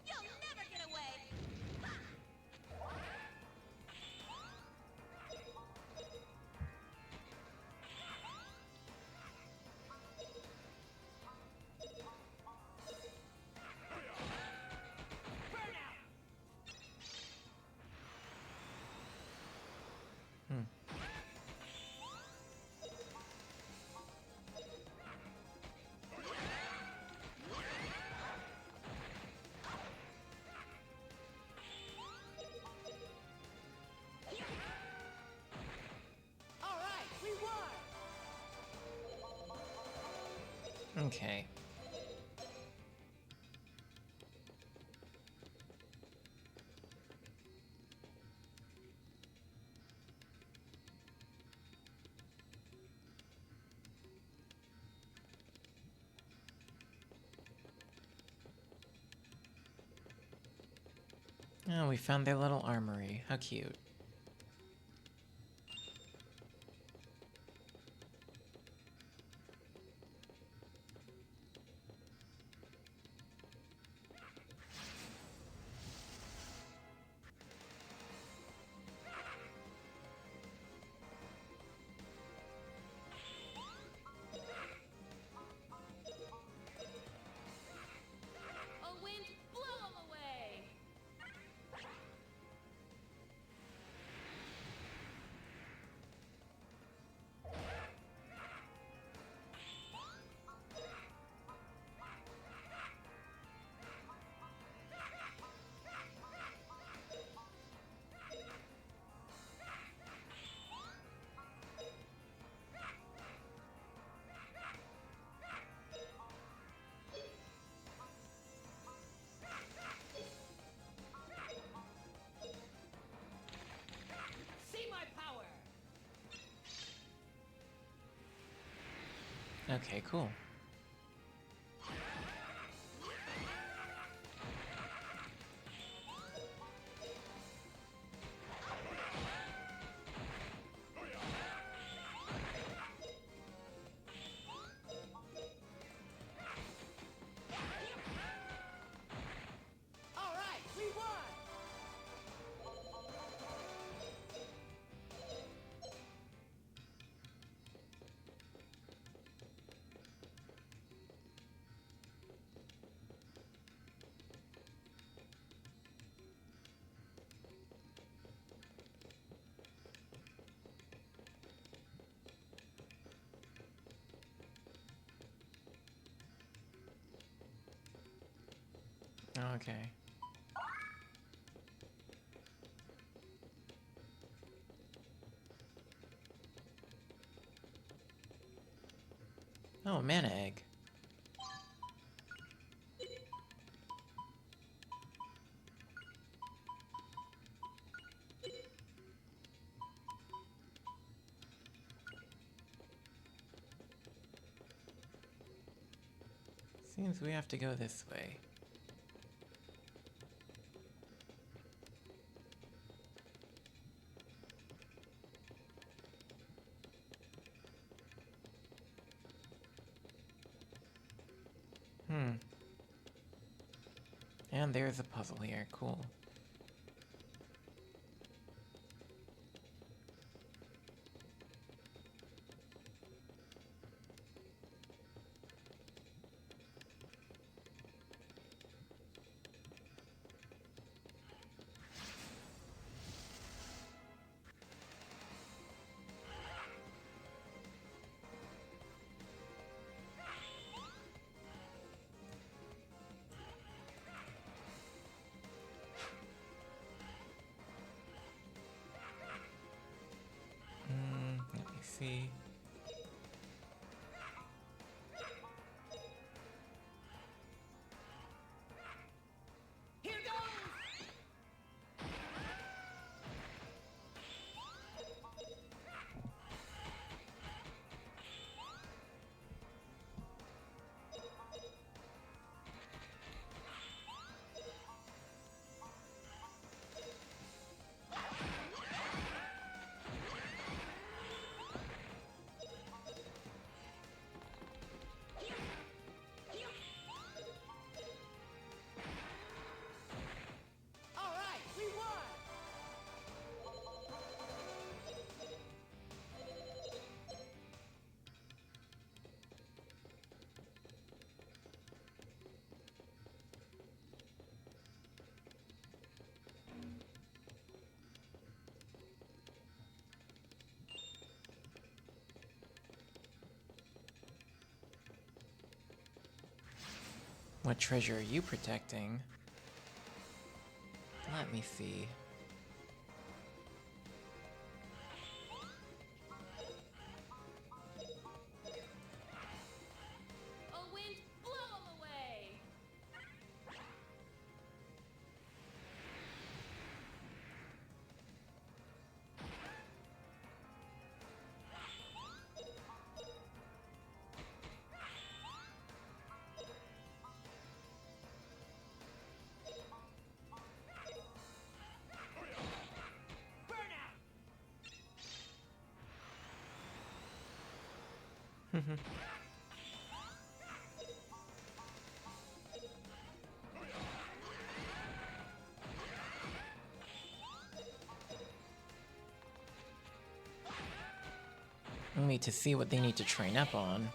You'll never get away! All right, we won! Okay. Oh, we found their little armory. How cute. A wind blew 'em away! Okay, cool. All right, we won! Okay. Oh, a mana egg. Seems we have to go this way. And there's a puzzle here. Cool. Let me see. Here goes! All right, we won! What treasure are you protecting? Let me see. Oh, wind, blow 'em away! Burnout! Only to see what they need to train up on.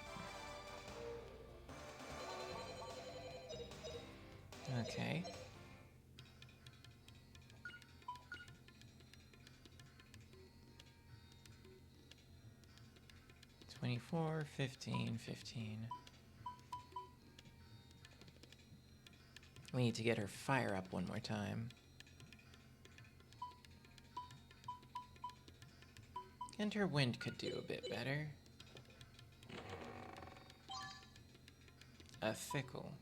Okay. $24, $15. We need to get her fire up one more time. And her wind could do a bit better. A sickle.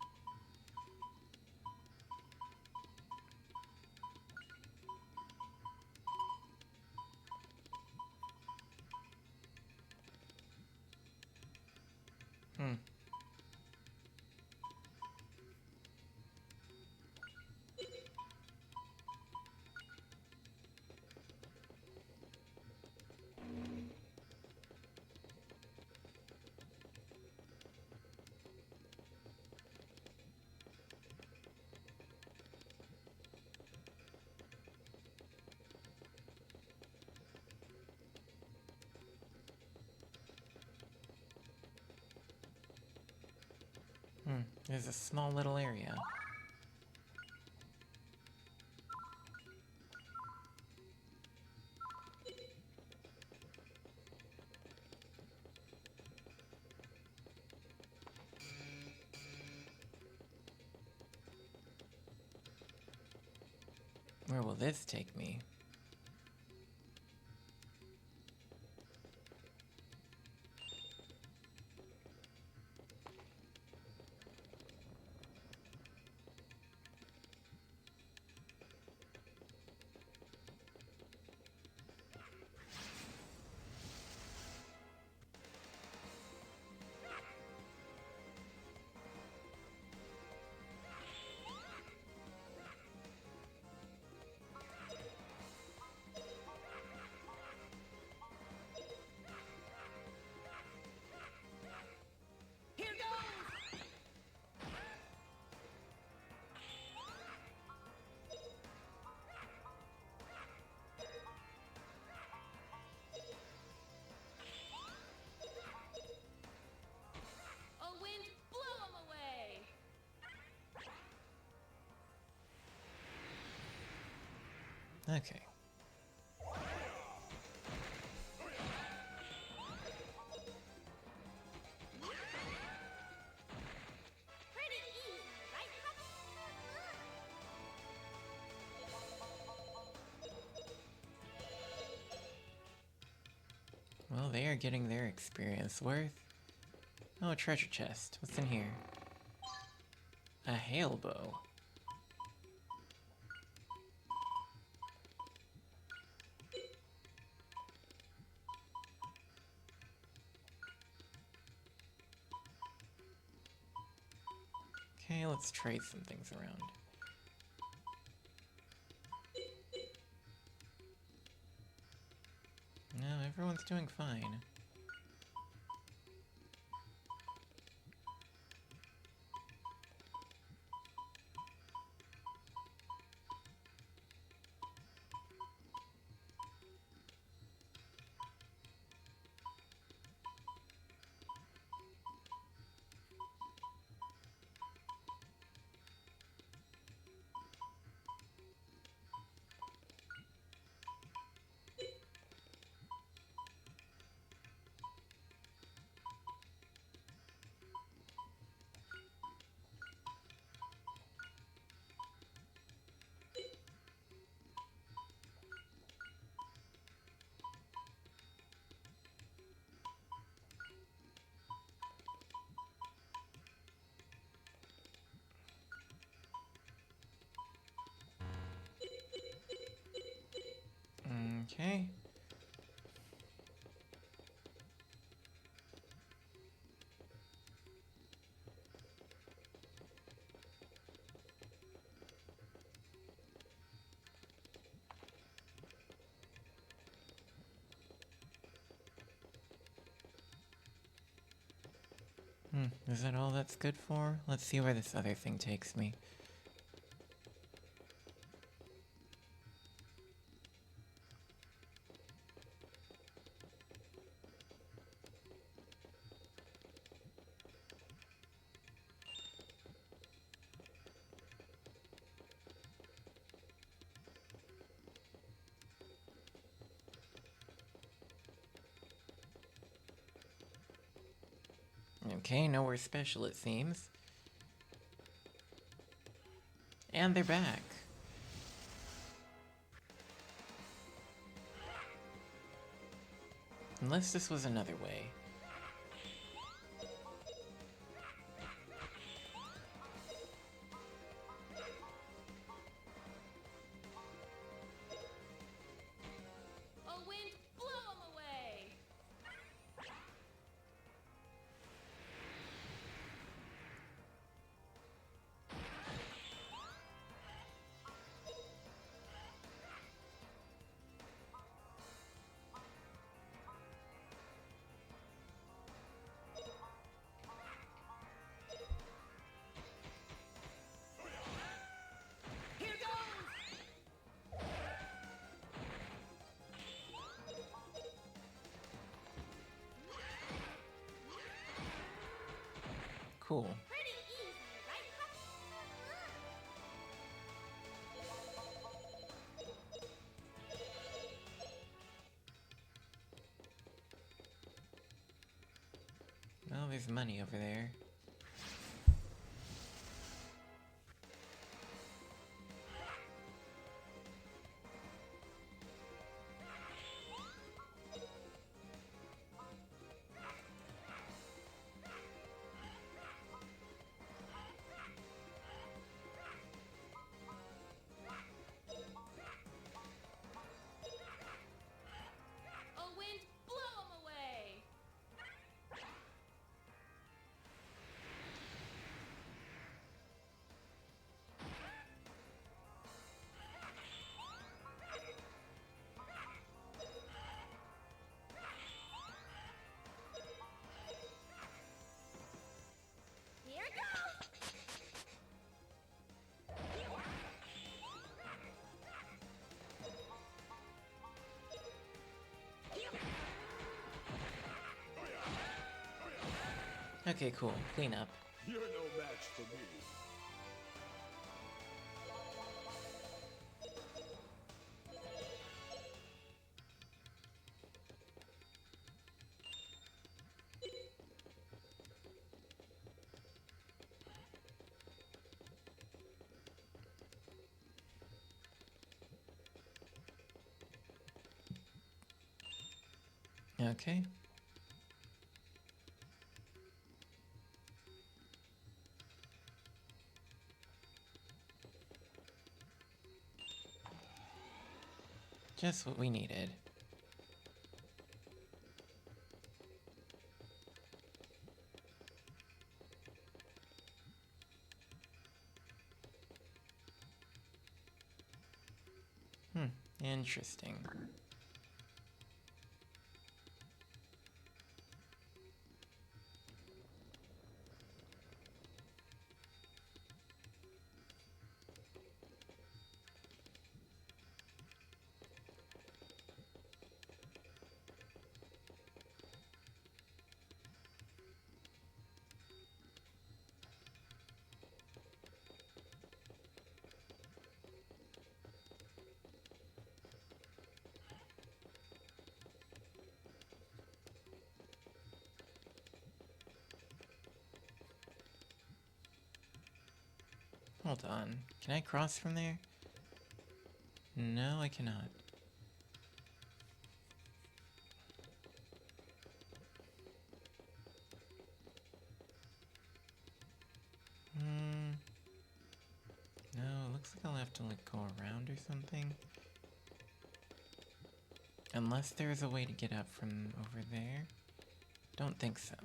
There's a small little area. Where will this take me? Here goes! A wind blew him away. Okay. Pretty easy, right, Puppy? Well, they are getting their experience worth. Oh, a treasure chest. What's in here? A hail bow. Okay, let's trade some things around. No, everyone's doing fine. Okay. Is that all that's good for? Let's see where this other thing takes me. Okay, nowhere special it seems. And they're back. Unless this was another way. A wind blew him away. Here goes! Cool. Pretty there's money over there. Oh, wind, blow 'em away! Here goes! Okay, cool. Clean up. You're no match for me. Okay. Just what we needed. Interesting. Hold on. Can I cross from there? No, I cannot. No, it looks like I'll have to like go around or something. Unless there's a way to get up from over there. Don't think so.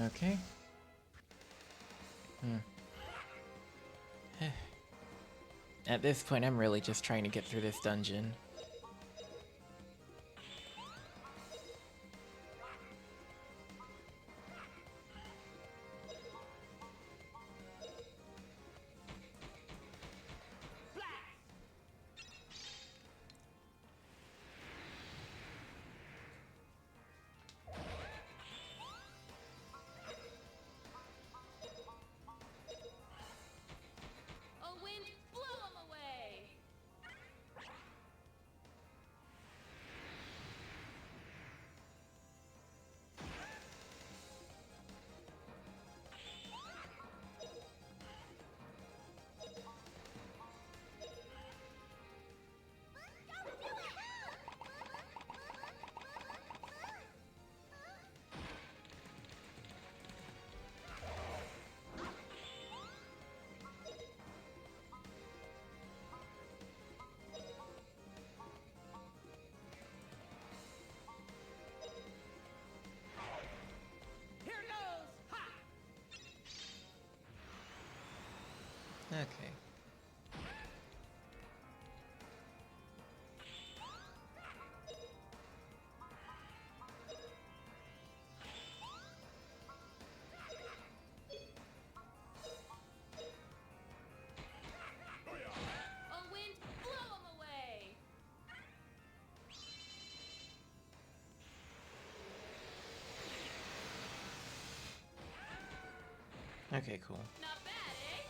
Okay. At this point, I'm really just trying to get through this dungeon. Oh, wind, blow 'em away! Okay. Oh, wind, blow 'em away! Okay, cool. Not bad, eh?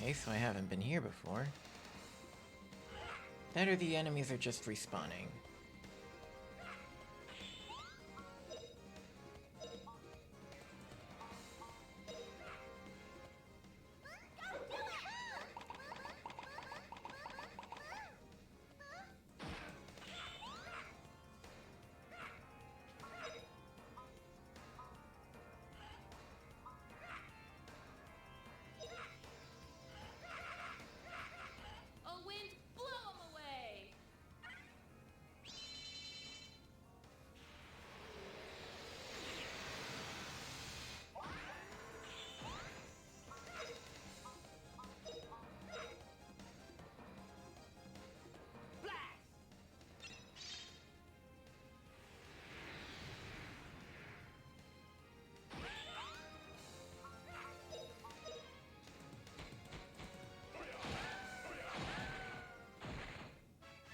Okay, so I haven't been here before. That or the enemies are just respawning. Oh, wind, blow 'em away!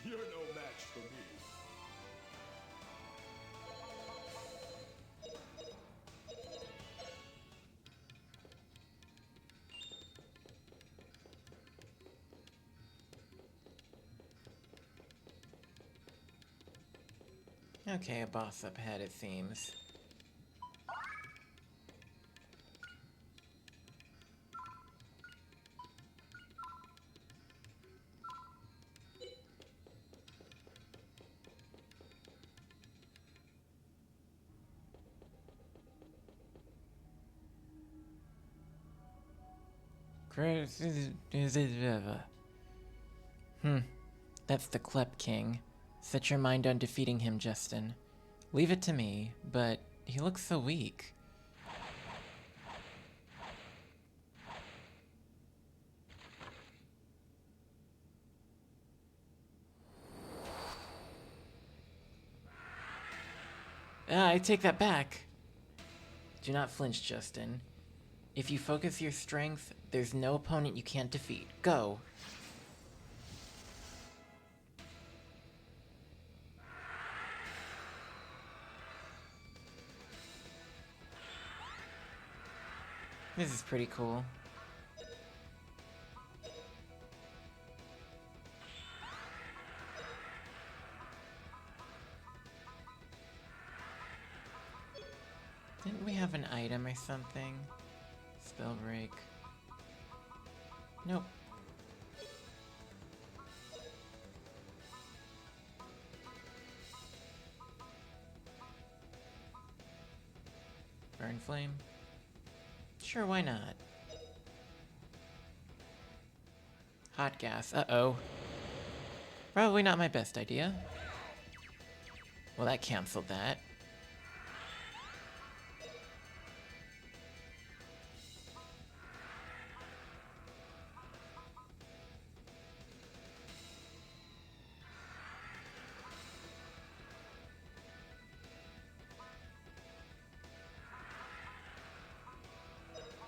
You're no match for me. Okay, a boss up ahead, it seems. Hmm, that's the Klep King. Set your mind on defeating him, Justin. Leave it to me, but he looks so weak. I take that back. Do not flinch, Justin. If you focus your strength, there's no opponent you can't defeat. Go! This is pretty cool. Didn't we have an item or something? Spell break. Nope. Burn flame? Sure, why not? Hot gas, uh-oh. Probably not my best idea. Well, that canceled that.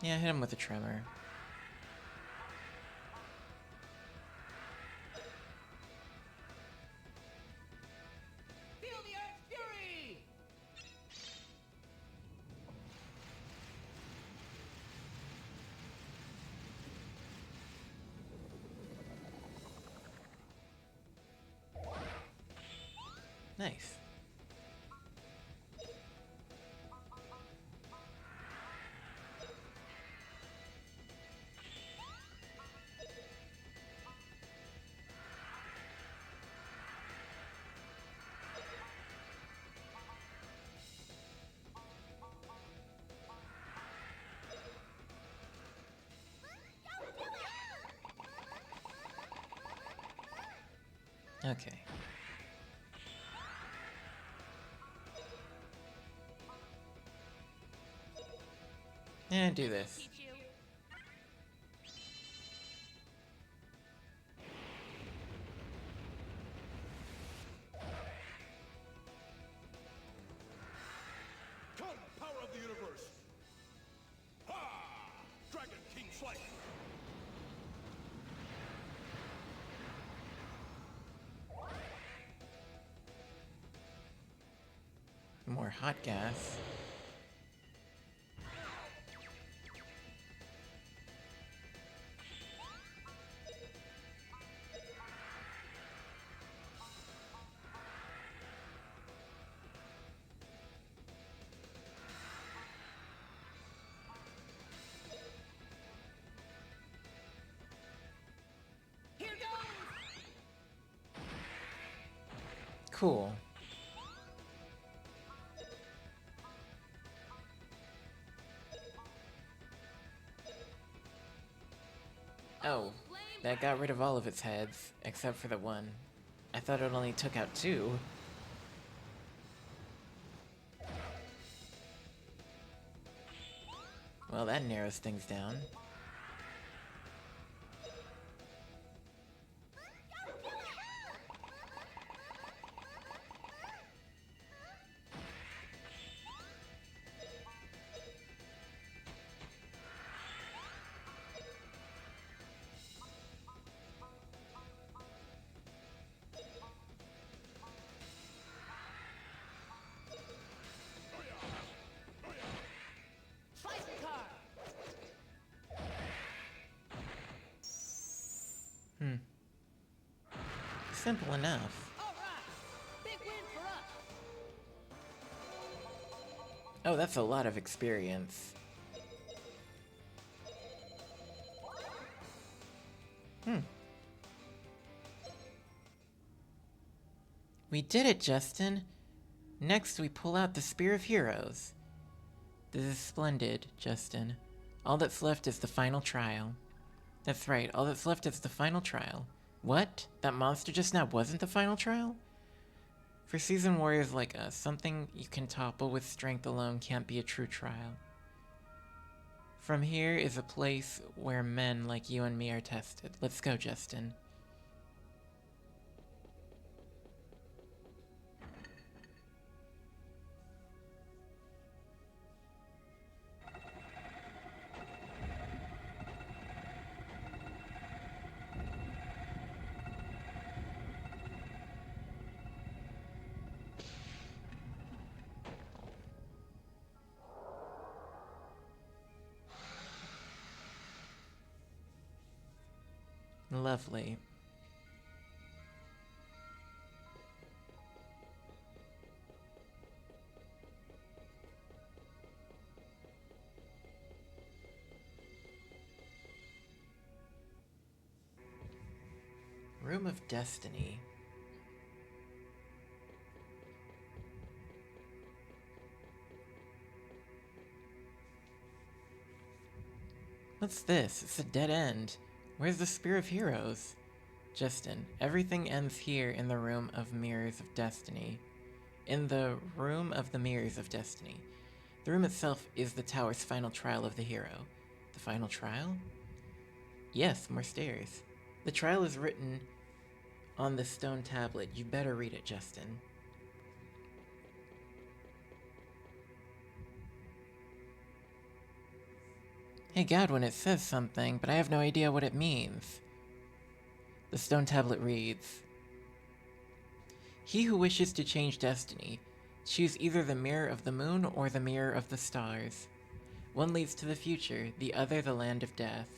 Yeah, hit him with a tremor. Nice. Okay. And do this. Teach you. Come, power of the universe! Ha! Dragon King Flight! More hot gas. Here goes! Cool. Oh, that got rid of all of its heads, except for the one. I thought it only took out 2. Well, that narrows things down. Slice car! Simple enough. Alright! Big win for us! Oh, that's a lot of experience. We did it, Justin! Next, we pull out the Spear of Heroes. This is splendid, Justin. All that's left is the final trial. That's right, all that's left is the final trial. What? That monster just now wasn't the final trial? For seasoned warriors like us, something you can topple with strength alone can't be a true trial. From here is a place where men like you and me are tested. Let's go, Justin. Lovely. Room of Destiny. What's this? It's a dead end. Where's the Spear of Heroes? Justin, everything ends here in the Room of Mirrors of Destiny. In the Room of the Mirrors of Destiny. The room itself is the tower's final trial of the hero. The final trial? Yes, more stairs. The trial is written on the stone tablet. You better read it, Justin. Hey Godwin, it says something, but I have no idea what it means. The stone tablet reads, "He who wishes to change destiny, choose either the mirror of the moon or the mirror of the stars. One leads to the future, the other the land of death."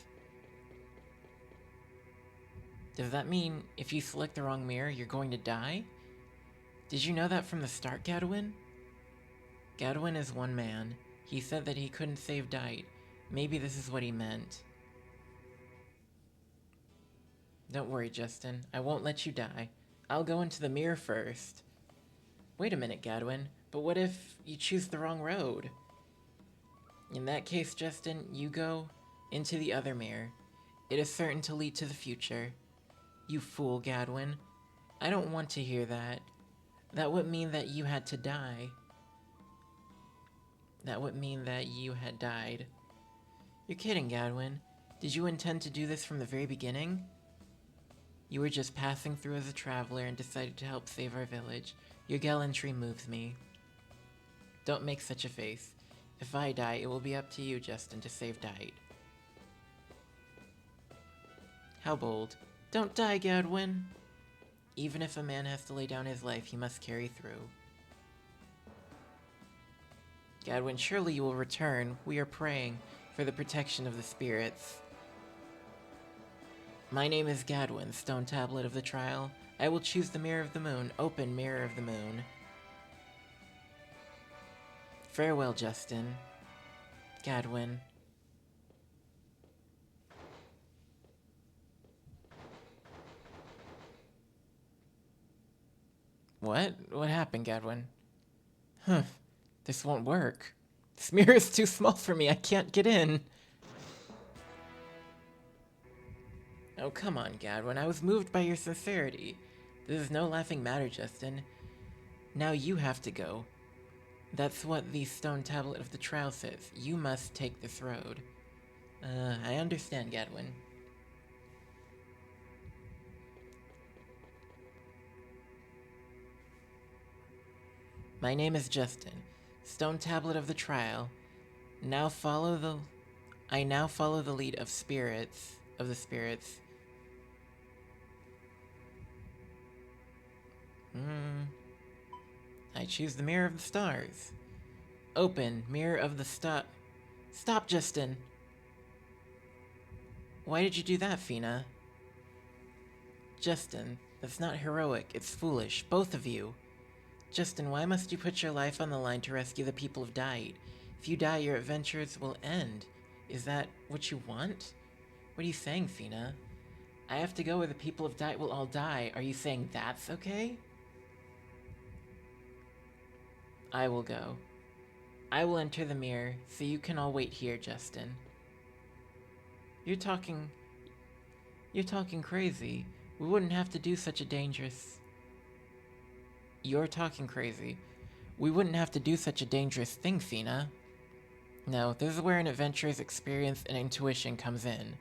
Does that mean if you select the wrong mirror, you're going to die? Did you know that from the start, Gadwin? Gadwin is one man. He said that he couldn't save Dite. Maybe this is what he meant. Don't worry, Justin. I won't let you die. I'll go into the mirror first. Wait a minute, Gadwin. But what if you choose the wrong road? In that case, Justin, you go into the other mirror. It is certain to lead to the future. You fool, Gadwin. I don't want to hear that. That would mean that you had to die. That would mean that you had died. You're kidding, Gadwin. Did you intend to do this from the very beginning? You were just passing through as a traveler and decided to help save our village. Your gallantry moves me. Don't make such a face. If I die, it will be up to you, Justin, to save Dite. How bold. Don't die, Gadwin! Even if a man has to lay down his life, he must carry through. Gadwin, surely you will return. We are praying for the protection of the spirits. My name is Gadwin, Stone Tablet of the Trial. I will choose the Mirror of the Moon. Open Mirror of the Moon. Farewell, Justin. Gadwin. What? What happened, Gadwin? Huh. This won't work. This mirror is too small for me. I can't get in. Oh, come on, Gadwin. I was moved by your sincerity. This is no laughing matter, Justin. Now you have to go. That's what the Stone Tablet of the Trial says. You must take this road. I understand, Gadwin. My name is Justin, Stone Tablet of the Trial. I now follow the lead of the spirits. I choose the Mirror of the Stars. Open, Mirror of the Stop, Justin! Why did you do that, Fina? Justin, that's not heroic, it's foolish, both of you. Justin, why must you put your life on the line to rescue the people of Dite? If you die, your adventures will end. Is that what you want? What are you saying, Fina? I have to go where the people of Dite will all die. Are you saying that's okay? I will go. I will enter the mirror, so you can all wait here, Justin. You're talking crazy. We wouldn't have to do such a dangerous... You're talking crazy. We wouldn't have to do such a dangerous thing, Fina. No, this is where an adventurer's experience and intuition comes in.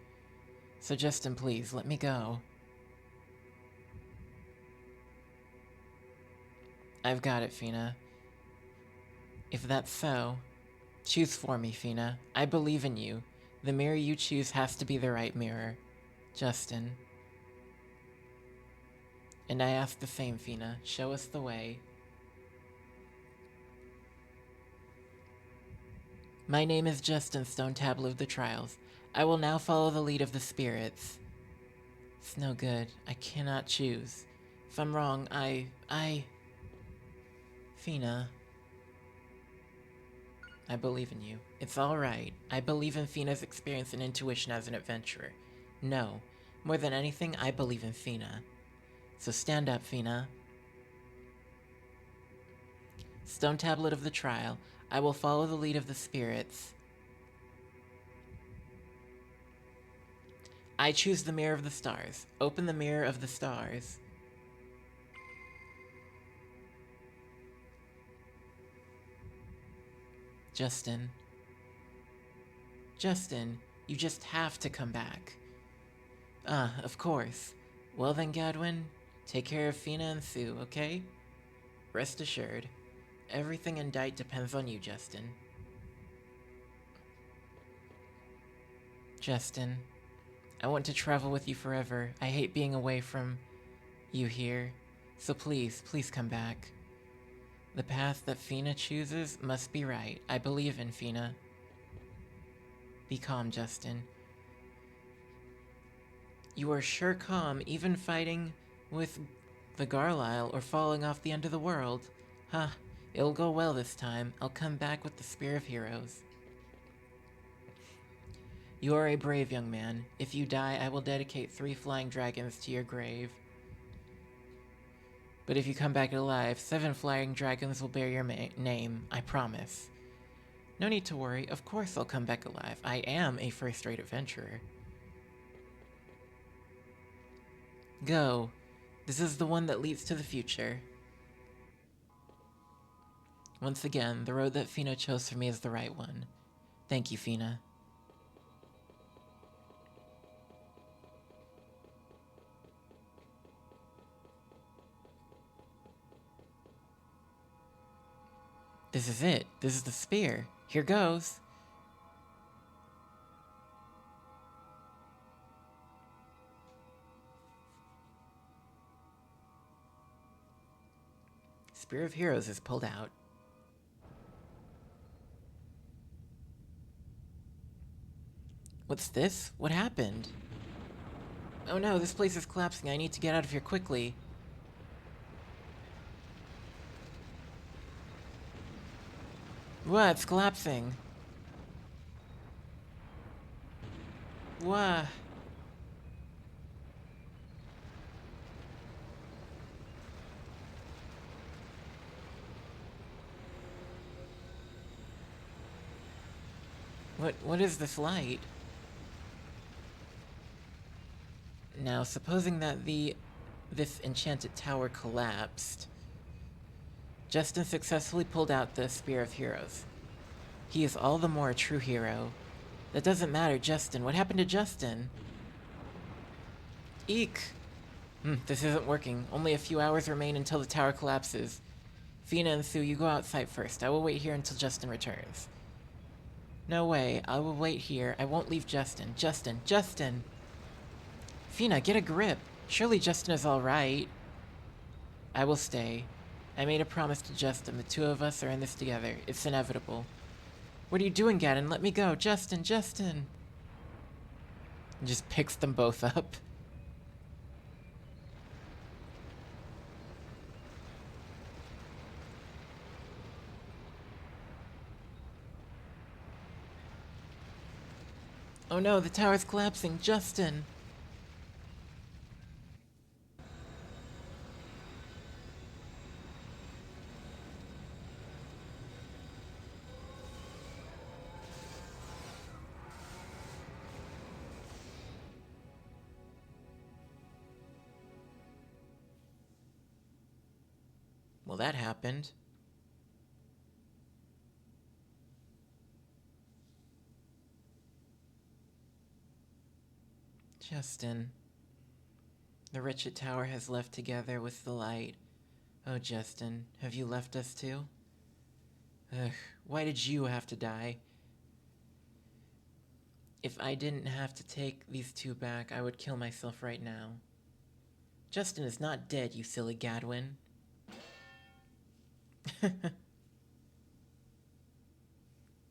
So Justin, please, let me go. I've got it, Fina. If that's so, choose for me, Fina. I believe in you. The mirror you choose has to be the right mirror. Justin. And I ask the same, Fina. Show us the way. My name is Justin, Stone Tablet of the Trials. I will now follow the lead of the spirits. It's no good. I cannot choose. If I'm wrong, Fina. I believe in you. It's alright. I believe in Fina's experience and intuition as an adventurer. No. More than anything, I believe in Fina. So stand up, Fina. Stone Tablet of the Trial. I will follow the lead of the spirits. I choose the Mirror of the Stars. Open the Mirror of the Stars. Justin. Justin, you just have to come back. Of course. Well then, Gadwin, take care of Fina and Sue, okay? Rest assured. Everything in Dite depends on you, Justin. Justin, I want to travel with you forever. I hate being away from you here. So please, please come back. The path that Fina chooses must be right. I believe in Fina. Be calm, Justin. You are sure calm, even fighting with The Garlisle, or falling off the end of the world. Huh, it'll go well this time. I'll come back with the Spear of Heroes. You are a brave young man. If you die, I will dedicate 3 flying dragons to your grave. But if you come back alive, 7 flying dragons will bear your name, I promise. No need to worry, of course I'll come back alive. I am a first-rate adventurer. Go. This is the one that leads to the future. Once again, the road that Fina chose for me is the right one. Thank you, Fina. This is it. This is the spear. Here goes. Spear of Heroes is pulled out. What's this? What happened? Oh no, this place is collapsing. I need to get out of here quickly. What? It's collapsing. What? What is this light? Now, supposing that this enchanted tower collapsed, Justin successfully pulled out the Spear of Heroes. He is all the more a true hero. That doesn't matter, Justin. What happened to Justin? Eek! This isn't working. Only a few hours remain until the tower collapses. Fina and Sue, you go outside first. I will wait here until Justin returns. No way. I will wait here. I won't leave Justin. Justin! Fina, get a grip. Surely Justin is alright. I will stay. I made a promise to Justin. The 2 of us are in this together. It's inevitable. What are you doing, Gaddon? Let me go. Justin! And just picks them both up. Oh no, the tower's collapsing. Justin! Well, that happened. Justin. The wretched tower has left together with the light. Oh, Justin, have you left us too? Ugh, why did you have to die? If I didn't have to take these 2 back, I would kill myself right now. Justin is not dead, you silly Gadwin.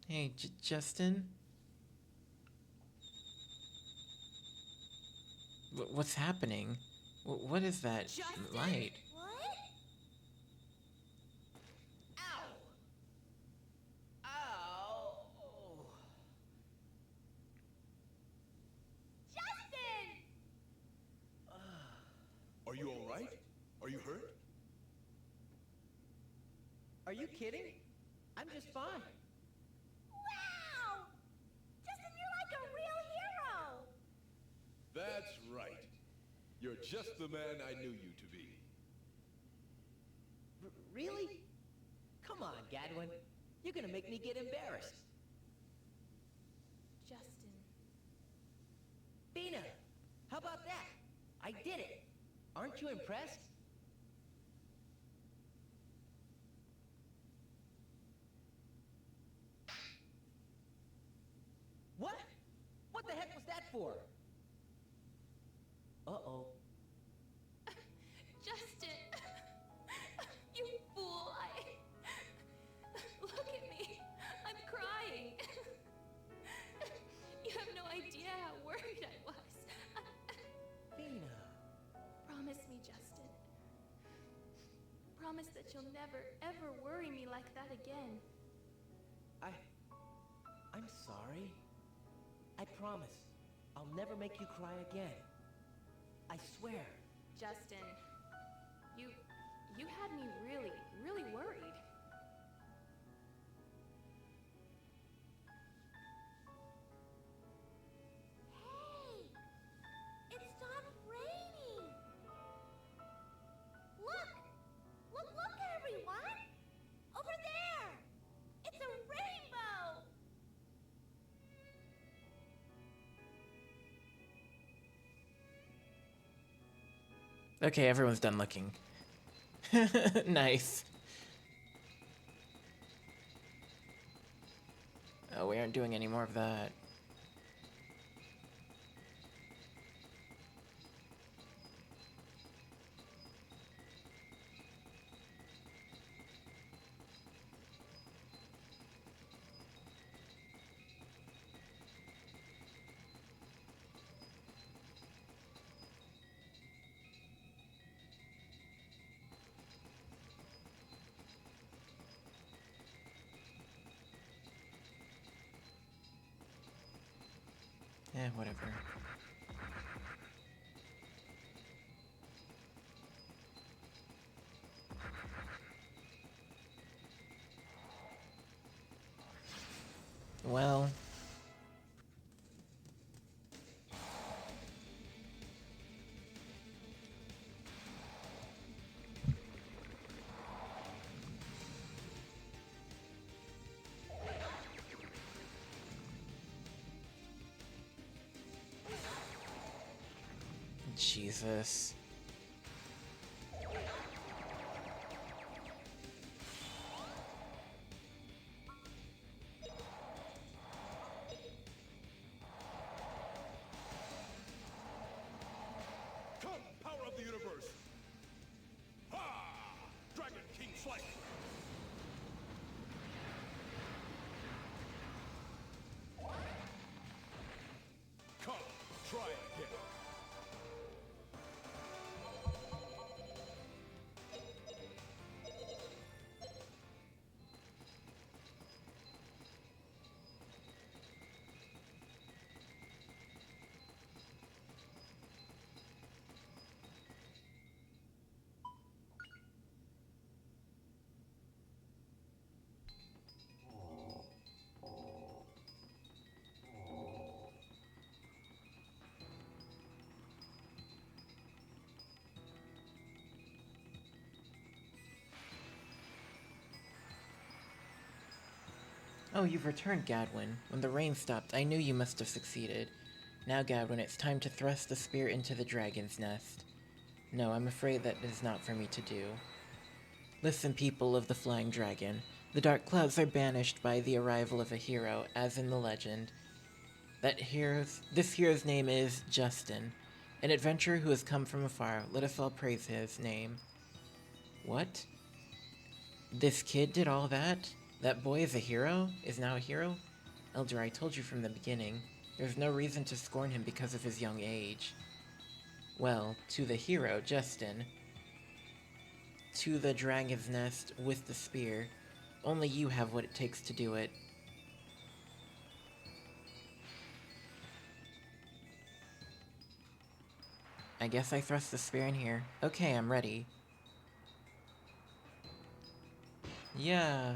Hey, Justin? What's happening? What is that light? What? Ow! Justin! Are you alright? Are you hurt? Are you kidding? I'm just fine. Wow! Justin, you're like a real hero! That's right. You're just the man I knew you to be. Really? Come on, Gadwin. You're gonna make me get embarrassed. Justin. Fina, how about that? I did it. Aren't you impressed? What? What the heck was that for? Uh-oh. Justin! You fool! Look at me! I'm crying! You have no idea how worried I was. Fina. Promise me, Justin. promise that you'll never, ever worry me like that again. I'm sorry. I promise. I'll never make you cry again. I swear. Justin, you had me really, really worried. Hey! It stopped raining! Look! Look, everyone! Over there! It's a rainbow! Okay, everyone's done looking. Nice. Oh, we aren't doing any more of that. Whatever. Well... Jesus. Come, power of the universe! Ha! Dragon King Flight! Come, try again. Oh, you've returned, Gadwin. When the rain stopped, I knew you must have succeeded. Now, Gadwin, it's time to thrust the spear into the dragon's nest. No, I'm afraid that is not for me to do. Listen, people of the Flying Dragon. The dark clouds are banished by the arrival of a hero, as in the legend. This hero's name is Justin, an adventurer who has come from afar. Let us all praise his name. What? This kid did all that? That boy is a hero? Is now a hero? Elder, I told you from the beginning. There's no reason to scorn him because of his young age. Well, to the hero, Justin. To the dragon's nest with the spear. Only you have what it takes to do it. I guess I thrust the spear in here. Okay, I'm ready. Yeah.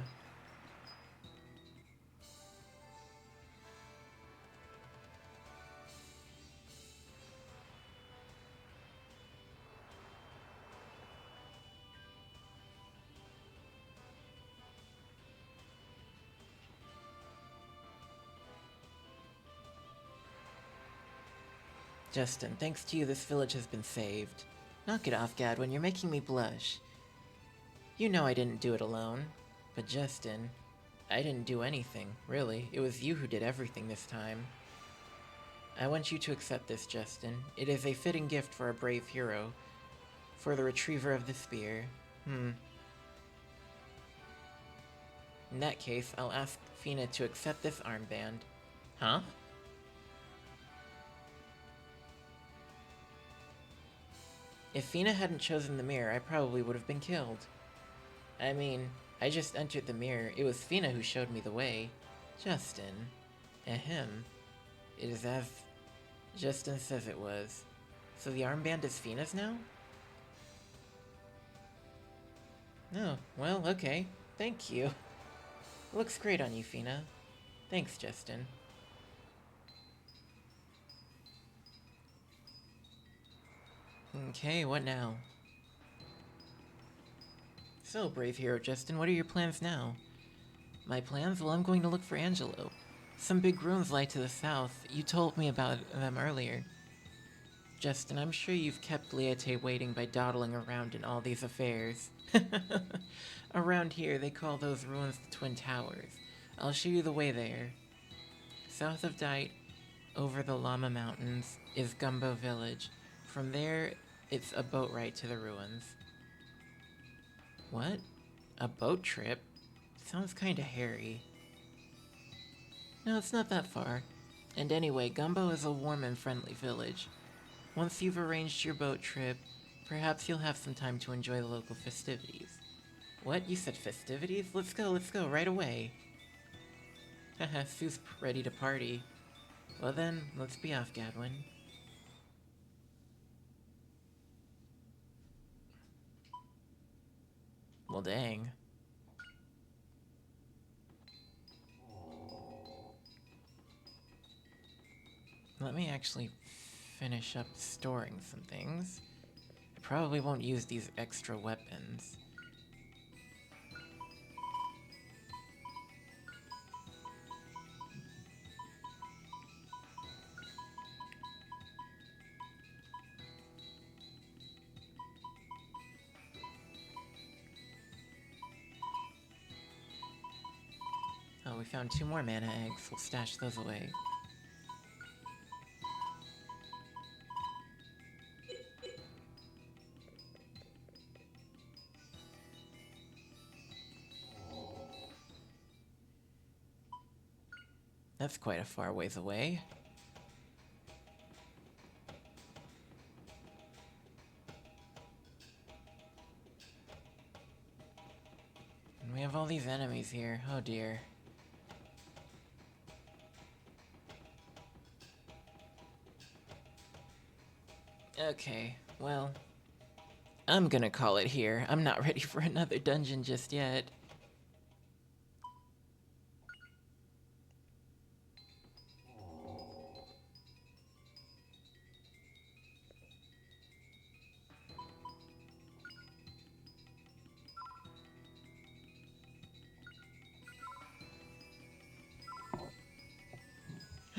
Justin, thanks to you, this village has been saved. Knock it off, Gadwin, you're making me blush. You know I didn't do it alone. But Justin, I didn't do anything, really. It was you who did everything this time. I want you to accept this, Justin. It is a fitting gift for a brave hero. For the retriever of the spear. In that case, I'll ask Fina to accept this armband. Huh? If Fina hadn't chosen the mirror, I probably would have been killed. I mean, I just entered the mirror. It was Fina who showed me the way. Justin. Ahem. It is as Justin says it was. So the armband is Fina's now? Oh, well, okay. Thank you. Looks great on you, Fina. Thanks, Justin. Okay, what now? So, brave hero Justin, what are your plans now? My plans? Well, I'm going to look for Angelo. Some big ruins lie to the south. You told me about them earlier. Justin, I'm sure you've kept Leate waiting by dawdling around in all these affairs. Around here, they call those ruins the Twin Towers. I'll show you the way there. South of Dite, over the Llama Mountains, is Gumbo Village. From there, it's a boat ride to the ruins. What? A boat trip? Sounds kinda hairy. No, it's not that far. And anyway, Gumbo is a warm and friendly village. Once you've arranged your boat trip, perhaps you'll have some time to enjoy the local festivities. What? You said festivities? Let's go, right away. Haha, Sue's ready to party. Well then, let's be off, Gadwin. Well, dang. Let me actually finish up storing some things. I probably won't use these extra weapons. Oh, we found 2 more mana eggs. We'll stash those away. That's quite a far ways away. And we have all these enemies here. Oh dear. Okay, well, I'm gonna call it here. I'm not ready for another dungeon just yet.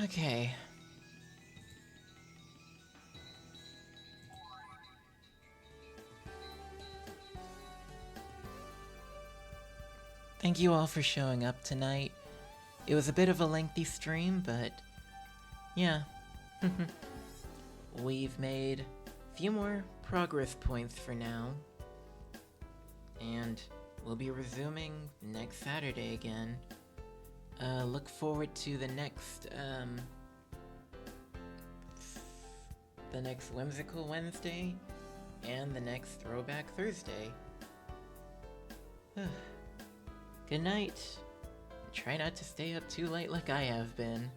Okay. Thank you all for showing up tonight. It was a bit of a lengthy stream, but yeah. We've made a few more progress points for now. And we'll be resuming next Saturday again. Look forward to the next Whimsical Wednesday and the next Throwback Thursday. Good night. Try not to stay up too late like I have been.